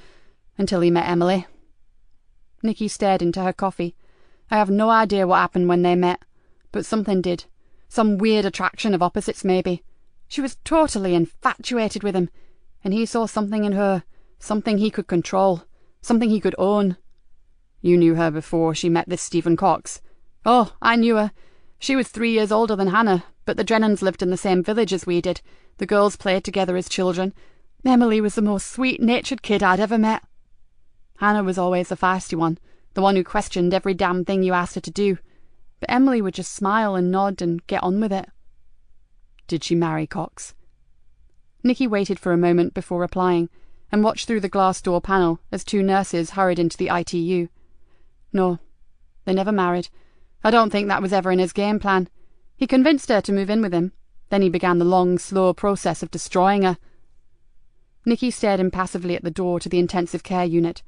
until he met Emily. Nikki stared into her coffee. I have no idea what happened when they met, but something did. Some weird attraction of opposites, maybe. She was totally infatuated with him, and he saw something in her, something he could control, something he could own. You knew her before she met this Stephen Cox? Oh, I knew her. She was 3 years older than Hannah, but the Drennans lived in the same village as we did. The girls played together as children. Emily was the most sweet-natured kid I'd ever met. Hannah was always the feisty one, the one who questioned every damn thing you asked her to do. But Emily would just smile and nod and get on with it. Did she marry Cox? Nikki waited for a moment before replying, and watched through the glass door panel as 2 nurses hurried into the ITU. No, they never married. I don't think that was ever in his game plan. He convinced her to move in with him. Then he began the long, slow process of destroying her. Nikki stared impassively at the door to the intensive care unit.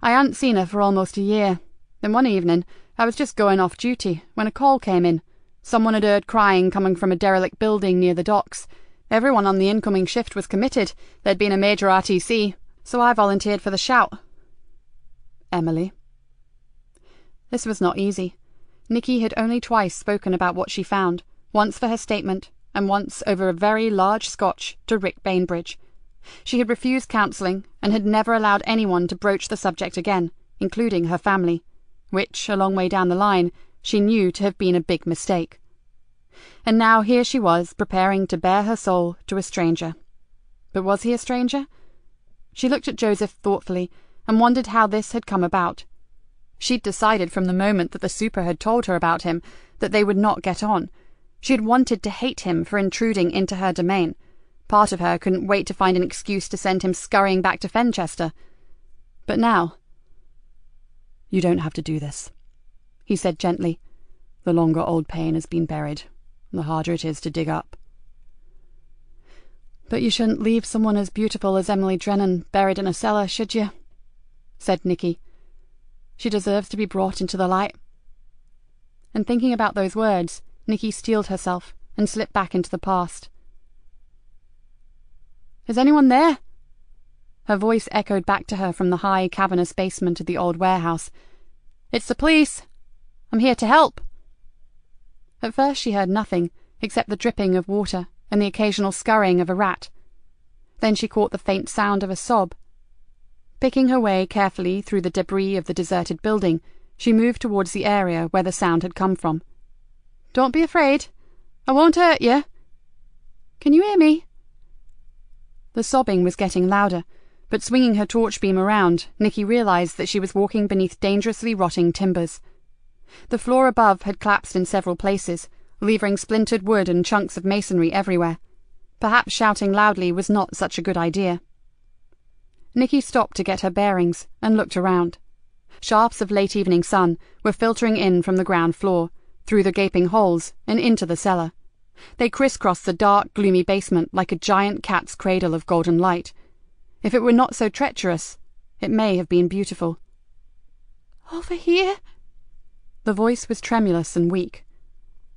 I hadn't seen her for almost a year. Then one evening, I was just going off duty when a call came in. Someone had heard crying coming from a derelict building near the docks. Everyone on the incoming shift was committed. There'd been a major RTC, so I volunteered for the shout. Emily? This was not easy. Nikki had only twice spoken about what she found, once for her statement, and once over a very large scotch to Rick Bainbridge. She had refused counselling, and had never allowed anyone to broach the subject again, including her family, which, a long way down the line, she knew to have been a big mistake. And now here she was, preparing to bare her soul to a stranger. But was he a stranger? She looked at Joseph thoughtfully, and wondered how this had come about. She'd decided from the moment that the super had told her about him that they would not get on. She had wanted to hate him for intruding into her domain. Part of her couldn't wait to find an excuse to send him scurrying back to Fenchester. But now... You don't have to do this, he said gently. The longer old pain has been buried, the harder it is to dig up. But you shouldn't leave someone as beautiful as Emily Drennan buried in a cellar, should you? Said Nikki. She deserves to be brought into the light. And thinking about those words, Nikki steeled herself and slipped back into the past. Is anyone there? Her voice echoed back to her from the high, cavernous basement of the old warehouse. It's the police. I'm here to help. At first she heard nothing except the dripping of water and the occasional scurrying of a rat. Then she caught the faint sound of a sob. Picking her way carefully through the debris of the deserted building, she moved towards the area where the sound had come from. Don't be afraid. I won't hurt you. Can you hear me? The sobbing was getting louder, but swinging her torch beam around, Nikki realized that she was walking beneath dangerously rotting timbers. The floor above had collapsed in several places, leaving splintered wood and chunks of masonry everywhere. Perhaps shouting loudly was not such a good idea. Nikki stopped to get her bearings and looked around. Shafts of late-evening sun were filtering in from the ground floor, through the gaping holes and into the cellar. They crisscrossed the dark, gloomy basement like a giant cat's cradle of golden light. If it were not so treacherous, it may have been beautiful. Over here? The voice was tremulous and weak.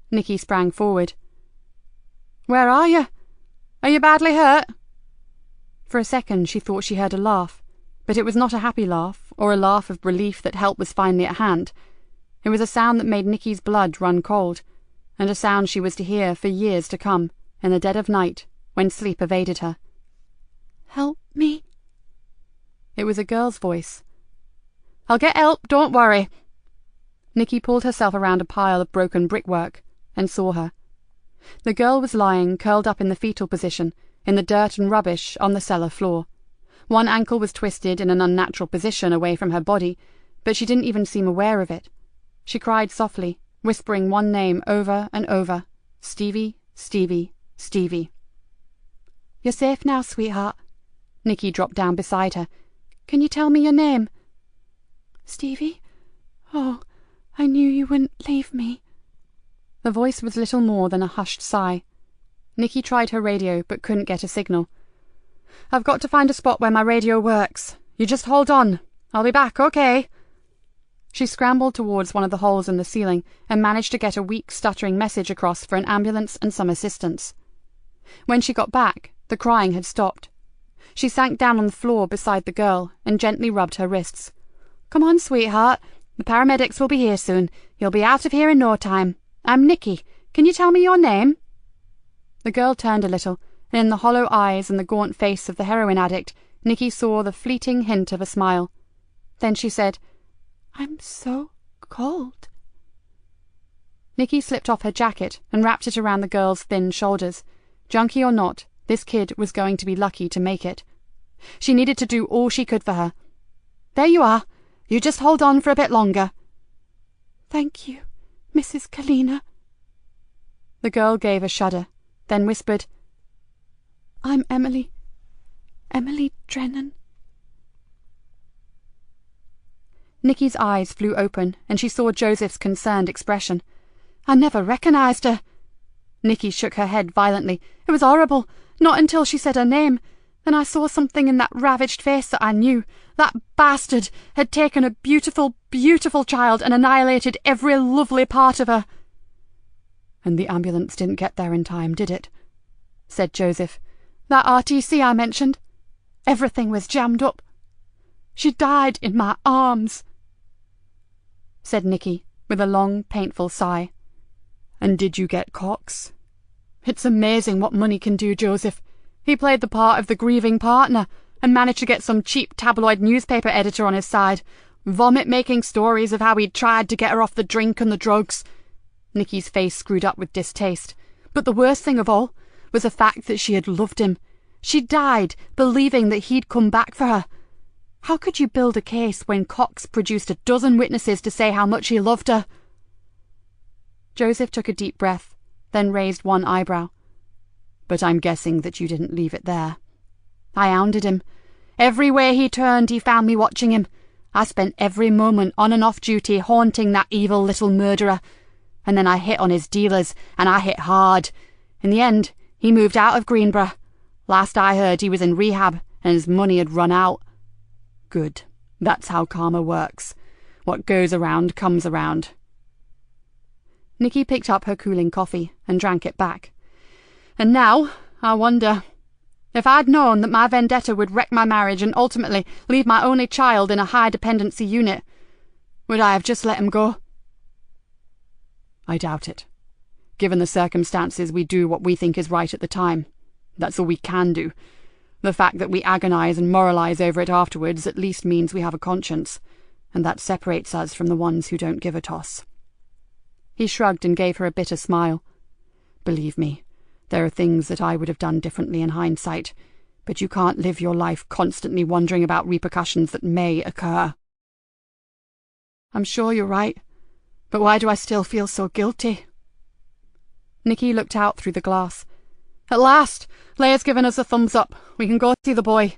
Nikki sprang forward. Where are you? Are you badly hurt? For a second she thought she heard a laugh, but it was not a happy laugh, or a laugh of relief that help was finally at hand. It was a sound that made Nikki's blood run cold, and a sound she was to hear for years to come, in the dead of night, when sleep evaded her. Help me. It was a girl's voice. I'll get help, don't worry. Nikki pulled herself around a pile of broken brickwork and saw her. The girl was lying curled up in the fetal position, in the dirt and rubbish on the cellar floor. One ankle was twisted in an unnatural position away from her body, but she didn't even seem aware of it. She cried softly, whispering one name over and over. Stevie, Stevie, Stevie. You're safe now, sweetheart. Nikki dropped down beside her. Can you tell me your name? Stevie? Oh, I knew you wouldn't leave me. The voice was little more than a hushed sigh. Nikki tried her radio but couldn't get a signal. I've got to find a spot where my radio works. You just hold on. I'll be back, okay? She scrambled towards one of the holes in the ceiling and managed to get a weak, stuttering message across for an ambulance and some assistance. When she got back, the crying had stopped. She sank down on the floor beside the girl and gently rubbed her wrists. Come on, sweetheart. The paramedics will be here soon. You'll be out of here in no time. I'm Nikki. Can you tell me your name? The girl turned a little, and in the hollow eyes and the gaunt face of the heroin addict, Nikki saw the fleeting hint of a smile. Then she said, I'm so cold. Nikki slipped off her jacket and wrapped it around the girl's thin shoulders. Junkie or not, this kid was going to be lucky to make it. She needed to do all she could for her. There you are. You just hold on for a bit longer. Thank you, Mrs. Galena. The girl gave a shudder, then whispered, I'm Emily Drennan. Nikki's eyes flew open, and she saw Joseph's concerned expression. I never recognized her. Nikki shook her head violently. It was horrible. Not until she said her name. Then I saw something in that ravaged face that I knew. That bastard had taken a beautiful, beautiful child and annihilated every lovely part of her. And the ambulance didn't get there in time, did it? Said Joseph. That RTC I mentioned. Everything was jammed up. She died in my arms. Said Nikki, with a long, painful sigh. And did you get Cox? It's amazing what money can do, Joseph. He played the part of the grieving partner and managed to get some cheap tabloid newspaper editor on his side, vomit-making stories of how he'd tried to get her off the drink and the drugs. Nikki's face screwed up with distaste. But the worst thing of all was the fact that she had loved him. She died believing that he'd come back for her. How could you build a case when Cox produced a dozen witnesses to say how much he loved her? Joseph took a deep breath, then raised one eyebrow. But I'm guessing that you didn't leave it there. I hounded him. Everywhere he turned, he found me watching him. I spent every moment on and off duty haunting that evil little murderer. And then I hit on his dealers, and I hit hard. In the end, he moved out of Greenborough. Last I heard he was in rehab and his money had run out. Good. That's how karma works. What goes around comes around. Nikki picked up her cooling coffee and drank it back. And now, I wonder, if I'd known that my vendetta would wreck my marriage and ultimately leave my only child in a high-dependency unit, would I have just let him go? I doubt it. Given the circumstances, we do what we think is right at the time. That's all we can do. The fact that we agonize and moralize over it afterwards at least means we have a conscience, and that separates us from the ones who don't give a toss. He shrugged and gave her a bitter smile. Believe me, there are things that I would have done differently in hindsight, but you can't live your life constantly wondering about repercussions that may occur. I'm sure you're right, but why do I still feel so guilty? Nikki looked out through the glass. At last! Leia's given us a thumbs up. We can go see the boy.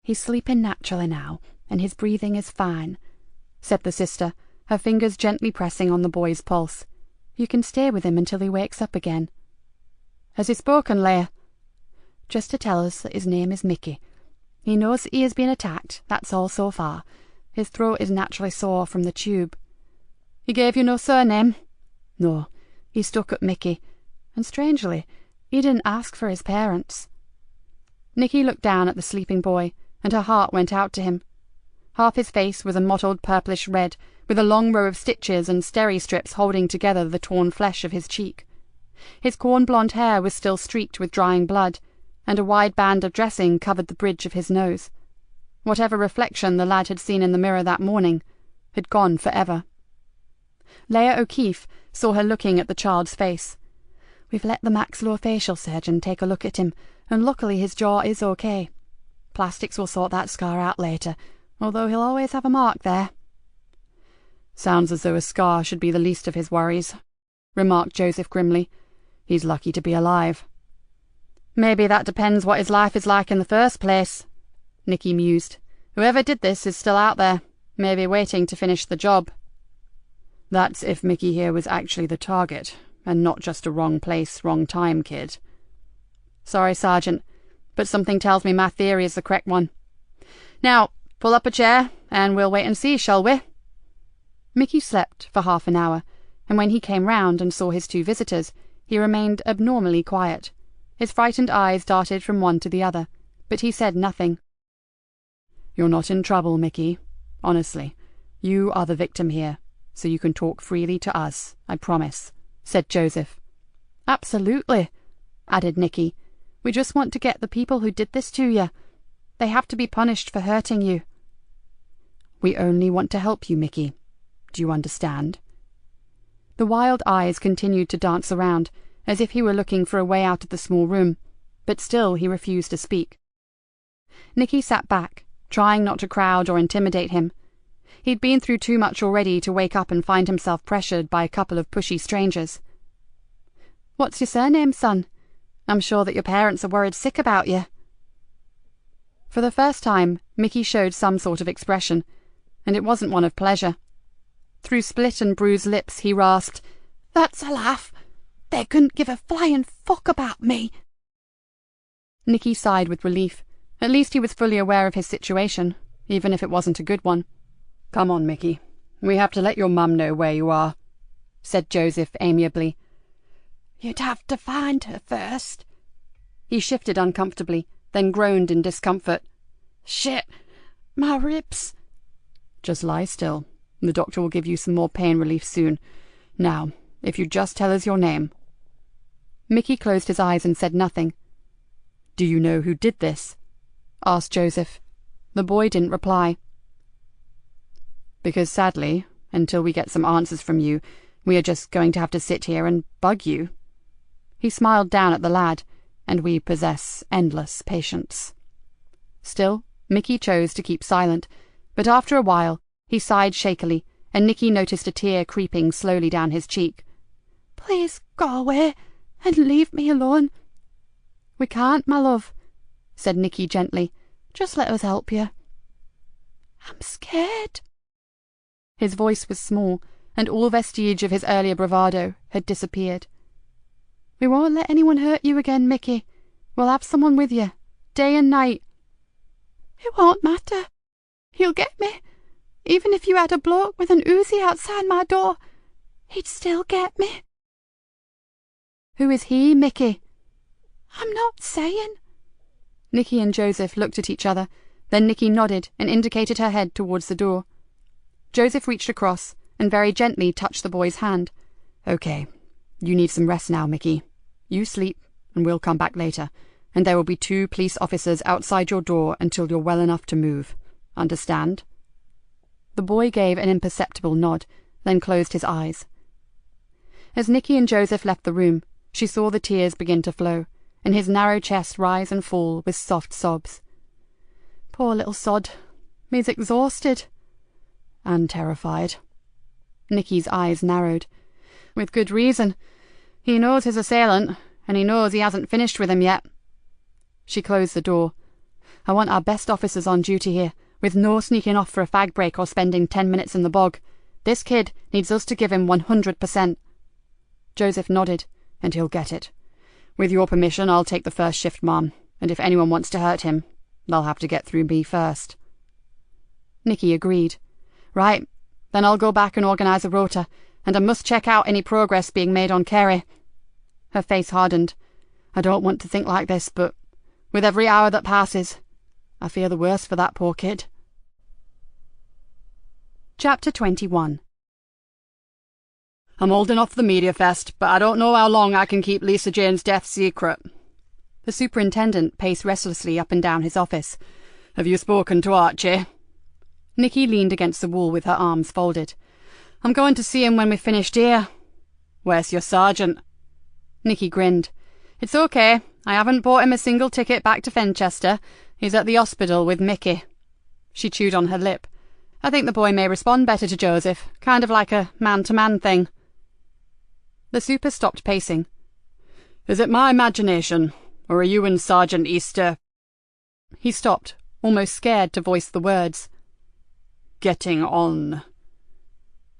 He's sleeping naturally now, and his breathing is fine, said the sister, her fingers gently pressing on the boy's pulse. You can stay with him until he wakes up again. Has he spoken, Leia? Just to tell us that his name is Mickey. He knows that he has been attacked, that's all so far. His throat is naturally sore from the tube. He gave you no surname? No, he stuck at Mickey, and strangely, he didn't ask for his parents. Nikki looked down at the sleeping boy, and her heart went out to him. Half his face was a mottled purplish red, with a long row of stitches and steri strips holding together the torn flesh of his cheek. His corn-blonde hair was still streaked with drying blood, and a wide band of dressing covered the bridge of his nose. Whatever reflection the lad had seen in the mirror that morning had gone forever. Leia O'Keefe saw her looking at the child's face. We've let the maxillofacial surgeon take a look at him, and luckily his jaw is okay. Plastics will sort that scar out later, although he'll always have a mark there. Sounds as though a scar should be the least of his worries, remarked Joseph grimly. He's lucky to be alive. Maybe that depends what his life is like in the first place, Nikki mused. Whoever did this is still out there, maybe waiting to finish the job. That's if Mickey here was actually the target, and not just a wrong place, wrong time kid. Sorry, Sergeant, but something tells me my theory is the correct one. Now, pull up a chair, and we'll wait and see, shall we? Mickey slept for half an hour, and when he came round and saw his two visitors, he remained abnormally quiet. His frightened eyes darted from one to the other, but he said nothing. You're not in trouble, Mickey. Honestly, you are the victim here, so you can talk freely to us, I promise, said Joseph. Absolutely, added Nikki. We just want to get the people who did this to you. They have to be punished for hurting you. We only want to help you, Mickey. Do you understand? The wild eyes continued to dance around, as if he were looking for a way out of the small room, but still he refused to speak. Nikki sat back, trying not to crowd or intimidate him. He'd been through too much already to wake up and find himself pressured by a couple of pushy strangers. What's your surname, son? I'm sure that your parents are worried sick about you. For the first time, Mickey showed some sort of expression, and it wasn't one of pleasure. Through split and bruised lips he rasped, "That's a laugh. They couldn't give a flying fuck about me." Nikki sighed with relief. At least he was fully aware of his situation, even if it wasn't a good one. "Come on, Mickey. We have to let your mum know where you are," said Joseph amiably. "You'd have to find her first." He shifted uncomfortably, then groaned in discomfort. "Shit, my ribs." "Just lie still. The doctor will give you some more pain relief soon. Now, if you just tell us your name." Mickey closed his eyes and said nothing. "Do you know who did this?" asked Joseph. The boy didn't reply. "Because sadly, until we get some answers from you, we are just going to have to sit here and bug you." He smiled down at the lad, and we possess endless patience. Still, Mickey chose to keep silent, but after a while he sighed shakily, and Nikki noticed a tear creeping slowly down his cheek. "Please go away and leave me alone." "We can't, my love," said Nikki gently. "Just let us help you." "I'm scared." His voice was small, and all vestige of his earlier bravado had disappeared. We won't let anyone hurt you again, Mickey. We'll have someone with you, day and night. It won't matter. He'll get me. Even if you had a bloke with an Uzi outside my door, he'd still get me. Who is he, Mickey? I'm not saying. Nikki and Joseph looked at each other. Then Nikki nodded and indicated her head towards the door. Joseph reached across and very gently touched the boy's hand. Okay, you need some rest now, Mickey. You sleep, and we'll come back later, and there will be 2 police officers outside your door until you're well enough to move. Understand? The boy gave an imperceptible nod, then closed his eyes. As Nikki and Joseph left the room, she saw the tears begin to flow, and his narrow chest rise and fall with soft sobs. Poor little sod. He's exhausted. And terrified. Nikki's eyes narrowed. With good reason. He knows his assailant, and he knows he hasn't finished with him yet. She closed the door. I want our best officers on duty here, with no sneaking off for a fag break or spending 10 minutes in the bog. This kid needs us to give him 100%. Joseph nodded, and he'll get it. With your permission, I'll take the first shift, Mom, and if anyone wants to hurt him, they'll have to get through me first. Nikki agreed. Right, then I'll go back and organise a rota, and I must check out any progress being made on Kerry. Her face hardened. I don't want to think like this, but with every hour that passes, I fear the worse for that poor kid. Chapter 21. I'm holding off the media fest, but I don't know how long I can keep Lisa Jane's death secret. The superintendent paced restlessly up and down his office. Have you spoken to Archie? Nikki leaned against the wall with her arms folded. I'm going to see him when we've finished here. Where's your sergeant? Nikki grinned. It's okay. I haven't bought him a single ticket back to Fenchester. He's at the hospital with Mickey. She chewed on her lip. I think the boy may respond better to Joseph, kind of like a man-to-man thing. The super stopped pacing. Is it my imagination, or are you and Sergeant Easter... He stopped, almost scared to voice the words. Getting on.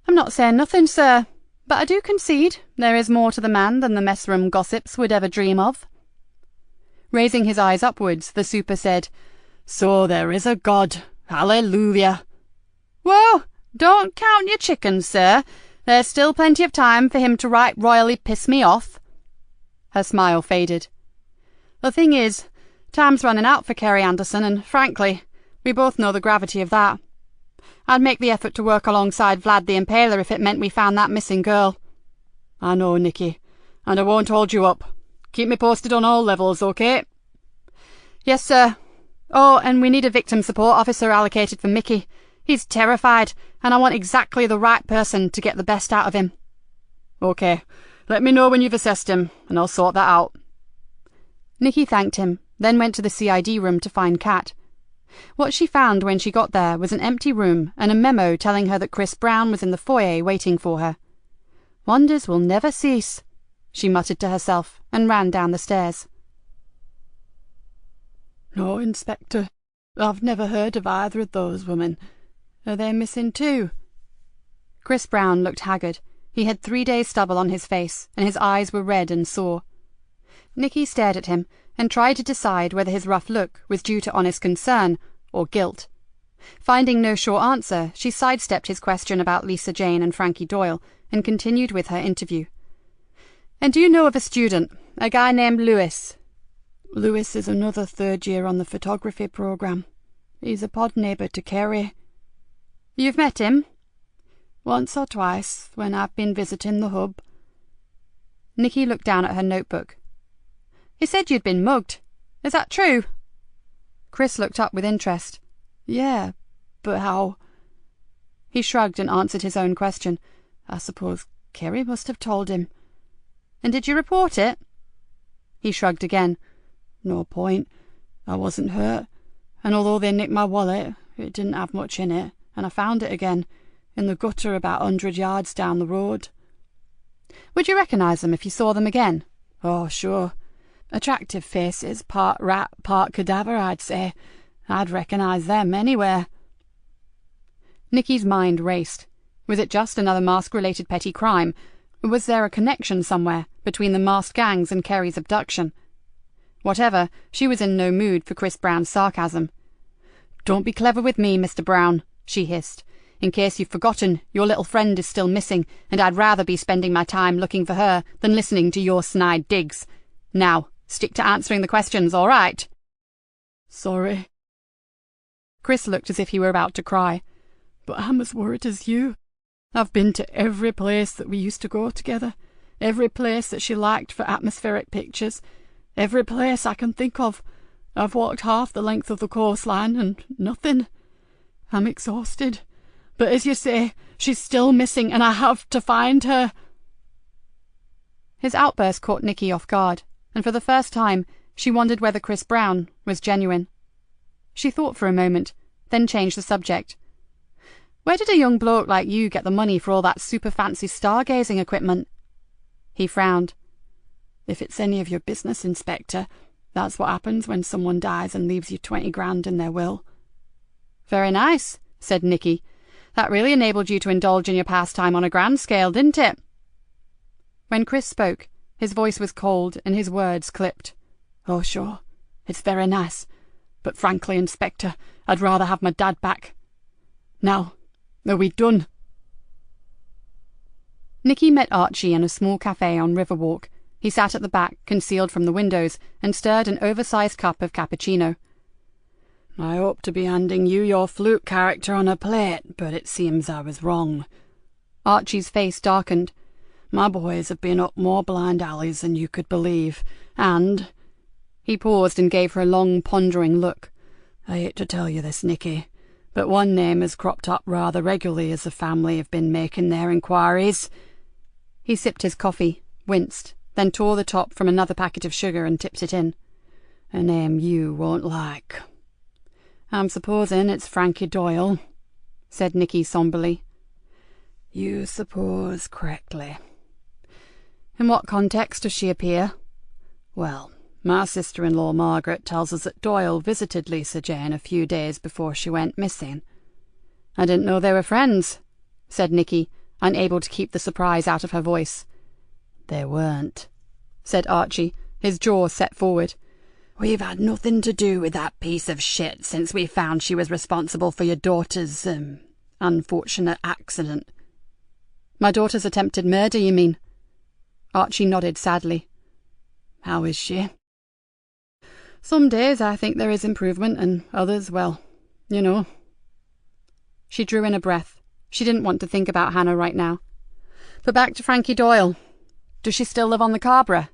I'm not saying nothing, sir, but I do concede there is more to the man than the messroom gossips would ever dream of. Raising his eyes upwards, the super said, So there is a God. Hallelujah. Whoa, don't count your chickens, sir. There's still plenty of time for him to right royally piss me off. Her smile faded. The thing is, time's running out for Kerry Anderson, and frankly, we both know the gravity of that. I'd make the effort to work alongside Vlad the Impaler if it meant we found that missing girl. I know, Nikki, and I won't hold you up. Keep me posted on all levels, okay? Yes, sir. Oh, and we need a victim support officer allocated for Mickey. He's terrified, and I want exactly the right person to get the best out of him. Okay, let me know when you've assessed him, and I'll sort that out. Nikki thanked him, then went to the CID room to find Kat. What she found when she got there was an empty room and a memo telling her that Chris Brown was in the foyer waiting for her. Wonders will never cease, she muttered to herself, and ran down the stairs. No, Inspector. I've never heard of either of those women. Are they missing too? Chris Brown looked haggard. He had 3 days' stubble on his face, and his eyes were red and sore. Nikki stared at him and tried to decide whether his rough look was due to honest concern or guilt. Finding no sure answer, she sidestepped his question about Lisa Jane and Frankie Doyle and continued with her interview. And do you know of a student, a guy named Lewis? Lewis is another 3rd year on the photography programme. He's a pod neighbour to Kerry. You've met him? Once or twice, when I've been visiting the hub. Nikki looked down at her notebook. He said you'd been mugged. Is that true? Chris looked up with interest. Yeah, but how? He shrugged and answered his own question. I suppose Kerry must have told him. And did you report it? He shrugged again. No point. I wasn't hurt. And although they nicked my wallet, it didn't have much in it, and I found it again, in the gutter about 100 yards down the road. Would you recognise them if you saw them again? Oh, sure. Attractive faces, part rat, part cadaver, I'd say. I'd recognise them anywhere. Nikki's mind raced. Was it just another mask-related petty crime? Was there a connection somewhere between the masked gangs and Kerry's abduction? Whatever, she was in no mood for Chris Brown's sarcasm. "Don't be clever with me, Mr. Brown," she hissed. "In case you've forgotten, your little friend is still missing, and I'd rather be spending my time looking for her than listening to your snide digs. Now, stick to answering the questions, all right?" "Sorry." Chris looked as if he were about to cry. "But I'm as worried as you. I've been to every place that we used to go together, every place that she liked for atmospheric pictures, every place I can think of. I've walked half the length of the coastline and nothing. I'm exhausted. But as you say, she's still missing and I have to find her." His outburst caught Nikki off guard, and for the first time she wondered whether Chris Brown was genuine. She thought for a moment, then changed the subject. "Where did a young bloke like you get the money for all that super fancy stargazing equipment?" He frowned. "If it's any of your business, Inspector, that's what happens when someone dies and leaves you 20 grand in their will." "Very nice," said Nikki. "That really enabled you to indulge in your pastime on a grand scale, didn't it?" When Chris spoke, his voice was cold and his words clipped. "Oh, sure, it's very nice. But frankly, Inspector, I'd rather have my dad back. Now, are we done?" Nikki met Archie in a small cafe on Riverwalk. He sat at the back, concealed from the windows, and stirred an oversized cup of cappuccino. "I hope to be handing you your flute character on a plate, but it seems I was wrong." Archie's face darkened. "My boys have been up more blind alleys than you could believe, and—" He paused and gave her a long, pondering look. "I hate to tell you this, Nikki, but one name has cropped up rather regularly as the family have been making their inquiries." He sipped his coffee, winced, then tore the top from another packet of sugar and tipped it in. "A name you won't like." "I'm supposing it's Frankie Doyle," said Nikki somberly. "You suppose correctly." "In what context does she appear?" "Well, my sister-in-law Margaret tells us that Doyle visited Lisa Jane a few days before she went missing." "I didn't know they were friends," said Nikki, unable to keep the surprise out of her voice. "They weren't," said Archie, his jaw set forward. "We've had nothing to do with that piece of shit since we found she was responsible for your daughter's, unfortunate accident." "My daughter's attempted murder, you mean?" Archie nodded sadly. "How is she?" "Some days I think there is improvement, and others, well, you know." She drew in a breath. She didn't want to think about Hannah right now. "But back to Frankie Doyle. Does she still live on the Cabra?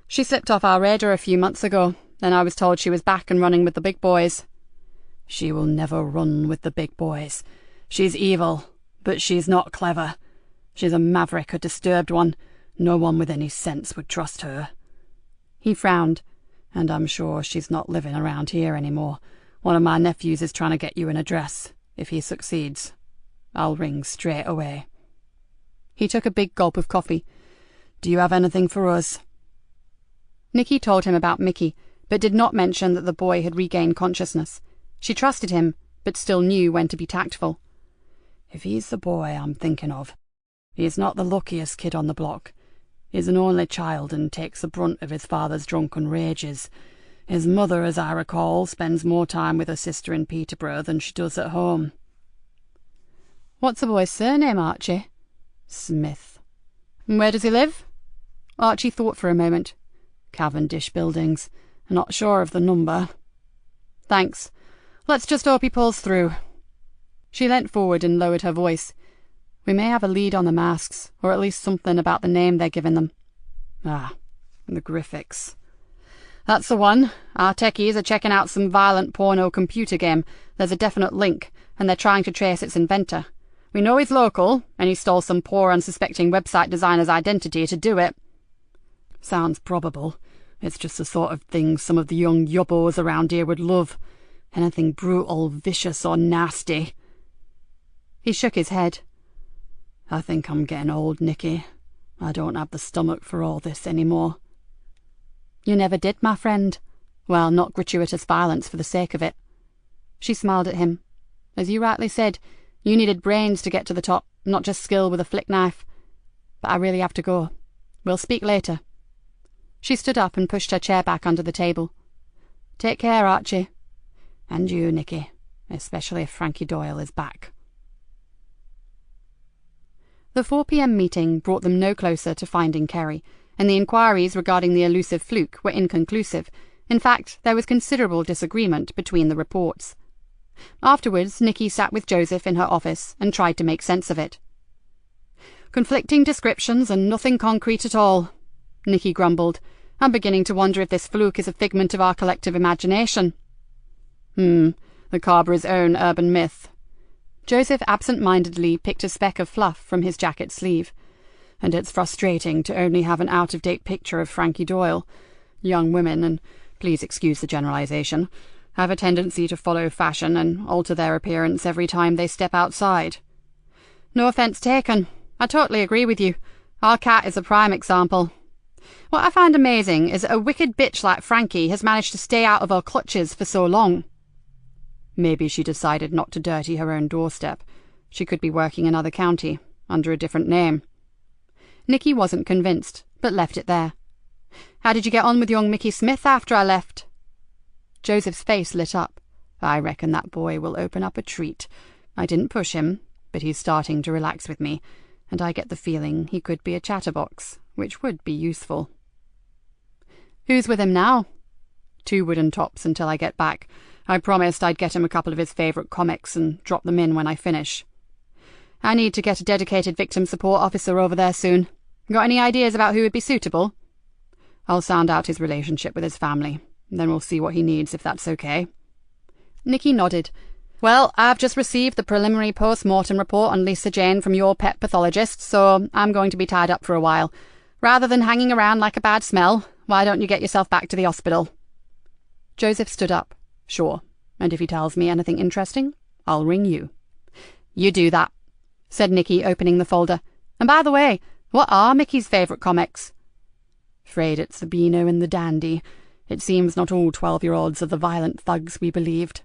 She slipped off our radar a few months ago, then I was told she was back and running with the big boys." "She will never run with the big boys. She's evil, but she's not clever. She's a maverick, a disturbed one. No one with any sense would trust her." He frowned. "And I'm sure she's not living around here anymore. One of my nephews is trying to get you an address. If he succeeds, I'll ring straight away." He took a big gulp of coffee. "Do you have anything for us?" Nikki told him about Mickey, but did not mention that the boy had regained consciousness. She trusted him, but still knew when to be tactful. "If he's the boy I'm thinking of, he's not the luckiest kid on the block. He's an only child and takes the brunt of his father's drunken rages. His mother, as I recall, spends more time with her sister in Peterborough than she does at home." "What's the boy's surname, Archie?" "Smith." "And where does he live?" Archie thought for a moment. "Cavendish Buildings. Not sure of the number." "Thanks. Let's just hope he pulls through." She leant forward and lowered her voice. "We may have a lead on the masks, or at least something about the name they're giving them." "Ah, the Griffiths." "That's the one. Our techies are checking out some violent porno computer game. There's a definite link, and they're trying to trace its inventor. We know he's local, and he stole some poor unsuspecting website designer's identity to do it." "Sounds probable. It's just the sort of thing some of the young yubbos around here would love. Anything brutal, vicious, or nasty." He shook his head. "I think I'm getting old, Nikki. I don't have the stomach for all this anymore." "You never did, my friend. Well, not gratuitous violence for the sake of it." She smiled at him. "As you rightly said, you needed brains to get to the top, not just skill with a flick knife." but I really have to go. We'll speak later." She stood up and pushed her chair back under the table. "Take care, Archie. And you, Nikki, especially if Frankie Doyle is back." The 4 p.m. meeting brought them no closer to finding Kerry, and the inquiries regarding the elusive fluke were inconclusive. In fact, there was considerable disagreement between the reports. Afterwards, Nikki sat with Joseph in her office and tried to make sense of it. "Conflicting descriptions and nothing concrete at all," Nikki grumbled. "I'm beginning to wonder if this fluke is a figment of our collective imagination." The Carber's own urban myth." Joseph absent-mindedly picked a speck of fluff from his jacket sleeve. "And it's frustrating to only have an out-of-date picture of Frankie Doyle. Young women, and please excuse the generalization, have a tendency to follow fashion and alter their appearance every time they step outside." "No offence taken. I totally agree with you. Our cat is a prime example. What I find amazing is that a wicked bitch like Frankie has managed to stay out of our clutches for so long." "Maybe she decided not to dirty her own doorstep. She could be working in another county, under a different name." Nikki wasn't convinced, but left it there. "How did you get on with young Mickey Smith after I left?" Joseph's face lit up. "I reckon that boy will open up a treat. I didn't push him, but he's starting to relax with me, and I get the feeling he could be a chatterbox, which would be useful." "Who's with him now?" 2 wooden tops until I get back. I promised I'd get him a couple of his favourite comics and drop them in when I finish." "I need to get a dedicated victim support officer over there soon. Got any ideas about who would be suitable?" "I'll sound out his relationship with his family. Then we'll see what he needs, if that's okay." Nikki nodded. "Well, I've just received the preliminary post-mortem report on Lisa Jane from your pet pathologist, so I'm going to be tied up for a while. Rather than hanging around like a bad smell, why don't you get yourself back to the hospital?" Joseph stood up. "Sure, and if he tells me anything interesting, I'll ring you." "You do that," said Nikki, opening the folder. "And by the way, what are Mickey's favourite comics?" "Afraid it's the Beano and the Dandy. It seems not all 12-year-olds are the violent thugs we believed."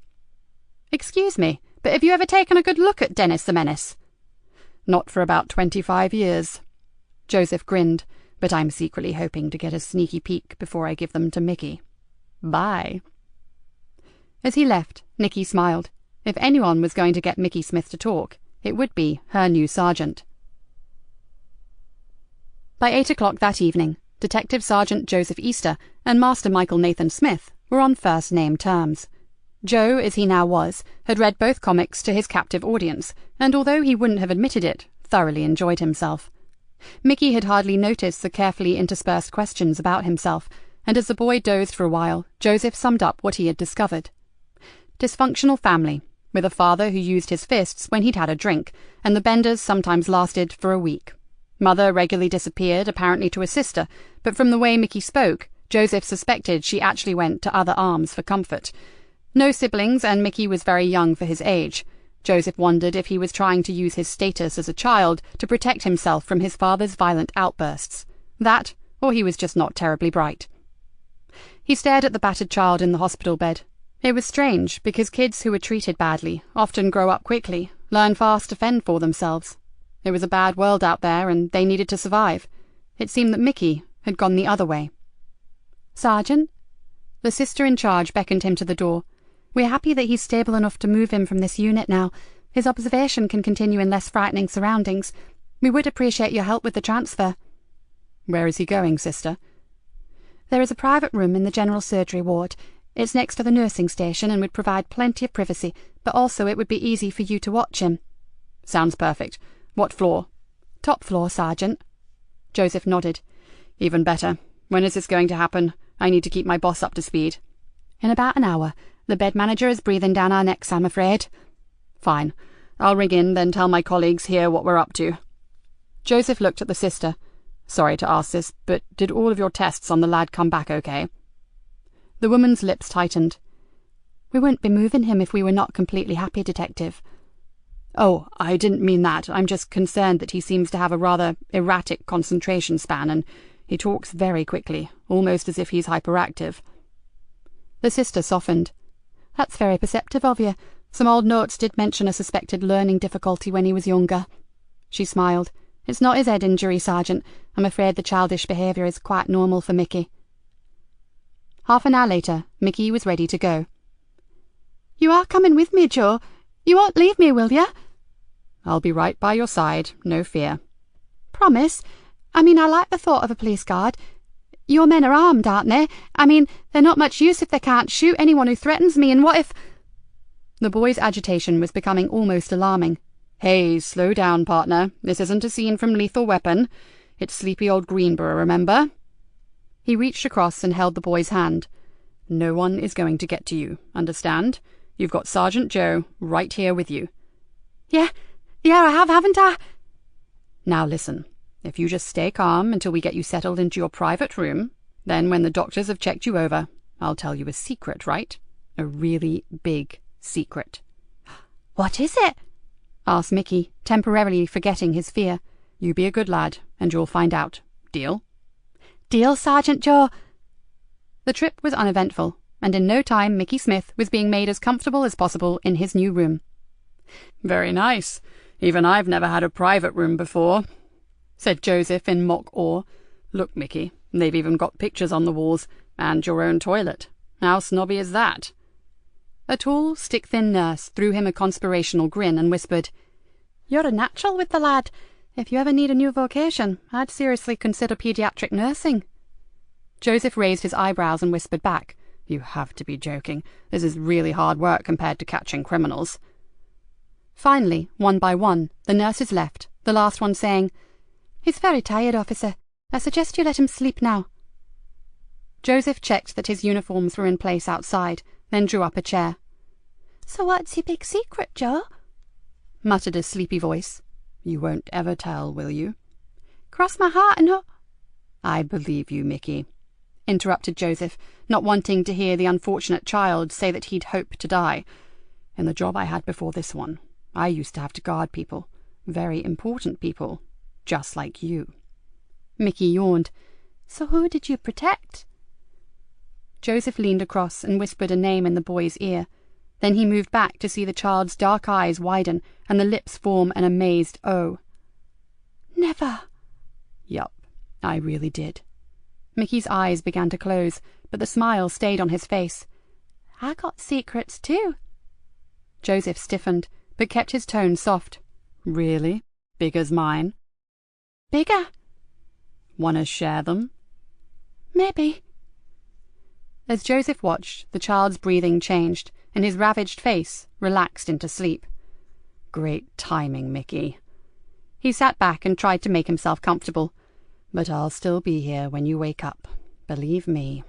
"Excuse me, but have you ever taken a good look at Dennis the Menace?" "Not for about 25 years. Joseph grinned, but I'm secretly hoping to get a sneaky peek before I give them to Mickey. Bye." As he left, Nikki smiled. If anyone was going to get Mickey Smith to talk, it would be her new sergeant. By 8 o'clock that evening, Detective Sergeant Joseph Easter and Master Michael Nathan Smith were on first-name terms. Joe, as he now was, had read both comics to his captive audience, and although he wouldn't have admitted it, thoroughly enjoyed himself. Mickey had hardly noticed the carefully interspersed questions about himself, and as the boy dozed for a while, Joseph summed up what he had discovered. Dysfunctional family, with a father who used his fists when he'd had a drink, and the benders sometimes lasted for a week. Mother regularly disappeared, apparently to a sister, but from the way Mickey spoke, Joseph suspected she actually went to other arms for comfort. No siblings, and Mickey was very young for his age. Joseph wondered if he was trying to use his status as a child to protect himself from his father's violent outbursts. That, or he was just not terribly bright. He stared at the battered child in the hospital bed. It was strange, because kids who were treated badly often grow up quickly, learn fast to fend for themselves. It was a bad world out there, and they needed to survive. It seemed that Mickey had gone the other way. "Sergeant?" The sister in charge beckoned him to the door. "We're happy that he's stable enough to move him from this unit now. His observation can continue in less frightening surroundings. We would appreciate your help with the transfer." "Where is he going, sister?" "There is a private room in the general surgery ward. It's next to the nursing station and would provide plenty of privacy, but also it would be easy for you to watch him." "Sounds perfect. What floor?" "Top floor, Sergeant." Joseph nodded. "Even better. When is this going to happen? I need to keep my boss up to speed." "In about an hour. The bed manager is breathing down our necks, I'm afraid." "Fine. I'll ring in, then tell my colleagues here what we're up to." Joseph looked at the sister. "Sorry to ask this, but did all of your tests on the lad come back okay?" The woman's lips tightened. "We wouldn't be moving him if we were not completely happy, Detective." "Oh, I didn't mean that. I'm just concerned that he seems to have a rather erratic concentration span, and he talks very quickly, almost as if he's hyperactive." The sister softened. "That's very perceptive of you. Some old notes did mention a suspected learning difficulty when he was younger." She smiled. It's not his head injury, Sergeant. I'm afraid the childish behaviour is quite normal for Mickey. Half an hour later, Mickey was ready to go. You are coming with me, Joe. You won't leave me, will you? I'll be right by your side, no fear. Promise? I like the thought of a police guard. Your men are armed, aren't they? They're not much use if they can't shoot anyone who threatens me, and what if... The boy's agitation was becoming almost alarming. Hey, slow down, partner. This isn't a scene from Lethal Weapon. It's sleepy old Greenborough, remember? He reached across and held the boy's hand. No one is going to get to you, understand? You've got Sergeant Joe right here with you. Yeah, I have, haven't I? Now listen, if you just stay calm until we get you settled into your private room, then when the doctors have checked you over, I'll tell you a secret, right? A really big secret. What is it? Asked Mickey, temporarily forgetting his fear. You be a good lad, and you'll find out. Deal? Deal, Sergeant Joe. The trip was uneventful, and in no time Mickey Smith was being made as comfortable as possible in his new room. Very nice. Even I've never had a private room before, said Joseph in mock awe. Look, Mickey, they've even got pictures on the walls, and your own toilet. How snobby is that? A tall, stick-thin nurse threw him a conspirational grin and whispered, You're a natural with the lad. If you ever need a new vocation, I'd seriously consider paediatric nursing. Joseph raised his eyebrows and whispered back, You have to be joking. This is really hard work compared to catching criminals. Finally, one by one, the nurses left, the last one saying, He's very tired, officer. I suggest you let him sleep now. Joseph checked that his uniforms were in place outside, then drew up a chair. So what's your big secret, Joe? Muttered a sleepy voice. You won't ever tell, will you? Cross my heart and hope. I believe you, Mickey, interrupted Joseph, not wanting to hear the unfortunate child say that he'd hoped to die. In the job I had before this one, I used to have to guard people, very important people, just like you. Mickey yawned. So who did you protect? Joseph leaned across and whispered a name in the boy's ear. Then he moved back to see the child's dark eyes widen and the lips form an amazed O. Never. Yup, I really did. Mickey's eyes began to close, but the smile stayed on his face. I got secrets too. Joseph stiffened, but kept his tone soft. Really? Big as mine? Bigger. Wanna share them? Maybe. As Joseph watched, the child's breathing changed, and his ravaged face relaxed into sleep. Great timing, Mickey. He sat back and tried to make himself comfortable. But I'll still be here when you wake up. Believe me.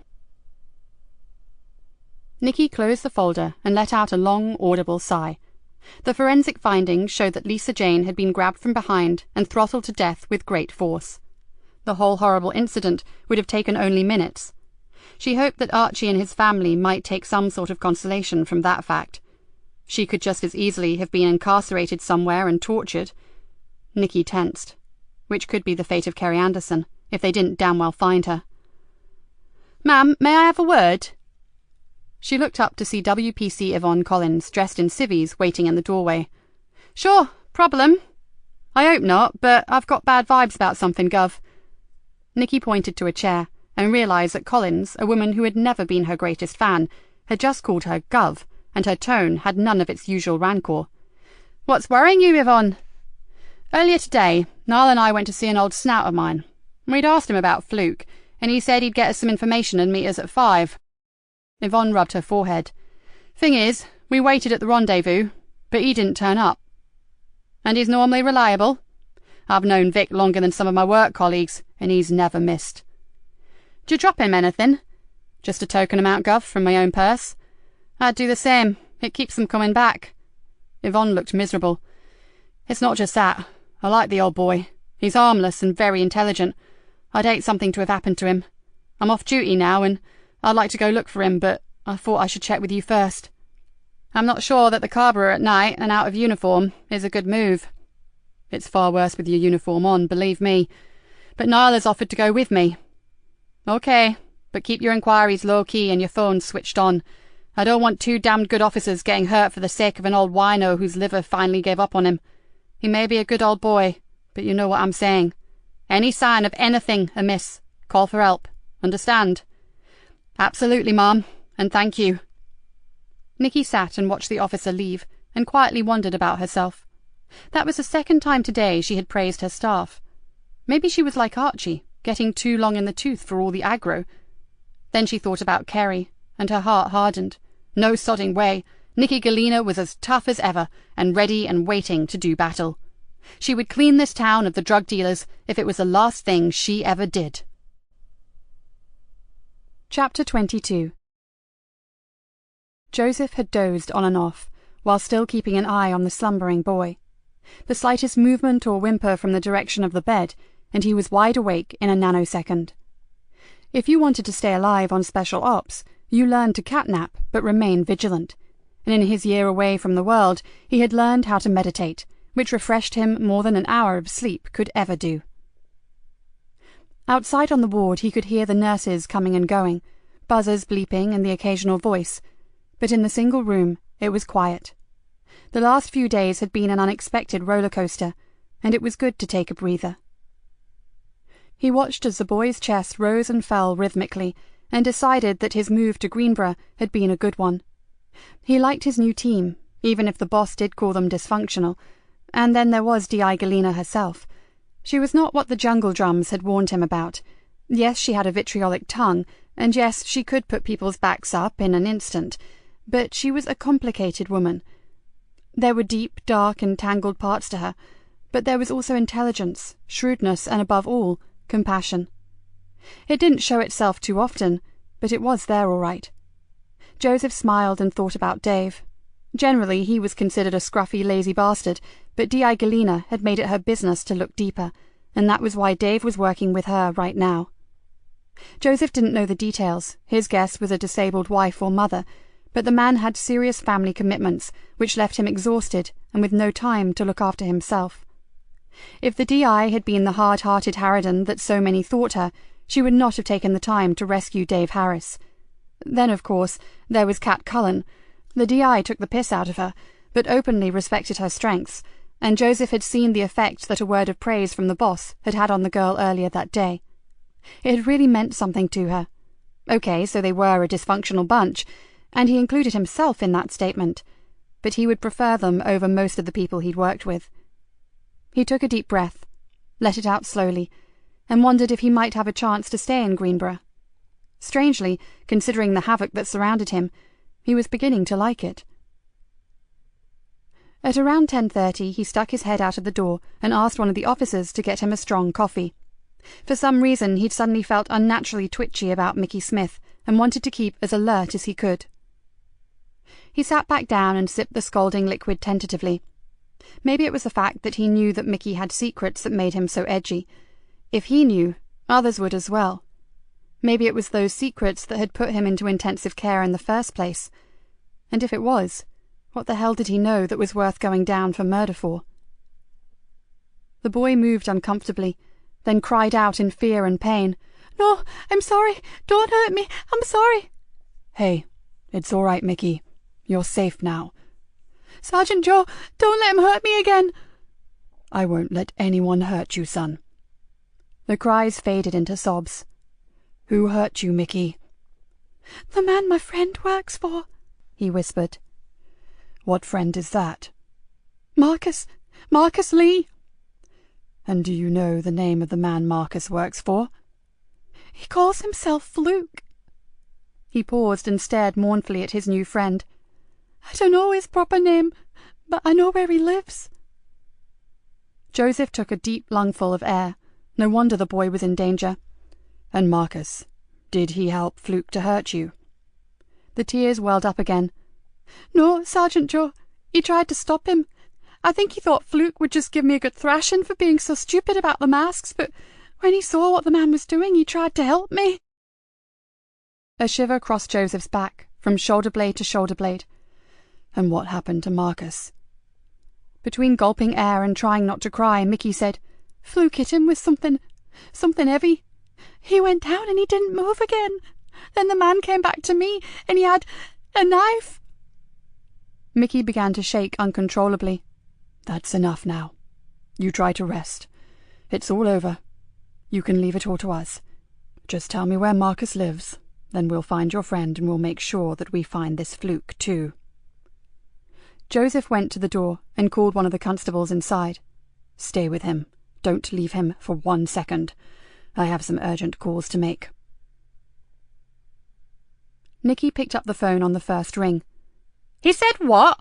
Nikki closed the folder and let out a long, audible sigh. The forensic findings showed that Lisa Jane had been grabbed from behind and throttled to death with great force. The whole horrible incident would have taken only minutes. She hoped that Archie and his family might take some sort of consolation from that fact. She could just as easily have been incarcerated somewhere and tortured. Nikki tensed. Which could be the fate of Kerry Anderson, if they didn't damn well find her. Ma'am, may I have a word? She looked up to see WPC Yvonne Collins, dressed in civvies, waiting in the doorway. Sure, problem. I hope not, but I've got bad vibes about something, Gov. Nikki pointed to a chair, and realised that Collins, a woman who had never been her greatest fan, had just called her Gov, and her tone had none of its usual rancour. What's worrying you, Yvonne? Earlier today, Niall and I went to see an old snout of mine. We'd asked him about Fluke, and he said he'd get us some information and meet us at 5. Yvonne rubbed her forehead. Thing is, we waited at the rendezvous, but he didn't turn up. And he's normally reliable. I've known Vic longer than some of my work colleagues, and he's never missed. Do you drop him anything? Just a token amount, Gov, from my own purse. I'd do the same. It keeps them coming back. Yvonne looked miserable. It's not just that. I like the old boy. He's harmless and very intelligent. I'd hate something to have happened to him. I'm off duty now, and I'd like to go look for him, but I thought I should check with you first. I'm not sure that the carburer at night and out of uniform is a good move. It's far worse with your uniform on, believe me. But Niall has offered to go with me. OK, but keep your inquiries low-key and your phones switched on. I don't want 2 damned good officers getting hurt for the sake of an old wino whose liver finally gave up on him. He may be a good old boy, but you know what I'm saying. Any sign of anything amiss, call for help. Understand?" "Absolutely, Ma'am, and thank you." Nikki sat and watched the officer leave, and quietly wondered about herself. That was the second time today she had praised her staff. Maybe she was like Archie, getting too long in the tooth for all the aggro. Then she thought about Kerry, and her heart hardened. No sodding way. Nikki Galena was as tough as ever, and ready and waiting to do battle. She would clean this town of the drug dealers if it was the last thing she ever did. Chapter 22. Joseph had dozed on and off, while still keeping an eye on the slumbering boy. The slightest movement or whimper from the direction of the bed, and he was wide awake in a nanosecond. If you wanted to stay alive on special ops, you learned to catnap but remain vigilant, and in his year away from the world he had learned how to meditate, which refreshed him more than an hour of sleep could ever do. Outside on the ward he could hear the nurses coming and going, buzzers bleeping and the occasional voice, but in the single room it was quiet. The last few days had been an unexpected roller coaster, and it was good to take a breather. He watched as the boy's chest rose and fell rhythmically, and decided that his move to Greenborough had been a good one. He liked his new team, even if the boss did call them dysfunctional, and then there was Di Galena herself. She was not what the jungle drums had warned him about. Yes, she had a vitriolic tongue, and yes, she could put people's backs up in an instant, but she was a complicated woman. There were deep, dark, and tangled parts to her, but there was also intelligence, shrewdness, and above all, compassion. It didn't show itself too often, but it was there all right. Joseph smiled and thought about Dave. Generally, he was considered a scruffy, lazy bastard, but Di Galena had made it her business to look deeper, and that was why Dave was working with her right now. Joseph didn't know the details. His guess was a disabled wife or mother, but the man had serious family commitments, which left him exhausted and with no time to look after himself. If the DI had been the hard-hearted harridan that so many thought her, she would not have taken the time to rescue Dave Harris. Then, of course, there was Cat Cullen. The DI took the piss out of her, but openly respected her strengths, and Joseph had seen the effect that a word of praise from the boss had had on the girl earlier that day. It had really meant something to her. Okay, so they were a dysfunctional bunch, and he included himself in that statement, but he would prefer them over most of the people he'd worked with. He took a deep breath, let it out slowly, and wondered if he might have a chance to stay in Greenborough. Strangely, considering the havoc that surrounded him, he was beginning to like it. At around 10:30 he stuck his head out of the door and asked one of the officers to get him a strong coffee. For some reason he'd suddenly felt unnaturally twitchy about Mickey Smith and wanted to keep as alert as he could. He sat back down and sipped the scalding liquid tentatively. Maybe it was the fact that he knew that Mickey had secrets that made him so edgy. If he knew, others would as well. Maybe it was those secrets that had put him into intensive care in the first place. And if it was, what the hell did he know that was worth going down for murder for? The boy moved uncomfortably, then cried out in fear and pain. "No, I'm sorry. Don't hurt me. I'm sorry." "Hey, it's all right, Mickey. You're safe now." "Sergeant Joe, don't let him hurt me again." "I won't let anyone hurt you, son." The cries faded into sobs. "Who hurt you, Mickey?" "The man my friend works for," he whispered. "What friend is that?" Marcus Lee." "And do you know the name of the man Marcus works for?" "He calls himself Fluke." He paused and stared mournfully at his new friend. "I don't know his proper name, but I know where he lives." Joseph took a deep lungful of air. No wonder the boy was in danger. "And Marcus, did he help Fluke to hurt you?" The tears welled up again. "No, Sergeant Joe. He tried to stop him. I think he thought Fluke would just give me a good thrashing for being so stupid about the masks, but when he saw what the man was doing, he tried to help me." A shiver crossed Joseph's back, from shoulder blade to shoulder blade. "And what happened to Marcus?" Between gulping air and trying not to cry, Mickey said, "Fluke hit him with something heavy. He went down and he didn't move again. Then the man came back to me and he had a knife." Mickey began to shake uncontrollably. "That's enough now. You try to rest. It's all over. You can leave it all to us. Just tell me where Marcus lives. Then we'll find your friend and we'll make sure that we find this fluke too." Joseph went to the door and called one of the constables inside. "Stay with him. Don't leave him for 1 second. I have some urgent calls to make." Nikki picked up the phone on the first ring. "He said what?"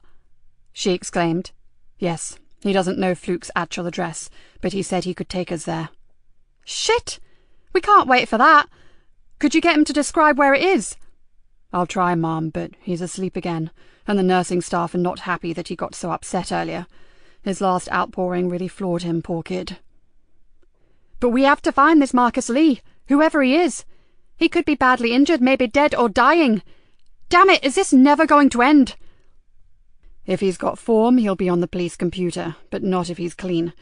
she exclaimed. "Yes, he doesn't know Fluke's actual address, but he said he could take us there." "Shit! We can't wait for that. Could you get him to describe where it is?" "I'll try, Mom, but he's asleep again, and the nursing staff are not happy that he got so upset earlier. His last outpouring really floored him, poor kid." "But we have to find this Marcus Lee, whoever he is. He could be badly injured, maybe dead or dying. Damn it, is this never going to end?" "If he's got form, he'll be on the police computer, but not if he's clean.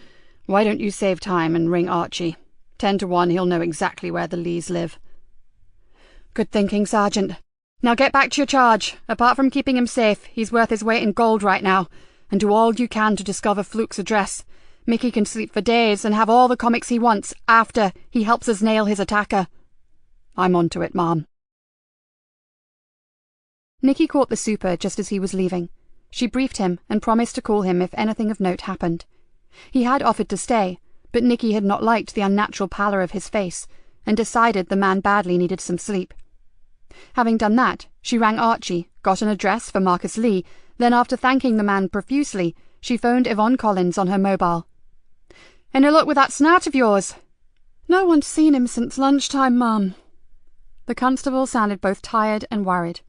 Why don't you save time and ring Archie? 10 to 1 he'll know exactly where the Lees live." "Good thinking, Sergeant. Now get back to your charge. Apart from keeping him safe, he's worth his weight in gold right now. And do all you can to discover Fluke's address. Mickey can sleep for days and have all the comics he wants after he helps us nail his attacker." "I'm on to it, Mom." Nikki caught the super just as he was leaving. She briefed him and promised to call him if anything of note happened. He had offered to stay, but Nikki had not liked the unnatural pallor of his face and decided the man badly needed some sleep. Having done that, she rang Archie, got an address for Marcus Lee, then after thanking the man profusely, she phoned Yvonne Collins on her mobile. "Any luck with that snout of yours?" "No one's seen him since lunchtime, Mum." The constable sounded both tired and worried.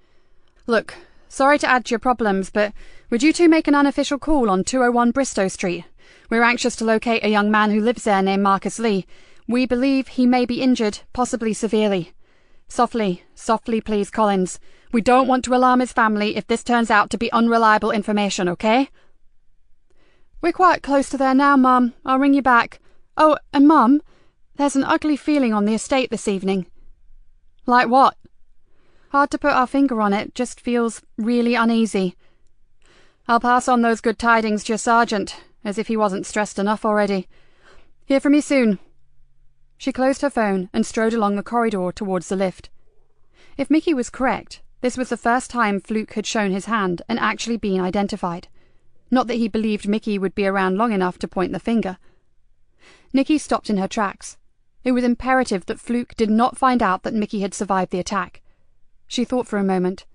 "Look, sorry to add to your problems, but would you two make an unofficial call on 201 Bristow Street? We're anxious to locate a young man who lives there named Marcus Lee. We believe he may be injured, possibly severely. Softly, softly please, Collins. We don't want to alarm his family if this turns out to be unreliable information, okay?" "We're quite close to there now, Mum. I'll ring you back. Oh, and Mum, there's an ugly feeling on the estate this evening." "Like what?" "Hard to put our finger on it, just feels really uneasy." "I'll pass on those good tidings to your sergeant, as if he wasn't stressed enough already. Hear from you soon." She closed her phone and strode along the corridor towards the lift. If Mickey was correct, this was the first time Fluke had shown his hand and actually been identified. Not that he believed Mickey would be around long enough to point the finger. Nikki stopped in her tracks. It was imperative that Fluke did not find out that Mickey had survived the attack. She thought for a moment.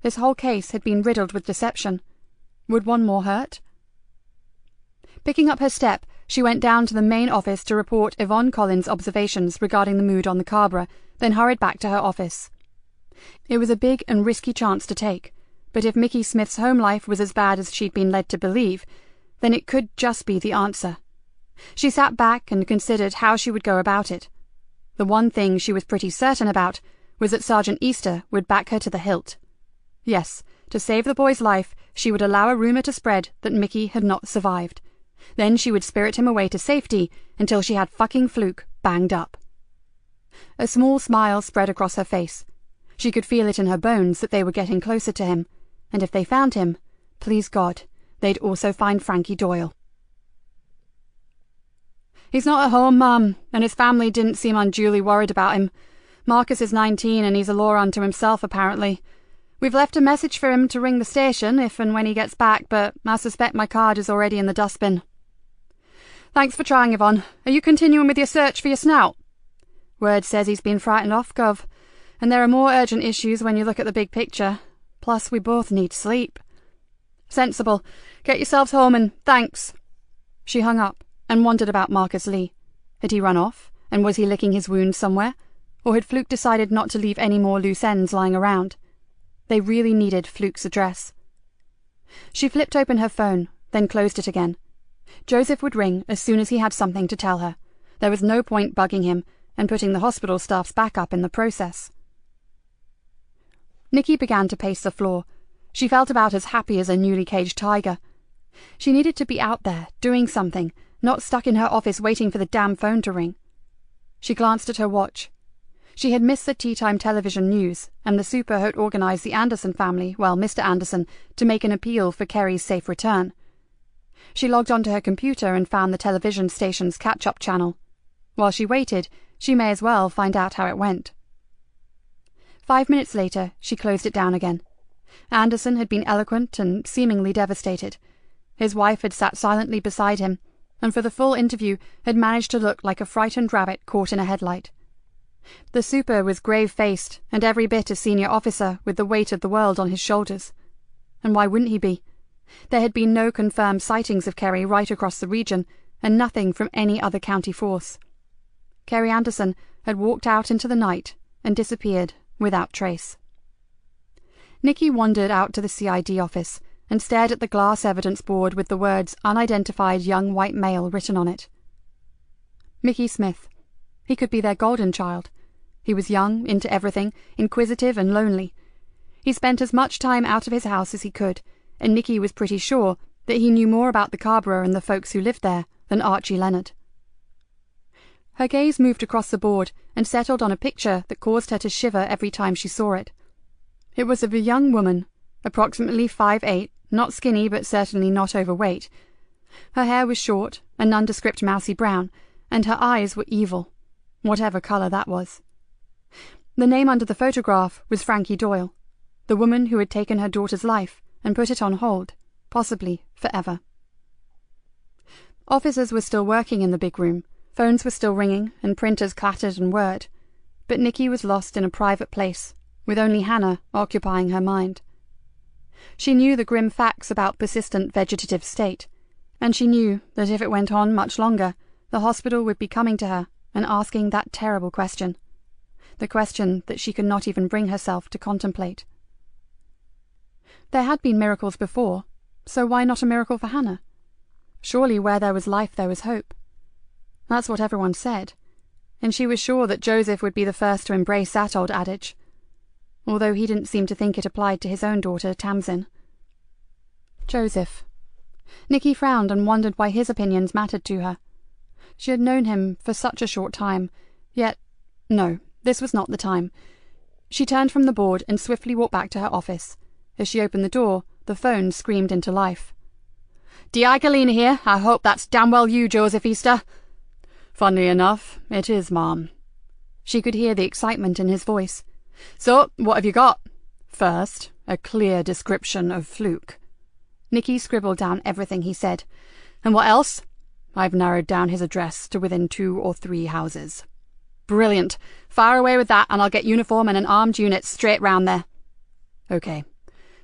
This whole case had been riddled with deception. Would one more hurt? Picking up her step, she went down to the main office to report Yvonne Collins' observations regarding the mood on the Cabra, then hurried back to her office. It was a big and risky chance to take, but if Mickey Smith's home life was as bad as she'd been led to believe, then it could just be the answer. She sat back and considered how she would go about it. The one thing she was pretty certain about was that Sergeant Easter would back her to the hilt. Yes, to save the boy's life, she would allow a rumour to spread that Mickey had not survived. Then she would spirit him away to safety until she had fucking Fluke banged up. A small smile spread across her face. She could feel it in her bones that they were getting closer to him, and if they found him, please God, they'd also find Frankie Doyle. "He's not at home, Mum, and his family didn't seem unduly worried about him. Marcus is 19 and he's a law unto himself, apparently. We've left a message for him to ring the station if and when he gets back, but I suspect my card is already in the dustbin." "Thanks for trying, Yvonne. Are you continuing with your search for your snout?" "Word says he's been frightened off, Gov. And there are more urgent issues when you look at the big picture. Plus, we both need sleep." "Sensible. Get yourselves home and thanks." She hung up and wondered about Marcus Lee. Had he run off, and was he licking his wounds somewhere? Or had Fluke decided not to leave any more loose ends lying around? They really needed Fluke's address. She flipped open her phone, then closed it again. Joseph would ring as soon as he had something to tell her. There was no point bugging him and putting the hospital staff's back up in the process. Nikki began to pace the floor. She felt about as happy as a newly caged tiger. She needed to be out there, doing something, not stuck in her office waiting for the damn phone to ring. She glanced at her watch. She had missed the tea-time television news, and the super had organised the Anderson family, well, Mr. Anderson, to make an appeal for Kerry's safe return. She logged onto her computer and found the television station's catch-up channel, While she waited, she may as well find out how it went. 5 minutes later, she closed it down again. Anderson had been eloquent and seemingly devastated. His wife had sat silently beside him, and for the full interview had managed to look like a frightened rabbit caught in a headlight. The super was grave-faced and every bit a senior officer with the weight of the world on his shoulders. And why wouldn't he be? There had been no confirmed sightings of Kerry right across the region, and nothing from any other county force. Kerry Anderson had walked out into the night and disappeared without trace. Nikki wandered out to the CID office and stared at the glass evidence board with the words "Unidentified young white male" written on it. Mickey Smith. He could be their golden child. He was young, into everything, inquisitive and lonely. He spent as much time out of his house as he could, and Nikki was pretty sure that he knew more about the Carrboro and the folks who lived there than Archie Leonard. Her gaze moved across the board and settled on a picture that caused her to shiver every time she saw it. It was of a young woman, approximately 5'8", not skinny but certainly not overweight. Her hair was short, a nondescript mousy brown, and her eyes were evil, whatever colour that was. The name under the photograph was Frankie Doyle, the woman who had taken her daughter's life and put it on hold, possibly forever. Officers were still working in the big room, phones were still ringing, and printers clattered and whirred, but Nikki was lost in a private place, with only Hannah occupying her mind. She knew the grim facts about persistent vegetative state, and she knew that if it went on much longer, the hospital would be coming to her and asking that terrible question, the question that she could not even bring herself to contemplate. There had been miracles before, so why not a miracle for Hannah? Surely where there was life there was hope. That's what everyone said, and she was sure that Joseph would be the first to embrace that old adage, although he didn't seem to think it applied to his own daughter, Tamsin. Joseph. Nikki frowned and wondered why his opinions mattered to her. She had known him for such a short time, yet, no, this was not the time. She turned from the board and swiftly walked back to her office. As she opened the door, the phone screamed into life. "Joy Galena here. I hope that's damn well you, Joseph Easter." "Funnily enough, it is, Mom." She could hear the excitement in his voice. "So, what have you got?" "First, a clear description of Fluke." Nikki scribbled down everything he said. "And what else?" "I've narrowed down his address to within 2 or 3 houses." "Brilliant. Fire away with that, and I'll get uniform and an armed unit straight round there." "OK.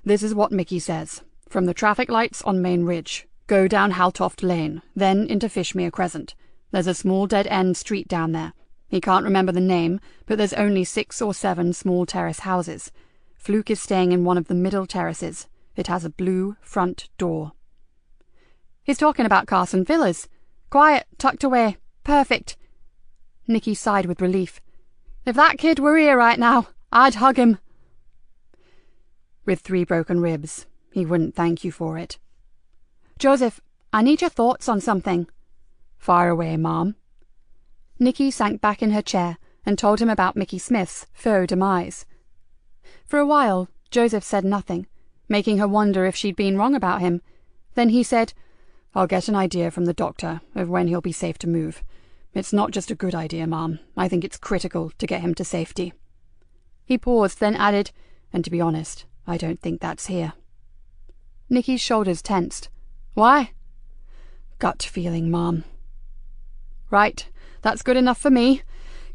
This is what Mickey says. From the traffic lights on Main Ridge, go down Haltoft Lane, then into Fishmere Crescent. There's a small dead-end street down there. He can't remember the name, but there's only 6 or 7 small terrace houses. Fluke is staying in one of the middle terraces. It has a blue front door." "He's talking about Carson Villas. Quiet, tucked away. Perfect." Nikki sighed with relief. "If that kid were here right now, I'd hug him." "With 3 broken ribs. He wouldn't thank you for it." "Joseph, I need your thoughts on something." "Fire away, Mom." Nikki sank back in her chair and told him about Mickey Smith's faux demise. For a while, Joseph said nothing, making her wonder if she'd been wrong about him. Then he said, "I'll get an idea from the doctor of when he'll be safe to move. It's not just a good idea, Mom. I think it's critical to get him to safety." He paused, then added, "And to be honest, I don't think that's here." Nikki's shoulders tensed. "Why?" "Gut feeling, Mom." "Right, that's good enough for me.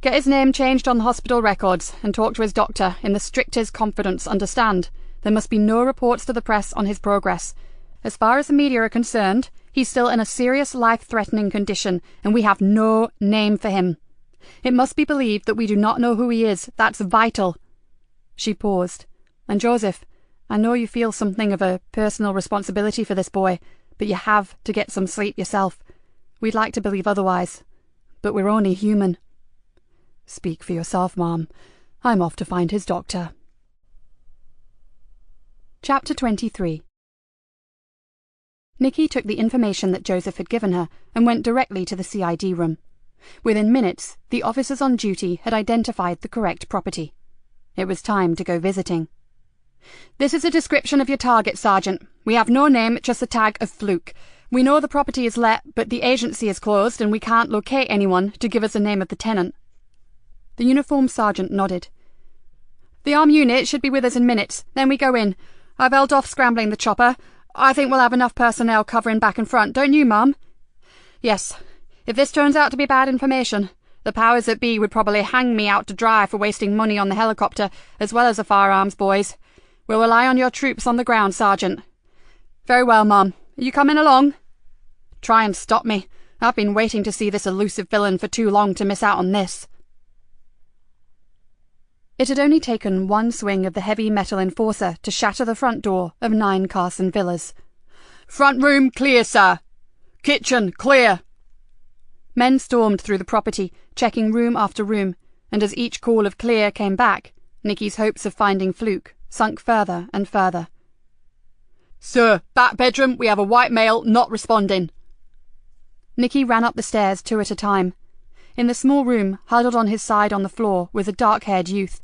Get his name changed on the hospital records and talk to his doctor in the strictest confidence, understand? There must be no reports to the press on his progress. As far as the media are concerned, he's still in a serious life-threatening condition, and we have no name for him. It must be believed that we do not know who he is. That's vital." She paused. "And Joseph, I know you feel something of a personal responsibility for this boy, but you have to get some sleep yourself. We'd like to believe otherwise, but we're only human." "Speak for yourself, Mom. I'm off to find his doctor." Chapter 23. Nikki took the information that Joseph had given her and went directly to the CID room. Within minutes, the officers on duty had identified the correct property. It was time to go visiting. "This is a description of your target, Sergeant. We have no name, just the tag of Fluke. We know the property is let, but the agency is closed and we can't locate anyone to give us the name of the tenant." The uniformed sergeant nodded. "The arm unit should be with us in minutes, then we go in. I've held off scrambling the chopper. I think we'll have enough personnel covering back and front, don't you, Mum?" "Yes. If this turns out to be bad information, the powers that be would probably hang me out to dry for wasting money on the helicopter as well as the firearms boys. We'll rely on your troops on the ground, Sergeant." "Very well, Mum. Are you coming along?" "Try and stop me. I've been waiting to see this elusive villain for too long to miss out on this." It had only taken one swing of the heavy metal enforcer to shatter the front door of 9 Carson Villas. "Front room clear, sir. Kitchen clear." Men stormed through the property, checking room after room, and as each call of clear came back, Nikki's hopes of finding Fluke sunk further and further. "Sir, back bedroom, we have a white male not responding." Nikki ran up the stairs 2 at a time. In the small room, huddled on his side on the floor, was a dark-haired youth.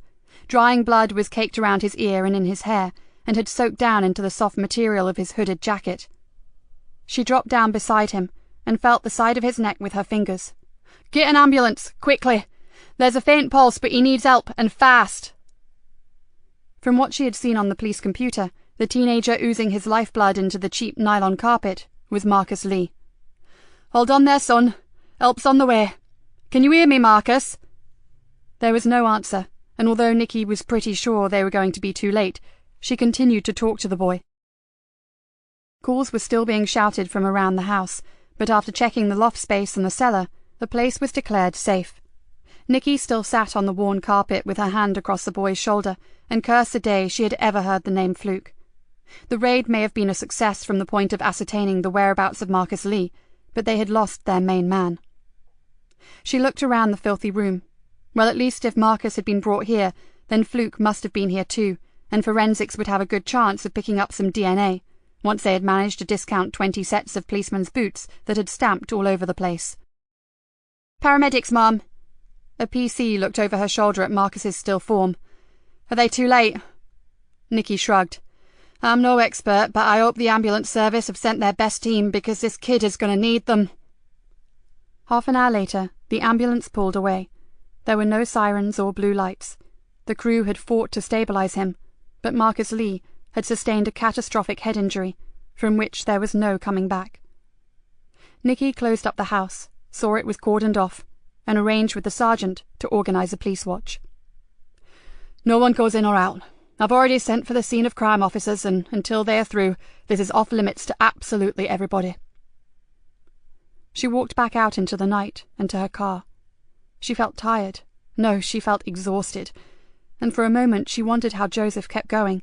Drying blood was caked around his ear and in his hair, and had soaked down into the soft material of his hooded jacket. She dropped down beside him, and felt the side of his neck with her fingers. "Get an ambulance, quickly! There's a faint pulse, but he needs help, and fast!" From what she had seen on the police computer, the teenager oozing his lifeblood into the cheap nylon carpet was Marcus Lee. "Hold on there, son. Help's on the way. Can you hear me, Marcus?" There was no answer, and although Nikki was pretty sure they were going to be too late, she continued to talk to the boy. Calls were still being shouted from around the house, but after checking the loft space and the cellar, the place was declared safe. Nikki still sat on the worn carpet with her hand across the boy's shoulder and cursed the day she had ever heard the name Fluke. The raid may have been a success from the point of ascertaining the whereabouts of Marcus Lee, but they had lost their main man. She looked around the filthy room. Well, at least if Marcus had been brought here, then Fluke must have been here too, and forensics would have a good chance of picking up some DNA, once they had managed to discount 20 sets of policemen's boots that had stamped all over the place. "Paramedics, Mum." A PC looked over her shoulder at Marcus's still form. "Are they too late?" Nikki shrugged. "I'm no expert, but I hope the ambulance service have sent their best team because this kid is going to need them." Half an hour later, the ambulance pulled away. There were no sirens or blue lights. The crew had fought to stabilize him, but Marcus Lee had sustained a catastrophic head injury, from which there was no coming back. Nikki closed up the house, saw it was cordoned off, and arranged with the sergeant to organize a police watch. "No one goes in or out. I've already sent for the scene of crime officers, and until they are through, this is off limits to absolutely everybody." She walked back out into the night and to her car. She felt tired. No, she felt exhausted. And for a moment she wondered how Joseph kept going.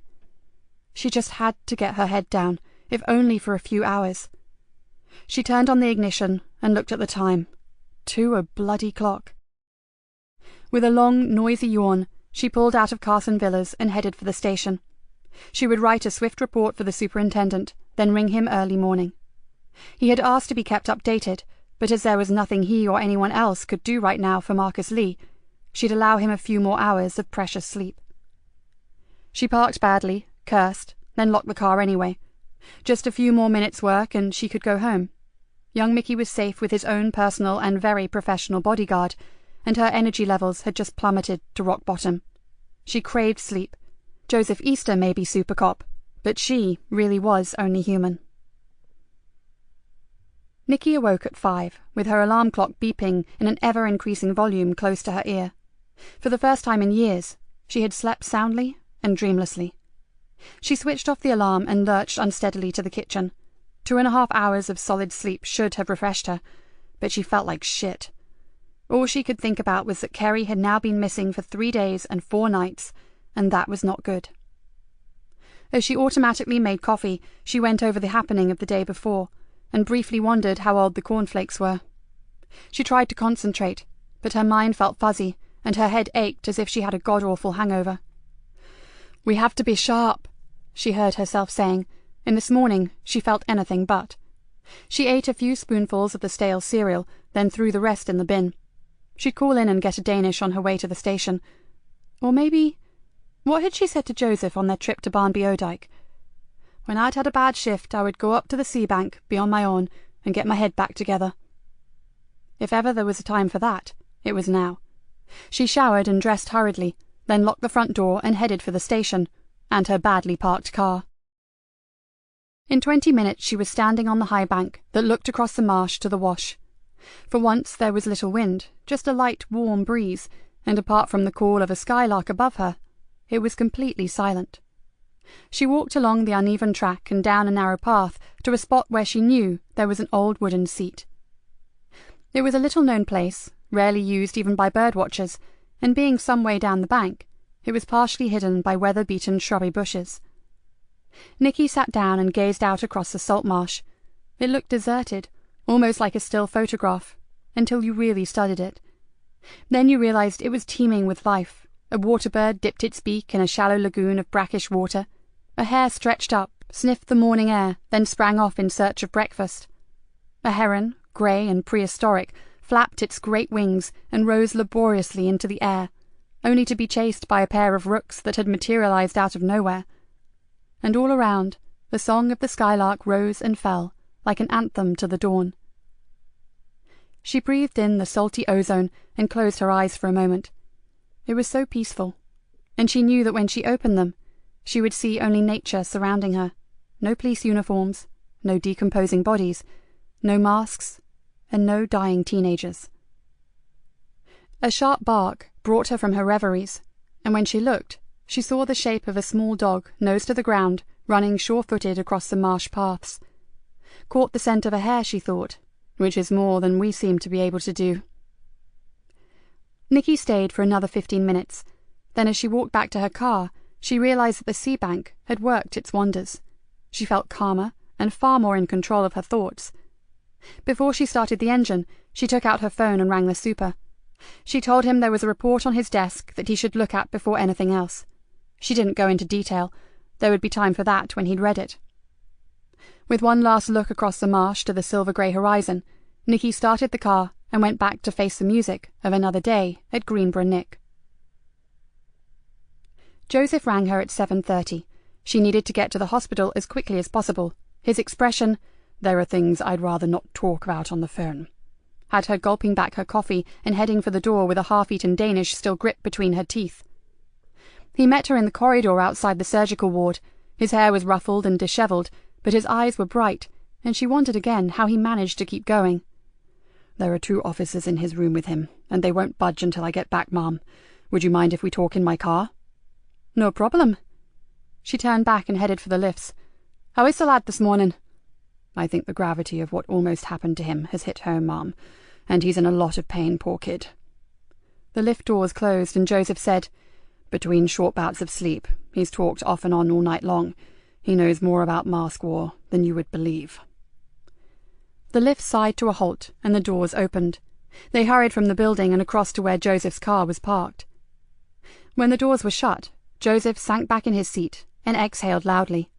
She just had to get her head down, if only for a few hours. She turned on the ignition and looked at the time. 2:00. With a long, noisy yawn, she pulled out of Carson Villas and headed for the station. She would write a swift report for the superintendent, then ring him early morning. He had asked to be kept updated, but as there was nothing he or anyone else could do right now for Marcus Lee, she'd allow him a few more hours of precious sleep. She parked badly, cursed, then locked the car anyway. Just a few more minutes' work and she could go home. Young Mickey was safe with his own personal and very professional bodyguard, and her energy levels had just plummeted to rock bottom. She craved sleep. Joseph Easter may be super cop, but she really was only human. Nikki awoke at 5, with her alarm clock beeping in an ever-increasing volume close to her ear. For the first time in years, she had slept soundly and dreamlessly. She switched off the alarm and lurched unsteadily to the kitchen. 2.5 hours of solid sleep should have refreshed her, but she felt like shit. All she could think about was that Kerry had now been missing for 3 days and 4 nights, and that was not good. As she automatically made coffee, she went over the happening of the day before, and briefly wondered how old the cornflakes were. She tried to concentrate, but her mind felt fuzzy, and her head ached as if she had a god-awful hangover. "We have to be sharp," she heard herself saying, and this morning she felt anything but. She ate a few spoonfuls of the stale cereal, then threw the rest in the bin. She'd call in and get a Danish on her way to the station. Or maybe... what had she said to Joseph on their trip to Barnby Odike? When I'd had a bad shift, I would go up to the sea bank, be on my own, and get my head back together. If ever there was a time for that, it was now. She showered and dressed hurriedly, then locked the front door and headed for the station, and her badly parked car. In 20 minutes she was standing on the high bank that looked across the marsh to the wash. For once there was little wind, just a light, warm breeze, and apart from the call of a skylark above her, it was completely silent. She walked along the uneven track and down a narrow path to a spot where she knew there was an old wooden seat. It was a little-known place, rarely used even by bird-watchers, and being some way down the bank, it was partially hidden by weather-beaten shrubby bushes. Nikki sat down and gazed out across the salt marsh. It looked deserted, almost like a still photograph, until you really studied it. Then you realized it was teeming with life. A waterbird dipped its beak in a shallow lagoon of brackish water. A hare stretched up, sniffed the morning air, then sprang off in search of breakfast. A heron, grey and prehistoric, flapped its great wings and rose laboriously into the air, only to be chased by a pair of rooks that had materialized out of nowhere. And all around, the song of the skylark rose and fell, like an anthem to the dawn. She breathed in the salty ozone and closed her eyes for a moment. It was so peaceful, and she knew that when she opened them, she would see only nature surrounding her. No police uniforms, no decomposing bodies, no masks, and no dying teenagers. A sharp bark brought her from her reveries, and when she looked, she saw the shape of a small dog, nose to the ground, running sure-footed across the marsh paths. Caught the scent of a hare, she thought, which is more than we seem to be able to do. Nikki stayed for another 15 minutes. Then as she walked back to her car, she realized that the sea bank had worked its wonders. She felt calmer and far more in control of her thoughts. Before she started the engine, she took out her phone and rang the super. She told him there was a report on his desk that he should look at before anything else. She didn't go into detail. There would be time for that when he'd read it. With one last look across the marsh to the silver-grey horizon, Nikki started the car and went back to face the music of another day at Greenborough Nick. Joseph rang her at 7:30. She needed to get to the hospital as quickly as possible. His expression, "There are things I'd rather not talk about on the phone," had her gulping back her coffee and heading for the door with a half-eaten Danish still gripped between her teeth. He met her in the corridor outside the surgical ward. His hair was ruffled and dishevelled, but his eyes were bright, and she wondered again how he managed to keep going. "There are 2 officers in his room with him, and they won't budge until I get back, Ma'am. Would you mind if we talk in my car?" "No problem." She turned back and headed for the lifts. "How is the lad this morning?" "I think the gravity of what almost happened to him has hit home, Ma'am, and he's in a lot of pain, poor kid." The lift doors closed, and Joseph said, "Between short bouts of sleep, he's talked off and on all night long. He knows more about mask war than you would believe." The lift sighed to a halt, and the doors opened. They hurried from the building and across to where Joseph's car was parked. When the doors were shut, Joseph sank back in his seat and exhaled loudly.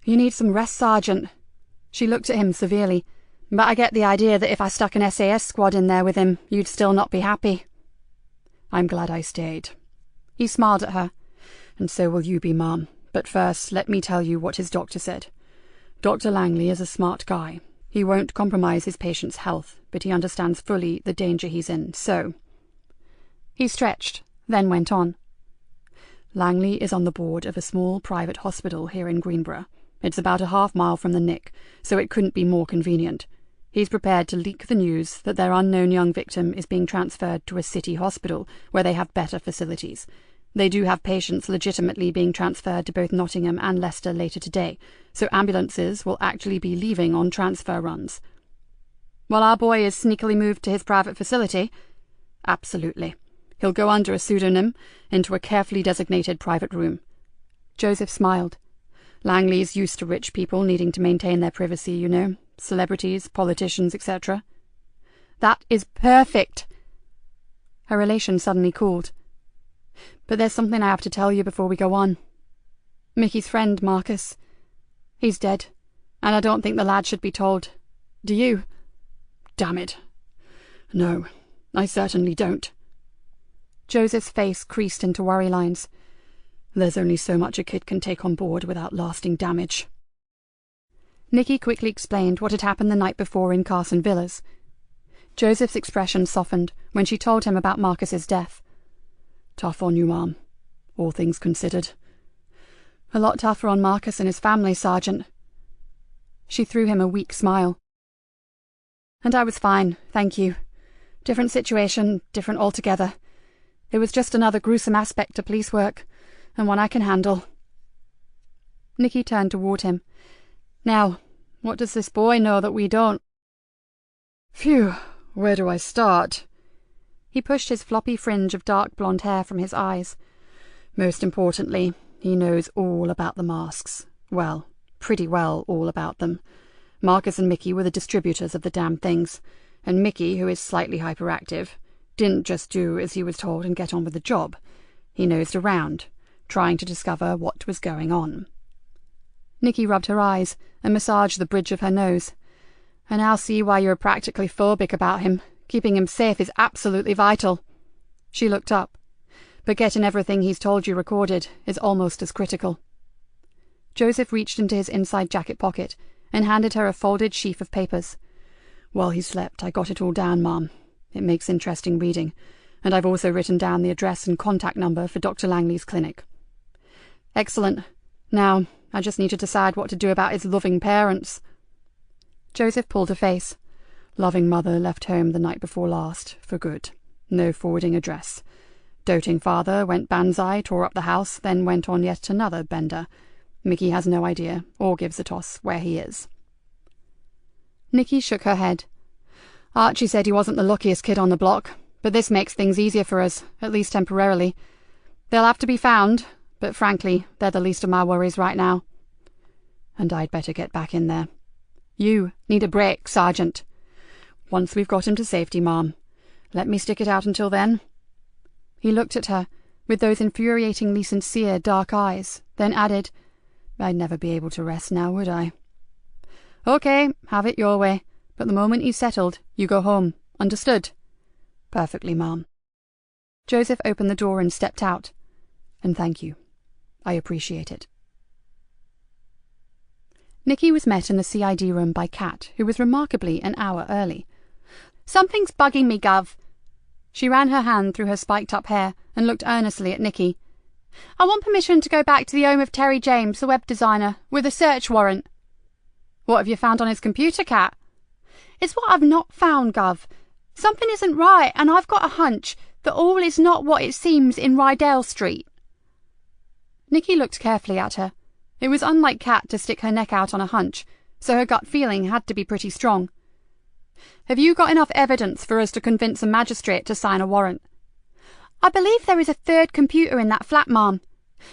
"You need some rest, Sergeant." She looked at him severely. "But I get the idea that if I stuck an SAS squad in there with him, you'd still not be happy." "I'm glad I stayed." He smiled at her. "And so will you be, Ma'am. But first, let me tell you what his doctor said. Dr. Langley is a smart guy. He won't compromise his patient's health, but he understands fully the danger he's in, so—" He stretched, then went on. "Langley is on the board of a small private hospital here in Greenborough. It's about a half-mile from the Nick, so it couldn't be more convenient. He's prepared to leak the news that their unknown young victim is being transferred to a city hospital where they have better facilities. They do have patients legitimately being transferred to both Nottingham and Leicester later today, so ambulances will actually be leaving on transfer runs." "While our boy is sneakily moved to his private facility?" "Absolutely. He'll go under a pseudonym into a carefully designated private room." Joseph smiled. "Langley's used to rich people needing to maintain their privacy, you know. Celebrities, politicians, etc." "That is perfect!" Her relation suddenly cooled. "But there's something I have to tell you before we go on. Mickey's friend, Marcus. He's dead, and I don't think the lad should be told. Do you?" "Damn it. No, I certainly don't." Joseph's face creased into worry lines. There's only so much a kid can take on board without lasting damage. Nikki quickly explained what had happened the night before in Carson Villas. Joseph's expression softened when she told him about Marcus's death. Tough on you, Mom, all things considered. A lot tougher on Marcus and his family, Sergeant. She threw him a weak smile. And I was fine, thank you. Different situation, different altogether. It was just another gruesome aspect to police work, and one I can handle. Nikki turned toward him. Now, what does this boy know that we don't? Phew, where do I start? He pushed his floppy fringe of dark blonde hair from his eyes. Most importantly, he knows all about the masks. Well, pretty well all about them. Marcus and Mickey were the distributors of the damn things, and Mickey, who is slightly hyperactive, didn't just do as he was told and get on with the job. He nosed around, trying to discover what was going on. Nikki rubbed her eyes and massaged the bridge of her nose. I now see why you're practically phobic about him. Keeping him safe is absolutely vital. She looked up. But getting everything he's told you recorded is almost as critical. Joseph reached into his inside jacket pocket and handed her a folded sheaf of papers. While he slept, I got it all down, Mom. It makes interesting reading, and I've also written down the address and contact number for Dr. Langley's clinic. Excellent. Now, I just need to decide what to do about his loving parents. Joseph pulled a face. Loving mother left home the night before last, for good. No forwarding address. Doting father went banzai, tore up the house, then went on yet another bender. Mickey has no idea, or gives a toss, where he is. Nikki shook her head. Archie said he wasn't the luckiest kid on the block, but this makes things easier for us, at least temporarily. They'll have to be found, but frankly, they're the least of my worries right now. And I'd better get back in there. You need a break, Sergeant. Once we've got him to safety, Mom. Let me stick it out until then. He looked at her, with those infuriatingly sincere dark eyes, then added, I'd never be able to rest now, would I? Okay, have it your way, but the moment he's settled, you go home. Understood? Perfectly, Mom. Joseph opened the door and stepped out. And thank you. I appreciate it. Nikki was met in the CID room by Kat, who was remarkably an hour early. Something's bugging me, Gov. She ran her hand through her spiked-up hair and looked earnestly at Nikki. I want permission to go back to the home of Terry James, the web designer, with a search warrant. What have you found on his computer, Kat? It's what I've not found, Gov. Something isn't right, and I've got a hunch that all is not what it seems in Rydell Street. Nikki looked carefully at her. It was unlike Kat to stick her neck out on a hunch, so her gut feeling had to be pretty strong. Have you got enough evidence for us to convince a magistrate to sign a warrant? I believe there is a third computer in that flat, Ma'am.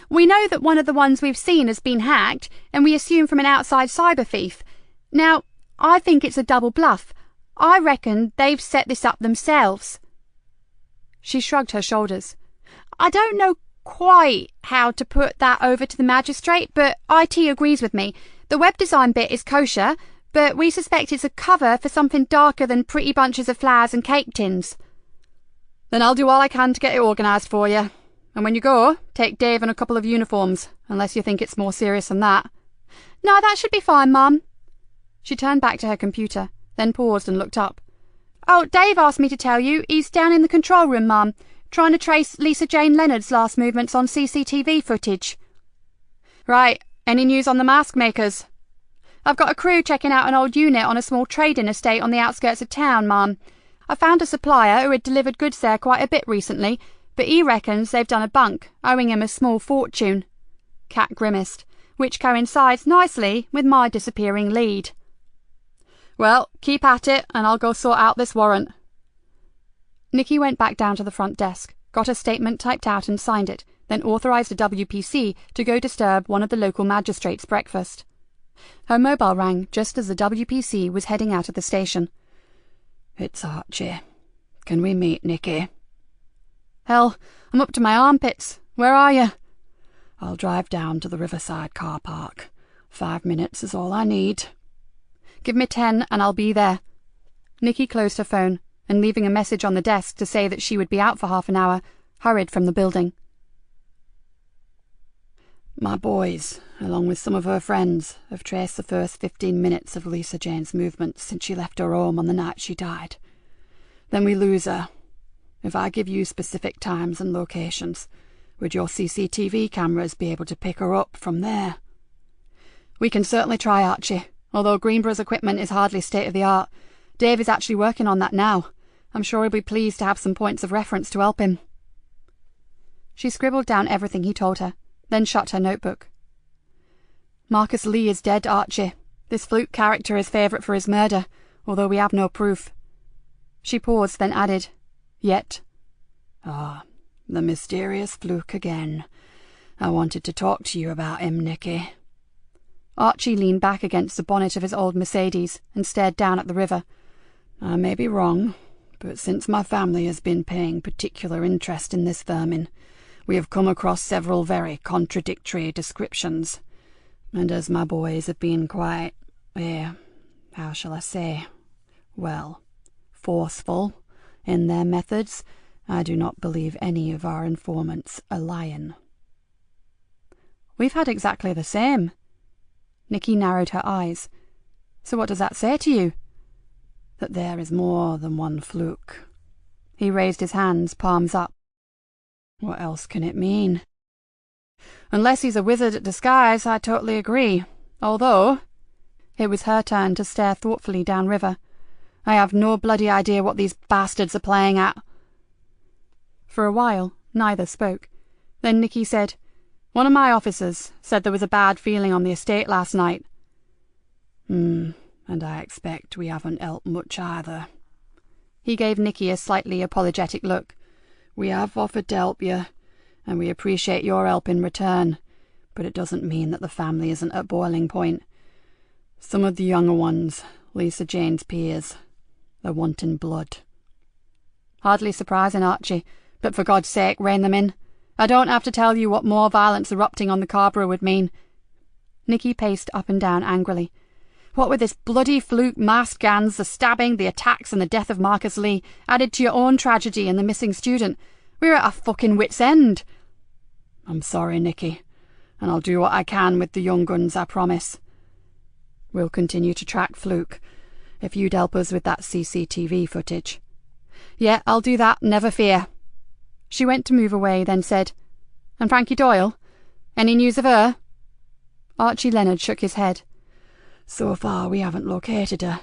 We know that one of the ones we've seen has been hacked, and we assume from an outside cyber thief. Now, I think it's a double bluff. I reckon they've set this up themselves. She shrugged her shoulders. I don't know quite how to put that over to the magistrate, but IT agrees with me. The web design bit is kosher, but we suspect it's a cover for something darker than pretty bunches of flowers and cake tins. Then I'll do all I can to get it organised for you. And when you go, take Dave and a couple of uniforms, unless you think it's more serious than that. No, that should be fine, Mum. She turned back to her computer, then paused and looked up. Oh, Dave asked me to tell you he's down in the control room, Mum, trying to trace Lisa Jane Leonard's last movements on CCTV footage. Right, any news on the mask makers? I've got a crew checking out an old unit on a small trading estate on the outskirts of town, Mum. I found a supplier who had delivered goods there quite a bit recently, but he reckons they've done a bunk, owing him a small fortune. Kat grimaced, which coincides nicely with my disappearing lead. Well, keep at it, and I'll go sort out this warrant. Nikki went back down to the front desk, got a statement typed out and signed it, then authorised a WPC to go disturb one of the local magistrates' breakfast. Her mobile rang just as the WPC was heading out of the station. It's Archie. Can we meet, Nikki? Hell, I'm up to my armpits. Where are you? I'll drive down to the Riverside car park. 5 minutes is all I need. Give me 10 and I'll be there. Nikki closed her phone, and leaving a message on the desk to say that she would be out for half an hour, hurried from the building. My boys, along with some of her friends, have traced the first 15 minutes of Lisa Jane's movements since she left her home on the night she died. Then we lose her. If I give you specific times and locations, would your CCTV cameras be able to pick her up from there? We can certainly try, Archie, although Greenborough's equipment is hardly state-of-the-art. Dave is actually working on that now. I'm sure he'll be pleased to have some points of reference to help him. She scribbled down everything he told her, then shut her notebook. Marcus Lee is dead, Archie. This Fluke character is favourite for his murder, although we have no proof. She paused, then added, "Yet." Ah, the mysterious Fluke again. I wanted to talk to you about him, Nikki. Archie leaned back against the bonnet of his old Mercedes and stared down at the river. I may be wrong, but since my family has been paying particular interest in this vermin, we have come across several very contradictory descriptions, and as my boys have been quite, how shall I say, well, forceful in their methods, I do not believe any of our informants are lying. We've had exactly the same. Nikki narrowed her eyes. So what does that say to you? That there is more than one Fluke. He raised his hands, palms up. What else can it mean? Unless he's a wizard at disguise, I totally agree. Although... It was her turn to stare thoughtfully downriver. I have no bloody idea what these bastards are playing at. For a while, neither spoke. Then Nikki said, "One of my officers said there was a bad feeling on the estate last night." And I expect we haven't helped much either. He gave Nikki a slightly apologetic look. We have offered to help you, and we appreciate your help in return, but it doesn't mean that the family isn't at boiling point. Some of the younger ones, Lisa Jane's peers, they're wanting blood. Hardly surprising, Archie, but for God's sake, rein them in. I don't have to tell you what more violence erupting on the Carborough would mean. Nikki paced up and down angrily. What with this bloody Fluke masked gangs, the stabbing, the attacks and the death of Marcus Lee, added to your own tragedy and the missing student, we're at our fucking wits' end. I'm sorry, Nikki, and I'll do what I can with the young guns, I promise. We'll continue to track Fluke, if you'd help us with that CCTV footage. Yeah, I'll do that, never fear. She went to move away, then said, "And Frankie Doyle? Any news of her?" Archie Leonard shook his head. So far we haven't located her,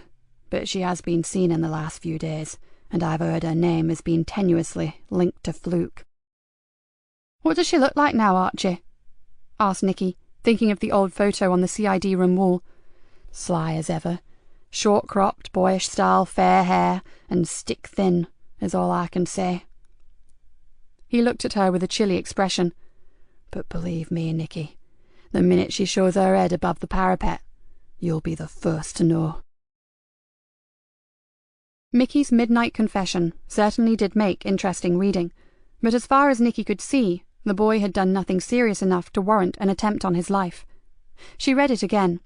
but she has been seen in the last few days, and I've heard her name has been tenuously linked to Fluke. What does she look like now, Archie? Asked Nikki, thinking of the old photo on the CID room wall. Sly as ever. Short-cropped, boyish style, fair hair, and stick-thin, is all I can say. He looked at her with a chilly expression. But believe me, Nikki, the minute she shows her head above the parapet, you'll be the first to know. Mickey's midnight confession certainly did make interesting reading, but as far as Nikki could see, the boy had done nothing serious enough to warrant an attempt on his life. She read it again.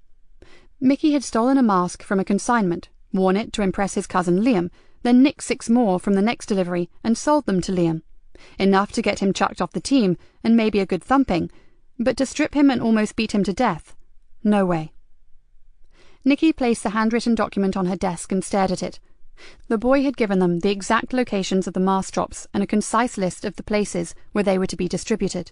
Mickey had stolen a mask from a consignment, worn it to impress his cousin Liam, then nicked 6 more from the next delivery and sold them to Liam. Enough to get him chucked off the team, and maybe a good thumping, but to strip him and almost beat him to death? No way. Nikki placed the handwritten document on her desk and stared at it. The boy had given them the exact locations of the mask drops and a concise list of the places where they were to be distributed.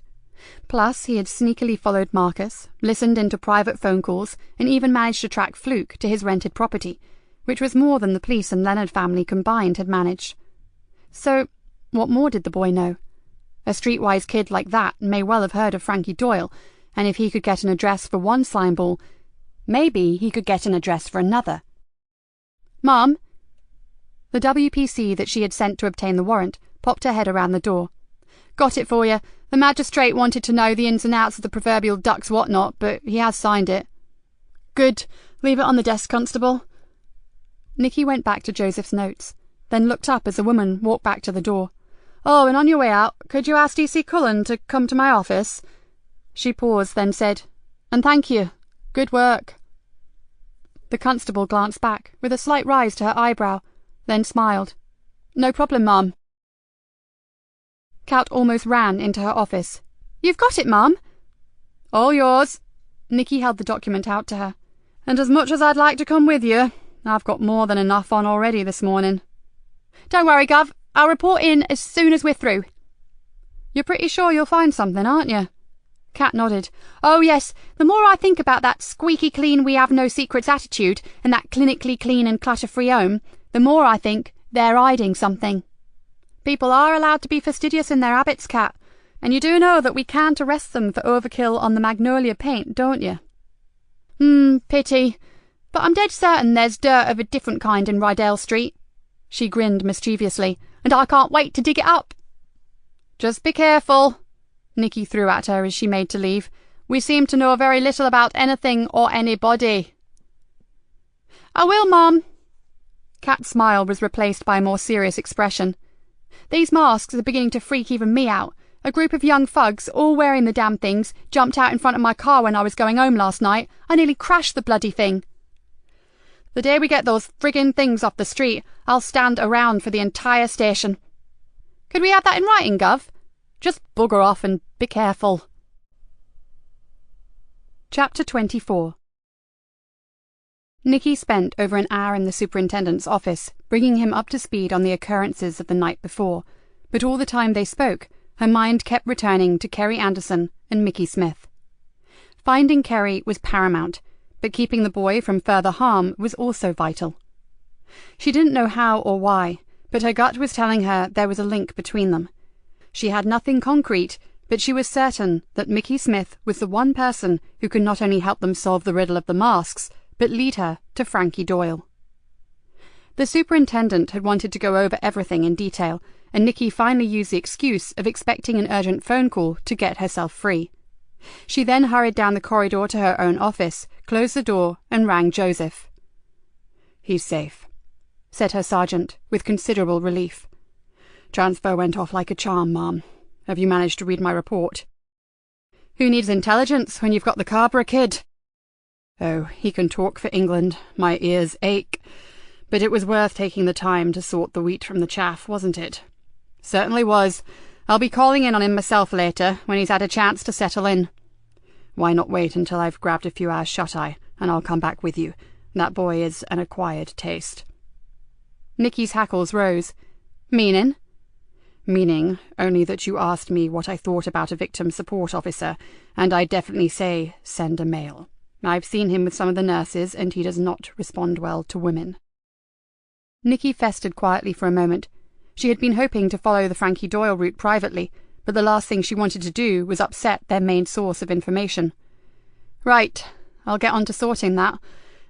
Plus, he had sneakily followed Marcus, listened into private phone calls, and even managed to track Fluke to his rented property, which was more than the police and Leonard family combined had managed. So, what more did the boy know? A streetwise kid like that may well have heard of Frankie Doyle, and if he could get an address for one slimeball, maybe he could get an address for another. "Mom!" The WPC that she had sent to obtain the warrant popped her head around the door. "Got it for you. The magistrate wanted to know the ins and outs of the proverbial duck's whatnot, but he has signed it." "Good. Leave it on the desk, Constable." Nikki went back to Joseph's notes, then looked up as the woman walked back to the door. "Oh, and on your way out, could you ask DC Cullen to come to my office?" She paused, then said, "And thank you. Good work." The constable glanced back, with a slight rise to her eyebrow, then smiled. "No problem, Ma'am." Kat almost ran into her office. "You've got it, Ma'am?" All yours." Nikki held the document out to her. "And as much as I'd like to come with you, I've got more than enough on already this morning." "Don't worry, Gov. I'll report in as soon as we're through." "You're pretty sure you'll find something, aren't you?" Kat nodded. "Oh, yes. The more I think about that squeaky clean we have no secrets attitude and that clinically clean and clutter-free home, the more I think they're hiding something." "People are allowed to be fastidious in their habits, Kat. And you do know that we can't arrest them for overkill on the magnolia paint, don't you?" Pity. But I'm dead certain there's dirt of a different kind in Rydell Street." She grinned mischievously. "And I can't wait to dig it up." "Just be careful," Nikki threw at her as she made to leave. "We seem to know very little about anything or anybody." "I will, Mom." Kat's smile was replaced by a more serious expression. "These masks are beginning to freak even me out. A group of young thugs, all wearing the damn things, jumped out in front of my car when I was going home last night. I nearly crashed the bloody thing." "The day we get those friggin' things off the street, I'll stand around for the entire station." "Could we have that in writing, Gov?" "Just bugger off and be careful." Chapter 24. Nikki spent over an hour in the superintendent's office, bringing him up to speed on the occurrences of the night before, but all the time they spoke, her mind kept returning to Kerry Anderson and Mickey Smith. Finding Kerry was paramount, but keeping the boy from further harm was also vital. She didn't know how or why, but her gut was telling her there was a link between them. She had nothing concrete, but she was certain that Mickey Smith was the one person who could not only help them solve the riddle of the masks, but lead her to Frankie Doyle. The superintendent had wanted to go over everything in detail, and Nikki finally used the excuse of expecting an urgent phone call to get herself free. She then hurried down the corridor to her own office, closed the door, and rang Joseph. "He's safe," said her sergeant, with considerable relief. "Transfer went off like a charm, Ma'am. Have you managed to read my report?" "Who needs intelligence when you've got the Carberra kid?" "Oh, he can talk for England. My ears ache. But it was worth taking the time to sort the wheat from the chaff, wasn't it?" "Certainly was. I'll be calling in on him myself later, when he's had a chance to settle in." "Why not wait until I've grabbed a few hours shut-eye, and I'll come back with you. That boy is an acquired taste." Nikki's hackles rose. "Meaning?" "Meaning only that you asked me what I thought about a victim support officer, and I definitely say send a male. I've seen him with some of the nurses, and he does not respond well to women." Nikki festered quietly for a moment. She had been hoping to follow the Frankie Doyle route privately, but the last thing she wanted to do was upset their main source of information. "Right, I'll get on to sorting that.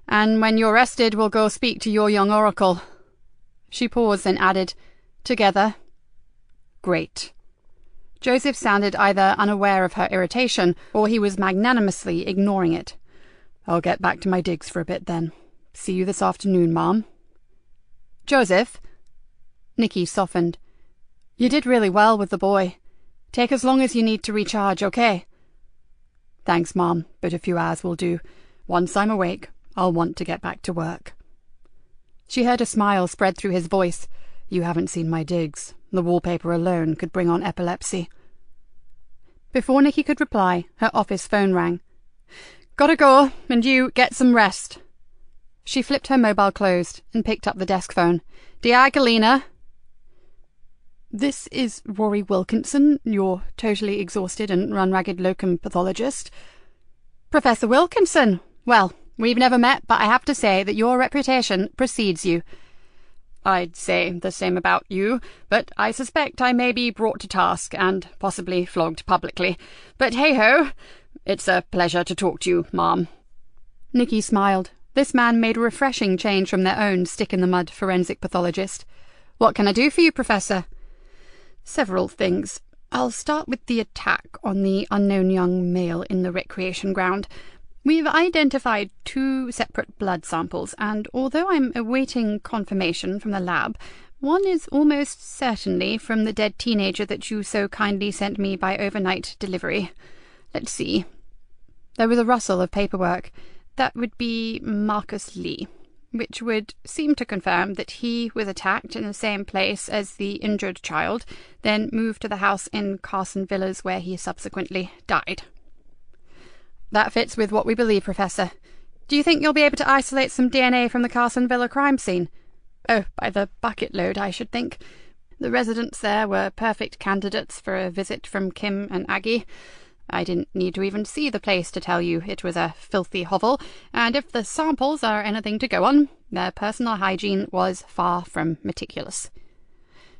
And when you're rested, we'll go speak to your young oracle." She paused, then added, "Together." "Great." Joseph sounded either unaware of her irritation, or he was magnanimously ignoring it. "I'll get back to my digs for a bit, then. See you this afternoon, Ma'am." "Joseph?" Nikki softened. "You did really well with the boy. Take as long as you need to recharge, okay?" "Thanks, Ma'am, but a few hours will do. Once I'm awake, I'll want to get back to work." She heard a smile spread through his voice. "You haven't seen my digs. The wallpaper alone could bring on epilepsy." Before Nikki could reply, her office phone rang. "Gotta go, and you get some rest." She flipped her mobile closed and picked up the desk phone. "Dear Galena." "This is Rory Wilkinson, your totally exhausted and run-ragged locum pathologist." "Professor Wilkinson? Well, we've never met, but I have to say that your reputation precedes you." "I'd say the same about you, but I suspect I may be brought to task and possibly flogged publicly. But hey-ho, it's a pleasure to talk to you, Ma'am." Nikki smiled. This man made a refreshing change from their own stick-in-the-mud forensic pathologist. "What can I do for you, Professor?" "Several things. I'll start with the attack on the unknown young male in the recreation ground. We've identified 2 separate blood samples, and although I'm awaiting confirmation from the lab, one is almost certainly from the dead teenager that you so kindly sent me by overnight delivery. Let's see." There was a rustle of paperwork. "That would be Marcus Lee, which would seem to confirm that he was attacked in the same place as the injured child, then moved to the house in Carson Villas where he subsequently died." That fits with what we believe, Professor. Do you think you'll be able to isolate some DNA from the Carson Villa crime scene? Oh, by the bucket load, I should think. The residents there were perfect candidates for a visit from Kim and Aggie. I didn't need to even see the place to tell you it was a filthy hovel, and if the samples are anything to go on, their personal hygiene was far from meticulous.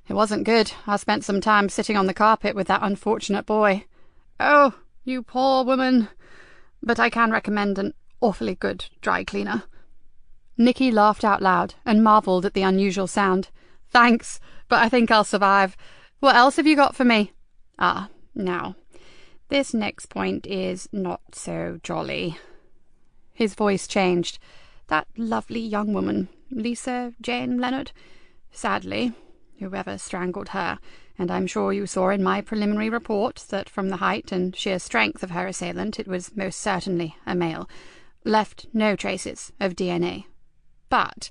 It wasn't good. I spent some time sitting on the carpet with that unfortunate boy. Oh, you poor woman. But I can recommend an awfully good dry cleaner. Nikki laughed out loud and marvelled at the unusual sound. Thanks, but I think I'll survive. What else have you got for me? Now, this next point is not so jolly. His voice changed. That lovely young woman, Lisa Jane Leonard. Sadly, whoever strangled her, and I'm sure you saw in my preliminary report that from the height and sheer strength of her assailant it was most certainly a male, left no traces of DNA. But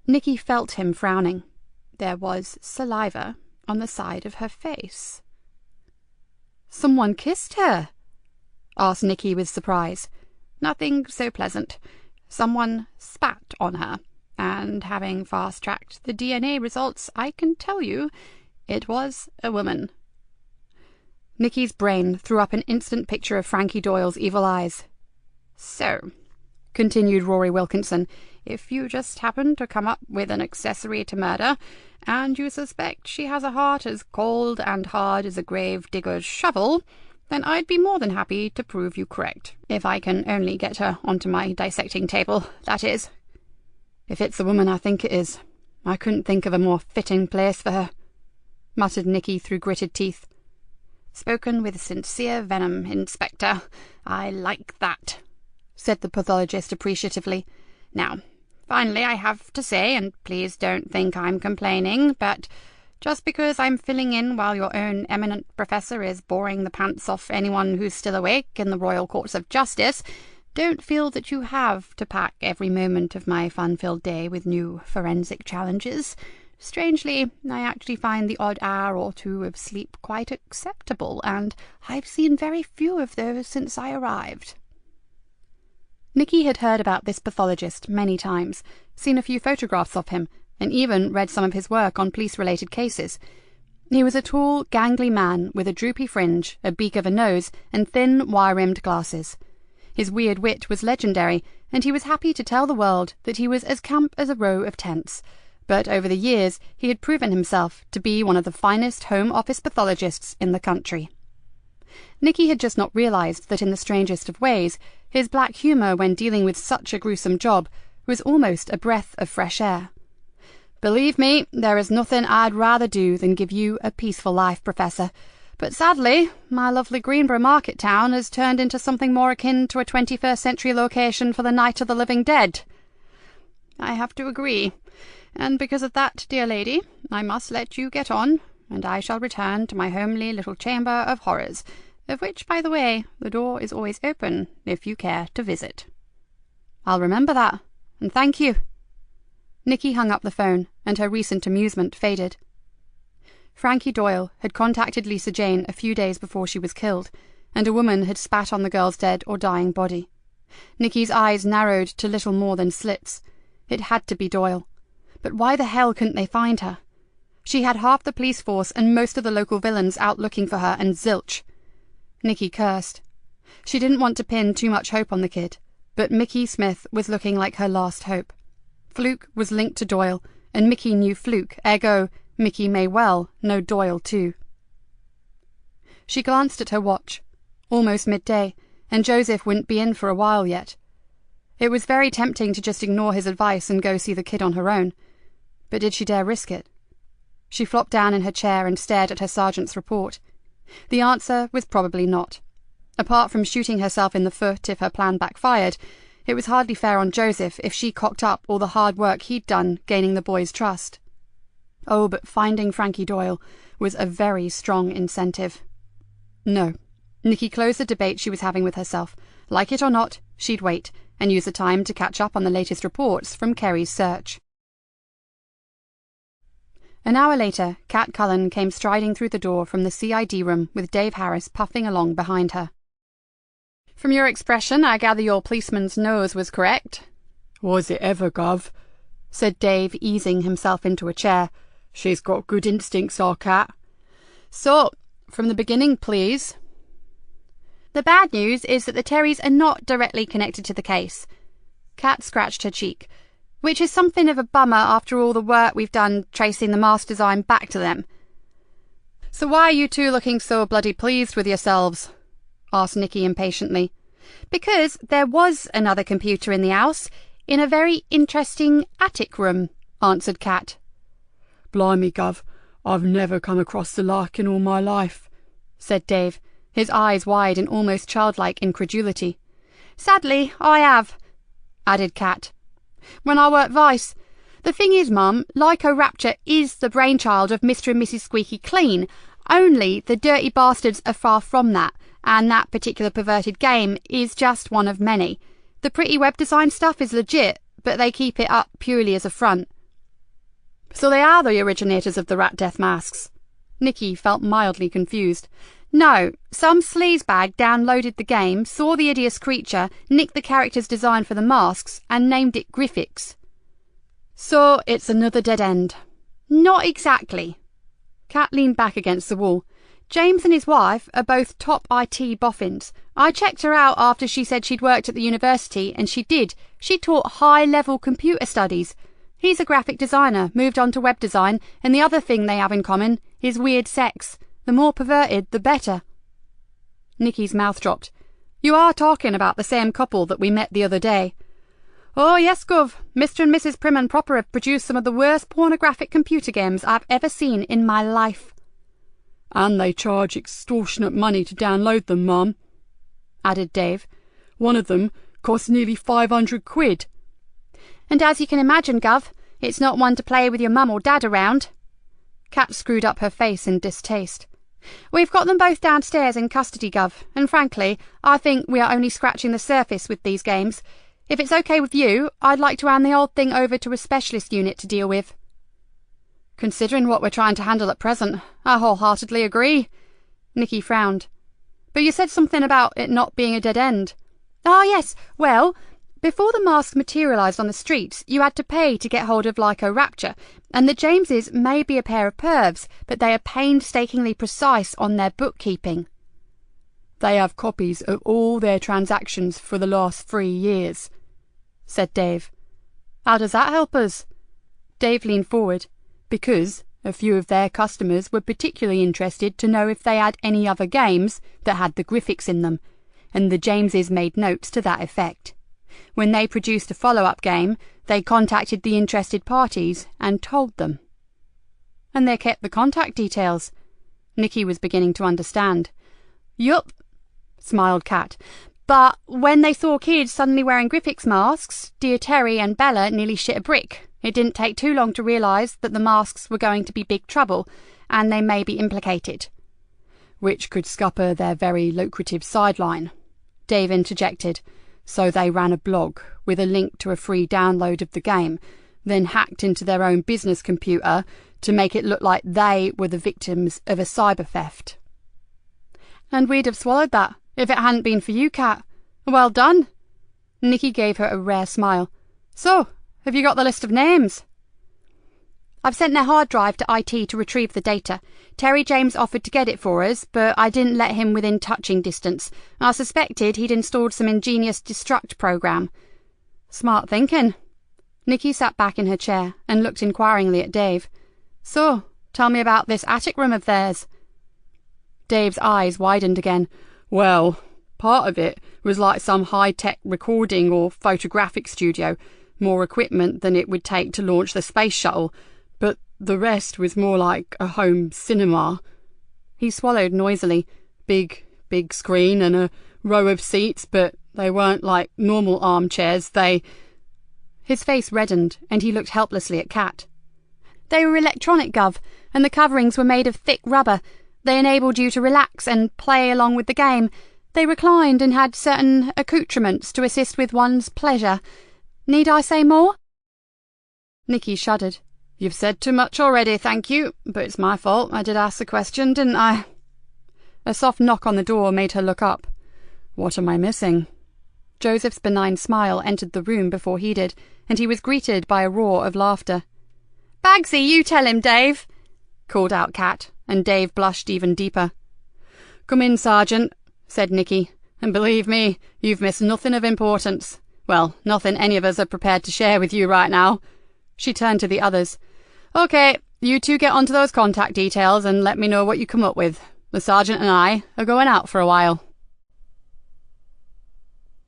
Nikki felt him frowning. There was saliva on the side of her face. "Someone kissed her?" asked Nikki with surprise. Nothing so pleasant. Someone spat on her, and having fast-tracked the DNA results, I can tell you it was a woman. Nikki's brain threw up an instant picture of Frankie Doyle's evil eyes. "So," continued Rory Wilkinson, "if you just happen to come up with an accessory to murder, and you suspect she has a heart as cold and hard as a grave digger's shovel, then I'd be more than happy to prove you correct, if I can only get her onto my dissecting table, that is. If it's the woman I think it is, I couldn't think of a more fitting place for her," muttered Nikki through gritted teeth. "Spoken with sincere venom, Inspector. I like that," said the pathologist appreciatively. "Now, finally, I have to say, and please don't think I'm complaining, but just because I'm filling in while your own eminent professor is boring the pants off anyone who's still awake in the Royal Courts of Justice, don't feel that you have to pack every moment of my fun-filled day with new forensic challenges. Strangely, I actually find the odd hour or two of sleep quite acceptable, and I've seen very few of those since I arrived." Nikki had heard about this pathologist many times, seen a few photographs of him, and even read some of his work on police-related cases. He was a tall, gangly man with a droopy fringe, a beak of a nose, and thin, wire-rimmed glasses. His weird wit was legendary, and he was happy to tell the world that he was as camp as a row of tents. But over the years he had proven himself to be one of the finest Home Office pathologists in the country. Nikki had just not realised that in the strangest of ways, his black humour when dealing with such a gruesome job was almost a breath of fresh air. "Believe me, there is nothing I'd rather do than give you a peaceful life, Professor. But sadly, my lovely Greenborough market town has turned into something more akin to a 21st century location for the Night of the Living Dead." "I have to agree. And because of that, dear lady, I must let you get on, and I shall return to my homely little chamber of horrors, of which, by the way, the door is always open if you care to visit." "I'll remember that, and thank you." Nikki hung up the phone, and her recent amusement faded. Frankie Doyle had contacted Lisa Jane a few days before she was killed, and a woman had spat on the girl's dead or dying body. Nikki's eyes narrowed to little more than slits. It had to be Doyle. But why the hell couldn't they find her? She had half the police force and most of the local villains out looking for her, and zilch. Nikki cursed. She didn't want to pin too much hope on the kid, but Mickey Smith was looking like her last hope. Fluke was linked to Doyle, and Mickey knew Fluke, ergo Mickey may well know Doyle too. She glanced at her watch. Almost midday, and Joseph wouldn't be in for a while yet. It was very tempting to just ignore his advice and go see the kid on her own. But did she dare risk it? She flopped down in her chair and stared at her sergeant's report. The answer was probably not. Apart from shooting herself in the foot if her plan backfired, it was hardly fair on Joseph if she cocked up all the hard work he'd done gaining the boy's trust. Oh, but finding Frankie Doyle was a very strong incentive. No, Nikki closed the debate she was having with herself. Like it or not, she'd wait, and use the time to catch up on the latest reports from Kerry's search. An hour later, Kat Cullen came striding through the door from the CID room with Dave Harris puffing along behind her. From your expression, I gather your policeman's nose was correct. Was it ever, Gov? Said Dave, easing himself into a chair. She's got good instincts, our cat. So, from the beginning, please. The bad news is that the Terrys are not directly connected to the case. Kat scratched her cheek, which is something of a bummer after all the work we've done tracing the mask design back to them. So why are you two looking so bloody pleased with yourselves? Asked Nikki impatiently. Because there was another computer in the house, in a very interesting attic room, answered Kat. Blimey, Gov, I've never come across the like in all my life, said Dave, his eyes wide in almost childlike incredulity. Sadly, I have, added Kat. When I worked Vice. The thing is, Mum, Lyco-Rapture is the brainchild of Mr. and Mrs. Squeaky Clean, only the dirty bastards are far from that, and that particular perverted game is just one of many. The pretty web design stuff is legit, but they keep it up purely as a front. So they are the originators of the rat death masks? Nikki felt mildly confused. No, some sleazebag downloaded the game, saw the hideous creature, nicked the character's design for the masks, and named it Griffix. So it's another dead end. Not exactly. Kat leaned back against the wall. James and his wife are both top IT boffins. I checked her out after she said she'd worked at the university, and she did. She taught high-level computer studies. He's a graphic designer, moved on to web design, and the other thing they have in common is weird sex. The more perverted, the better. Nikki's mouth dropped. You are talking about the same couple that we met the other day. Oh, yes, Gov. Mr. and Mrs. Prim and Proper have produced some of the worst pornographic computer games I've ever seen in my life. And they charge extortionate money to download them, Mum, added Dave. One of them costs nearly 500 quid. And as you can imagine, Gov, it's not one to play with your mum or dad around. Kat screwed up her face in distaste. We've got them both downstairs in custody, Gov, and frankly, I think we are only scratching the surface with these games. If it's okay with you, I'd like to hand the old thing over to a specialist unit to deal with. Considering what we're trying to handle at present, I wholeheartedly agree. Nikki frowned. But you said something about it not being a dead end. Ah, yes. Well, before the masks materialised on the streets, you had to pay to get hold of Lyco-Rapture, and the Jameses may be a pair of pervs, but they are painstakingly precise on their bookkeeping. They have copies of all their transactions for the last 3 years, said Dave. How does that help us? Dave leaned forward. Because a few of their customers were particularly interested to know if they had any other games that had the Griffix in them, and the Jameses made notes to that effect. When they produced a follow-up game, they contacted the interested parties and told them. And they kept the contact details. Nikki was beginning to understand. Yup, smiled Kat. But when they saw kids suddenly wearing Griffix masks, dear Terry and Bella nearly shit a brick. It didn't take too long to realise that the masks were going to be big trouble, and they may be implicated. Which could scupper their very lucrative sideline, Dave interjected. So they ran a blog with a link to a free download of the game, then hacked into their own business computer to make it look like they were the victims of a cyber theft. And we'd have swallowed that if it hadn't been for you, Kat. Well done. Nikki gave her a rare smile. So, have you got the list of names? I've sent their hard drive to IT to retrieve the data. Terry James offered to get it for us, but I didn't let him within touching distance. I suspected he'd installed some ingenious destruct program. Smart thinking. Nikki sat back in her chair and looked inquiringly at Dave. So, tell me about this attic room of theirs. Dave's eyes widened again. Well, part of it was like some high-tech recording or photographic studio, more equipment than it would take to launch the space shuttle, but the rest was more like a home cinema. He swallowed noisily. Big screen and a row of seats, but they weren't like normal armchairs, His face reddened, and he looked helplessly at Kat. They were electronic, Gov, and the coverings were made of thick rubber. They enabled you to relax and play along with the game. They reclined and had certain accoutrements to assist with one's pleasure. Need I say more? Nikki shuddered. You've said too much already, thank you, but it's my fault. I did ask the question, didn't I? A soft knock on the door made her look up. What am I missing? Joseph's benign smile entered the room before he did, and he was greeted by a roar of laughter. "Bagsy, you tell him, Dave," called out Kat, and Dave blushed even deeper. "Come in, Sergeant," said Nikki, "and believe me, you've missed nothing of importance. Well, nothing any of us are prepared to share with you right now." She turned to the others. "Okay, you two get onto those contact details and let me know what you come up with. The Sergeant and I are going out for a while."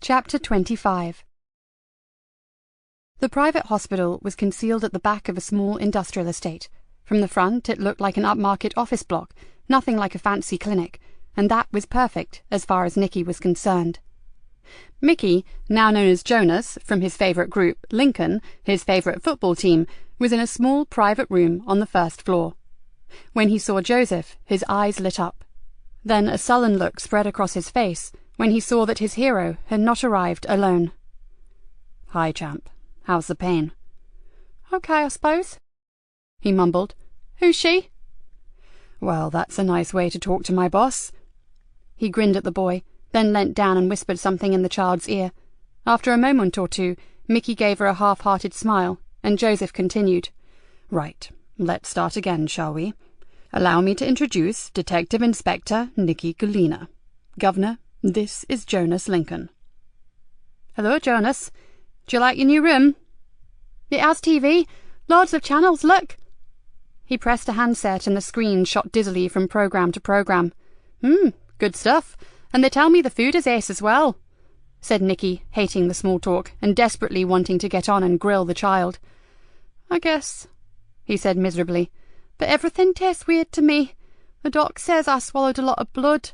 Chapter 25. The private hospital was concealed at the back of a small industrial estate. From the front it looked like an upmarket office block, nothing like a fancy clinic, and that was perfect as far as Nikki was concerned. Mickey, now known as Jonas, from his favourite group, Lincoln, his favourite football team, was in a small private room on the first floor. When he saw Joseph, his eyes lit up. Then a sullen look spread across his face when he saw that his hero had not arrived alone. "Hi, champ. How's the pain?" "Okay, I suppose," he mumbled. "Who's she?" "Well, that's a nice way to talk to my boss." He grinned at the boy, then leant down and whispered something in the child's ear. After a moment or two, Mickey gave her a half-hearted smile, and Joseph continued. "Right, let's start again, shall we? Allow me to introduce Detective Inspector Nikki Galena. Governor, this is Jonas Lincoln." "Hello, Jonas. Do you like your new room?" "It has TV. Loads of channels, look." He pressed a handset and the screen shot dizzily from program to program. Good stuff. And they tell me the food is ace as well," said Nikki, hating the small talk and desperately wanting to get on and grill the child. "I guess," he said miserably, "but everything tastes weird to me. The doc says I swallowed a lot of blood."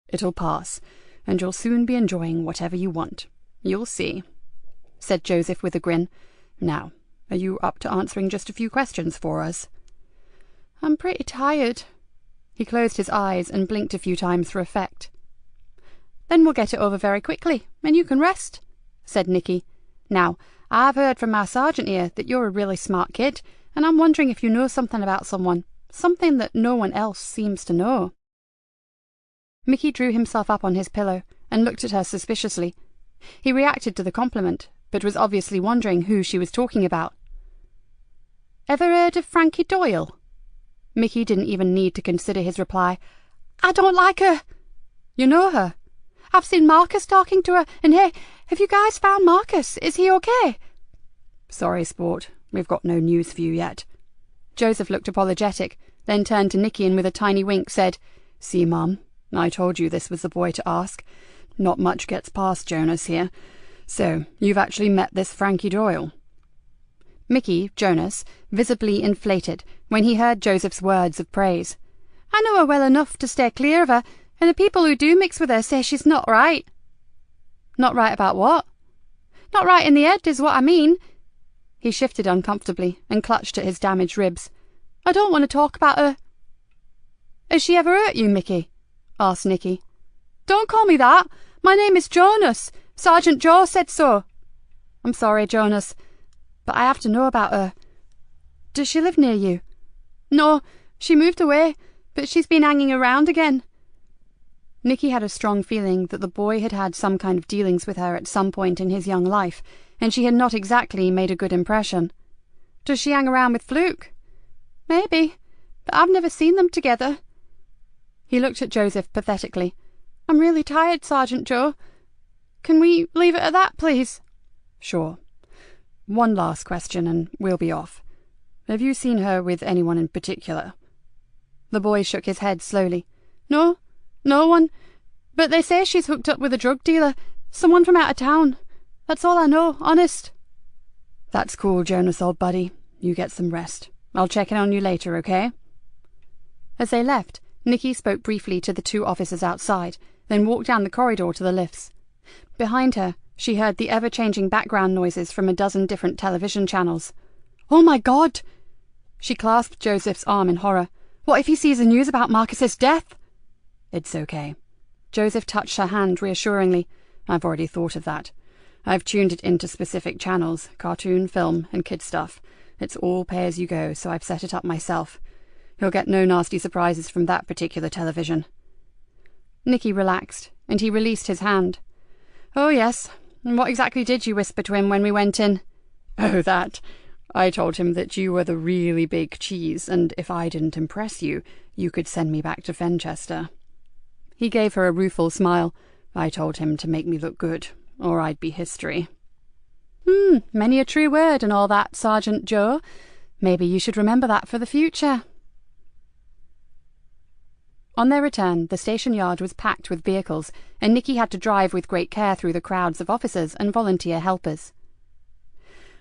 "It'll pass, and you'll soon be enjoying whatever you want. You'll see," said Joseph with a grin. "Now, are you up to answering just a few questions for us?" "I'm pretty tired." He closed his eyes and blinked a few times for effect. "Then we'll get it over very quickly, and you can rest," said Nikki. "Now, I've heard from our sergeant here that you're a really smart kid, and I'm wondering if you know something about someone, something that no one else seems to know." Mickey drew himself up on his pillow and looked at her suspiciously. He reacted to the compliment, but was obviously wondering who she was talking about. "Ever heard of Frankie Doyle?" Mickey didn't even need to consider his reply. "I don't like her." "You know her?" "I've seen Marcus talking to her, and hey, have you guys found Marcus? Is he okay?" "Sorry, sport. We've got no news for you yet." Joseph looked apologetic, then turned to Nikki and with a tiny wink said, "See, Mum, I told you this was the boy to ask. Not much gets past Jonas here. So, you've actually met this Frankie Doyle?" Mickey, Jonas, visibly inflated when he heard Joseph's words of praise. "I know her well enough to stay clear of her, and the people who do mix with her say she's not right." "Not right about what?" "Not right in the head is what I mean." He shifted uncomfortably and clutched at his damaged ribs. "I don't want to talk about her." "Has she ever hurt you, Mickey?" asked Nikki. "Don't call me that. My name is Jonas. Sergeant Joe said so." "I'm sorry, Jonas, but I have to know about her. Does she live near you?" "No, she moved away, but she's been hanging around again." Nikki had a strong feeling that the boy had had some kind of dealings with her at some point in his young life, and she had not exactly made a good impression. "Does she hang around with Fluke?" "Maybe, but I've never seen them together." He looked at Joseph pathetically. "I'm really tired, Sergeant Joe. Can we leave it at that, please?" "Sure. One last question and we'll be off. Have you seen her with anyone in particular?" The boy shook his head slowly. "No, no one. But they say she's hooked up with a drug dealer, someone from out of town. That's all I know, honest." "That's cool, Jonas, old buddy. You get some rest. I'll check in on you later, okay?" As they left, Nikki spoke briefly to the two officers outside, then walked down the corridor to the lifts. Behind her, she heard the ever-changing background noises from a dozen different television channels. "Oh my God!" She clasped Joseph's arm in horror. "What if he sees the news about Marcus's death?" "It's okay." Joseph touched her hand reassuringly. "I've already thought of that. I've tuned it into specific channels, cartoon, film, and kid stuff. It's all pay-as-you-go, so I've set it up myself. He'll get no nasty surprises from that particular television." Nikki relaxed, and he released his hand. "Oh, yes. And what exactly did you whisper to him when we went in?" "Oh, that. I told him that you were the really big cheese, and if I didn't impress you, you could send me back to Fenchester." He gave her a rueful smile. "I told him to make me look good, or I'd be history." Many a true word and all that, Sergeant Joe. Maybe you should remember that for the future." On their return, the station yard was packed with vehicles, and Nikki had to drive with great care through the crowds of officers and volunteer helpers.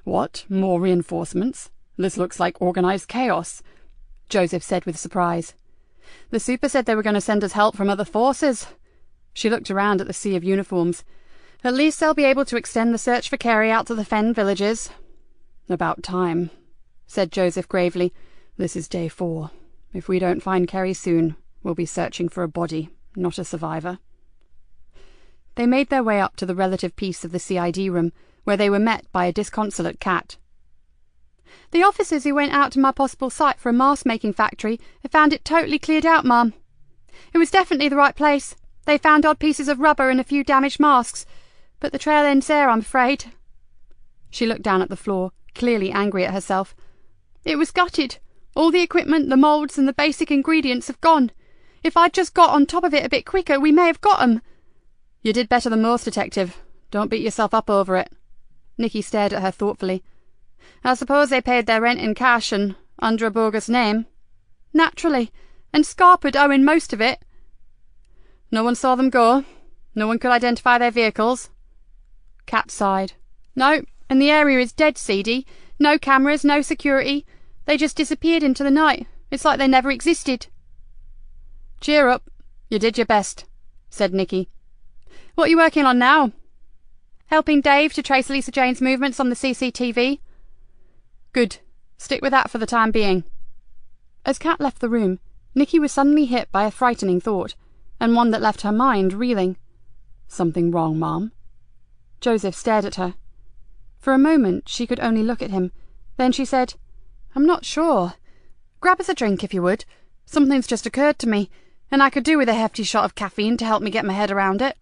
"What, more reinforcements? This looks like organised chaos," Joseph said with surprise. "The super said they were going to send us help from other forces." She looked around at the sea of uniforms. "At least they'll be able to extend the search for Kerry out to the Fen villages." "About time," said Joseph gravely. "This is day 4. If we don't find Kerry soon, we'll be searching for a body, not a survivor." They made their way up to the relative peace of the CID room, where they were met by a disconsolate Cat. "The officers who went out to my possible site for a mask-making factory have found it totally cleared out, Mum. It was definitely the right place. They found odd pieces of rubber and a few damaged masks, but the trail ends there, I'm afraid." She looked down at the floor, clearly angry at herself. "It was gutted. All the equipment, the moulds and the basic ingredients have gone. If I'd just got on top of it a bit quicker, we may have got 'em." "You did better than most, Detective. Don't beat yourself up over it." Nikki stared at her thoughtfully. "I suppose they paid their rent in cash and under a bogus name." "Naturally, and Scarpa'd owing most of it." "No one saw them go? No one could identify their vehicles?" Cat sighed. "No, and the area is dead seedy. No cameras, no security. They just disappeared into the night. It's like they never existed." "Cheer up. You did your best," said Nikki. "What are you working on now?" "Helping Dave to trace Lisa Jane's movements on the CCTV." "Good. Stick with that for the time being." As Kat left the room, Nikki was suddenly hit by a frightening thought, and one that left her mind reeling. "Something wrong, Mom?" Joseph stared at her. For a moment she could only look at him. Then she said, "I'm not sure. Grab us a drink if you would. Something's just occurred to me, and I could do with a hefty shot of caffeine to help me get my head around it."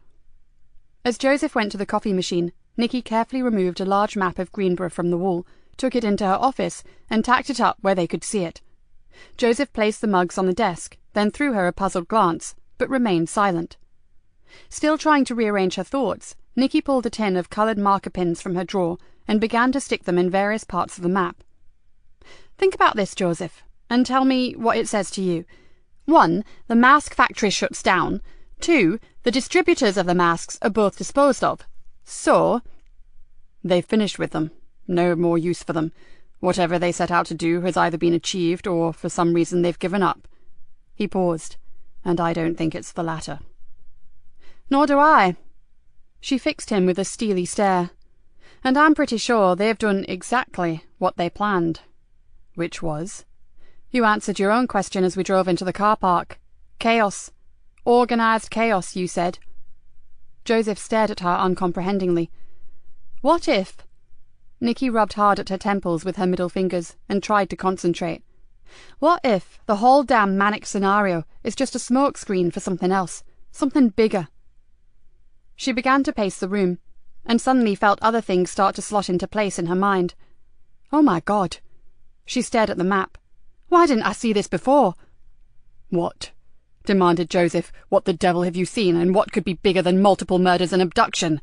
As Joseph went to the coffee machine, Nikki carefully removed a large map of Greenborough from the wall, took it into her office, and tacked it up where they could see it. Joseph placed the mugs on the desk, then threw her a puzzled glance, but remained silent. Still trying to rearrange her thoughts, Nikki pulled a tin of coloured marker pins from her drawer and began to stick them in various parts of the map. "Think about this, Joseph, and tell me what it says to you. 1. The mask factory shuts down. 2. The distributors of the masks are both disposed of. So—" "They've finished with them. No more use for them. Whatever they set out to do has either been achieved or for some reason they've given up." He paused. "And I don't think it's the latter." "Nor do I." She fixed him with a steely stare. "And I'm pretty sure they've done exactly what they planned." "Which was?" "You answered your own question as we drove into the car park. Chaos. Organised chaos, you said." Joseph stared at her uncomprehendingly. "What if—" Nikki rubbed hard at her temples with her middle fingers and tried to concentrate. "What if the whole damn manic scenario is just a smokescreen for something else, something bigger?" She began to pace the room, and suddenly felt other things start to slot into place in her mind. "Oh my God!" She stared at the map. "Why didn't I see this before?" "What?" demanded Joseph. "What the devil have you seen, and what could be bigger than multiple murders and abduction?"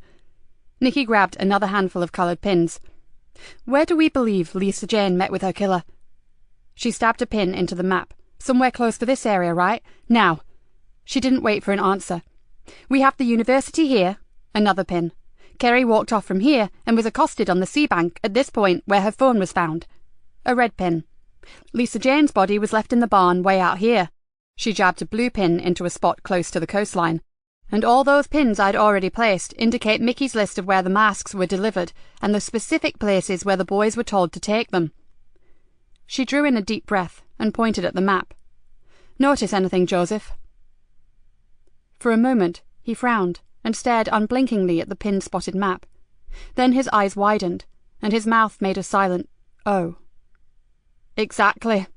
Nikki grabbed another handful of coloured pins. "Where do we believe Lisa Jane met with her killer?" She stabbed a pin into the map. "Somewhere close to this area, right? Now." She didn't wait for an answer. "We have the university here." Another pin. "Kerry walked off from here and was accosted on the sea bank at this point where her phone was found." A red pin. "Lisa Jane's body was left in the barn way out here." She jabbed a blue pin into a spot close to the coastline. "And all those pins I'd already placed indicate Mickey's list of where the masks were delivered and the specific places where the boys were told to take them." She drew in a deep breath and pointed at the map. "Notice anything, Joseph?" For a moment he frowned and stared unblinkingly at the pin-spotted map. Then his eyes widened, and his mouth made a silent "oh." "Exactly."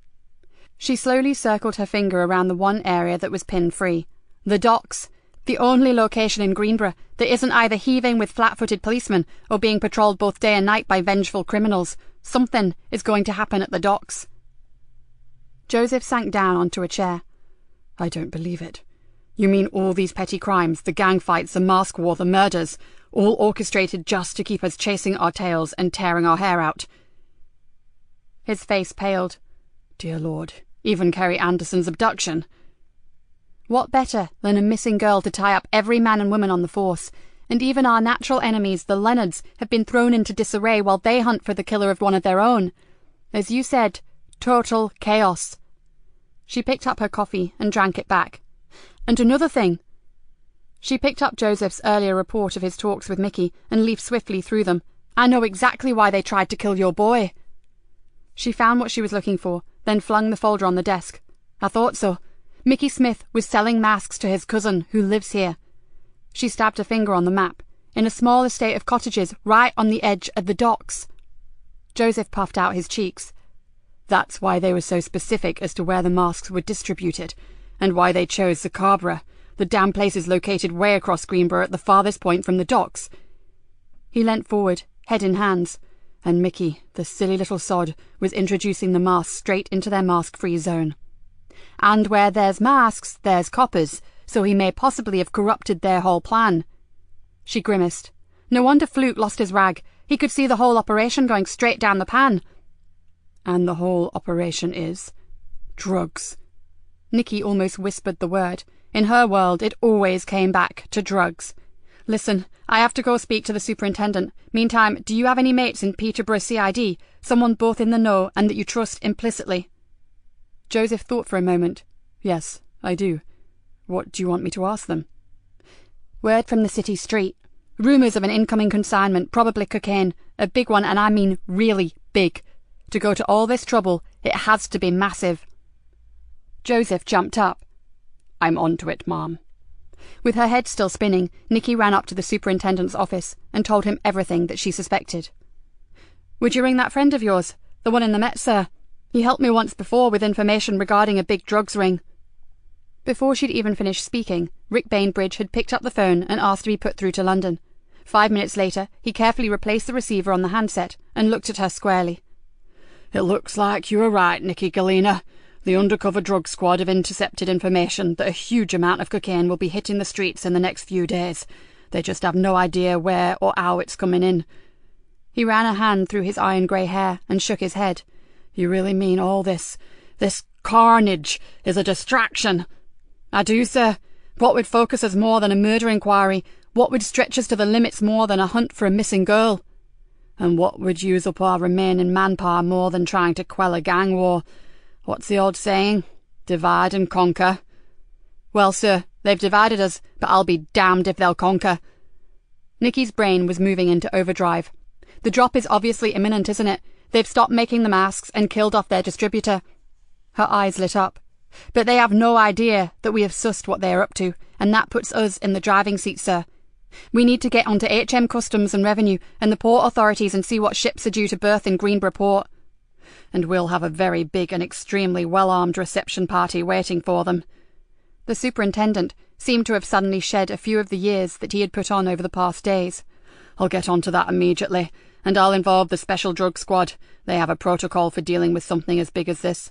She slowly circled her finger around the one area that was pin-free. "The docks. The only location in Greenborough that isn't either heaving with flat-footed policemen or being patrolled both day and night by vengeful criminals. Something is going to happen at the docks. Joseph sank down onto a chair. I don't believe it. You mean all these petty crimes, the gang fights, the mask war, the murders, all orchestrated just to keep us chasing our tails and tearing our hair out? His face paled. Dear Lord, even Kerry Anderson's abduction. What better than a missing girl to tie up every man and woman on the force? And even our natural enemies, the Leonards, have been thrown into disarray while they hunt for the killer of one of their own. As you said, total chaos. She picked up her coffee and drank it back. And another thing. She picked up Joseph's earlier report of his talks with Mickey and leafed swiftly through them. I know exactly why they tried to kill your boy. She found what she was looking for, then flung the folder on the desk. I thought so. Mickey Smith was selling masks to his cousin, who lives here. She stabbed a finger on the map, in a small estate of cottages right on the edge of the docks. Joseph puffed out his cheeks. That's why they were so specific as to where the masks were distributed, and why they chose Scarborough. The damn place is located way across Greenborough at the farthest point from the docks. He leant forward, head in hands, and Mickey, the silly little sod, was introducing the masks straight into their mask-free zone. And where there's masks, there's coppers, so he may possibly have corrupted their whole plan. She grimaced. No wonder Fluke lost his rag. He could see the whole operation going straight down the pan. And the whole operation is drugs. Nikki almost whispered the word. In her world, it always came back to drugs. Listen, I have to go speak to the superintendent. Meantime, do you have any mates in Peterborough CID? Someone both in the know and that you trust implicitly? Joseph thought for a moment. Yes, I do. What do you want me to ask them? Word from the city street. Rumours of an incoming consignment, probably cocaine. A big one, and I mean really big. To go to all this trouble, it has to be massive. Joseph jumped up. I'm on to it, Mom. With her head still spinning, Nikki ran up to the superintendent's office and told him everything that she suspected. Would you ring that friend of yours? The one in the Met, sir? He helped me once before with information regarding a big drugs ring. Before she'd even finished speaking, Rick Bainbridge had picked up the phone and asked to be put through to London. 5 minutes later, he carefully replaced the receiver on the handset and looked at her squarely. It looks like you were right, Nikki Galena. The undercover drug squad have intercepted information that a huge amount of cocaine will be hitting the streets in the next few days. They just have no idea where or how it's coming in. He ran a hand through his iron-grey hair and shook his head. You really mean all this carnage is a distraction? I do, sir. What would focus us more than a murder inquiry? What would stretch us to the limits more than a hunt for a missing girl? And what would use up our remaining manpower more than trying to quell a gang war? What's the old saying? Divide and conquer. Well, sir, they've divided us, but I'll be damned if they'll conquer. Nikki's brain was moving into overdrive. The drop is obviously imminent, isn't it? They've stopped making the masks and killed off their distributor. Her eyes lit up. But they have no idea that we have sussed what they are up to, and that puts us in the driving seat, sir. We need to get onto HM Customs and Revenue and the port authorities and see what ships are due to berth in Greenborough Port. And we'll have a very big and extremely well-armed reception party waiting for them. The superintendent seemed to have suddenly shed a few of the years that he had put on over the past days. I'll get onto that immediately, and I'll involve the Special Drug Squad. They have a protocol for dealing with something as big as this.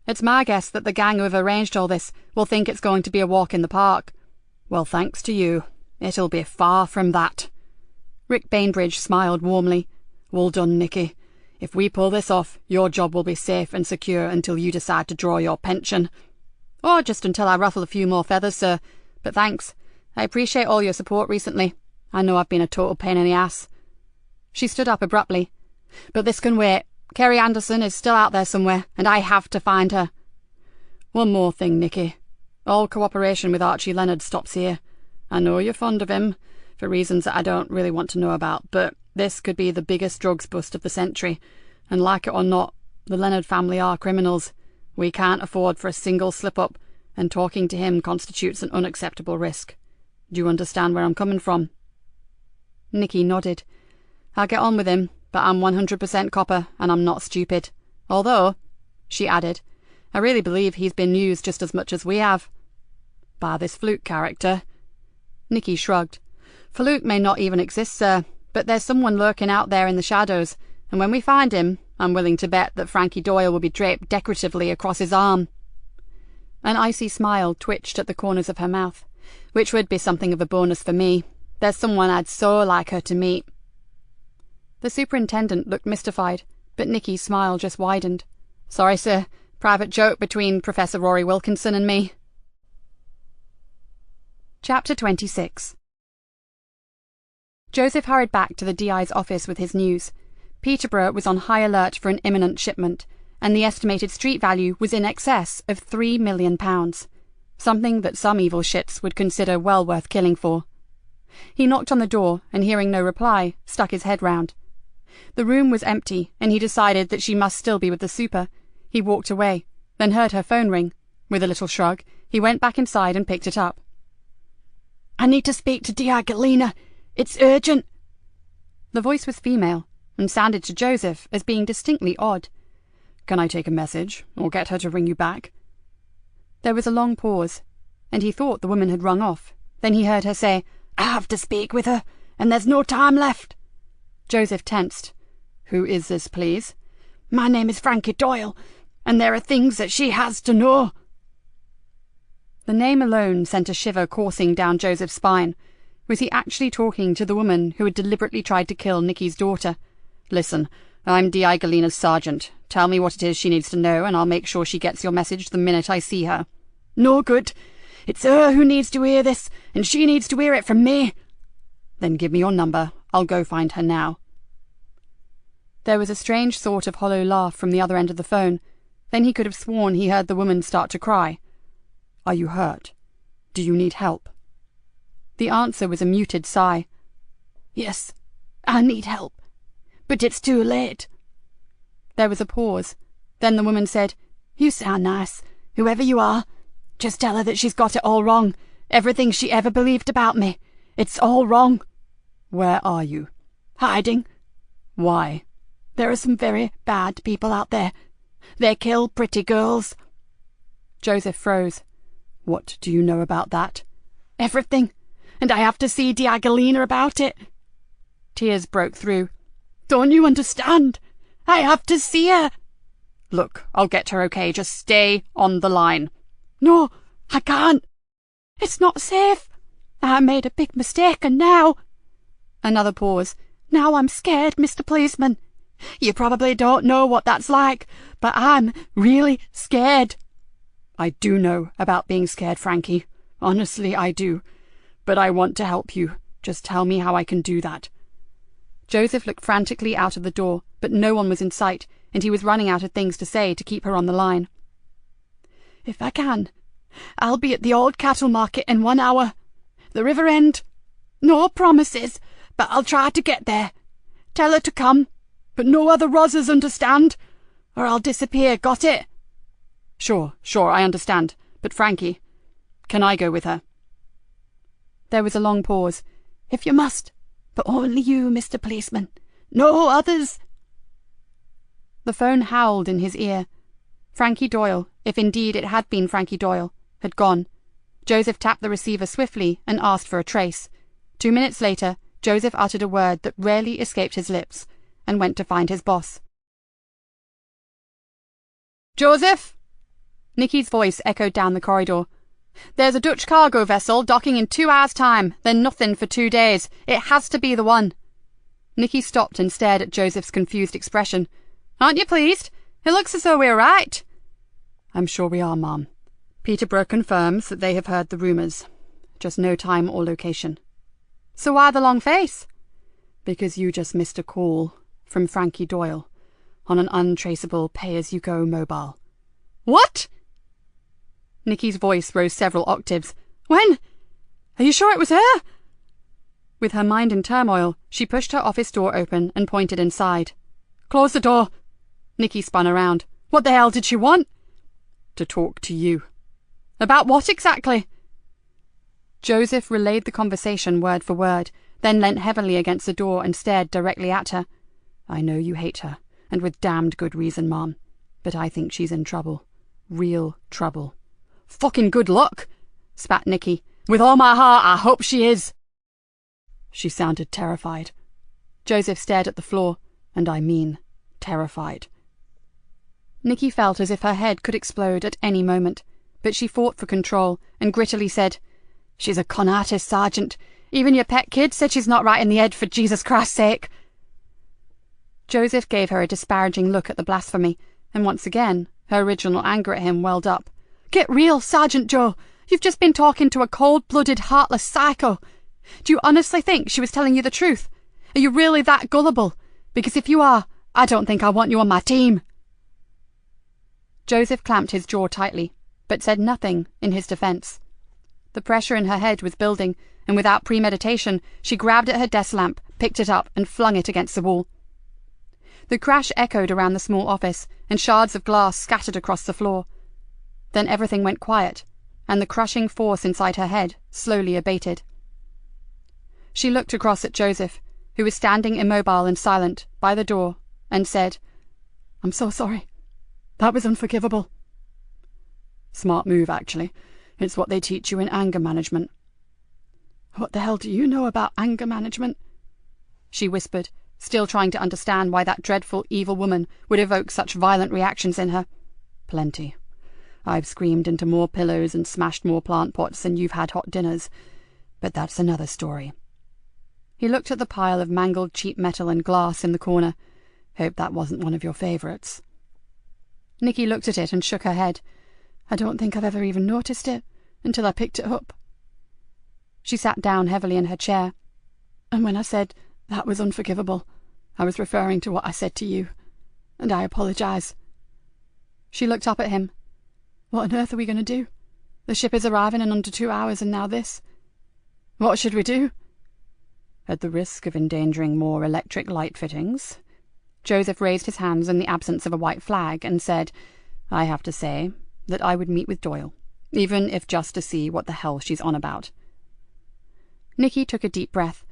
It's my guess that the gang who have arranged all this will think it's going to be a walk in the park. Well, thanks to you. It'll be far from that. Rick Bainbridge smiled warmly. Well done, Nikki. If we pull this off, your job will be safe and secure until you decide to draw your pension. Or just until I ruffle a few more feathers, sir. But thanks. I appreciate all your support recently. I know I've been a total pain in the ass. She stood up abruptly. But this can wait. Kerry Anderson is still out there somewhere, and I have to find her. One more thing, Nikki. All cooperation with Archie Leonard stops here. I know you're fond of him, for reasons that I don't really want to know about, but this could be the biggest drugs bust of the century, and like it or not, the Leonard family are criminals. We can't afford for a single slip-up, and talking to him constitutes an unacceptable risk. Do you understand where I'm coming from? Nikki nodded. I'll get on with him, but I'm 100% copper, and I'm not stupid. Although, she added, I really believe he's been used just as much as we have. By this Fluke character? Nikki shrugged. Faluke may not even exist, sir, but there's someone lurking out there in the shadows, and when we find him, I'm willing to bet that Frankie Doyle will be draped decoratively across his arm. An icy smile twitched at the corners of her mouth, which would be something of a bonus for me. There's someone I'd so like her to meet. The superintendent looked mystified, but Nikki's smile just widened. Sorry, sir. Private joke between Professor Rory Wilkinson and me. Chapter 26. Joseph hurried back to the DI's office with his news. Peterborough was on high alert for an imminent shipment, and the estimated street value was in excess of £3 million, something that some evil shits would consider well worth killing for. He knocked on the door, and hearing no reply, stuck his head round. The room was empty, and he decided that she must still be with the super. He walked away, then heard her phone ring. With a little shrug, he went back inside and picked it up. "I need to speak to Nikki Galena. It's urgent." The voice was female, and sounded to Joseph as being distinctly odd. "Can I take a message, or get her to ring you back?" There was a long pause, and he thought the woman had rung off. Then he heard her say, "I have to speak with her, and there's no time left." Joseph tensed. "Who is this, please?" "My name is Frankie Doyle, and there are things that she has to know." The name alone sent a shiver coursing down Joseph's spine. Was he actually talking to the woman who had deliberately tried to kill Nikki's daughter? "Listen, I'm D.I. Galena's sergeant. Tell me what it is she needs to know, and I'll make sure she gets your message the minute I see her." "No good. It's her who needs to hear this, and she needs to hear it from me." "Then give me your number. I'll go find her now." There was a strange sort of hollow laugh from the other end of the phone. Then he could have sworn he heard the woman start to cry. "Are you hurt? Do you need help?" The answer was a muted sigh. "Yes, I need help, but it's too late." There was a pause. Then the woman said, "You sound nice, whoever you are. Just tell her that she's got it all wrong. Everything she ever believed about me. It's all wrong." "Where are you?" "Hiding." "Why?" "There are some very bad people out there. They kill pretty girls." Joseph froze. "What do you know about that?" "Everything. And I have to see Nikki Galena about it." Tears broke through. "Don't you understand? I have to see her." "Look, I'll get her, okay? Just stay on the line." "No, I can't. It's not safe. I made a big mistake, and now—" Another pause. "Now I'm scared, Mr. Policeman. You probably don't know what that's like, but I'm really scared." "I do know about being scared, Frankie. Honestly, I do. But I want to help you. Just tell me how I can do that." Joseph looked frantically out of the door, but no one was in sight, and he was running out of things to say to keep her on the line. "If I can, I'll be at the old cattle market in 1 hour. The river end. No promises, but I'll try to get there. Tell her to come, but no other Rosses, understand? Or I'll disappear, got it?" Sure, I understand. But Frankie, can I go with her?" There was a long pause. "If you must, but only you, Mr. Policeman. No others." The phone howled in his ear. Frankie Doyle, if indeed it had been Frankie Doyle, had gone. Joseph tapped the receiver swiftly and asked for a trace. 2 minutes later, Joseph uttered a word that rarely escaped his lips, and went to find his boss. "Joseph!" Nikki's voice echoed down the corridor. "There's a Dutch cargo vessel docking in 2 hours' time, then nothing for 2 days. It has to be the one." Nikki stopped and stared at Joseph's confused expression. "Aren't you pleased? It looks as though we're right." "I'm sure we are, Ma'am. Peterborough confirms that they have heard the rumours. Just no time or location." "So why the long face?" "Because you just missed a call from Frankie Doyle on an untraceable pay-as-you-go mobile." "What?" Nikki's voice rose several octaves. "When? Are you sure it was her?" With her mind in turmoil, she pushed her office door open and pointed inside. "Close the door." Nikki spun around. "What the hell did she want?" "To talk to you." "About what exactly?" Joseph relayed the conversation word for word, then leant heavily against the door and stared directly at her. "I know you hate her, and with damned good reason, Mom, but I think she's in trouble. Real trouble." "Fucking good luck," spat Nikki. With all my heart, I hope she is." She sounded terrified. Joseph stared at the floor, and I mean terrified. Nikki felt as if her head could explode at any moment, but she fought for control and grittily said, "She's a con artist, Sergeant. Even your pet kid said she's not right in the head, for Jesus Christ's sake." Joseph gave her a disparaging look at the blasphemy, and once again her original anger at him welled up. "Get real, Sergeant Joe. You've just been talking to a cold-blooded, heartless psycho. Do you honestly think she was telling you the truth? Are you really that gullible? Because if you are, I don't think I want you on my team." Joseph clamped his jaw tightly, but said nothing in his defence. The pressure in her head was building, and without premeditation, she grabbed at her desk lamp, picked it up, and flung it against the wall. The crash echoed around the small office, and shards of glass scattered across the floor. Then everything went quiet, and the crushing force inside her head slowly abated. She looked across at Joseph, who was standing immobile and silent by the door, and said, "I'm so sorry. That was unforgivable." "Smart move, actually. It's what they teach you in anger management." "What the hell do you know about anger management?" she whispered, still trying to understand why that dreadful, evil woman would evoke such violent reactions in her. "Plenty. I've screamed into more pillows and smashed more plant pots than you've had hot dinners. But that's another story." He looked at the pile of mangled cheap metal and glass in the corner. "Hope that wasn't one of your favourites." Nikki looked at it and shook her head. "I don't think I've ever even noticed it until I picked it up." She sat down heavily in her chair. "And when I said that was unforgivable, I was referring to what I said to you, and I apologise." She looked up at him. "What on earth are we going to do? The ship is arriving in under 2 hours, and now this. What should we do?" "At the risk of endangering more electric light fittings," Joseph raised his hands in the absence of a white flag and said, "I have to say that I would meet with Doyle, even if just to see what the hell she's on about." Nikki took a deep breath.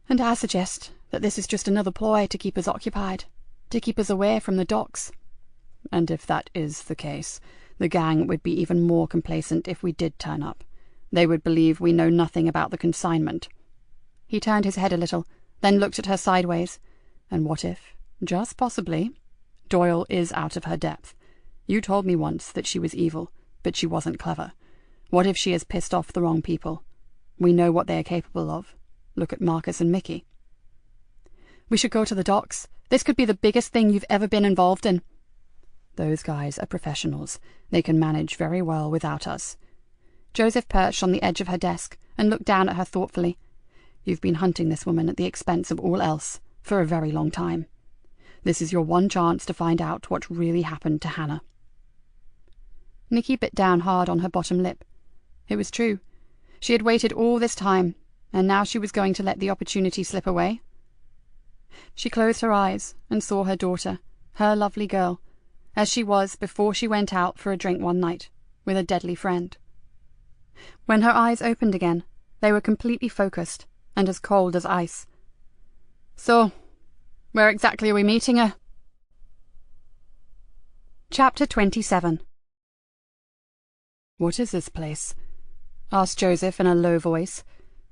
"And I suggest that this is just another ploy to keep us occupied, to keep us away from the docks." "And if that is the case, the gang would be even more complacent if we did turn up. They would believe we know nothing about the consignment." He turned his head a little, then looked at her sideways. "And what if, just possibly, Doyle is out of her depth? You told me once that she was evil, but she wasn't clever. What if she has pissed off the wrong people? We know what they are capable of. Look at Marcus and Mickey." "We should go to the docks. This could be the biggest thing you've ever been involved in." "Those guys are professionals. They can manage very well without us." Joseph perched on the edge of her desk and looked down at her thoughtfully. "You've been hunting this woman at the expense of all else for a very long time. This is your one chance to find out what really happened to Hannah." Nikki bit down hard on her bottom lip. It was true. She had waited all this time, and now she was going to let the opportunity slip away. She closed her eyes and saw her daughter, her lovely girl, as she was before she went out for a drink one night with a deadly friend. When her eyes opened again, they were completely focused and as cold as ice. "So, where exactly are we meeting her?" Chapter 27. "What is this place?" asked Joseph in a low voice.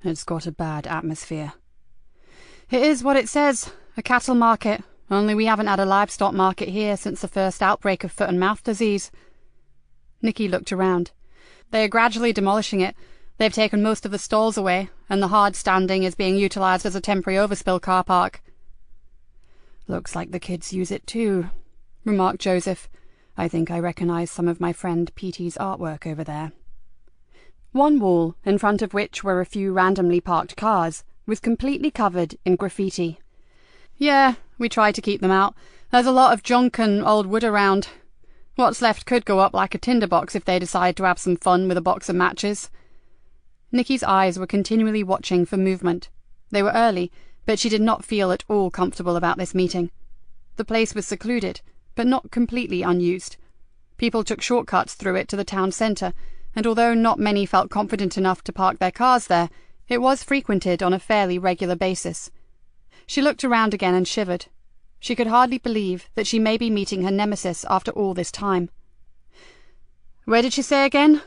"It's got a bad atmosphere." "It is what it says, a cattle market, only we haven't had a livestock market here since the first outbreak of foot and mouth disease." Nikki looked around. "They are gradually demolishing it. They've taken most of the stalls away, and the hard standing is being utilised as a temporary overspill car park." "Looks like the kids use it too," remarked Joseph. "I think I recognise some of my friend Petey's artwork over there." One wall, in front of which were a few randomly parked cars, was completely covered in graffiti. "Yeah, we try to keep them out. There's a lot of junk and old wood around. What's left could go up like a tinderbox if they decide to have some fun with a box of matches." Nikki's eyes were continually watching for movement. They were early, but she did not feel at all comfortable about this meeting. The place was secluded, but not completely unused. People took shortcuts through it to the town centre, and although not many felt confident enough to park their cars there, it was frequented on a fairly regular basis. She looked around again and shivered. She could hardly believe that she may be meeting her nemesis after all this time. "Where did she say again?"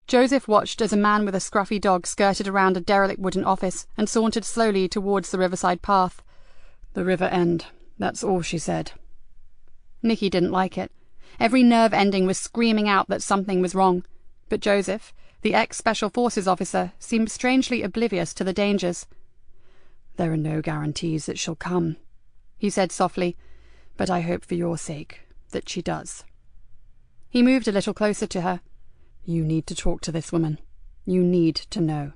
Joseph watched as a man with a scruffy dog skirted around a derelict wooden office and sauntered slowly towards the riverside path. "The river end, that's all she said." Nikki didn't like it. Every nerve ending was screaming out that something was wrong, but Joseph, the ex-Special Forces officer, seemed strangely oblivious to the dangers. "There are no guarantees that she'll come," he said softly, "but I hope for your sake that she does." He moved a little closer to her. "You need to talk to this woman. You need to know."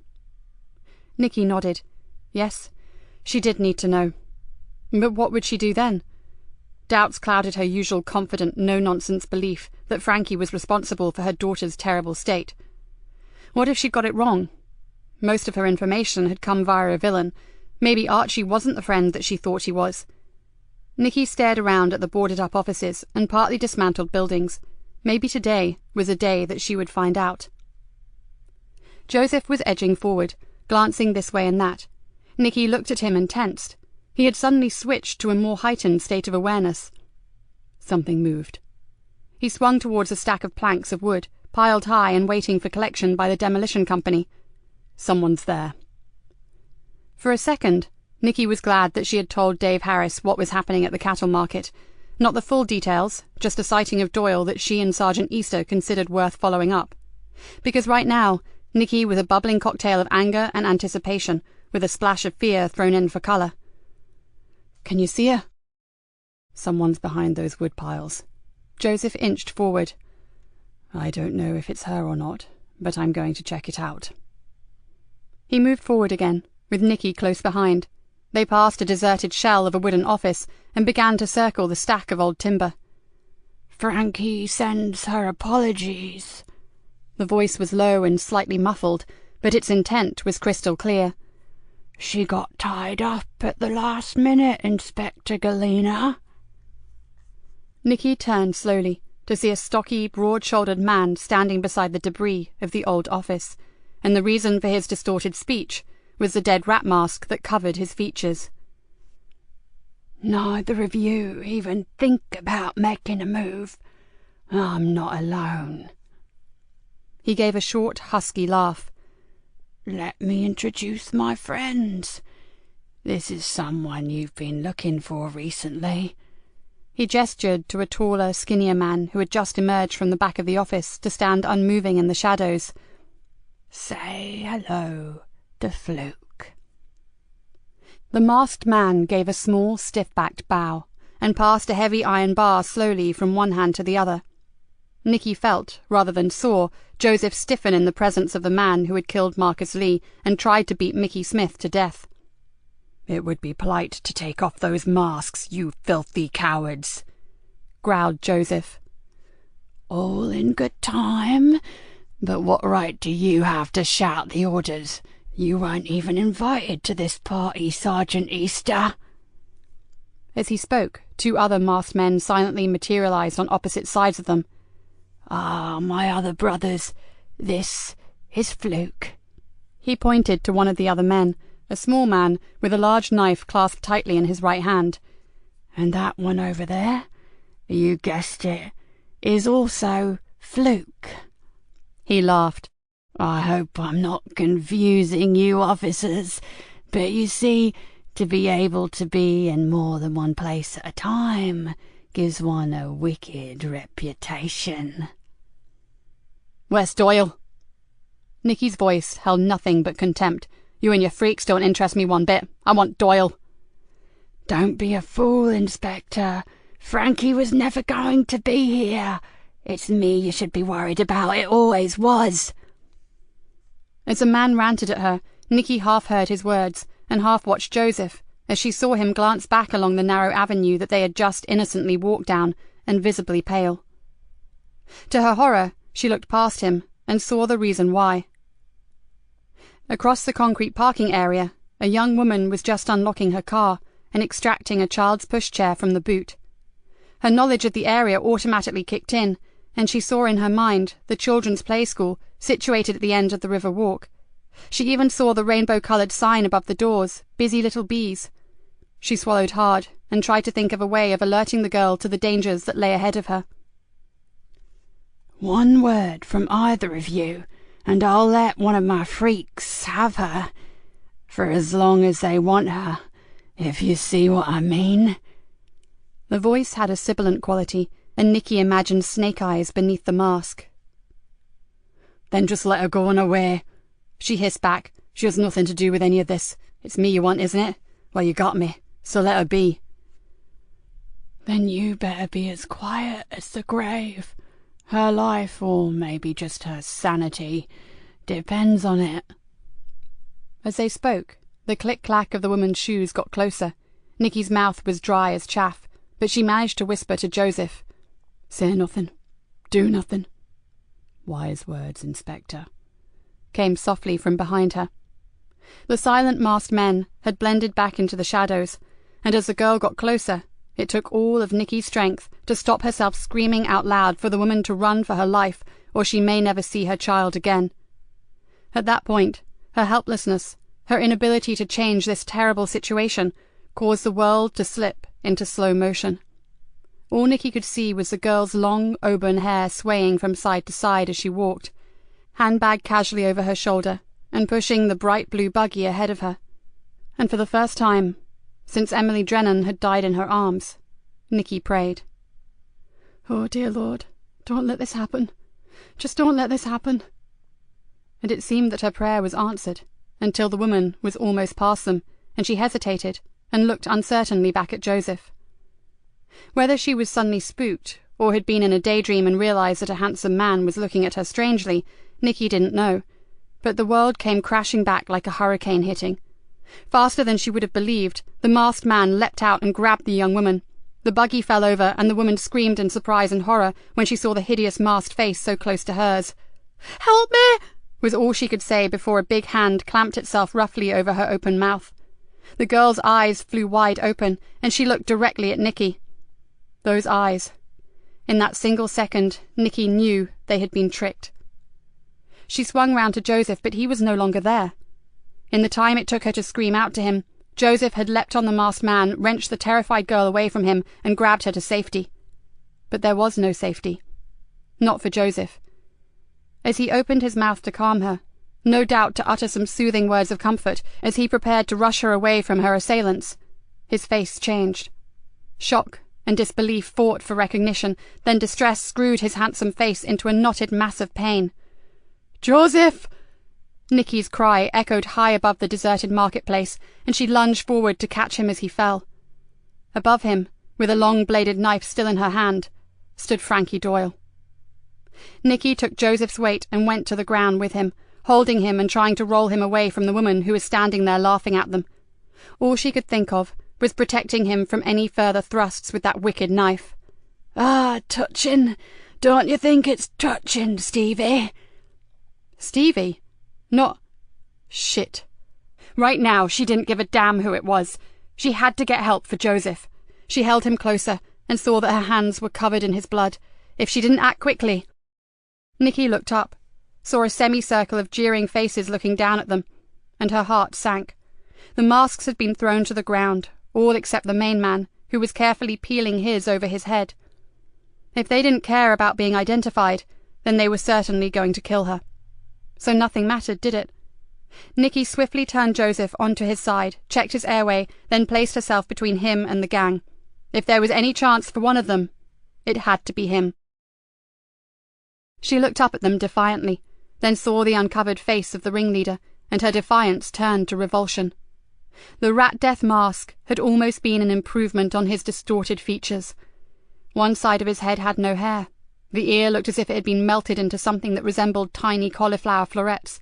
Nikki nodded. Yes, she did need to know. But what would she do then? Doubts clouded her usual confident, no-nonsense belief that Frankie was responsible for her daughter's terrible state. What if she'd got it wrong? Most of her information had come via a villain. Maybe Archie wasn't the friend that she thought he was. Nikki stared around at the boarded-up offices and partly dismantled buildings. Maybe today was a day that she would find out. Joseph was edging forward, glancing this way and that. Nikki looked at him and tensed. He had suddenly switched to a more heightened state of awareness. Something moved. He swung towards a stack of planks of wood, piled high and waiting for collection by the demolition company. Someone's there. For a second, Nikki was glad that she had told Dave Harris what was happening at the cattle market. Not the full details, just a sighting of Doyle that she and Sergeant Easter considered worth following up. Because right now, Nikki was a bubbling cocktail of anger and anticipation, with a splash of fear thrown in for colour. "Can you see her?" "Someone's behind those wood piles." Joseph inched forward. "I don't know if it's her or not, but I'm going to check it out." He moved forward again, with Nikki close behind. They passed a deserted shell of a wooden office and began to circle the stack of old timber. "Frankie sends her apologies." The voice was low and slightly muffled, but its intent was crystal clear. "She got tied up at the last minute, Inspector Galena." Nikki turned slowly to see a stocky, broad-shouldered man standing beside the debris of the old office, and the reason for his distorted speech was the dead rat mask that covered his features. "Neither of you even think about making a move. I'm not alone." He gave a short, husky laugh. "Let me introduce my friends. This is someone you've been looking for recently." He gestured to a taller, skinnier man who had just emerged from the back of the office to stand unmoving in the shadows. "Say hello to Fluke." The masked man gave a small, stiff-backed bow and passed a heavy iron bar slowly from one hand to the other. Nikki felt, rather than saw, Joseph stiffen in the presence of the man who had killed Marcus Lee and tried to beat Mickey Smith to death. "It would be polite to take off those masks, you filthy cowards," growled Joseph. "All in good time. But what right do you have to shout the orders? You weren't even invited to this party, Sergeant Easter." As he spoke, two other masked men silently materialized on opposite sides of them. "Ah, my other brothers, this is Fluke." He pointed to one of the other men, a small man with a large knife clasped tightly in his right hand. "And that one over there, you guessed it, is also Fluke." He laughed. "I hope I'm not confusing you officers, but you see, to be able to be in more than one place at a time gives one a wicked reputation." "Where's Doyle?" Nikki's voice held nothing but contempt. "You and your freaks don't interest me one bit. I want Doyle." "Don't be a fool, Inspector. Frankie was never going to be here. It's me you should be worried about. It always was." As the man ranted at her, Nikki half heard his words and half watched Joseph as she saw him glance back along the narrow avenue that they had just innocently walked down, and visibly pale. To her horror, she looked past him and saw the reason why. Across the concrete parking area, a young woman was just unlocking her car and extracting a child's pushchair from the boot. Her knowledge of the area automatically kicked in, and she saw in her mind the children's play school situated at the end of the river walk. She even saw the rainbow-coloured sign above the doors, "Busy Little Bees." She swallowed hard and tried to think of a way of alerting the girl to the dangers that lay ahead of her. "One word from either of you, and I'll let one of my freaks have her, for as long as they want her, if you see what I mean." The voice had a sibilant quality, and Nikki imagined snake eyes beneath the mask. "Then just let her go on her way," she hissed back. "She has nothing to do with any of this. It's me you want, isn't it? Well, you got me, so let her be." "Then you better be as quiet as the grave. Her life, or maybe just her sanity, depends on it." As they spoke, the click-clack of the woman's shoes got closer. Nikki's mouth was dry as chaff, but she managed to whisper to Joseph, "Say nothing. Do nothing." "Wise words, Inspector," came softly from behind her. The silent masked men had blended back into the shadows, and as the girl got closer, it took all of Nikki's strength to stop herself screaming out loud for the woman to run for her life, or she may never see her child again. At that point, her helplessness, her inability to change this terrible situation, caused the world to slip into slow motion. All Nikki could see was the girl's long auburn hair swaying from side to side as she walked, handbag casually over her shoulder, and pushing the bright blue buggy ahead of her. And for the first time, since Emily Drennan had died in her arms, Nikki prayed. "Oh, dear Lord, don't let this happen. Just don't let this happen." And it seemed that her prayer was answered, until the woman was almost past them, and she hesitated and looked uncertainly back at Joseph. Whether she was suddenly spooked, or had been in a daydream and realized that a handsome man was looking at her strangely, Nikki didn't know, but the world came crashing back like a hurricane hitting. Faster than she would have believed, the masked man leapt out and grabbed the young woman. The buggy fell over, and the woman screamed in surprise and horror when she saw the hideous masked face so close to hers. "Help me!" was all she could say before a big hand clamped itself roughly over her open mouth. The girl's eyes flew wide open, and she looked directly at Nikki. Those eyes. In that single second, Nikki knew they had been tricked. She swung round to Joseph, but he was no longer there. In the time it took her to scream out to him, Joseph had leapt on the masked man, wrenched the terrified girl away from him, and grabbed her to safety. But there was no safety. Not for Joseph. As he opened his mouth to calm her, no doubt to utter some soothing words of comfort, as he prepared to rush her away from her assailants, his face changed. Shock and disbelief fought for recognition, then distress screwed his handsome face into a knotted mass of pain. "Joseph!" Nikki's cry echoed high above the deserted marketplace, and she lunged forward to catch him as he fell. Above him, with a long-bladed knife still in her hand, stood Frankie Doyle. Nikki took Joseph's weight and went to the ground with him, holding him and trying to roll him away from the woman who was standing there laughing at them. All she could think of was protecting him from any further thrusts with that wicked knife. "Ah, touching. Don't you think it's touching, Stevie?" Stevie? Not... Shit. Right now, she didn't give a damn who it was. She had to get help for Joseph. She held him closer and saw that her hands were covered in his blood. If she didn't act quickly... Nikki looked up, saw a semicircle of jeering faces looking down at them, and her heart sank. The masks had been thrown to the ground, all except the main man, who was carefully peeling his over his head. If they didn't care about being identified, then they were certainly going to kill her. So nothing mattered, did it? Nikki swiftly turned Joseph onto his side, checked his airway, then placed herself between him and the gang. If there was any chance for one of them, it had to be him. She looked up at them defiantly, then saw the uncovered face of the ringleader, and her defiance turned to revulsion. The rat death mask had almost been an improvement on his distorted features. One side of his head had no hair. The ear looked as if it had been melted into something that resembled tiny cauliflower florets,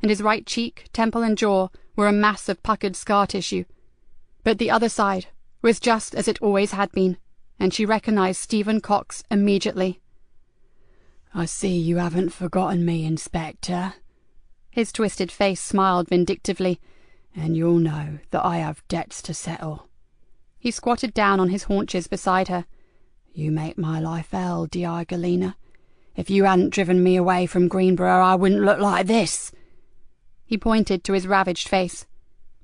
and his right cheek, temple and jaw were a mass of puckered scar tissue. But the other side was just as it always had been, and she recognized Stephen Cox immediately. "I see you haven't forgotten me, Inspector." His twisted face smiled vindictively. "And you'll know that I have debts to settle." He squatted down on his haunches beside her. "You make my life hell, Di Galena. If you hadn't driven me away from Greenborough, I wouldn't look like this." He pointed to his ravaged face.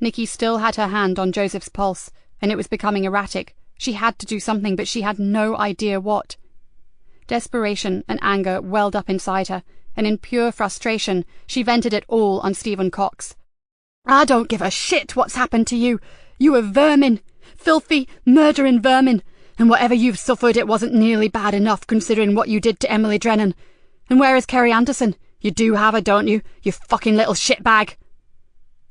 Nikki still had her hand on Joseph's pulse, and it was becoming erratic. She had to do something, but she had no idea what. Desperation and anger welled up inside her, and in pure frustration, she vented it all on Stephen Cox. "I don't give a shit what's happened to you. You are vermin. Filthy, murdering vermin. And whatever you've suffered, it wasn't nearly bad enough considering what you did to Emily Drennan. And where is Kerry Anderson? You do have her, don't you? You fucking little shitbag."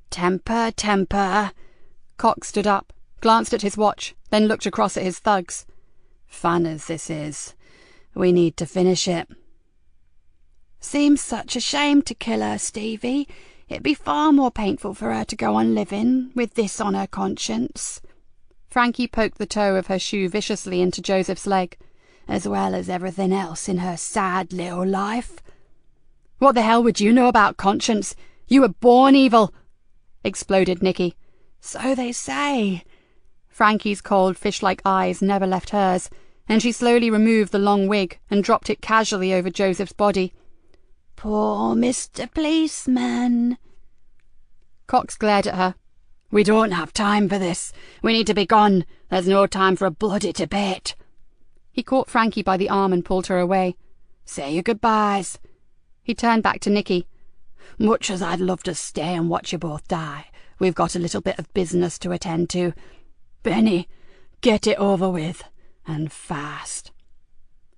"Temper, temper." Cox stood up, glanced at his watch, then looked across at his thugs. "Fun as this is, we need to finish it." "Seems such a shame to kill her, Stevie. It'd be far more painful for her to go on living with this on her conscience." Frankie poked the toe of her shoe viciously into Joseph's leg. "As well as everything else in her sad little life." "What the hell would you know about conscience? You were born evil," exploded Nikki. "So they say." Frankie's cold fish-like eyes never left hers, and she slowly removed the long wig and dropped it casually over Joseph's body. "Poor Mr. Policeman." Cox glared at her. "We don't have time for this. We need to be gone. There's no time for a bloody debate." He caught Frankie by the arm and pulled her away. "Say your goodbyes." He turned back to Nikki. "Much as I'd love to stay and watch you both die, we've got a little bit of business to attend to. Benny, get it over with, and fast."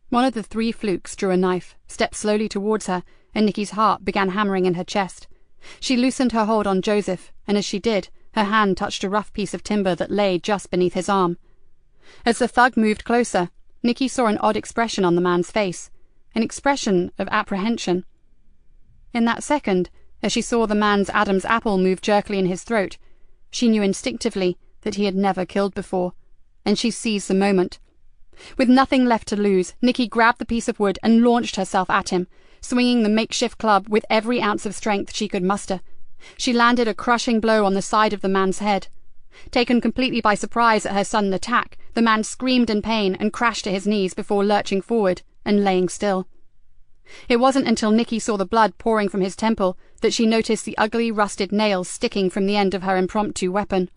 One of the three flukes drew a knife, stepped slowly towards her, and Nikki's heart began hammering in her chest. She loosened her hold on Joseph, and as she did, her hand touched a rough piece of timber that lay just beneath his arm. As the thug moved closer, Nikki saw an odd expression on the man's face, an expression of apprehension. In that second, as she saw the man's Adam's apple move jerkily in his throat, she knew instinctively that he had never killed before, and she seized the moment. With nothing left to lose, Nikki grabbed the piece of wood and launched herself at him, swinging the makeshift club with every ounce of strength she could muster. She landed a crushing blow on the side of the man's head. Taken completely by surprise at her sudden attack, the man screamed in pain and crashed to his knees before lurching forward and laying still. It wasn't until Nikki saw the blood pouring from his temple that she noticed the ugly, rusted nails sticking from the end of her impromptu weapon.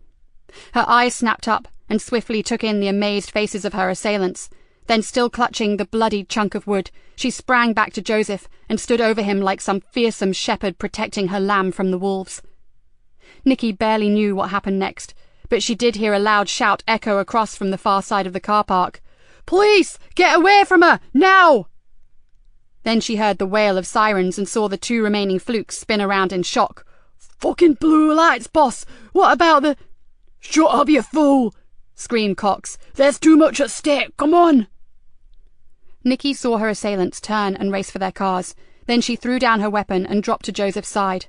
Her eyes snapped up and swiftly took in the amazed faces of her assailants. Then, still clutching the bloodied chunk of wood, she sprang back to Joseph and stood over him like some fearsome shepherd protecting her lamb from the wolves. Nikki barely knew what happened next, but she did hear a loud shout echo across from the far side of the car park. "Police! Get away from her! Now!" Then she heard the wail of sirens and saw the two remaining flukes spin around in shock. "Fucking blue lights, boss! What about the—" "Shut up, you fool!" screamed Cox. "There's too much at stake. Come on!" Nikki saw her assailants turn and race for their cars. Then she threw down her weapon and dropped to Joseph's side.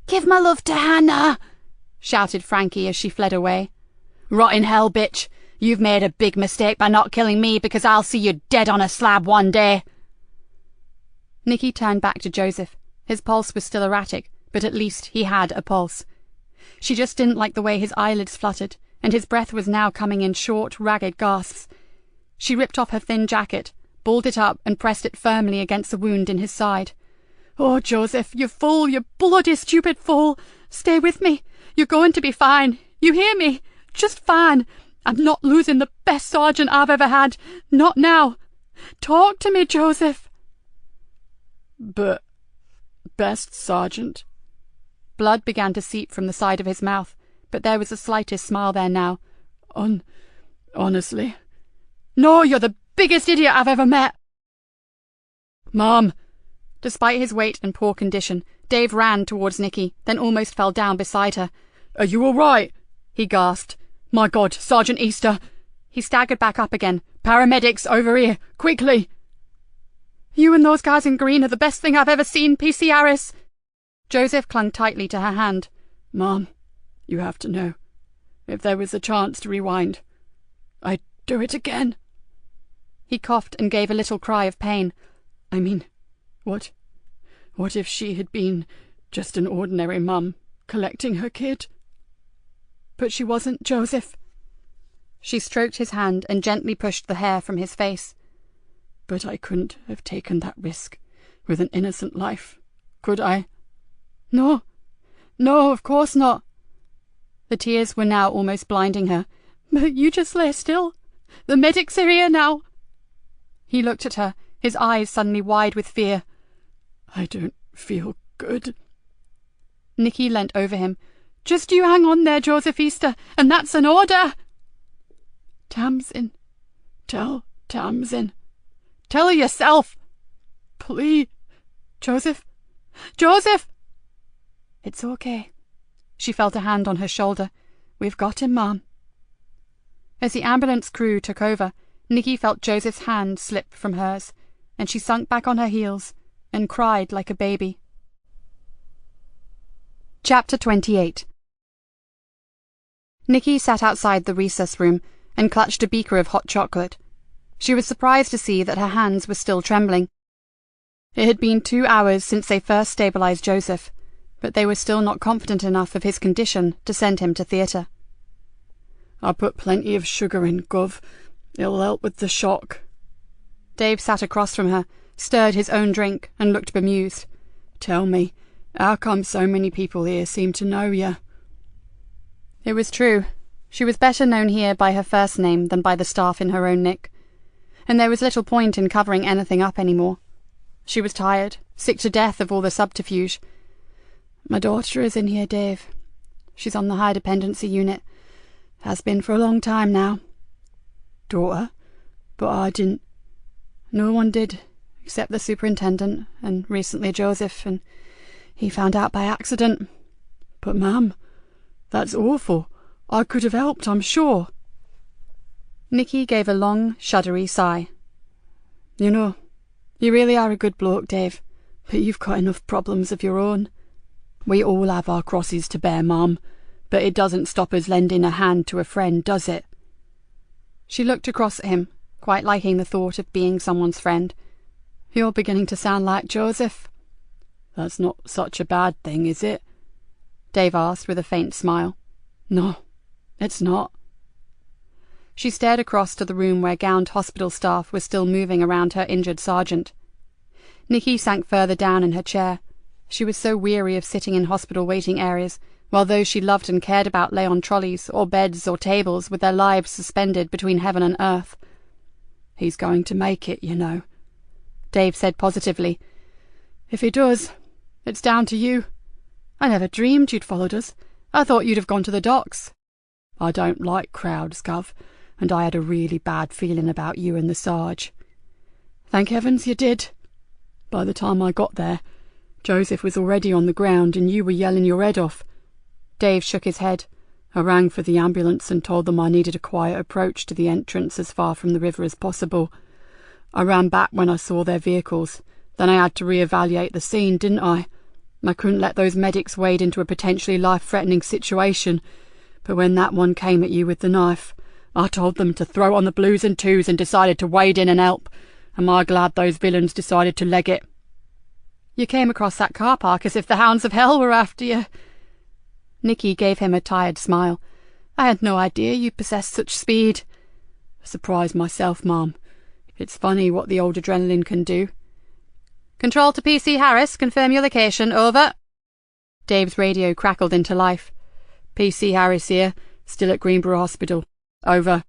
"Give my love to Hannah!" shouted Frankie as she fled away. "Rot in hell, bitch! You've made a big mistake by not killing me, because I'll see you dead on a slab one day." Nikki turned back to Joseph. His pulse was still erratic, but at least he had a pulse. She just didn't like the way his eyelids fluttered, and his breath was now coming in short, ragged gasps. She ripped off her thin jacket, balled it up, and pressed it firmly against the wound in his side. "Oh, Joseph, you fool, you bloody stupid fool! Stay with me. You're going to be fine. You hear me? Just fine. I'm not losing the best sergeant I've ever had. Not now. Talk to me, Joseph." "But, best sergeant?" Blood began to seep from the side of his mouth, but there was the slightest smile there now. Honestly. No, you're the biggest idiot I've ever met." "Mom." Despite his weight and poor condition, Dave ran towards Nikki, then almost fell down beside her. "Are you all right?" he gasped. "My God, Sergeant Easter!" He staggered back up again. "Paramedics, over here, quickly!" "You and those guys in green are the best thing I've ever seen, PC Harris." Joseph clung tightly to her hand. "Mom, you have to know. If there was a chance to rewind, I'd do it again." He coughed and gave a little cry of pain. "I mean, what if she had been just an ordinary mum collecting her kid?" "But she wasn't, Joseph." She stroked his hand and gently pushed the hair from his face. "But I couldn't have taken that risk with an innocent life, could I?" No, of course not." The tears were now almost blinding her. "But you just lay still. The medics are here now." He looked at her, his eyes suddenly wide with fear. I don't feel good. Nikki leant over him. Just you hang on there, Joseph Easter, and that's an order. Tamsin. Tell Tamsin. Tell her yourself. Please. Joseph. Joseph! It's okay. She felt a hand on her shoulder. We've got him, Mom. As the ambulance crew took over, Nikki felt Joseph's hand slip from hers, and she sunk back on her heels and cried like a baby. Chapter 28. Nikki sat outside the recess room and clutched a beaker of hot chocolate. She was surprised to see that her hands were still trembling. It had been 2 hours since they first stabilized Joseph, but they were still not confident enough of his condition to send him to theatre. I put plenty of sugar in, Gov. It'll help with the shock. Dave sat across from her, stirred his own drink, and looked bemused. Tell me, how come so many people here seem to know you? It was true. She was better known here by her first name than by the staff in her own nick, and there was little point in covering anything up any more. She was tired, sick to death of all the subterfuge. My daughter is in here, Dave. She's on the high dependency unit. Has been for a long time now. Daughter? But I didn't. No one did, except the superintendent, and recently Joseph, and he found out by accident. But, Ma'am, that's awful. I could have helped, I'm sure. Nikki gave a long, shuddery sigh. You know, you really are a good bloke, Dave, but you've got enough problems of your own. We all have our crosses to bear, Mum, but it doesn't stop us lending a hand to a friend, does it? She looked across at him, quite liking the thought of being someone's friend. You're beginning to sound like Joseph. That's not such a bad thing, is it? Dave asked with a faint smile. No, it's not. She stared across to the room where gowned hospital staff were still moving around her injured sergeant. Nikki sank further down in her chair. She was so weary of sitting in hospital waiting areas, while those she loved and cared about lay on trolleys or beds or tables with their lives suspended between heaven and earth. He's going to make it, you know, Dave said positively. If he does, it's down to you. I never dreamed you'd followed us. I thought you'd have gone to the docks. I don't like crowds, Gov, and I had a really bad feeling about you and the Sarge. Thank heavens you did. By the time I got there, Joseph was already on the ground and you were yelling your head off. Dave shook his head. I rang for the ambulance and told them I needed a quiet approach to the entrance as far from the river as possible. I ran back when I saw their vehicles. Then I had to re-evaluate the scene, didn't I? I couldn't let those medics wade into a potentially life-threatening situation. But when that one came at you with the knife, I told them to throw on the blues and twos and decided to wade in and help. Am I glad those villains decided to leg it? You came across that car park as if the hounds of hell were after you. Nikki gave him a tired smile. I had no idea you possessed such speed. Surprised myself, Mum. It's funny what the old adrenaline can do. Control to PC Harris, confirm your location, over. Dave's radio crackled into life. PC Harris here, still at Greenborough Hospital. Over.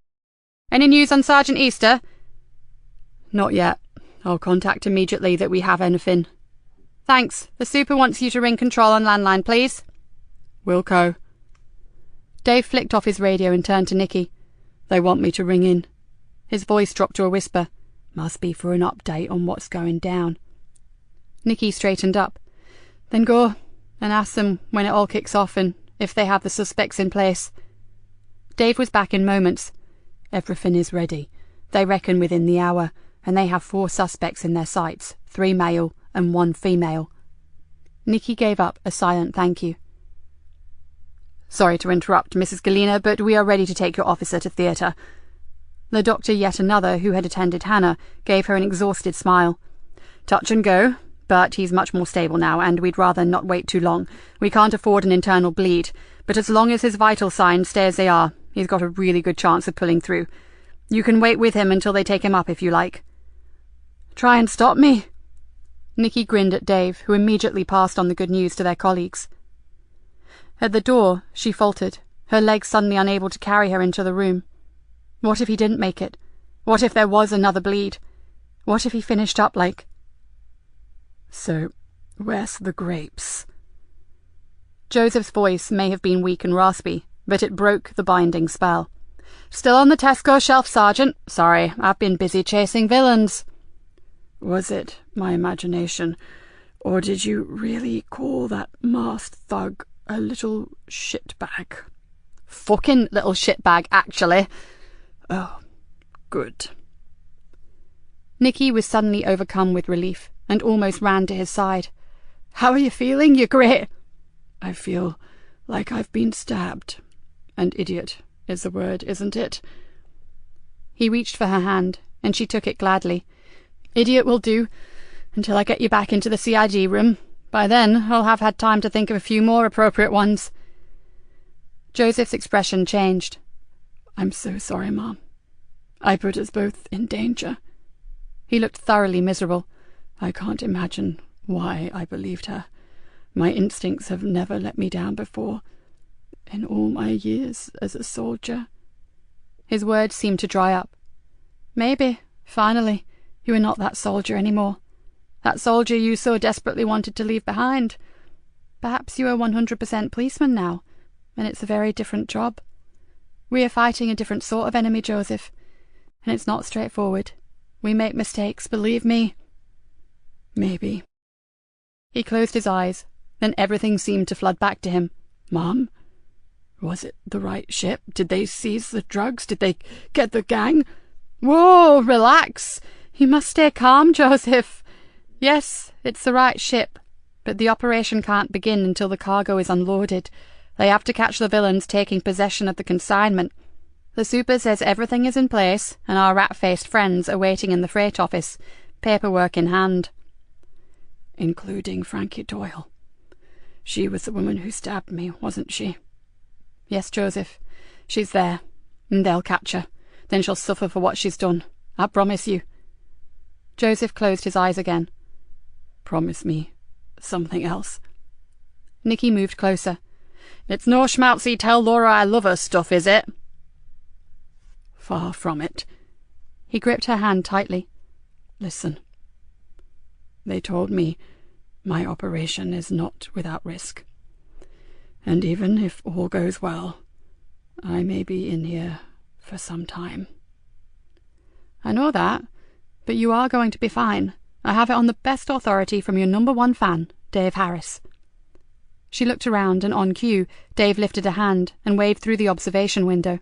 Any news on Sergeant Easter? Not yet. I'll contact immediately that we have anything. Thanks. The super wants you to ring control on landline, please. Wilco. Dave flicked off his radio and turned to Nikki. They want me to ring in. His voice dropped to a whisper. Must be for an update on what's going down. Nikki straightened up. Then go and ask them when it all kicks off and if they have the suspects in place. Dave was back in moments. Everything is ready. They reckon within the hour, and they have 4 suspects in their sights, 3 male and 1 female. Nikki gave up a silent thank you. Sorry to interrupt, Mrs. Galena, but we are ready to take your officer to theatre. The doctor, yet another, who had attended Hannah, gave her an exhausted smile. Touch and go, but he's much more stable now, and we'd rather not wait too long. We can't afford an internal bleed, but as long as his vital signs stay as they are, he's got a really good chance of pulling through. You can wait with him until they take him up if you like. Try and stop me? Nikki grinned at Dave, who immediately passed on the good news to their colleagues. At the door, she faltered, her legs suddenly unable to carry her into the room. What if he didn't make it? What if there was another bleed? What if he finished up like... So, Where's the grapes? Joseph's voice may have been weak and raspy, but it broke the binding spell. Still on the Tesco shelf, Sergeant. Sorry, I've been busy chasing villains. Was it my imagination, or did you really call that masked thug a little shitbag? Fucking little shitbag, actually. Oh, good. Nikki was suddenly overcome with relief and almost ran to his side. How are you feeling, you great? I feel like I've been stabbed. And idiot is the word, isn't it? He reached for her hand, and she took it gladly. Idiot will do, until I get you back into the CID room. By then, I'll have had time to think of a few more appropriate ones. Joseph's expression changed. I'm so sorry, Mom. I put us both in danger. He looked thoroughly miserable. I can't imagine why I believed her. My instincts have never let me down before, in all my years as a soldier. His words seemed to dry up. Maybe, finally, you are not that soldier anymore. That soldier you so desperately wanted to leave behind. Perhaps you are 100% policeman now, and it's a very different job. We are fighting a different sort of enemy, Joseph, and it's not straightforward. We make mistakes, believe me. Maybe. He closed his eyes, then everything seemed to flood back to him. Mom? Was it the right ship? Did they seize the drugs? Did they get the gang? Whoa, relax. You must stay calm, Joseph. Yes, it's the right ship, but the operation can't begin until the cargo is unloaded. They have to catch the villains taking possession of the consignment. The super says everything is in place, and our rat-faced friends are waiting in the freight office, paperwork in hand. Including Frankie Doyle. She was the woman who stabbed me, wasn't she? Yes, Joseph. She's there, and they'll catch her. Then she'll suffer for what she's done. I promise you. Joseph closed his eyes again. Promise me something else. Nikki moved closer. It's no schmaltzy tell Laura I love her stuff, is it? Far from it. He gripped her hand tightly. Listen. They told me my operation is not without risk. And even if all goes well, I may be in here for some time. I know that, but you are going to be fine. I have it on the best authority from your #1 fan, Dave Harris. She looked around, and on cue, Dave lifted a hand and waved through the observation window.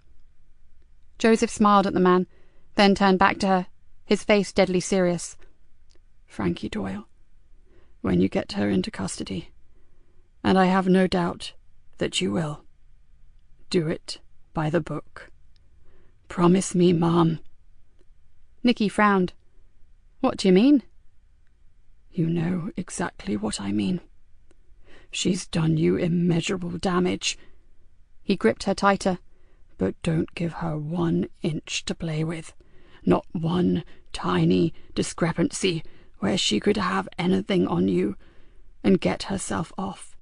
Joseph smiled at the man, then turned back to her, his face deadly serious. Frankie Doyle, when you get her into custody, and I have no doubt that you will, do it by the book. Promise me, Mom. Nikki frowned. What do you mean? You know exactly what I mean. She's done you immeasurable damage. He gripped her tighter. But don't give her 1 inch to play with. Not one tiny discrepancy where she could have anything on you and get herself off.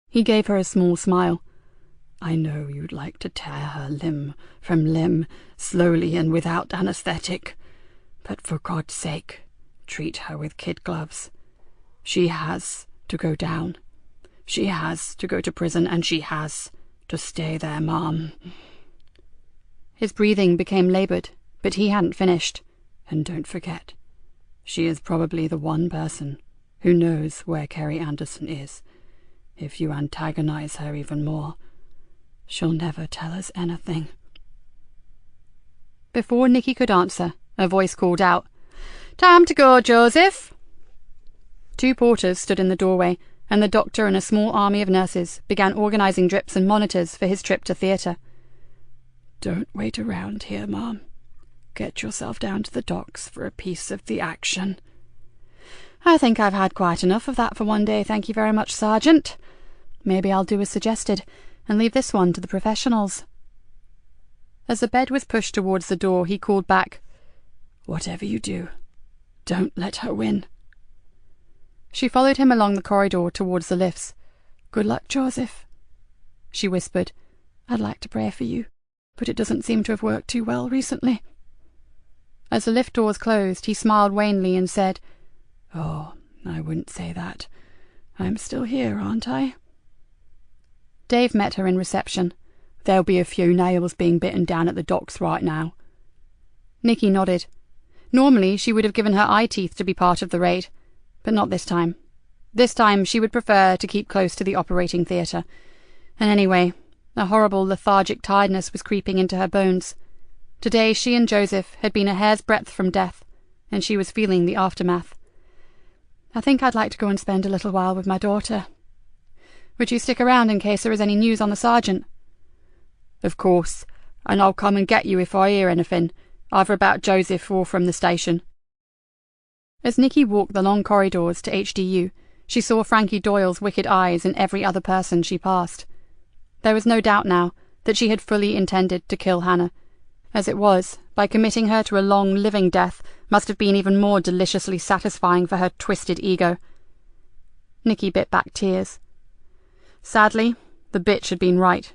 He gave her a small smile. I know you'd like to tear her limb from limb, slowly and without anesthetic, but for God's sake, treat her with kid gloves. She has to go down. She has to go to prison, and she has to stay there, Mom. His breathing became laboured, but he hadn't finished. And don't forget, she is probably the one person who knows where Kerry Anderson is. If you antagonize her even more, she'll never tell us anything. Before Nikki could answer, a voice called out, "Time to go, Joseph!" 2 porters stood in the doorway, and the doctor and a small army of nurses began organising drips and monitors for his trip to theatre. Don't wait around here, Mom. Get yourself down to the docks for a piece of the action. I think I've had quite enough of that for one day, thank you very much, Sergeant. Maybe I'll do as suggested, and leave this one to the professionals. As the bed was pushed towards the door, he called back, Whatever you do, don't let her win. She followed him along the corridor towards the lifts. Good luck, Joseph, she whispered. I'd like to pray for you, but it doesn't seem to have worked too well recently. As the lift doors closed, he smiled wanly and said, Oh, I wouldn't say that. I'm still here, aren't I? Dave met her in reception. There'll be a few nails being bitten down at the docks right now. Nikki nodded. Normally she would have given her eye teeth to be part of the raid, but not this time. This time she would prefer to keep close to the operating theatre. And anyway, a horrible lethargic tiredness was creeping into her bones. Today she and Joseph had been a hair's breadth from death, and she was feeling the aftermath. I think I'd like to go and spend a little while with my daughter. Would you stick around in case there is any news on the sergeant? Of course, and I'll come and get you if I hear anything, either about Joseph or from the station. As Nikki walked the long corridors to HDU, she saw Frankie Doyle's wicked eyes in every other person she passed. There was no doubt now that she had fully intended to kill Hannah. As it was, by committing her to a long living death must have been even more deliciously satisfying for her twisted ego. Nikki bit back tears. Sadly, the bitch had been right.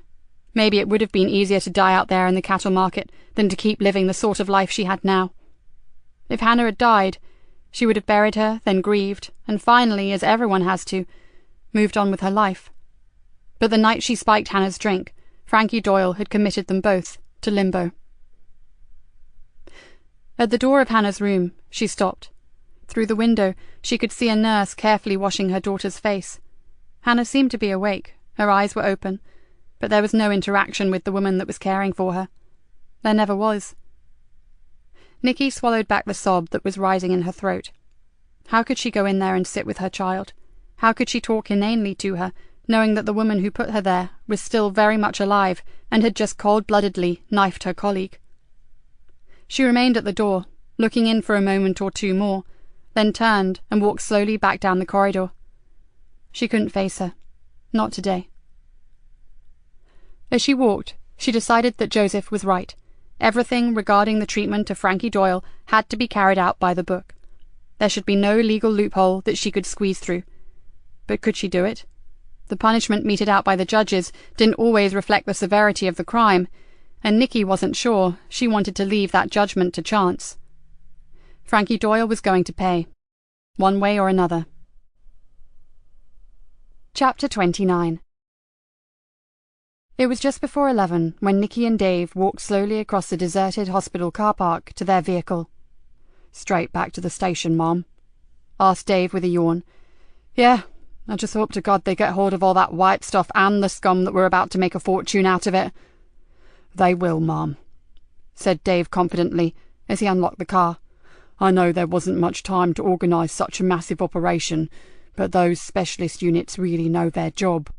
Maybe it would have been easier to die out there in the cattle market than to keep living the sort of life she had now. If Hannah had died, she would have buried her, then grieved, and finally, as everyone has to, moved on with her life. But the night she spiked Hannah's drink, Frankie Doyle had committed them both to limbo. At the door of Hannah's room, she stopped. Through the window, she could see a nurse carefully washing her daughter's face. Hannah seemed to be awake, her eyes were open, but there was no interaction with the woman that was caring for her. There never was. Nikki swallowed back the sob that was rising in her throat. How could she go in there and sit with her child? How could she talk inanely to her, knowing that the woman who put her there was still very much alive and had just cold-bloodedly knifed her colleague? She remained at the door, looking in for a moment or two more, then turned and walked slowly back down the corridor. She couldn't face her. Not today. As she walked, she decided that Joseph was right. Everything regarding the treatment of Frankie Doyle had to be carried out by the book. There should be no legal loophole that she could squeeze through. But could she do it? The punishment meted out by the judges didn't always reflect the severity of the crime, and Nikki wasn't sure she wanted to leave that judgment to chance. Frankie Doyle was going to pay, one way or another. Chapter 29. It was just before 11 when Nikki and Dave walked slowly across the deserted hospital car park to their vehicle. Straight back to the station, Mom? Asked Dave with a yawn. Yeah, I just hope to God they get hold of all that white stuff and the scum that were about to make a fortune out of it. They will, Mom, said Dave confidently as he unlocked the car. I know there wasn't much time to organise such a massive operation, but those specialist units really know their job.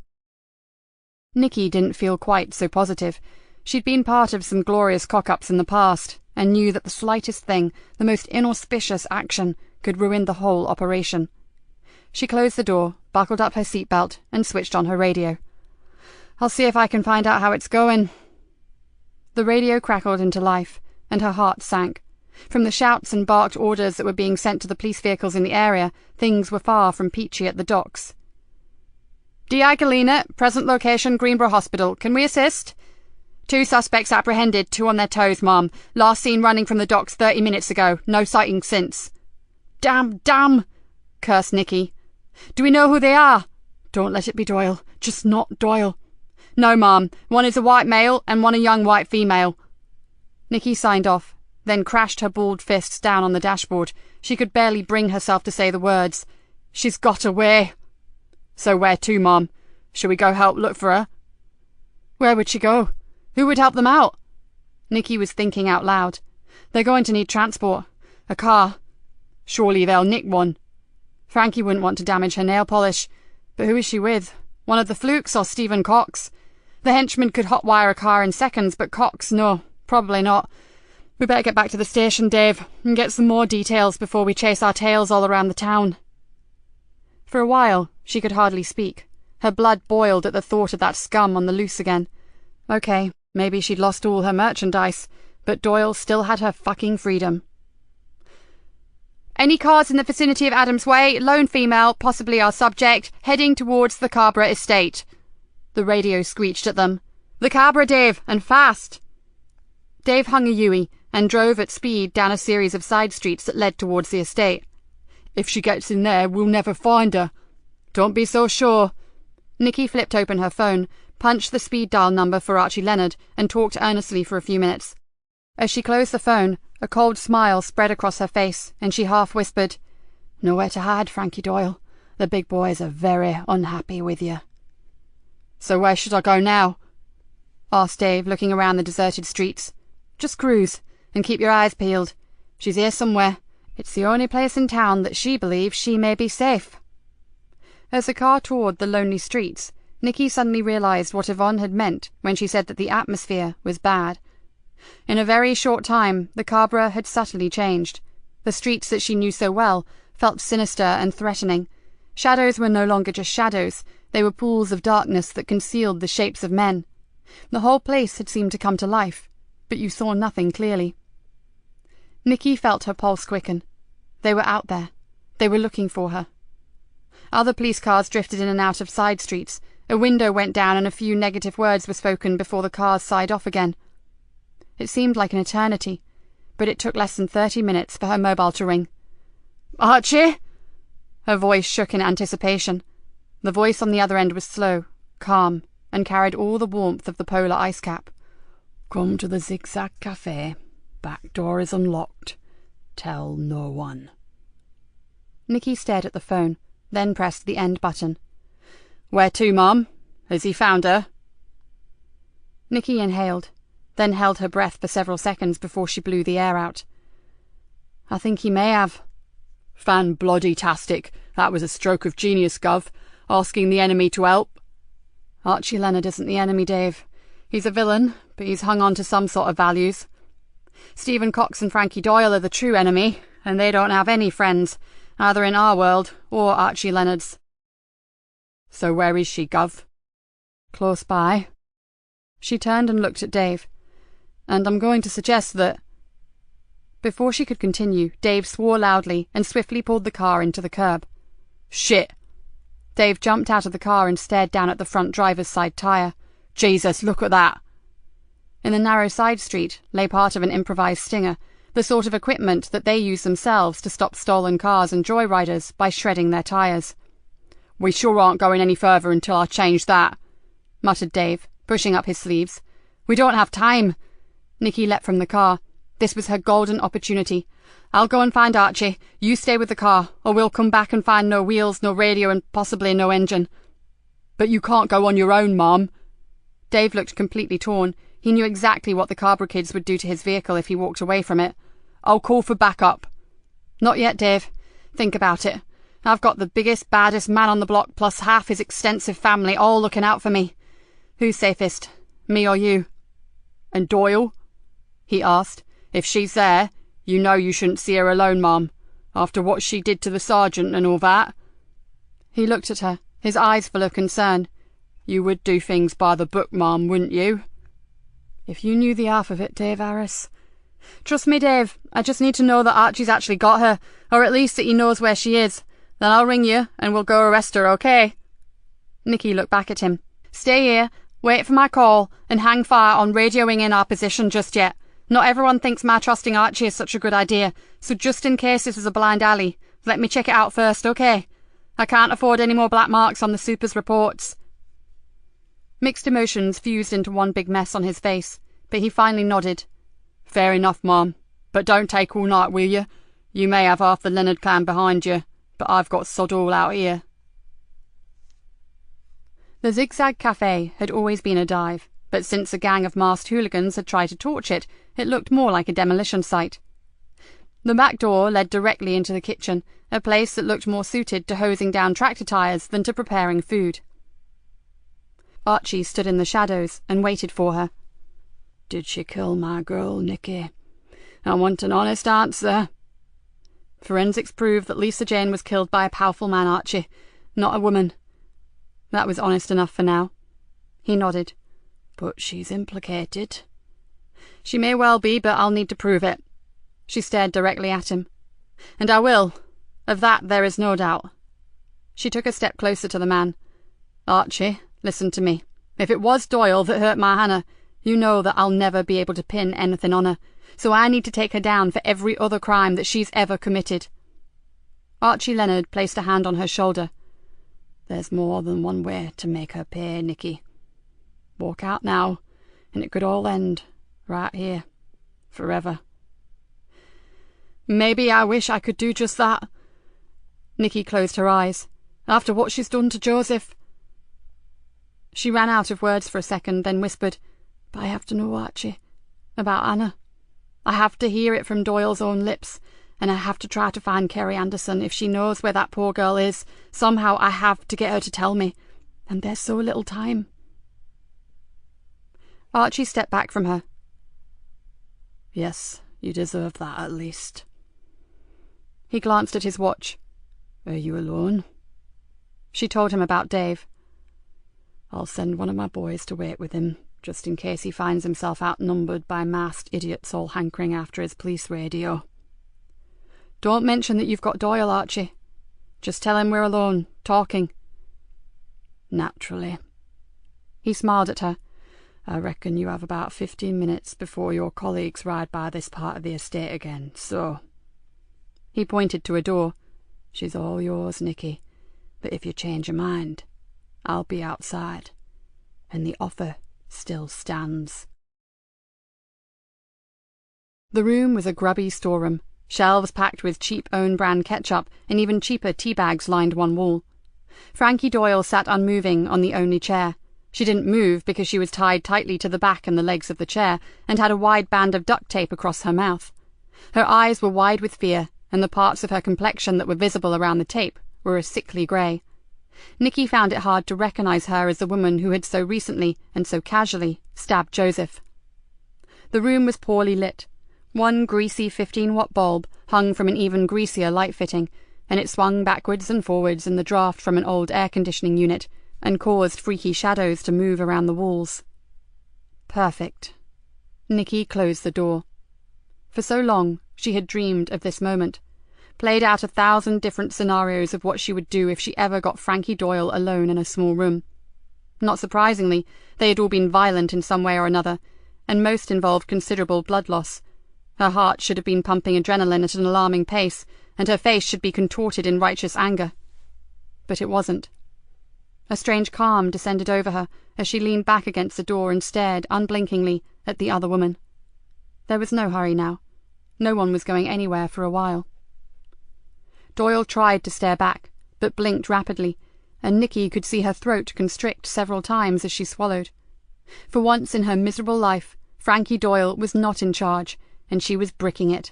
Nikki didn't feel quite so positive. She'd been part of some glorious cock-ups in the past, and knew that the slightest thing, the most inauspicious action, could ruin the whole operation. She closed the door, buckled up her seatbelt, and switched on her radio. I'll see if I can find out how it's going. The radio crackled into life, and her heart sank. From the shouts and barked orders that were being sent to the police vehicles in the area, things were far from peachy at the docks. Joy Galena, present location Greenborough Hospital. Can we assist? 2 suspects apprehended, 2 on their toes, Mom. Last seen running from the docks 30 minutes ago. No sighting since. Damn, cursed Nikki. Do we know who they are? Don't let it be Doyle. Just not Doyle. No, Mom. One is a white male and one a young white female. Nikki signed off, then crashed her balled fists down on the dashboard. She could barely bring herself to say the words. She's got away. So where to, Mom? Shall we go help look for her? Where would she go? Who would help them out? Nikki was thinking out loud. They're going to need transport. A car. Surely they'll nick one. Frankie wouldn't want to damage her nail polish. But who is she with? One of the Flukes or Stephen Cox? The henchman could hotwire a car in seconds, but Cox, no, probably not. We better get back to the station, Dave, and get some more details before we chase our tails all around the town. For a while, she could hardly speak. Her blood boiled at the thought of that scum on the loose again. Okay, maybe she'd lost all her merchandise, but Doyle still had her fucking freedom. Any cars in the vicinity of Adams Way, lone female, possibly our subject, heading towards the Cabra estate. The radio screeched at them. The Cabra, Dave, and fast. Dave hung a Yui and drove at speed down a series of side streets that led towards the estate. If she gets in there, we'll never find her. Don't be so sure. Nikki flipped open her phone, punched the speed dial number for Archie Leonard, and talked earnestly for a few minutes. As she closed the phone, a cold smile spread across her face, and she half whispered, "Nowhere to hide, Frankie Doyle. The big boys are very unhappy with you." "So where should I go now?" asked Dave, looking around the deserted streets. "Just cruise, and keep your eyes peeled. She's here somewhere. It's the only place in town that she believes she may be safe." As the car toured the lonely streets, Nikki suddenly realized what Yvonne had meant when she said that the atmosphere was bad. In a very short time, the Cabra had subtly changed. The streets that she knew so well felt sinister and threatening. Shadows were no longer just shadows, they were pools of darkness that concealed the shapes of men. The whole place had seemed to come to life, but you saw nothing clearly. Nikki felt her pulse quicken. They were out there. They were looking for her. Other police cars drifted in and out of side streets. A window went down and a few negative words were spoken before the cars sighed off again. It seemed like an eternity, but it took less than 30 minutes for her mobile to ring. "Archie?" Her voice shook in anticipation. The voice on the other end was slow, calm, and carried all the warmth of the polar ice cap. "Come to the Zigzag Cafe. Back door is unlocked. Tell no one." Nikki stared at the phone, then pressed the end button. "Where to, Mum? Has he found her?" Nikki inhaled, then held her breath for several seconds before she blew the air out. "I think he may have." "Fan-bloody-tastic. That was a stroke of genius, Gov. Asking the enemy to help." "Archie Leonard isn't the enemy, Dave. He's a villain, but he's hung on to some sort of values. Stephen Cox and Frankie Doyle are the true enemy, and they don't have any friends, either in our world or Archie Leonard's." "So where is she, Gov?" "Close by." She turned and looked at Dave. "And I'm going to suggest that—" Before she could continue, Dave swore loudly and swiftly pulled the car into the curb. "Shit!" Dave jumped out of the car and stared down at the front driver's side tyre. "Jesus, look at that!" In the narrow side street lay part of an improvised stinger, the sort of equipment that they use themselves to stop stolen cars and joyriders by shredding their tyres. "We sure aren't going any further until I change that," muttered Dave, pushing up his sleeves. "We don't have time." Nikki leapt from the car. This was her golden opportunity. "I'll go and find Archie. You stay with the car, or we'll come back and find no wheels, no radio, and possibly no engine." "But you can't go on your own, Mum." Dave looked completely torn. He knew exactly what the Cabra kids would do to his vehicle if he walked away from it. "I'll call for backup." "Not yet, Dave. Think about it. I've got the biggest, baddest man on the block plus half his extensive family all looking out for me. Who's safest, me or you?" "And Doyle?" he asked. "If she's there, you know you shouldn't see her alone, Mum. After what she did to the sergeant and all that." He looked at her, his eyes full of concern. "You would do things by the book, Mum, wouldn't you?" "If you knew the half of it, Dave Harris." "Trust me, Dave. I just need to know that Archie's actually got her, or at least that he knows where she is. Then I'll ring you, and we'll go arrest her, okay?" Nikki looked back at him. "Stay here, wait for my call, and hang fire on radioing in our position just yet. Not everyone thinks my trusting Archie is such a good idea, so just in case this is a blind alley, let me check it out first, okay? I can't afford any more black marks on the super's reports." Mixed emotions fused into one big mess on his face, but he finally nodded. "Fair enough, Mum. But don't take all night, will you? You may have half the Leonard clan behind you, but I've got sod all out here." The Zigzag Cafe had always been a dive, but since a gang of masked hooligans had tried to torch it, it looked more like a demolition site. The back door led directly into the kitchen, a place that looked more suited to hosing down tractor tyres than to preparing food. Archie stood in the shadows and waited for her. "Did she kill my girl, Nikki? I want an honest answer." "Forensics prove that Lisa Jane was killed by a powerful man, Archie, not a woman." That was honest enough for now. He nodded. "But she's implicated." "She may well be, but I'll need to prove it." She stared directly at him. "And I will. Of that there is no doubt." She took a step closer to the man. "Archie, listen to me. If it was Doyle that hurt my Hannah, you know that I'll never be able to pin anything on her, so I need to take her down for every other crime that she's ever committed." Archie Leonard placed a hand on her shoulder. "There's more than one way to make her pay, Nikki. Walk out now, and it could all end right here, forever." "Maybe I wish I could do just that." Nikki closed her eyes. "After what she's done to Joseph." She ran out of words for a second, then whispered, "But I have to know, Archie, about Anna. I have to hear it from Doyle's own lips, and I have to try to find Kerry Anderson. If she knows where that poor girl is, somehow I have to get her to tell me. And there's so little time." Archie stepped back from her. "Yes, you deserve that at least." He glanced at his watch. "Are you alone?" She told him about Dave. "I'll send one of my boys to wait with him, just in case he finds himself outnumbered by masked idiots all hankering after his police radio." "Don't mention that you've got Doyle, Archie. Just tell him we're alone, talking." "Naturally." He smiled at her. "I reckon you have about 15 minutes before your colleagues ride by this part of the estate again, so—" He pointed to a door. "She's all yours, Nikki. But if you change your mind, I'll be outside. And the offer still stands." The room was a grubby storeroom. Shelves packed with cheap own-brand ketchup and even cheaper tea bags lined one wall. Frankie Doyle sat unmoving on the only chair. She didn't move because she was tied tightly to the back and the legs of the chair and had a wide band of duct tape across her mouth. Her eyes were wide with fear, and the parts of her complexion that were visible around the tape were a sickly grey. Nikki found it hard to recognise her as the woman who had so recently and so casually stabbed Joseph. The room was poorly lit. One greasy 15-watt bulb hung from an even greasier light fitting, and it swung backwards and forwards in the draught from an old air-conditioning unit and caused freaky shadows to move around the walls. Perfect. Nikki closed the door. For so long she had dreamed of this moment, played out 1,000 different scenarios of what she would do if she ever got Frankie Doyle alone in a small room. Not surprisingly, they had all been violent in some way or another, and most involved considerable blood loss. Her heart should have been pumping adrenaline at an alarming pace, and her face should be contorted in righteous anger. But it wasn't. A strange calm descended over her as she leaned back against the door and stared unblinkingly at the other woman. There was no hurry now. No one was going anywhere for a while. Doyle tried to stare back, but blinked rapidly, and Nikki could see her throat constrict several times as she swallowed. For once in her miserable life, Frankie Doyle was not in charge, and she was bricking it.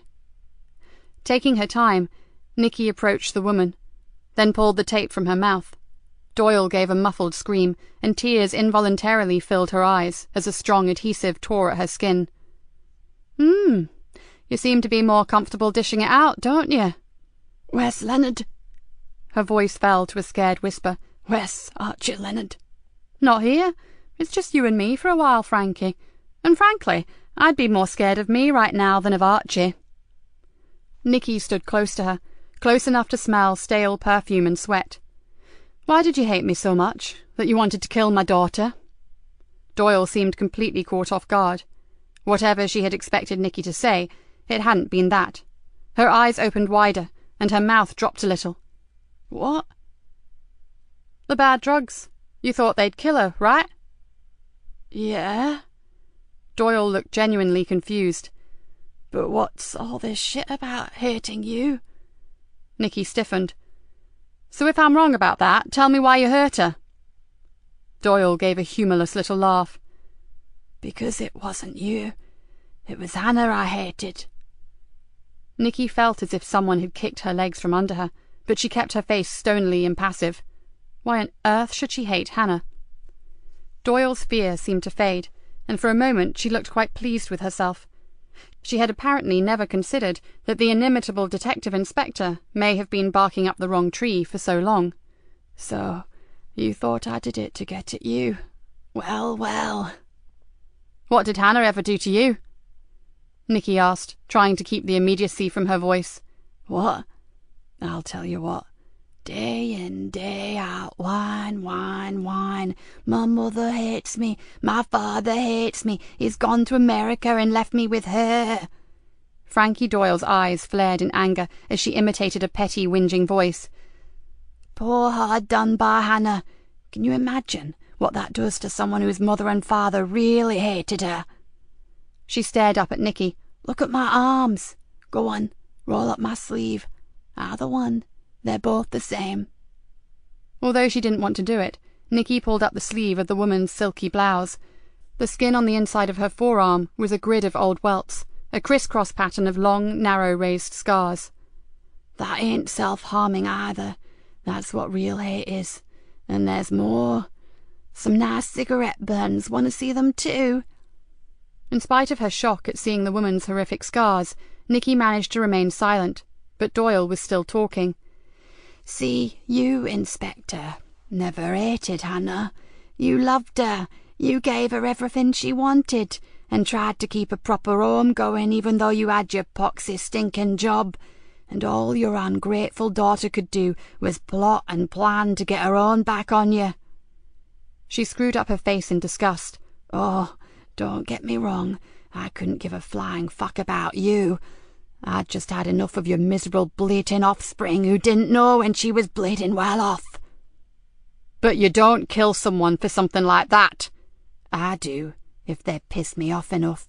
Taking her time, Nikki approached the woman, then pulled the tape from her mouth. Doyle gave a muffled scream, and tears involuntarily filled her eyes as a strong adhesive tore at her skin. You seem to be more comfortable dishing it out, don't you?" "Where's Leonard?" Her voice fell to a scared whisper. "Where's Archie Leonard?" "Not here. It's just you and me for a while, Frankie. And frankly, I'd be more scared of me right now than of Archie." Nikki stood close to her, close enough to smell stale perfume and sweat. "Why did you hate me so much, that you wanted to kill my daughter?" Doyle seemed completely caught off guard. Whatever she had expected Nikki to say, it hadn't been that. Her eyes opened wider, and her mouth dropped a little. "What?" "The bad drugs. You thought they'd kill her, right?" "Yeah." Doyle looked genuinely confused. "But what's all this shit about hating you?" Nikki stiffened. "So if I'm wrong about that, tell me why you hurt her." Doyle gave a humourless little laugh. "Because it wasn't you. It was Hannah I hated." Nikki felt as if someone had kicked her legs from under her, but she kept her face stonily impassive. Why on earth should she hate Hannah? Doyle's fear seemed to fade, and for a moment she looked quite pleased with herself. She had apparently never considered that the inimitable detective inspector may have been barking up the wrong tree for so long. "So, you thought I did it to get at you? Well, well." "What did Hannah ever do to you?" Nikki asked, trying to keep the immediacy from her voice. "What? I'll tell you what. Day in, day out, whine, whine, whine. My mother hates me. My father hates me. He's gone to America and left me with her." Frankie Doyle's eyes flared in anger as she imitated a petty, whinging voice. Poor hard done by Hannah. Can you imagine what that does to someone whose mother and father really hated her? She stared up at Nikki. Look at my arms. Go on, roll up my sleeve. Either one. They're both the same. Although she didn't want to do it, Nikki pulled up the sleeve of the woman's silky blouse. The skin on the inside of her forearm was a grid of old welts, a criss-cross pattern of long, narrow raised scars. That ain't self-harming either. That's what real hate is. And there's more. Some nice cigarette burns. Want to see them too? In spite of her shock at seeing the woman's horrific scars, Nikki managed to remain silent, but Doyle was still talking. See, you, Inspector, never hated Hannah. You loved her. You gave her everything she wanted, and tried to keep a proper home going even though you had your poxy stinking job. And all your ungrateful daughter could do was plot and plan to get her own back on you. She screwed up her face in disgust. Oh, don't get me wrong. I couldn't give a flying fuck about you. I'd just had enough of your miserable bleating offspring who didn't know when she was bleeding well off. But you don't kill someone for something like that. I do, if they piss me off enough.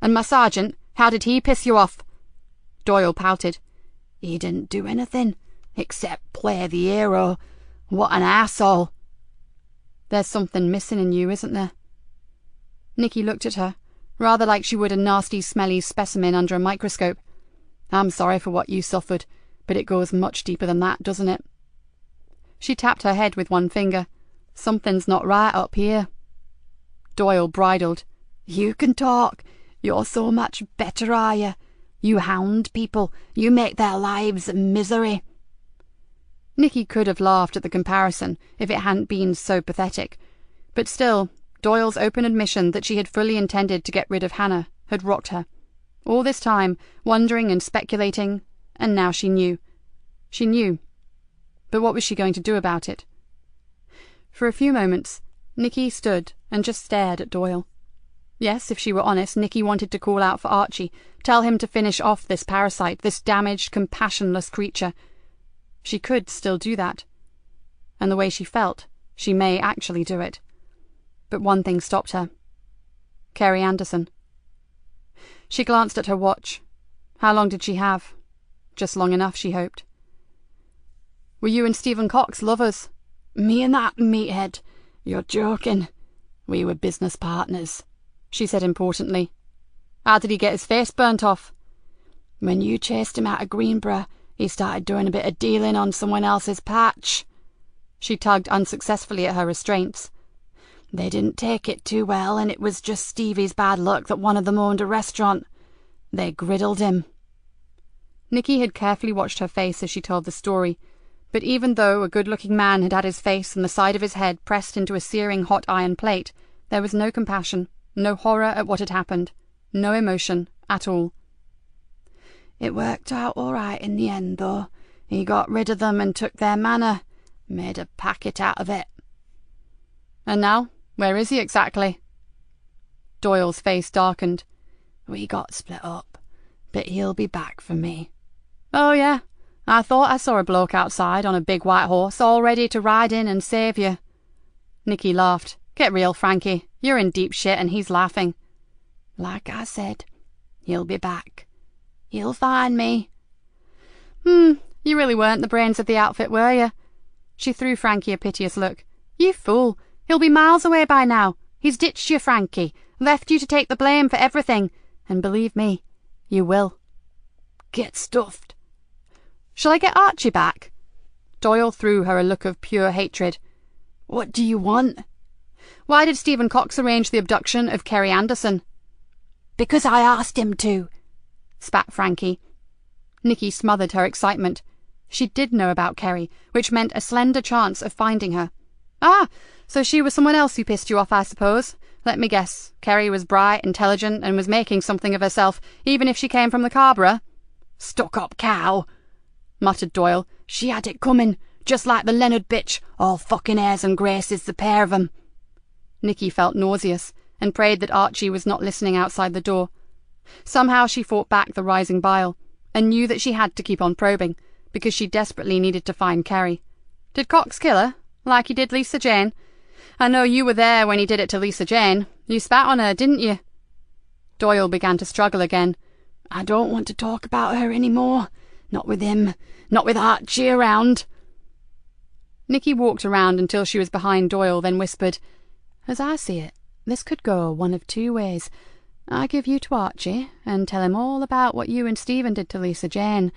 And my sergeant, how did he piss you off? Doyle pouted. He didn't do anything, except play the hero. What an asshole. There's something missing in you, isn't there? Nikki looked at her, rather like she would a nasty, smelly specimen under a microscope. I'm sorry for what you suffered, but it goes much deeper than that, doesn't it? She tapped her head with one finger. Something's not right up here. Doyle bridled. You can talk. You're so much better, are you? You hound people. You make their lives a misery. Nikki could have laughed at the comparison if it hadn't been so pathetic, but still, Doyle's open admission that she had fully intended to get rid of Hannah had rocked her. All this time, wondering and speculating, and now she knew. She knew. But what was she going to do about it? For a few moments, Nikki stood and just stared at Doyle. Yes, if she were honest, Nikki wanted to call out for Archie, tell him to finish off this parasite, this damaged, compassionless creature. She could still do that. And the way she felt, she may actually do it. But one thing stopped her. Kerry Anderson. She glanced at her watch. How long did she have? Just long enough, she hoped. Were you and Stephen Cox lovers? Me and that meathead? You're joking. We were business partners, she said importantly. How did he get his face burnt off? When you chased him out of Greenborough, he started doing a bit of dealing on someone else's patch. She tugged unsuccessfully at her restraints. They didn't take it too well, and it was just Stevie's bad luck that one of them owned a restaurant. They griddled him. Nikki had carefully watched her face as she told the story, but even though a good-looking man had had his face and the side of his head pressed into a searing hot iron plate, there was no compassion, no horror at what had happened, no emotion at all. It worked out all right in the end, though. He got rid of them and took their manor, made a packet out of it. And now, where is he exactly? Doyle's face darkened. We got split up, but he'll be back for me. Oh, yeah. I thought I saw a bloke outside on a big white horse, all ready to ride in and save you. Nikki laughed. Get real, Frankie. You're in deep shit and he's laughing. Like I said, he'll be back. He'll find me. You really weren't the brains of the outfit, were you? She threw Frankie a piteous look. You fool. He'll be miles away by now. He's ditched you, Frankie. Left you to take the blame for everything. And believe me, you will. Get stuffed. Shall I get Archie back? Doyle threw her a look of pure hatred. What do you want? Why did Stephen Cox arrange the abduction of Kerry Anderson? Because I asked him to, spat Frankie. Nikki smothered her excitement. She did know about Kerry, which meant a slender chance of finding her. Ah, so she was someone else who pissed you off, I suppose. Let me guess. Kerry was bright, intelligent, and was making something of herself, even if she came from the Carborough. Stuck-up cow, muttered Doyle. She had it coming, just like the Leonard bitch, all fucking airs and graces, the pair of 'em. Nikki felt nauseous, and prayed that Archie was not listening outside the door. Somehow she fought back the rising bile, and knew that she had to keep on probing, because she desperately needed to find Kerry. Did Cox kill her, like he did Lisa Jane? I know you were there when he did it to Lisa Jane. You spat on her, didn't you? Doyle began to struggle again. I don't want to talk about her any more. Not with him. Not with Archie around. Nikki walked around until she was behind Doyle, then whispered, As I see it, this could go one of two ways. I give you to Archie, and tell him all about what you and Stephen did to Lisa Jane,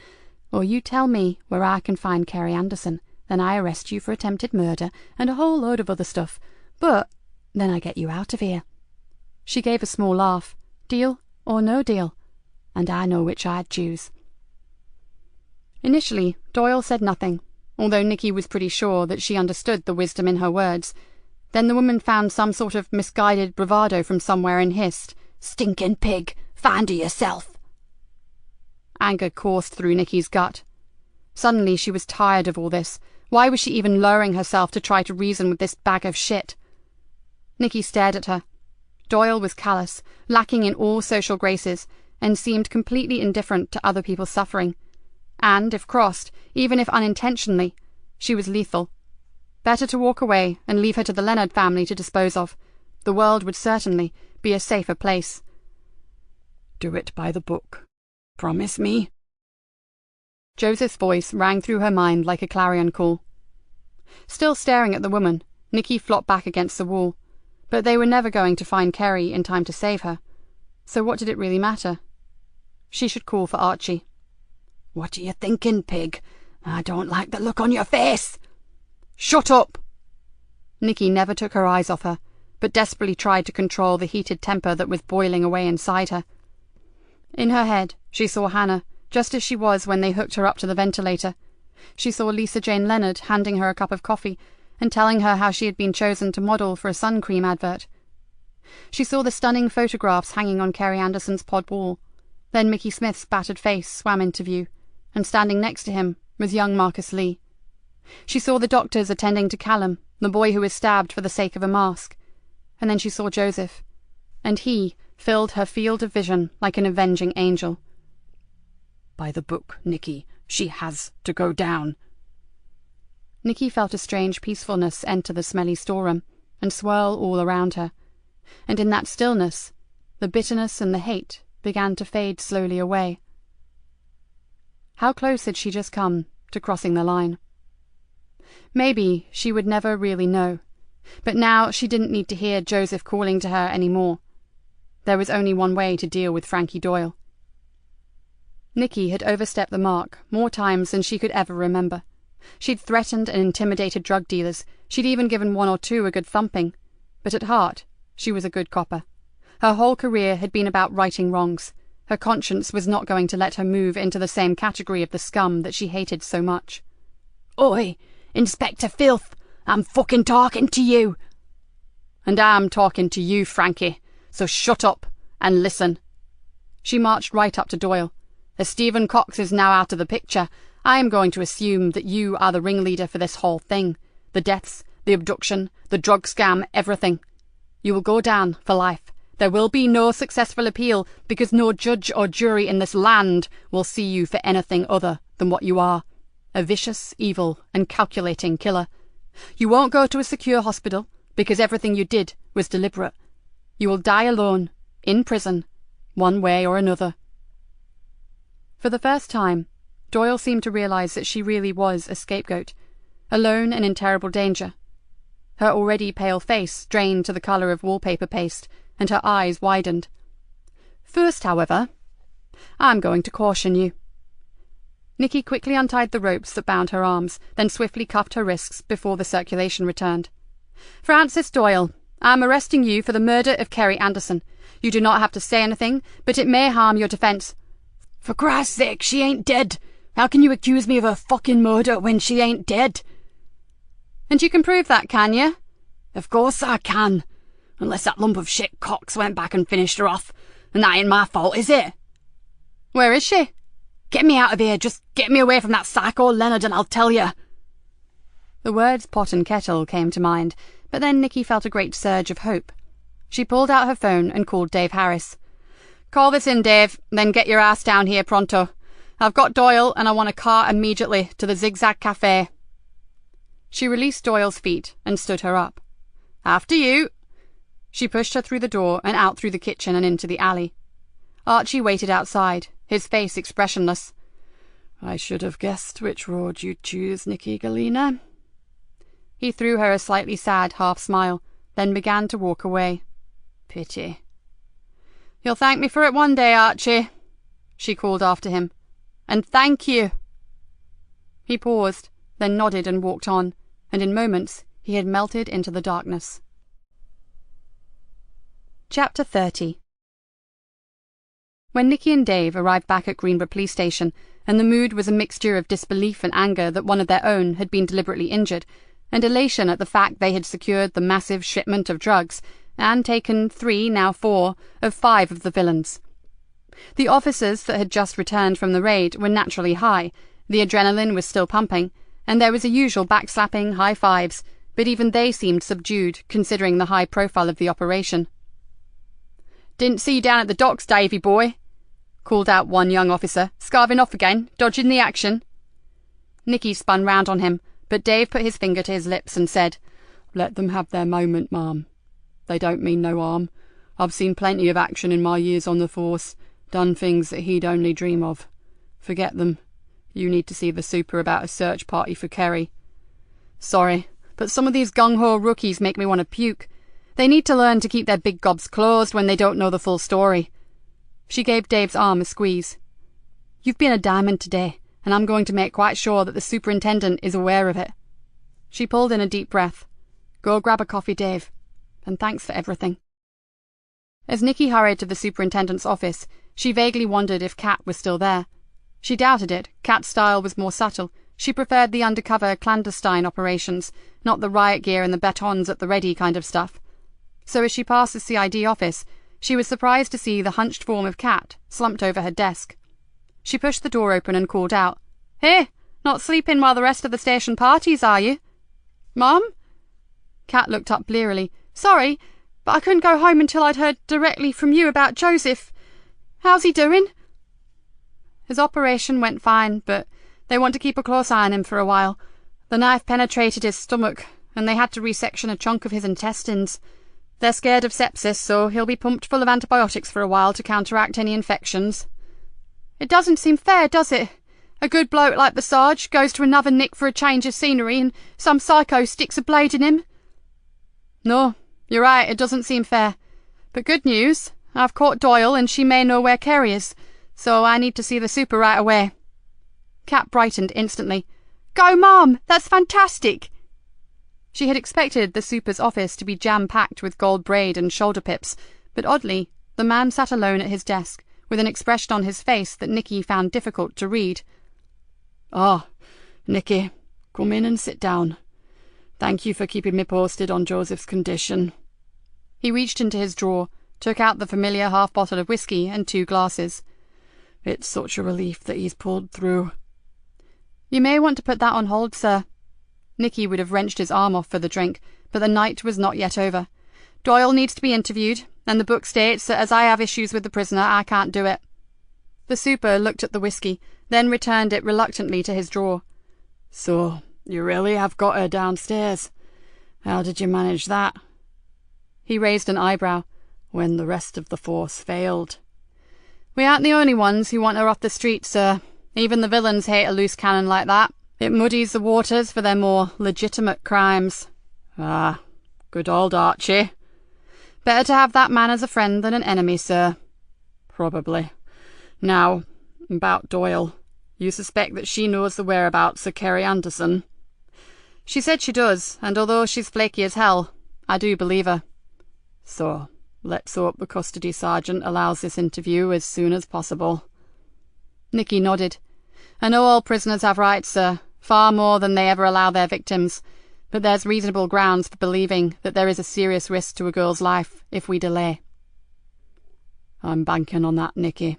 or you tell me where I can find Kerry Anderson, then I arrest you for attempted murder and a whole load of other stuff, but then I get you out of here. She gave a small laugh. Deal or no deal? And I know which I'd choose. Initially, Doyle said nothing, although Nikki was pretty sure that she understood the wisdom in her words. Then the woman found some sort of misguided bravado from somewhere and hissed, Stinking pig! Find her yourself! Anger coursed through Nikki's gut. Suddenly she was tired of all this. Why was she even lowering herself to try to reason with this bag of shit? Nikki stared at her. Doyle was callous, lacking in all social graces, and seemed completely indifferent to other people's suffering. And, if crossed, even if unintentionally, she was lethal. Better to walk away and leave her to the Leonard family to dispose of. The world would certainly be a safer place. Do it by the book. Promise me? Joseph's voice rang through her mind like a clarion call. Still staring at the woman, Nikki flopped back against the wall. But they were never going to find Kerry in time to save her. So what did it really matter? She should call for Archie. What are you thinking, pig? I don't like the look on your face. Shut up! Nikki never took her eyes off her, but desperately tried to control the heated temper that was boiling away inside her. In her head, she saw Hannah, just as she was when they hooked her up to the ventilator. She saw Lisa Jane Leonard handing her a cup of coffee and telling her how she had been chosen to model for a sun cream advert. She saw the stunning photographs hanging on Kerry Anderson's pod wall. Then Mickey Smith's battered face swam into view, and standing next to him was young Marcus Lee. She saw the doctors attending to Callum, the boy who was stabbed for the sake of a mask. And then she saw Joseph, and he filled her field of vision like an avenging angel. By the book, Nikki. She has to go down. Nikki felt a strange peacefulness enter the smelly storeroom and swirl all around her, and in that stillness, the bitterness and the hate began to fade slowly away. How close had she just come to crossing the line? Maybe she would never really know, but now she didn't need to hear Joseph calling to her any more. There was only one way to deal with Frankie Doyle. Nikki had overstepped the mark more times than she could ever remember. She'd threatened and intimidated drug dealers. She'd even given one or two a good thumping. But at heart, she was a good copper. Her whole career had been about righting wrongs. Her conscience was not going to let her move into the same category of the scum that she hated so much. Oi, Inspector Filth, I'm fucking talking to you. And I'm talking to you, Frankie, so shut up and listen. She marched right up to Doyle. As Stephen Cox is now out of the picture, I am going to assume that you are the ringleader for this whole thing. The deaths, the abduction, the drug scam, everything. You will go down for life. There will be no successful appeal because no judge or jury in this land will see you for anything other than what you are. A vicious, evil, and calculating killer. You won't go to a secure hospital because everything you did was deliberate. You will die alone, in prison, one way or another. For the first time, Doyle seemed to realize that she really was a scapegoat, alone and in terrible danger. Her already pale face drained to the colour of wallpaper paste, and her eyes widened. First, however, I'm going to caution you. Nikki quickly untied the ropes that bound her arms, then swiftly cuffed her wrists before the circulation returned. Francis Doyle, I'm arresting you for the murder of Kerry Anderson. You do not have to say anything, but it may harm your defence. For Christ's sake, she ain't dead. How can you accuse me of a fucking murder when she ain't dead? And you can prove that, can you? Of course I can. Unless that lump of shit Cox went back and finished her off. And that ain't my fault, is it? Where is she? Get me out of here. Just get me away from that psycho Leonard and I'll tell you. The words pot and kettle came to mind, but then Nikki felt a great surge of hope. She pulled out her phone and called Dave Harris. Call this in, Dave, then get your ass down here pronto. I've got Doyle, and I want a car immediately to the Zigzag Cafe." She released Doyle's feet and stood her up. "After you." She pushed her through the door and out through the kitchen and into the alley. Archie waited outside, his face expressionless. "I should have guessed which road you'd choose, Nikki Galena." He threw her a slightly sad half-smile, then began to walk away. "Pity." "You'll thank me for it one day, Archie," she called after him. "And thank you." He paused, then nodded and walked on, and in moments he had melted into the darkness. Chapter 30. When Nikki and Dave arrived back at Greenborough Police Station, and the mood was a mixture of disbelief and anger that one of their own had been deliberately injured, and elation at the fact they had secured the massive shipment of drugs, and taken 3, now 4, of 5 of the villains. The officers that had just returned from the raid were naturally high, the adrenaline was still pumping, and there was a usual backslapping, high fives, but even they seemed subdued, considering the high profile of the operation. "Didn't see you down at the docks, Davy boy," called out one young officer, "scarving off again, dodging the action." Nikki spun round on him, but Dave put his finger to his lips and said, "Let them have their moment, ma'am. They don't mean no harm. I've seen plenty of action in my years on the force, done things that he'd only dream of. Forget them. You need to see the super about a search party for Kerry." "Sorry, but some of these gung-ho rookies make me want to puke. They need to learn to keep their big gobs closed when they don't know the full story." She gave Dave's arm a squeeze. "You've been a diamond today, and I'm going to make quite sure that the superintendent is aware of it." She pulled in a deep breath. "Go grab a coffee, Dave, and thanks for everything." As Nikki hurried to the superintendent's office, she vaguely wondered if Kat was still there. She doubted it. Kat's style was more subtle. She preferred the undercover, clandestine operations, not the riot gear and the batons at the ready kind of stuff. So as she passed the CID office, she was surprised to see the hunched form of Kat slumped over her desk. She pushed the door open and called out, "Hey, not sleeping while the rest of the station parties, are you?" "Mum?" Kat looked up blearily. "Sorry, but I couldn't go home until I'd heard directly from you about Joseph. How's he doing?" "His operation went fine, but they want to keep a close eye on him for a while. The knife penetrated his stomach, and they had to resection a chunk of his intestines. They're scared of sepsis, so he'll be pumped full of antibiotics for a while to counteract any infections." "It doesn't seem fair, does it? A good bloke like the Sarge goes to another nick for a change of scenery, and some psycho sticks a blade in him." "No, you're right, it doesn't seem fair. But good news, I've caught Doyle, and she may know where Kerry is, so I need to see the super right away." Kat brightened instantly. "Go, Mum! That's fantastic!" She had expected the super's office to be jam-packed with gold braid and shoulder pips, but oddly, the man sat alone at his desk, with an expression on his face that Nikki found difficult to read. "Ah, Nikki, come in and sit down. Thank you for keeping me posted on Joseph's condition." He reached into his drawer, took out the familiar half bottle of whiskey and 2 glasses. "It's such a relief that he's pulled through." "You may want to put that on hold, sir." Nikki would have wrenched his arm off for the drink, but the night was not yet over. "Doyle needs to be interviewed, and the book states that as I have issues with the prisoner, I can't do it." The super looked at the whiskey, then returned it reluctantly to his drawer. "So, you really have got her downstairs? How did you manage that?" He raised an eyebrow. "When the rest of the force failed." "We aren't the only ones who want her off the street, sir. Even the villains hate a loose cannon like that. It muddies the waters for their more legitimate crimes." "Ah, good old Archie." "Better to have that man as a friend than an enemy, sir." "Probably. Now, about Doyle. You suspect that she knows the whereabouts of Kerry Anderson?" "She said she does, and although she's flaky as hell, I do believe her." "So, let's hope the custody sergeant allows this interview as soon as possible." Nikki nodded. "I know all prisoners have rights, sir, far more than they ever allow their victims, but there's reasonable grounds for believing that there is a serious risk to a girl's life if we delay." "I'm banking on that, Nikki."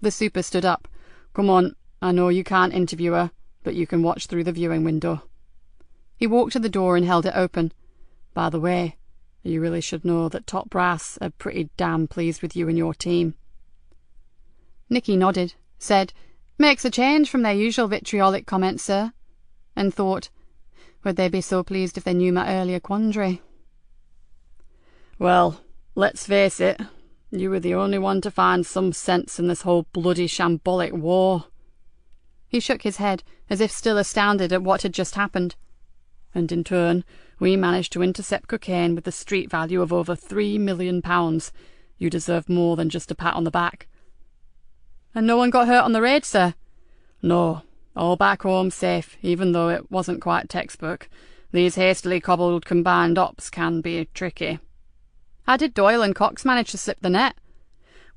The super stood up. "Come on, I know you can't interview her, but you can watch through the viewing window." He walked to the door and held it open. "By the way, you really should know that top brass are pretty damn pleased with you and your team. Nikki nodded, said, "Makes a change from their usual vitriolic comments, sir," and thought, would they be so pleased if they knew my earlier quandary? Well, let's face it, you were the only one to find some sense in this whole bloody shambolic war. He shook his head, as if still astounded at what had just happened. And in turn, we managed to intercept cocaine with a street value of over £3 million. You deserve more than just a pat on the back. And no one got hurt on the raid, sir? No, all back home safe, even though it wasn't quite textbook. These hastily cobbled combined ops can be tricky. How did Doyle and Cox manage to slip the net?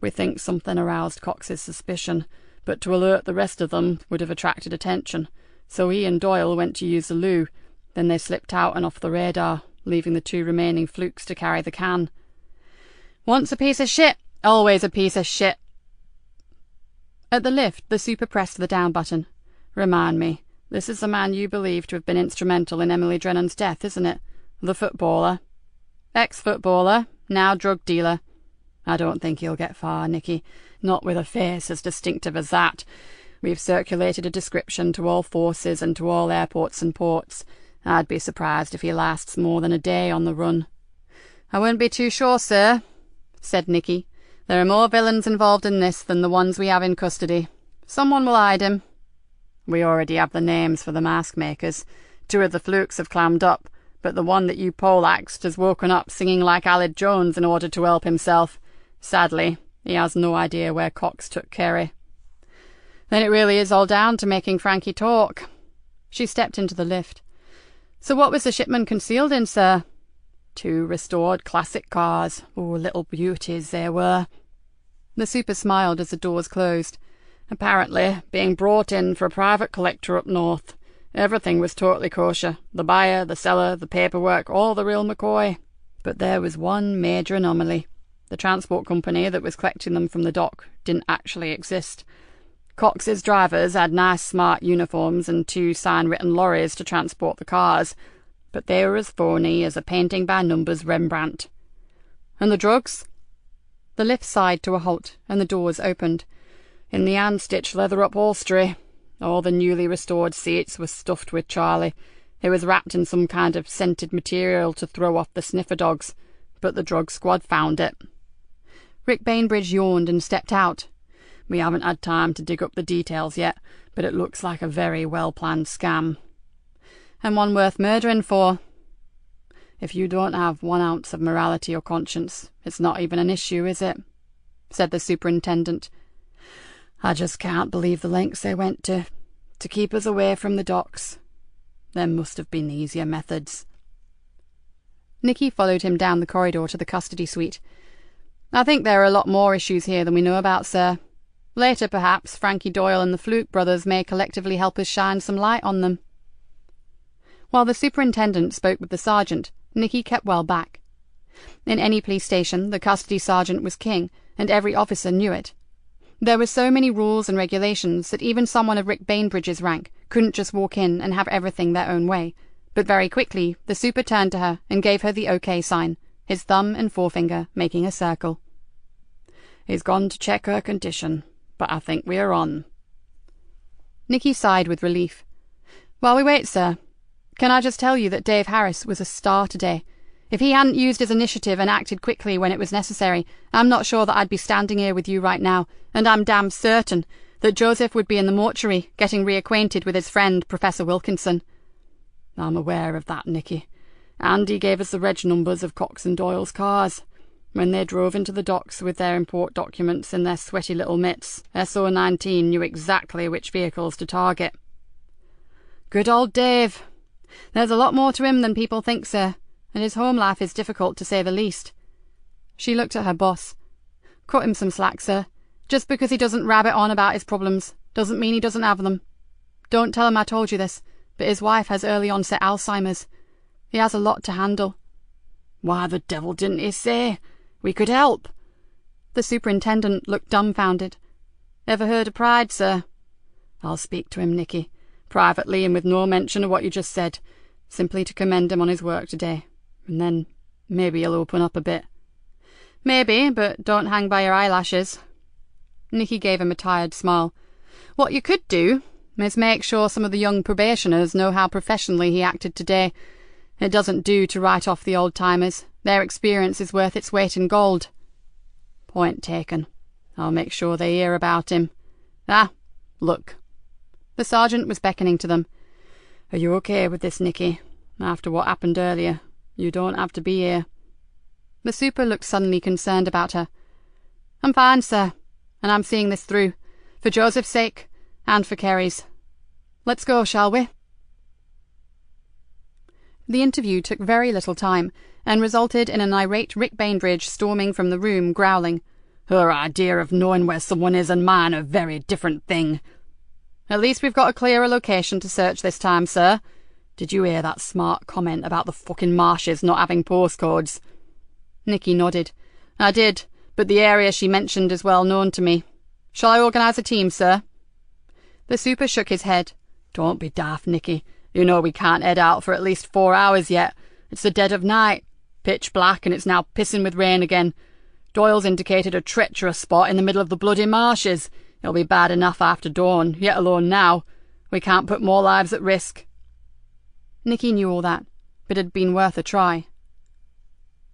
We think something aroused Cox's suspicion, but to alert the rest of them would have attracted attention, so he and Doyle went to use the loo. Then they slipped out and off the radar, leaving the 2 remaining flukes to carry the can. Once a piece of shit, always a piece of shit. At the lift, the super pressed the down button. Remind me, this is the man you believe to have been instrumental in Emily Drennan's death, isn't it? The footballer. Ex-footballer, now drug dealer. I don't think he'll get far, Nikki. Not with a face as distinctive as that. We've circulated a description to all forces and to all airports and ports. I'd be surprised if he lasts more than a day on the run. I wouldn't be too sure, sir, said Nikki. There are more villains involved in this than the ones we have in custody. Someone will hide him. We already have the names for the mask makers. 2 of the flukes have clammed up, but the one that you poleaxed has woken up singing like Aled Jones in order to help himself. Sadly, he has no idea where Cox took Kerry. Then it really is all down to making Frankie talk. She stepped into the lift. So what was the shipment concealed in, sir? 2 restored classic cars. Oh, little beauties they were. The super smiled as the doors closed. Apparently being brought in for a private collector up north. Everything was totally kosher. The buyer, the seller, the paperwork, all the real McCoy. But there was one major anomaly. The transport company that was collecting them from the dock didn't actually exist. Cox's drivers had nice smart uniforms and 2 sign-written lorries to transport the cars, but they were as phony as a painting-by-numbers Rembrandt. And the drugs? The lift sighed to a halt, and the doors opened. In the hand-stitched leather upholstery. All the newly restored seats were stuffed with Charlie. It was wrapped in some kind of scented material to throw off the sniffer dogs, but the drug squad found it. Rick Bainbridge yawned and stepped out. We haven't had time to dig up the details yet, but it looks like a very well-planned scam. And one worth murdering for. If you don't have 1 ounce of morality or conscience, it's not even an issue, is it? Said the superintendent. I just can't believe the lengths they went to keep us away from the docks. There must have been easier methods. Nikki followed him down the corridor to the custody suite. I think there are a lot more issues here than we know about, sir. Later, perhaps, Frankie Doyle and the Fluke brothers may collectively help us shine some light on them. While the superintendent spoke with the sergeant, Nikki kept well back. In any police station, the custody sergeant was king, and every officer knew it. There were so many rules and regulations that even someone of Rick Bainbridge's rank couldn't just walk in and have everything their own way. But very quickly, the super turned to her and gave her the OK sign, his thumb and forefinger making a circle. He's gone to check her condition, but I think we are on. Nikki sighed with relief. While we wait, sir, can I just tell you that Dave Harris was a star today? If he hadn't used his initiative and acted quickly when it was necessary, I'm not sure that I'd be standing here with you right now, and I'm damn certain that Joseph would be in the mortuary getting reacquainted with his friend, Professor Wilkinson. I'm aware of that, Nikki. Andy gave us the reg numbers of Cox and Doyle's cars. When they drove into the docks with their import documents in their sweaty little mitts, SO19 knew exactly which vehicles to target. Good old Dave. There's a lot more to him than people think, sir, and his home life is difficult to say the least. She looked at her boss. Cut him some slack, sir. Just because he doesn't rabbit on about his problems doesn't mean he doesn't have them. Don't tell him I told you this, but his wife has early onset Alzheimer's. He has a lot to handle. Why the devil didn't he say? We could help. The superintendent looked dumbfounded. Ever heard of pride, sir? I'll speak to him, Nikki, privately and with no mention of what you just said, simply to commend him on his work today. And then maybe he'll open up a bit. Maybe, but don't hang by your eyelashes. Nikki gave him a tired smile. "What you could do is make sure some of the young probationers know how professionally he acted today. It doesn't do to write off the old-timers. Their experience is worth its weight in gold." "Point taken. I'll make sure they hear about him. Ah, look." The sergeant was beckoning to them. "Are you okay with this, Nikki? After what happened earlier, you don't have to be here." The super looked suddenly concerned about her. "I'm fine, sir, and I'm seeing this through, for Joseph's sake, and for Kerry's. Let's go, shall we?" The interview took very little time, and resulted in an irate Rick Bainbridge storming from the room, growling, "Her idea of knowing where someone is and mine are a very different thing." "At least we've got a clearer location to search this time, sir. Did you hear that smart comment about the fucking marshes not having postcodes?" Nikki nodded. "I did, but the area she mentioned is well known to me. Shall I organise a team, sir?" The super shook his head. "Don't be daft, Nikki. You know we can't head out for at least 4 hours yet. It's the dead of night. Pitch black, and it's now pissing with rain again. Doyle's indicated a treacherous spot in the middle of the bloody marshes. It'll be bad enough after dawn, yet alone now. We can't put more lives at risk." Nikki knew all that, but it had been worth a try.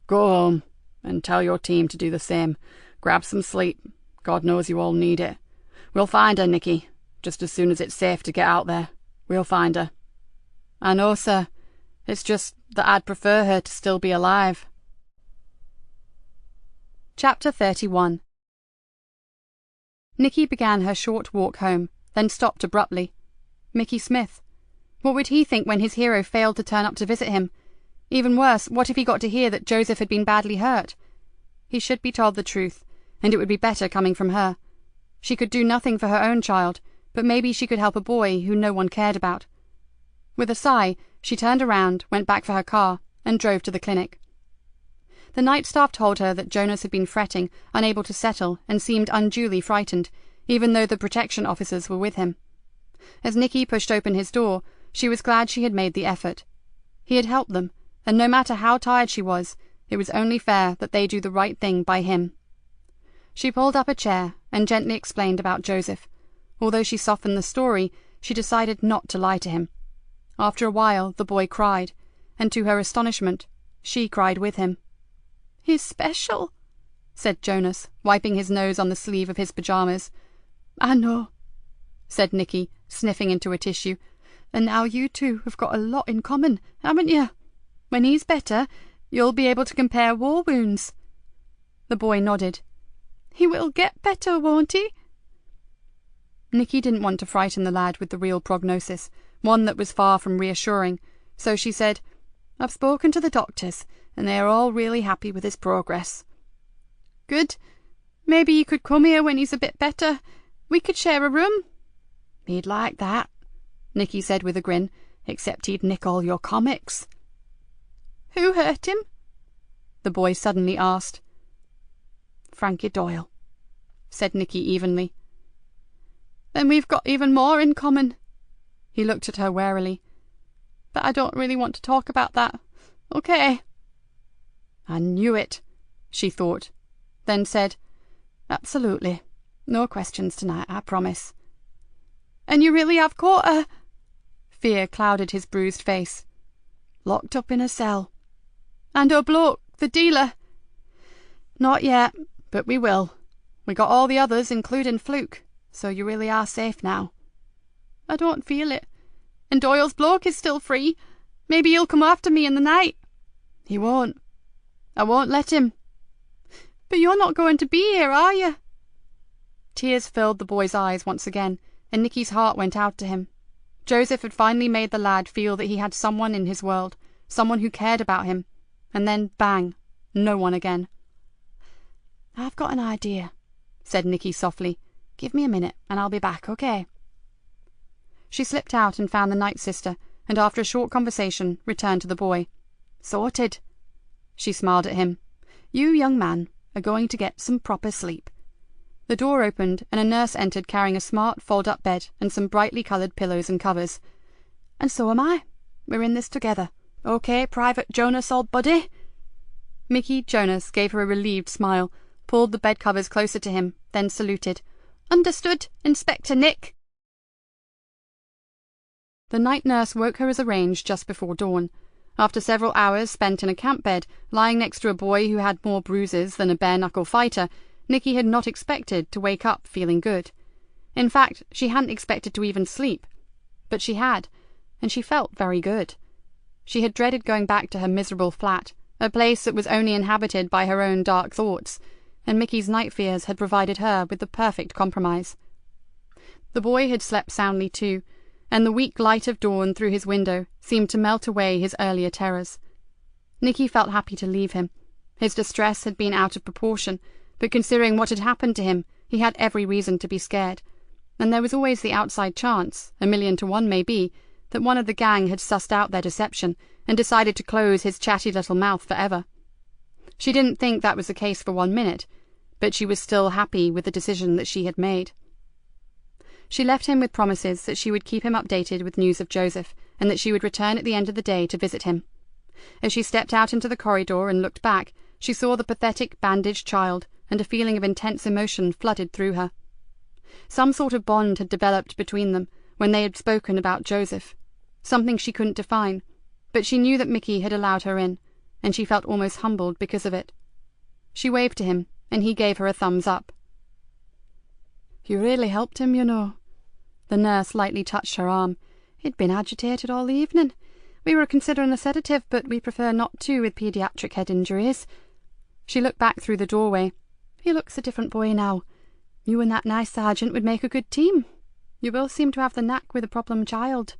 "Go home, and tell your team to do the same. Grab some sleep. God knows you all need it. We'll find her, Nikki. Just as soon as it's safe to get out there, we'll find her." "I know, sir. It's just that I'd prefer her to still be alive." Chapter 31. Nikki began her short walk home, then stopped abruptly. Mickey Smith. What would he think when his hero failed to turn up to visit him? Even worse, what if he got to hear that Joseph had been badly hurt? He should be told the truth, and it would be better coming from her. She could do nothing for her own child, but maybe she could help a boy who no one cared about. With a sigh, she turned around, went back for her car, and drove to the clinic. The night staff told her that Jonas had been fretting, unable to settle, and seemed unduly frightened, even though the protection officers were with him. As Nikki pushed open his door, she was glad she had made the effort. He had helped them, and no matter how tired she was, it was only fair that they do the right thing by him. She pulled up a chair and gently explained about Joseph. Although she softened the story, she decided not to lie to him. After a while, the boy cried, and to her astonishment, she cried with him. "He's special," said Jonas, wiping his nose on the sleeve of his pyjamas. "I know," said Nikki, sniffing into a tissue. "And now you two have got a lot in common, haven't you? When he's better, you'll be able to compare war wounds." The boy nodded. "He will get better, won't he?" Nikki didn't want to frighten the lad with the real prognosis, one that was far from reassuring, so she said, "I've spoken to the doctors, and they are all really happy with his progress." "Good. Maybe you could come here when he's a bit better. We could share a room." "He'd like that," Nikki said with a grin, "except he'd nick all your comics." "Who hurt him?" the boy suddenly asked. "Frankie Doyle," said Nikki evenly. "Then we've got even more in common." He looked at her warily. "But I don't really want to talk about that. Okay." "I knew it," she thought, then said, "Absolutely. No questions tonight, I promise." "And you really have caught her?" Fear clouded his bruised face. "Locked up in a cell." "And her bloke, the dealer?" "Not yet, but we will. We got all the others, including Fluke, so you really are safe now." "I don't feel it. And Doyle's bloke is still free. Maybe he'll come after me in the night." "He won't. I won't let him." "But you're not going to be here, are you?" Tears filled the boy's eyes once again, and Nikki's heart went out to him. Joseph had finally made the lad feel that he had someone in his world, someone who cared about him, and then, bang, no one again. "I've got an idea," said Nikki softly. "Give me a minute, and I'll be back, okay?" She slipped out and found the night sister, and after a short conversation, returned to the boy. "Sorted." She smiled at him. "You, young man, are going to get some proper sleep." The door opened, and a nurse entered carrying a smart fold-up bed and some brightly coloured pillows and covers. "And so am I. We're in this together. Okay, Private Jonas, old buddy?" Mickey Jonas gave her a relieved smile, pulled the bed covers closer to him, then saluted. Understood, Inspector Nick. The night nurse woke her as arranged just before dawn. After several hours spent in a camp bed, lying next to a boy who had more bruises than a bare-knuckle fighter, Nikki had not expected to wake up feeling good. In fact, she hadn't expected to even sleep. But she had, and she felt very good. She had dreaded going back to her miserable flat, a place that was only inhabited by her own dark thoughts, and Mickey's night fears had provided her with the perfect compromise. The boy had slept soundly too, and the weak light of dawn through his window seemed to melt away his earlier terrors. Nikki felt happy to leave him. His distress had been out of proportion, but considering what had happened to him, he had every reason to be scared. And there was always the outside chance, 1,000,000 to 1 maybe, that one of the gang had sussed out their deception and decided to close his chatty little mouth forever. She didn't think that was the case for 1 minute, but she was still happy with the decision that she had made. She left him with promises that she would keep him updated with news of Joseph, and that she would return at the end of the day to visit him. As she stepped out into the corridor and looked back, she saw the pathetic, bandaged child, and a feeling of intense emotion flooded through her. Some sort of bond had developed between them when they had spoken about Joseph, something she couldn't define, but she knew that Mickey had allowed her in, and she felt almost humbled because of it. She waved to him, and he gave her a thumbs up. "You really helped him, you know." The nurse lightly touched her arm. "He'd been agitated all the evening. We were considering a sedative, but we prefer not to with paediatric head injuries." She looked back through the doorway. "He looks a different boy now. You and that nice sergeant would make a good team. You both seem to have the knack with a problem child."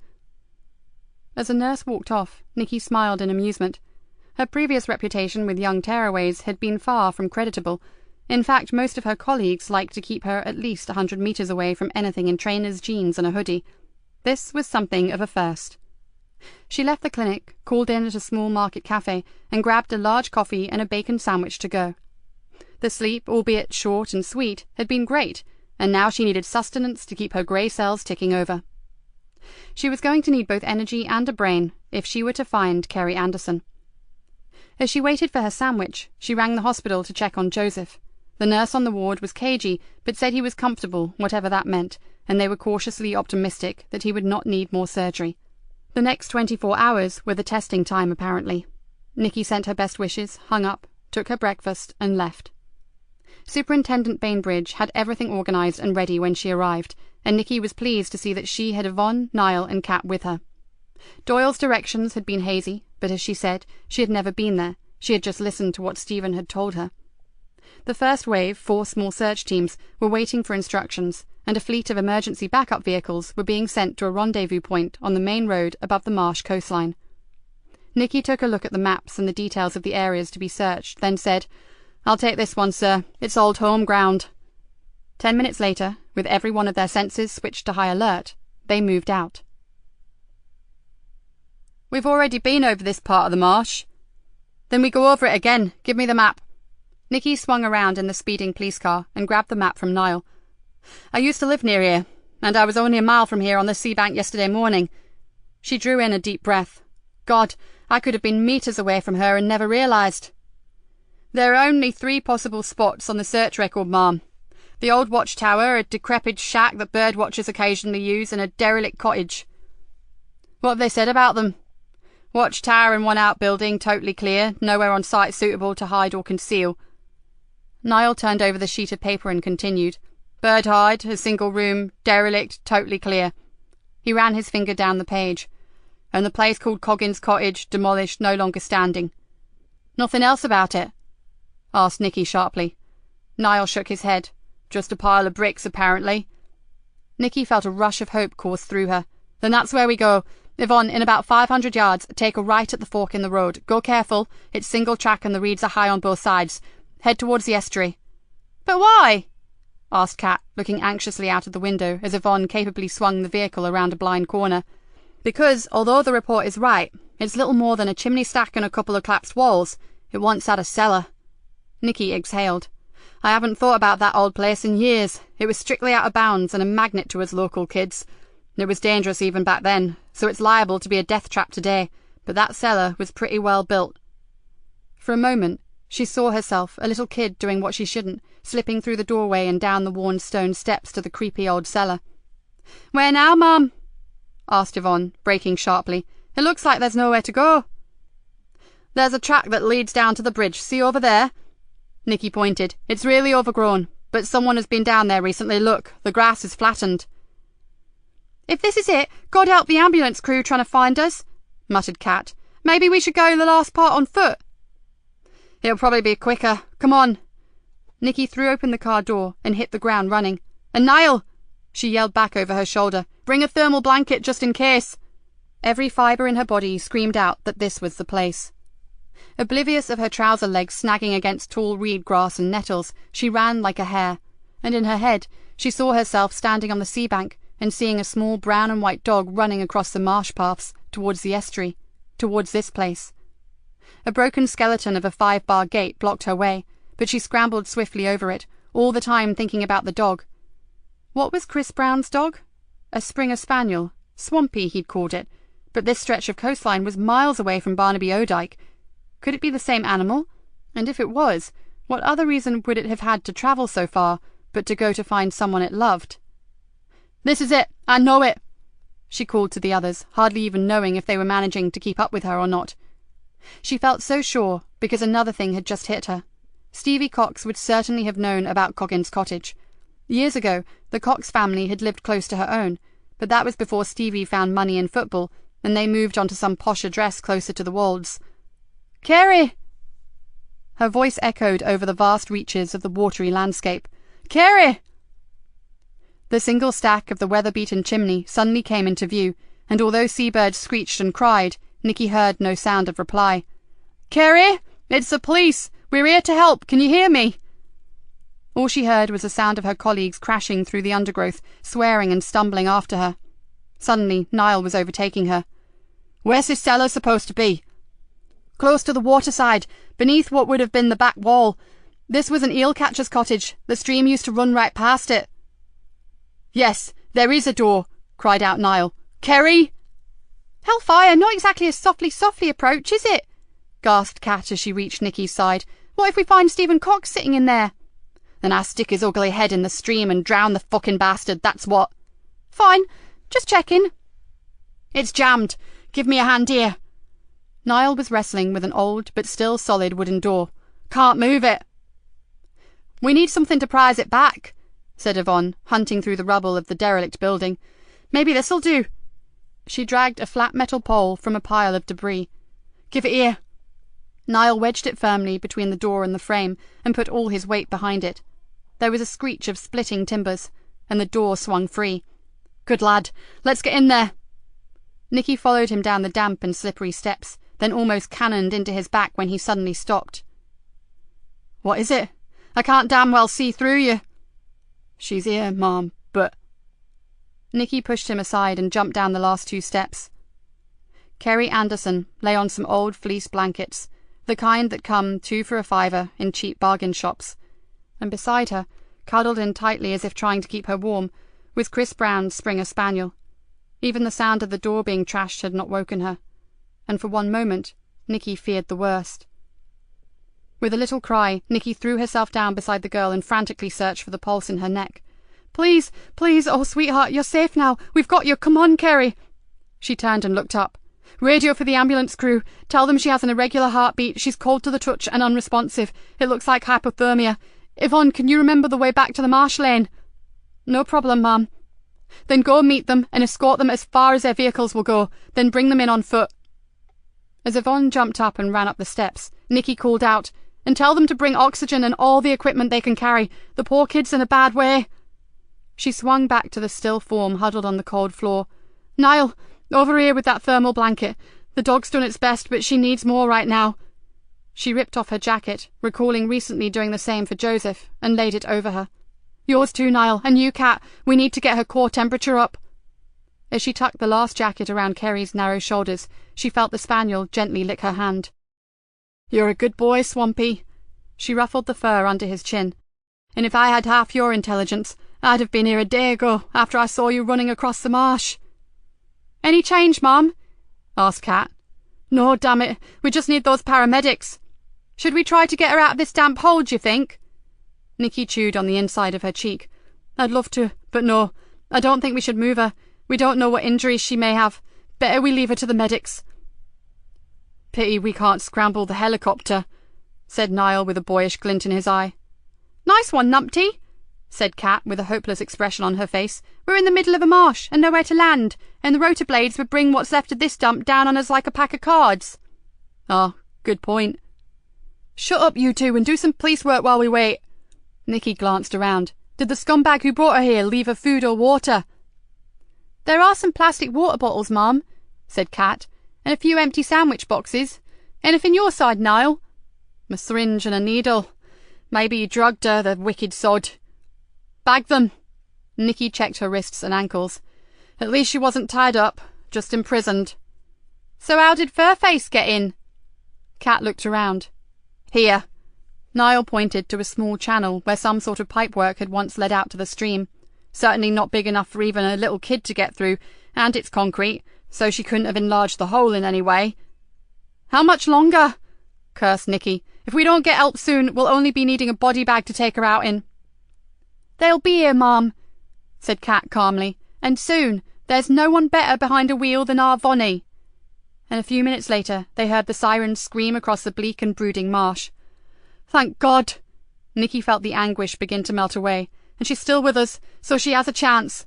As the nurse walked off, Nikki smiled in amusement. Her previous reputation with young tearaways had been far from creditable. In fact, most of her colleagues liked to keep her at least 100 meters away from anything in trainer's jeans and a hoodie. This was something of a first. She left the clinic, called in at a small market cafe, and grabbed a large coffee and a bacon sandwich to go. The sleep, albeit short and sweet, had been great, and now she needed sustenance to keep her grey cells ticking over. She was going to need both energy and a brain if she were to find Kerry Anderson. As she waited for her sandwich, she rang the hospital to check on Joseph. The nurse on the ward was cagey, but said he was comfortable, whatever that meant, and they were cautiously optimistic that he would not need more surgery. The next 24 hours were the testing time, apparently. Nikki sent her best wishes, hung up, took her breakfast, and left. Superintendent Bainbridge had everything organised and ready when she arrived, and Nikki was pleased to see that she had Yvonne, Niall, and Kat with her. Doyle's directions had been hazy, but as she said, she had never been there. She had just listened to what Stephen had told her. The first wave, 4 small search teams, were waiting for instructions, and a fleet of emergency backup vehicles were being sent to a rendezvous point on the main road above the marsh coastline. Nikki took a look at the maps and the details of the areas to be searched, then said, "I'll take this one, sir. It's old home ground." 10 minutes later, with every one of their senses switched to high alert, they moved out. "We've already been over this part of the marsh." "Then we go over it again. Give me the map." Nikki swung around in the speeding police car and grabbed the map from Niall. "I used to live near here, and I was only a mile from here on the sea bank yesterday morning." She drew in a deep breath. God, I could have been metres away from her and never realised. "There are only 3 possible spots on the search record, ma'am. The old watchtower, a decrepit shack that bird watchers occasionally use, and a derelict cottage." "What have they said about them?" "Watchtower and 1 outbuilding, totally clear, nowhere on site suitable to hide or conceal." Niall turned over the sheet of paper and continued. "Bird hide, a single room, derelict, totally clear." He ran his finger down the page. "And the place called Coggins Cottage, demolished, no longer standing." "Nothing else about it?" asked Nikki sharply. Niall shook his head. "Just a pile of bricks, apparently." Nikki felt a rush of hope course through her. "Then that's where we go. Yvonne, in about 500 yards, take a right at the fork in the road. Go careful. It's single track and the reeds are high on both sides. Head towards the estuary." "But why?" asked Kat, looking anxiously out of the window as Yvonne capably swung the vehicle around a blind corner. "Because, although the report is right, it's little more than a chimney stack and a couple of collapsed walls. It once had a cellar." Nikki exhaled. "I haven't thought about that old place in years. It was strictly out of bounds and a magnet to us local kids. It was dangerous even back then, so it's liable to be a death trap today, but that cellar was pretty well built." For a moment, She saw herself, a little kid doing what she shouldn't, slipping through the doorway and down the worn stone steps to the creepy old cellar. "Where now, Mum?" asked Yvonne, braking sharply. "It looks like there's nowhere to go." "There's a track that leads down to the bridge. See over there?" Nikki pointed. "It's really overgrown, but someone has been down there recently. Look, the grass is flattened." "If this is it, God help the ambulance crew trying to find us," muttered Kat. "Maybe we should go the last part on foot." "It'll probably be quicker. Come on." Nikki threw open the car door and hit the ground running. "And Niall!" she yelled back over her shoulder. "Bring a thermal blanket just in case." Every fibre in her body screamed out that this was the place. Oblivious of her trouser legs snagging against tall reed grass and nettles, she ran like a hare, and in her head she saw herself standing on the sea bank and seeing a small brown and white dog running across the marsh paths towards the estuary, towards this place. A broken skeleton of a 5-bar gate blocked her way, but she scrambled swiftly over it, all the time thinking about the dog. What was Chris Brown's dog? A Springer Spaniel. Swampy, he'd called it, but this stretch of coastline was miles away from Barnaby O'Dyke. Could it be the same animal? And if it was, what other reason would it have had to travel so far, but to go to find someone it loved? "This is it! I know it!" she called to the others, hardly even knowing if they were managing to keep up with her or not. She felt so sure because another thing had just hit her. Stevie Cox would certainly have known about Coggins Cottage. Years ago, the Cox family had lived close to her own, but that was before Stevie found money in football, and they moved on to some posh address closer to the Wolds. "Carrie!" Her voice echoed over the vast reaches of the watery landscape. "Carrie!" The single stack of the weather-beaten chimney suddenly came into view, and although seabirds screeched and cried, Nikki heard no sound of reply. "Carrie! It's the police! We're here to help! Can you hear me?" All she heard was the sound of her colleagues crashing through the undergrowth, swearing and stumbling after her. Suddenly, Niall was overtaking her. "Where's this cellar supposed to be?" "Close to the waterside, beneath what would have been the back wall. This was an eel-catcher's cottage. The stream used to run right past it." "Yes, there is a door," cried out Niall. "Kerry!" "Hellfire, not exactly a softly approach, is it?" gasped Kat as she reached Nikki's side. "What if we find Stephen Cox sitting in there?" "Then I'll stick his ugly head in the stream and drown the fucking bastard, that's what." "Fine, just checking." "It's jammed. Give me a hand here." Niall was wrestling with an old but still solid wooden door. "Can't move it." "We need something to prise it back," said Yvonne, hunting through the rubble of the derelict building. "Maybe this'll do." She dragged a flat metal pole from a pile of debris. "Give it here." Niall wedged it firmly between the door and the frame and put all his weight behind it. There was a screech of splitting timbers, and the door swung free. "Good lad. Let's get in there." Nikki followed him down the damp and slippery steps, then almost cannoned into his back when he suddenly stopped. "What is it? I can't damn well see through you." "She's here, Mom, but—" Nikki pushed him aside and jumped down the last 2 steps. Kerry Anderson lay on some old fleece blankets, the kind that come 2 for a $5 in cheap bargain shops, and beside her, cuddled in tightly as if trying to keep her warm, was Chris Brown's Springer Spaniel. Even the sound of the door being trashed had not woken her, and for one moment Nikki feared the worst. With a little cry, Nikki threw herself down beside the girl and frantically searched for the pulse in her neck. "Please, please, oh sweetheart, you're safe now. We've got you. Come on, Kerry." She turned and looked up. "Radio for the ambulance crew. Tell them she has an irregular heartbeat. She's cold to the touch and unresponsive. It looks like hypothermia. Yvonne, can you remember the way back to the marsh lane?" "No problem, Mum." "Then go meet them and escort them as far as their vehicles will go. Then bring them in on foot." As Yvonne jumped up and ran up the steps, Nikki called out, "And tell them to bring oxygen and all the equipment they can carry. The poor kid's in a bad way." She swung back to the still form huddled on the cold floor. "Niall, over here with that thermal blanket. The dog's done its best, but she needs more right now." She ripped off her jacket, recalling recently doing the same for Joseph, and laid it over her. "Yours too, Niall, and you, Kat. We need to get her core temperature up." As she tucked the last jacket around Kerry's narrow shoulders, she felt the spaniel gently lick her hand. "You're a good boy, Swampy." She ruffled the fur under his chin. "And if I had half your intelligence, I'd have been here a day ago, after I saw you running across the marsh." "Any change, Mum?" asked Kat. "No, damn it. We just need those paramedics." Should we try to get her out of this damp hole, do you think? Nikki chewed on the inside of her cheek. I'd love to, but no, I don't think we should move her. We don't know what injuries she may have. Better we leave her to the medics. Pity we can't scramble the helicopter, said Niall with a boyish glint in his eye. Nice one, Numpty, said Kat with a hopeless expression on her face. We're in the middle of a marsh and nowhere to land, and the rotor blades would bring what's left of this dump down on us like a pack of cards. Ah, good point. Shut up, you two, and do some police work while we wait. Nikki glanced around. Did the scumbag who brought her here leave her food or water? There are some plastic water bottles, Mum, said Kat, and a few empty sandwich boxes. Anything your side, Niall? A syringe and a needle. Maybe he drugged her, the wicked sod. Bag them. Nikki checked her wrists and ankles. At least she wasn't tied up, just imprisoned. So how did Furface get in? Kat looked around. Here. Niall pointed to a small channel where some sort of pipework had once led out to the stream. Certainly not big enough for even a little kid to get through, and it's concrete, so she couldn't have enlarged the hole in any way. How much longer? Cursed Nikki. If we don't get help soon, we'll only be needing a body bag to take her out in. They'll be here, Mum, said Kat calmly, and soon. There's no one better behind a wheel than our Vonnie. And a few minutes later they heard the sirens scream across the bleak and brooding marsh. Thank God! Nikki felt the anguish begin to melt away, and she's still with us, so she has a chance.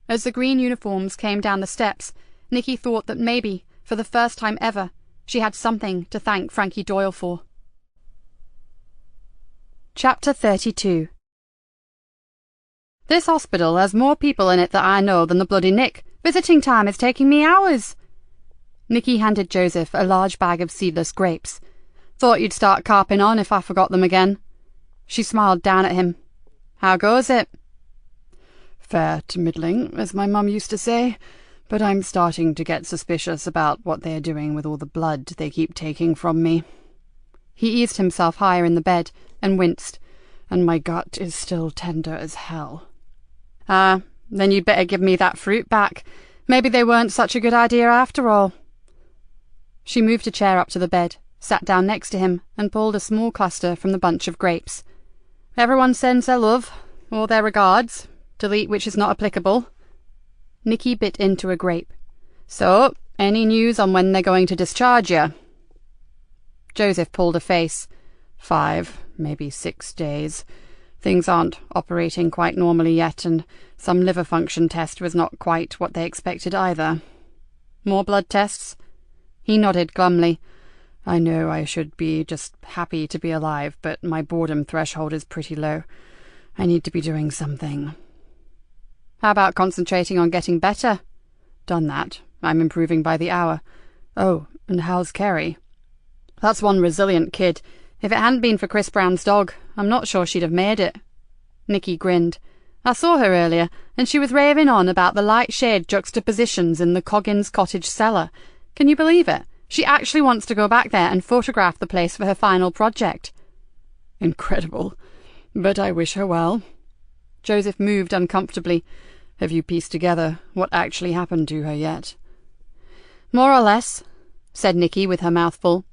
As the green uniforms came down the steps, Nikki thought that maybe, for the first time ever, she had something to thank Frankie Doyle for. Chapter 32. This hospital has more people in it that I know than the bloody Nick. Visiting time is taking me hours. Nikki handed Joseph a large bag of seedless grapes. Thought you'd start carping on if I forgot them again. She smiled down at him. How goes it? Fair to middling, as my mum used to say, but I'm starting to get suspicious about what they're doing with all the blood they keep taking from me. He eased himself higher in the bed and winced, and my gut is still tender as hell. Ah, then you'd better give me that fruit back. Maybe they weren't such a good idea after all. She moved a chair up to the bed, sat down next to him, and pulled a small cluster from the bunch of grapes. Everyone sends their love, or their regards, delete which is not applicable. Nikki bit into a grape. So, any news on when they're going to discharge you? Joseph pulled a face. 5, maybe 6 days. Things aren't operating quite normally yet, and some liver function test was not quite what they expected either. More blood tests? He nodded glumly. I know I should be just happy to be alive, but my boredom threshold is pretty low. I need to be doing something. How about concentrating on getting better? Done that. I'm improving by the hour. Oh, and how's Kerry? That's one resilient kid. If it hadn't been for Chris Brown's dog, I'm not sure she'd have made it. Nikki grinned. I saw her earlier, and she was raving on about the light-shade juxtapositions in the Coggins cottage cellar. Can you believe it? She actually wants to go back there and photograph the place for her final project. Incredible. But I wish her well. Joseph moved uncomfortably. Have you pieced together what actually happened to her yet? More or less, said Nikki with her mouth full.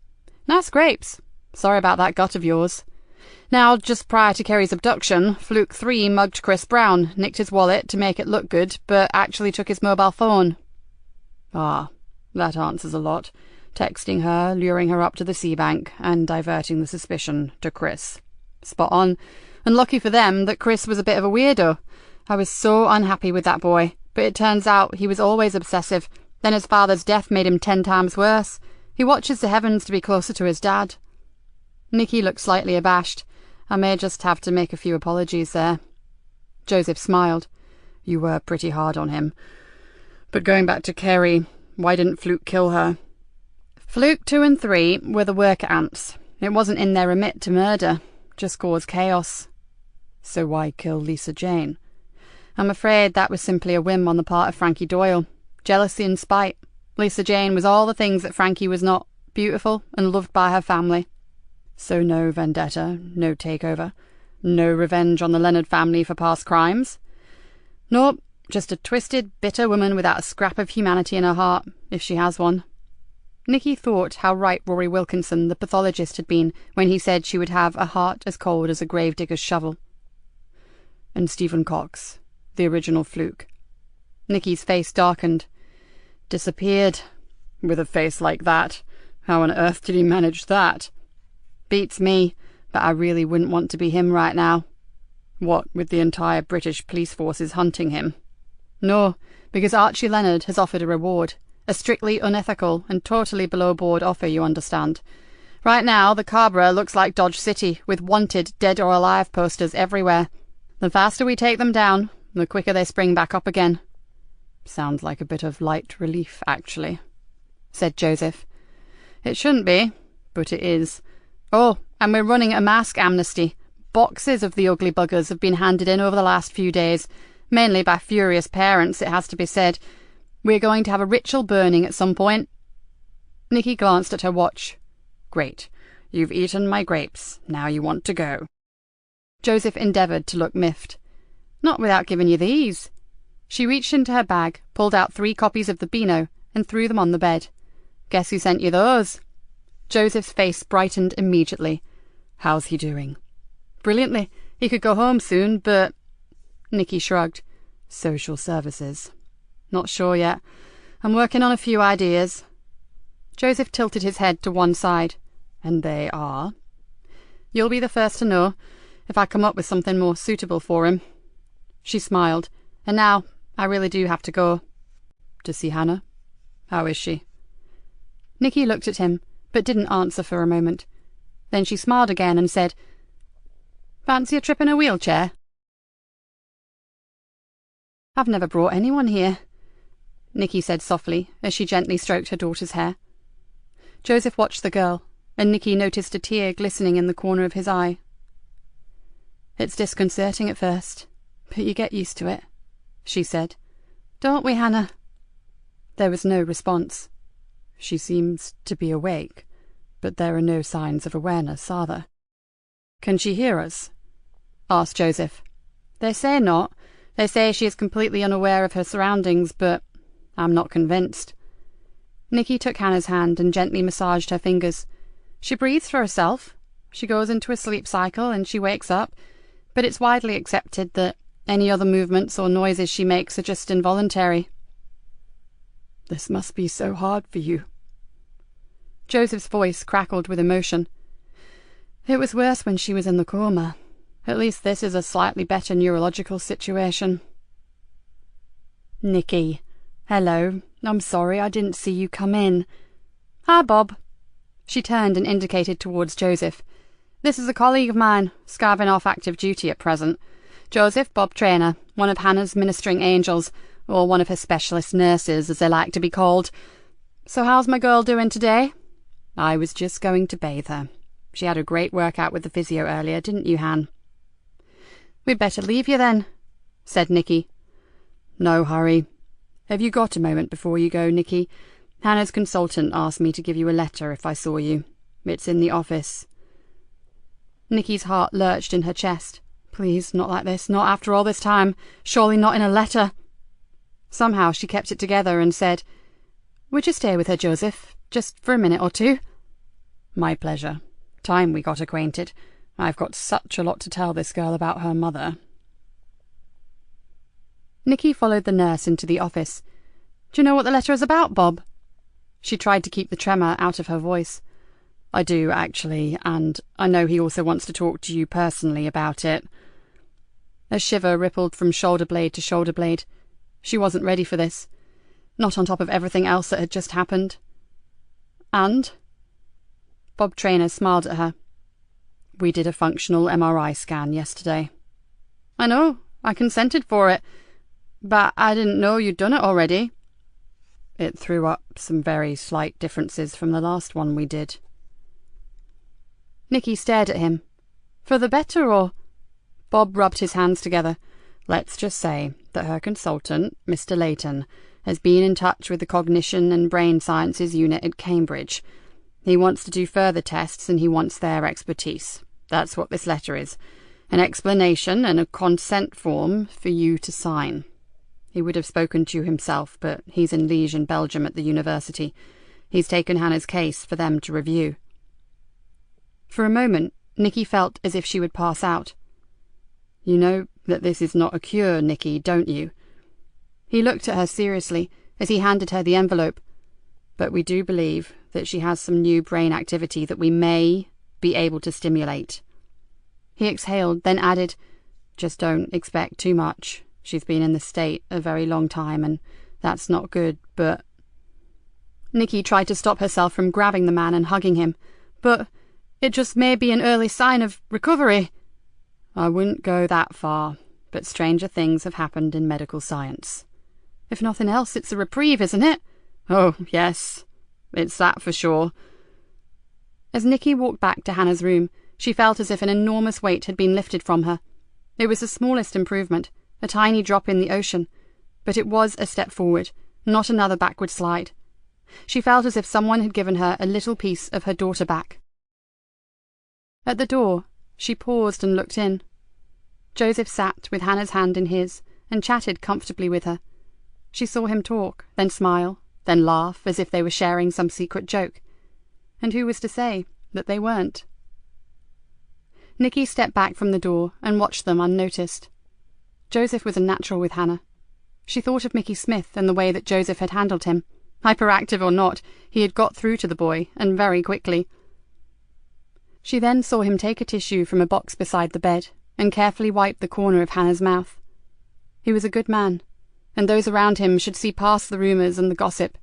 Nice grapes. Sorry about that gut of yours. Now, just prior to Kerry's abduction, Fluke 3 mugged Chris Brown, nicked his wallet to make it look good, but actually took his mobile phone. Ah, that answers a lot. Texting her, luring her up to the sea bank, and diverting the suspicion to Chris. Spot on. And lucky for them that Chris was a bit of a weirdo. I was so unhappy with that boy, but it turns out he was always obsessive. Then his father's death made him 10 times worse. He watches the heavens to be closer to his dad. Nikki looked slightly abashed. I may just have to make a few apologies there. Joseph smiled. You were pretty hard on him. But going back to Kerry, why didn't Fluke kill her? Fluke 2 and 3 were the worker ants. It wasn't in their remit to murder, just cause chaos. So why kill Lisa Jane? I'm afraid that was simply a whim on the part of Frankie Doyle. Jealousy and spite. Lisa Jane was all the things that Frankie was not, beautiful and loved by her family. So no vendetta, no takeover, no revenge on the Leonard family for past crimes? Nope, just a twisted, bitter woman without a scrap of humanity in her heart, if she has one. Nikki thought how right Rory Wilkinson, the pathologist, had been when he said she would have a heart as cold as a gravedigger's shovel. And Stephen Cox, the original fluke. Nikki's face darkened. Disappeared. With a face like that. How on earth did he manage that? Beats me, but I really wouldn't want to be him right now. What, with the entire British police forces hunting him? No, because Archie Leonard has offered a reward. A strictly unethical and totally below-board offer, you understand. Right now, the Cabra looks like Dodge City, with wanted, dead or alive posters everywhere. The faster we take them down, the quicker they spring back up again. Sounds like a bit of light relief, actually, said Joseph. It shouldn't be, but it is. Oh, and we're running a mask amnesty. Boxes of the ugly buggers have been handed in over the last few days, mainly by furious parents, it has to be said. We're going to have a ritual burning at some point. Nikki glanced at her watch. Great. You've eaten my grapes. Now you want to go. Joseph endeavoured to look miffed. Not without giving you these. She reached into her bag, pulled out 3 copies of the Beano, and threw them on the bed. Guess who sent you those? Joseph's face brightened immediately. How's he doing? Brilliantly. He could go home soon, but... Nikki shrugged. Social services. Not sure yet. I'm working on a few ideas. Joseph tilted his head to one side. And they are? You'll be the first to know, if I come up with something more suitable for him. She smiled. And now, I really do have to go. To see Hannah? How is she? Nikki looked at him, but didn't answer for a moment. Then she smiled again and said, Fancy a trip in a wheelchair? I've never brought anyone here, Nikki said softly, as she gently stroked her daughter's hair. Joseph watched the girl, and Nikki noticed a tear glistening in the corner of his eye. It's disconcerting at first, but you get used to it, she said. Don't we, Hannah? There was no response. She seems to be awake, but there are no signs of awareness, are there? Can she hear us? Asked Joseph. They say not. They say she is completely unaware of her surroundings, but I'm not convinced. Nikki took Hannah's hand and gently massaged her fingers. She breathes for herself. She goes into a sleep cycle and she wakes up, but it's widely accepted that any other movements or noises she makes are just involuntary. This must be so hard for you. Joseph's voice crackled with emotion. It was worse when she was in the coma. At least this is a slightly better neurological situation. Nikki. Hello. I'm sorry I didn't see you come in. Hi, Bob. She turned and indicated towards Joseph. This is a colleague of mine, scarving off active duty at present. Joseph Bob Traynor, one of Hannah's ministering angels, or one of her specialist nurses, as they like to be called. So how's my girl doing today? I was just going to bathe her. She had a great workout with the physio earlier, didn't you, Han? We'd better leave you then, said Nikki. No hurry. Have you got a moment before you go, Nikki? Hannah's consultant asked me to give you a letter if I saw you. It's in the office. Nikki's heart lurched in her chest. Please, not like this, not after all this time. Surely not in a letter. Somehow she kept it together and said, Would you stay with her, Joseph, just for a minute or two? My pleasure. Time we got acquainted. I've got such a lot to tell this girl about her mother. Nikki followed the nurse into the office. Do you know what the letter is about, Bob? She tried to keep the tremor out of her voice. I do, actually, and I know he also wants to talk to you personally about it. A shiver rippled from shoulder blade to shoulder blade. She wasn't ready for this. Not on top of everything else that had just happened. And? Bob Traynor smiled at her. We did a functional MRI scan yesterday. I know. I consented for it. But I didn't know you'd done it already. It threw up some very slight differences from the last one we did. Nikki stared at him. For the better, or? Bob rubbed his hands together. Let's just say that her consultant, Mr. Layton, has been in touch with the Cognition and Brain Sciences unit at Cambridge. He wants to do further tests and he wants their expertise. That's what this letter is. An explanation and a consent form for you to sign. He would have spoken to you himself, but he's in Liège in Belgium at the university. He's taken Hannah's case for them to review. For a moment, Nikki felt as if she would pass out. You know that this is not a cure, Nikki, don't you? He looked at her seriously as he handed her the envelope. But we do believe that she has some new brain activity that we may be able to stimulate. He exhaled, then added, just don't expect too much. She's been in this state a very long time, and that's not good, but... Nikki tried to stop herself from grabbing the man and hugging him. But it just may be an early sign of recovery. I wouldn't go that far, but stranger things have happened in medical science. If nothing else, it's a reprieve, isn't it? Oh, yes, it's that for sure. As Nikki walked back to Hannah's room, she felt as if an enormous weight had been lifted from her. It was the smallest improvement, a tiny drop in the ocean, but it was a step forward, not another backward slide. She felt as if someone had given her a little piece of her daughter back. At the door, she paused and looked in. Joseph sat with Hannah's hand in his and chatted comfortably with her. She saw him talk, then smile, then laugh as if they were sharing some secret joke. And who was to say that they weren't? Nikki stepped back from the door and watched them unnoticed. Joseph was a natural with Hannah. She thought of Mickey Smith and the way that Joseph had handled him. Hyperactive or not, he had got through to the boy, and very quickly. She then saw him take a tissue from a box beside the bed and carefully wipe the corner of Hannah's mouth. He was a good man, and those around him should see past the rumours and the gossip,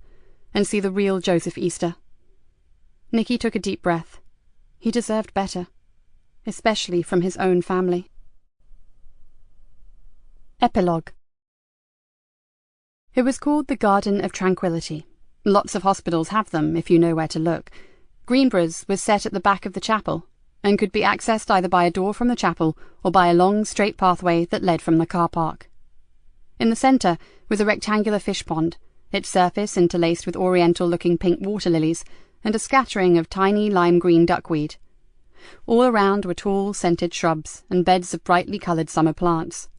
and see the real Joseph Easter. Nikki took a deep breath. He deserved better, especially from his own family. Epilogue. It was called the Garden of Tranquility. Lots of hospitals have them, if you know where to look. Greenborough's was set at the back of the chapel, and could be accessed either by a door from the chapel or by a long, straight pathway that led from the car park. In the centre was a rectangular fish pond, its surface interlaced with oriental-looking pink water lilies, and a scattering of tiny lime-green duckweed. All around were tall, scented shrubs and beds of brightly coloured summer plants.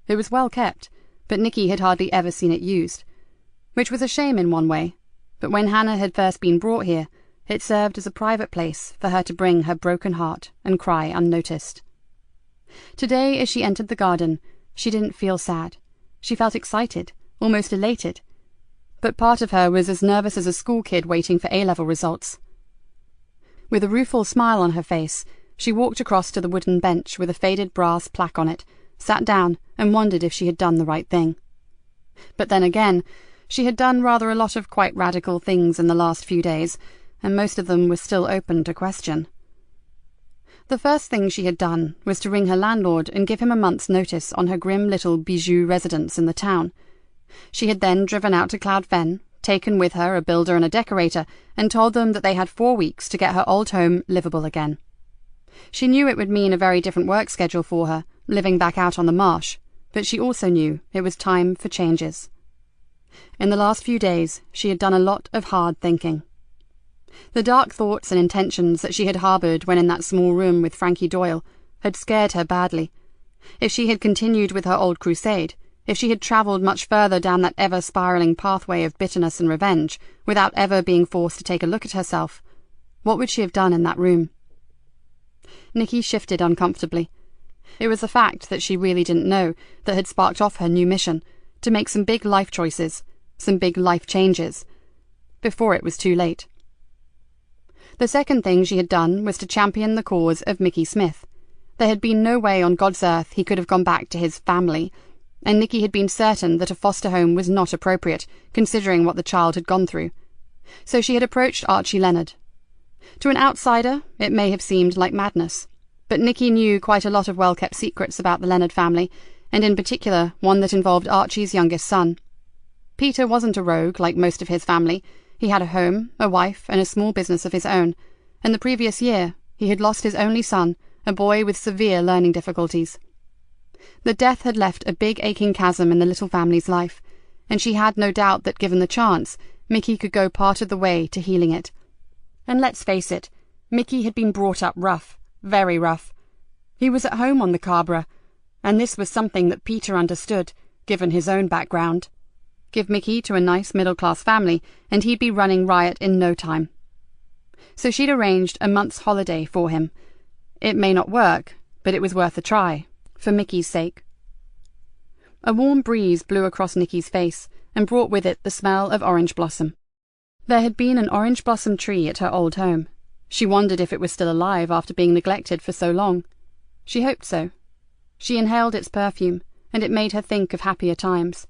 It was well kept, but Nikki had hardly ever seen it used, which was a shame in one way, but when Hannah had first been brought here, it served as a private place for her to bring her broken heart and cry unnoticed. Today, as she entered the garden, she didn't feel sad. She felt excited, almost elated, but part of her was as nervous as a school kid waiting for A-level results. With a rueful smile on her face, she walked across to the wooden bench with a faded brass plaque on it, sat down, and wondered if she had done the right thing. But then again, she had done rather a lot of quite radical things in the last few days, and most of them were still open to question. The first thing she had done was to ring her landlord and give him a month's notice on her grim little bijou residence in the town. She had then driven out to Cloud Fen, taken with her a builder and a decorator, and told them that they had 4 weeks to get her old home livable again. She knew it would mean a very different work schedule for her, living back out on the marsh, but she also knew it was time for changes. In the last few days, she had done a lot of hard thinking. The dark thoughts and intentions that she had harboured when in that small room with Frankie Doyle had scared her badly. If she had continued with her old crusade, if she had travelled much further down that ever-spiralling pathway of bitterness and revenge, without ever being forced to take a look at herself, what would she have done in that room? Nikki shifted uncomfortably. It was the fact that she really didn't know that had sparked off her new mission, to make some big life choices, some big life changes, before it was too late. The second thing she had done was to champion the cause of Mickey Smith. There had been no way on God's earth he could have gone back to his family, and Nikki had been certain that a foster home was not appropriate, considering what the child had gone through. So she had approached Archie Leonard. To an outsider, it may have seemed like madness, but Nikki knew quite a lot of well-kept secrets about the Leonard family, and in particular one that involved Archie's youngest son. Peter wasn't a rogue like most of his family. He had a home, a wife, and a small business of his own, and the previous year he had lost his only son, a boy with severe learning difficulties. The death had left a big aching chasm in the little family's life, and she had no doubt that given the chance, Mickey could go part of the way to healing it. And let's face it, Mickey had been brought up rough, very rough. He was at home on the Cabra, and this was something that Peter understood, given his own background. Give Mickey to a nice middle-class family, and he'd be running riot in no time. So she'd arranged a month's holiday for him. It may not work, but it was worth a try, for Mickey's sake. A warm breeze blew across Nikki's face and brought with it the smell of orange blossom. There had been an orange blossom tree at her old home. She wondered if it was still alive after being neglected for so long. She hoped so. She inhaled its perfume, and it made her think of happier times.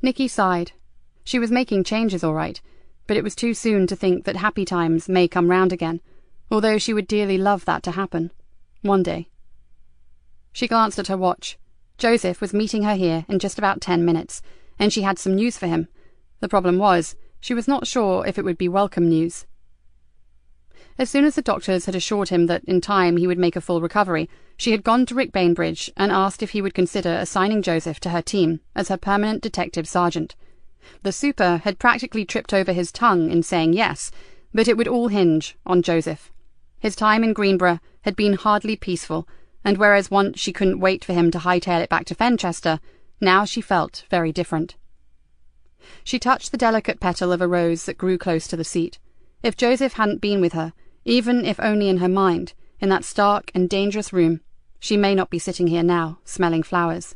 Nikki sighed. She was making changes all right, but it was too soon to think that happy times may come round again, although she would dearly love that to happen. One day. She glanced at her watch. Joseph was meeting her here in just about 10 minutes, and she had some news for him. The problem was, she was not sure if it would be welcome news. As soon as the doctors had assured him that in time he would make a full recovery, she had gone to Rick Bainbridge and asked if he would consider assigning Joseph to her team as her permanent detective sergeant. The super had practically tripped over his tongue in saying yes, but it would all hinge on Joseph. His time in Greenborough had been hardly peaceful, and whereas once she couldn't wait for him to hightail it back to Fenchester, now she felt very different. She touched the delicate petal of a rose that grew close to the seat. If Joseph hadn't been with her, even if only in her mind, in that stark and dangerous room, she may not be sitting here now, smelling flowers.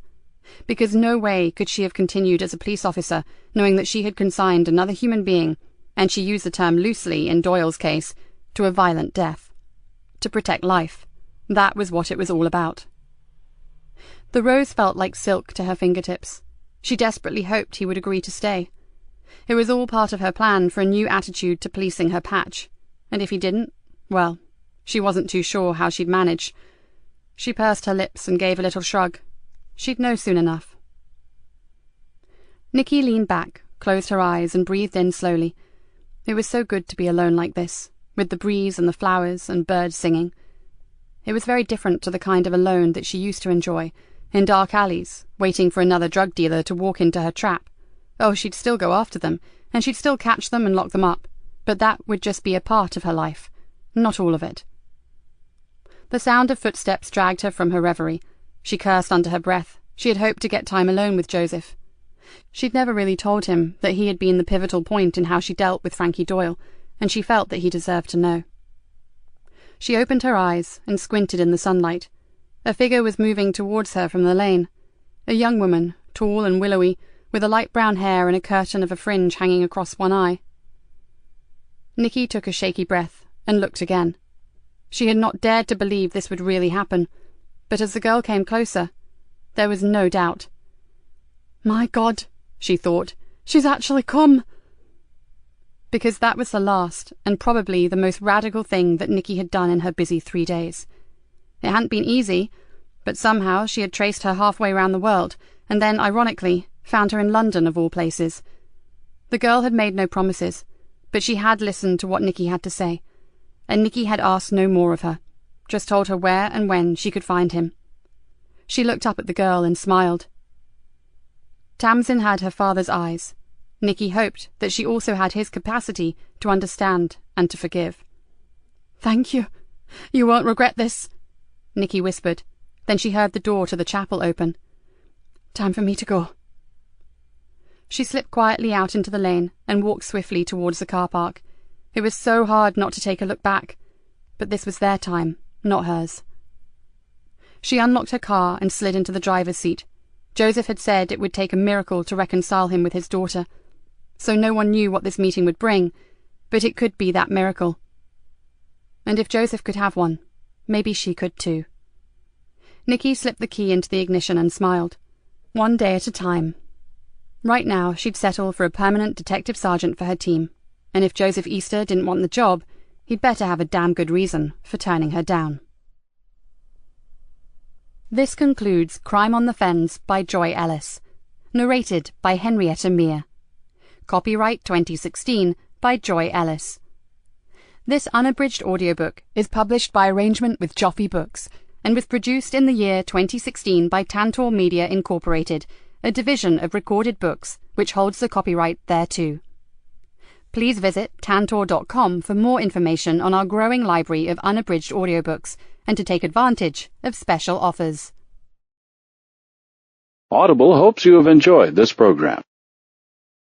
Because no way could she have continued as a police officer, knowing that she had consigned another human being, and she used the term loosely in Doyle's case, to a violent death. To protect life. That was what it was all about. The rose felt like silk to her fingertips. She desperately hoped he would agree to stay. It was all part of her plan for a new attitude to policing her patch, and if he didn't, well, she wasn't too sure how she'd manage. She pursed her lips and gave a little shrug. She'd know soon enough. Nikki leaned back, closed her eyes, and breathed in slowly. It was so good to be alone like this, with the breeze and the flowers and birds singing. It was very different to the kind of alone that she used to enjoy, in dark alleys, waiting for another drug dealer to walk into her trap. Oh, she'd still go after them, and she'd still catch them and lock them up, but that would just be a part of her life, not all of it. The sound of footsteps dragged her from her reverie. She cursed under her breath. She had hoped to get time alone with Joseph. She'd never really told him that he had been the pivotal point in how she dealt with Frankie Doyle, and she felt that he deserved to know. She opened her eyes and squinted in the sunlight. A figure was moving towards her from the lane. A young woman, tall and willowy, with a light brown hair and a curtain of a fringe hanging across one eye. Nikki took a shaky breath and looked again. She had not dared to believe this would really happen, but as the girl came closer, there was no doubt. "My God," she thought, "she's actually come!" Because that was the last, and probably the most radical thing that Nikki had done in her busy 3 days. It hadn't been easy, but somehow she had traced her halfway round the world, and then, ironically, found her in London of all places. The girl had made no promises, but she had listened to what Nikki had to say, and Nikki had asked no more of her, just told her where and when she could find him. She looked up at the girl and smiled. Tamsin had her father's eyes. Nikki hoped that she also had his capacity to understand and to forgive. "Thank you. You won't regret this," Nikki whispered. Then she heard the door to the chapel open. "Time for me to go." She slipped quietly out into the lane and walked swiftly towards the car park. It was so hard not to take a look back, but this was their time, not hers. She unlocked her car and slid into the driver's seat. Joseph had said it would take a miracle to reconcile him with his daughter, so no one knew what this meeting would bring, but it could be that miracle. And if Joseph could have one, maybe she could too. Nikki slipped the key into the ignition and smiled. One day at a time. Right now, she'd settle for a permanent detective sergeant for her team, and if Joseph Easter didn't want the job, he'd better have a damn good reason for turning her down. This concludes Crime on the Fens by Joy Ellis. Narrated by Henrietta Meir. Copyright 2016 by Joy Ellis. This unabridged audiobook is published by arrangement with Joffy Books and was produced in the year 2016 by Tantor Media Incorporated, a division of Recorded Books which holds the copyright thereto. Please visit tantor.com for more information on our growing library of unabridged audiobooks and to take advantage of special offers. Audible hopes you have enjoyed this program.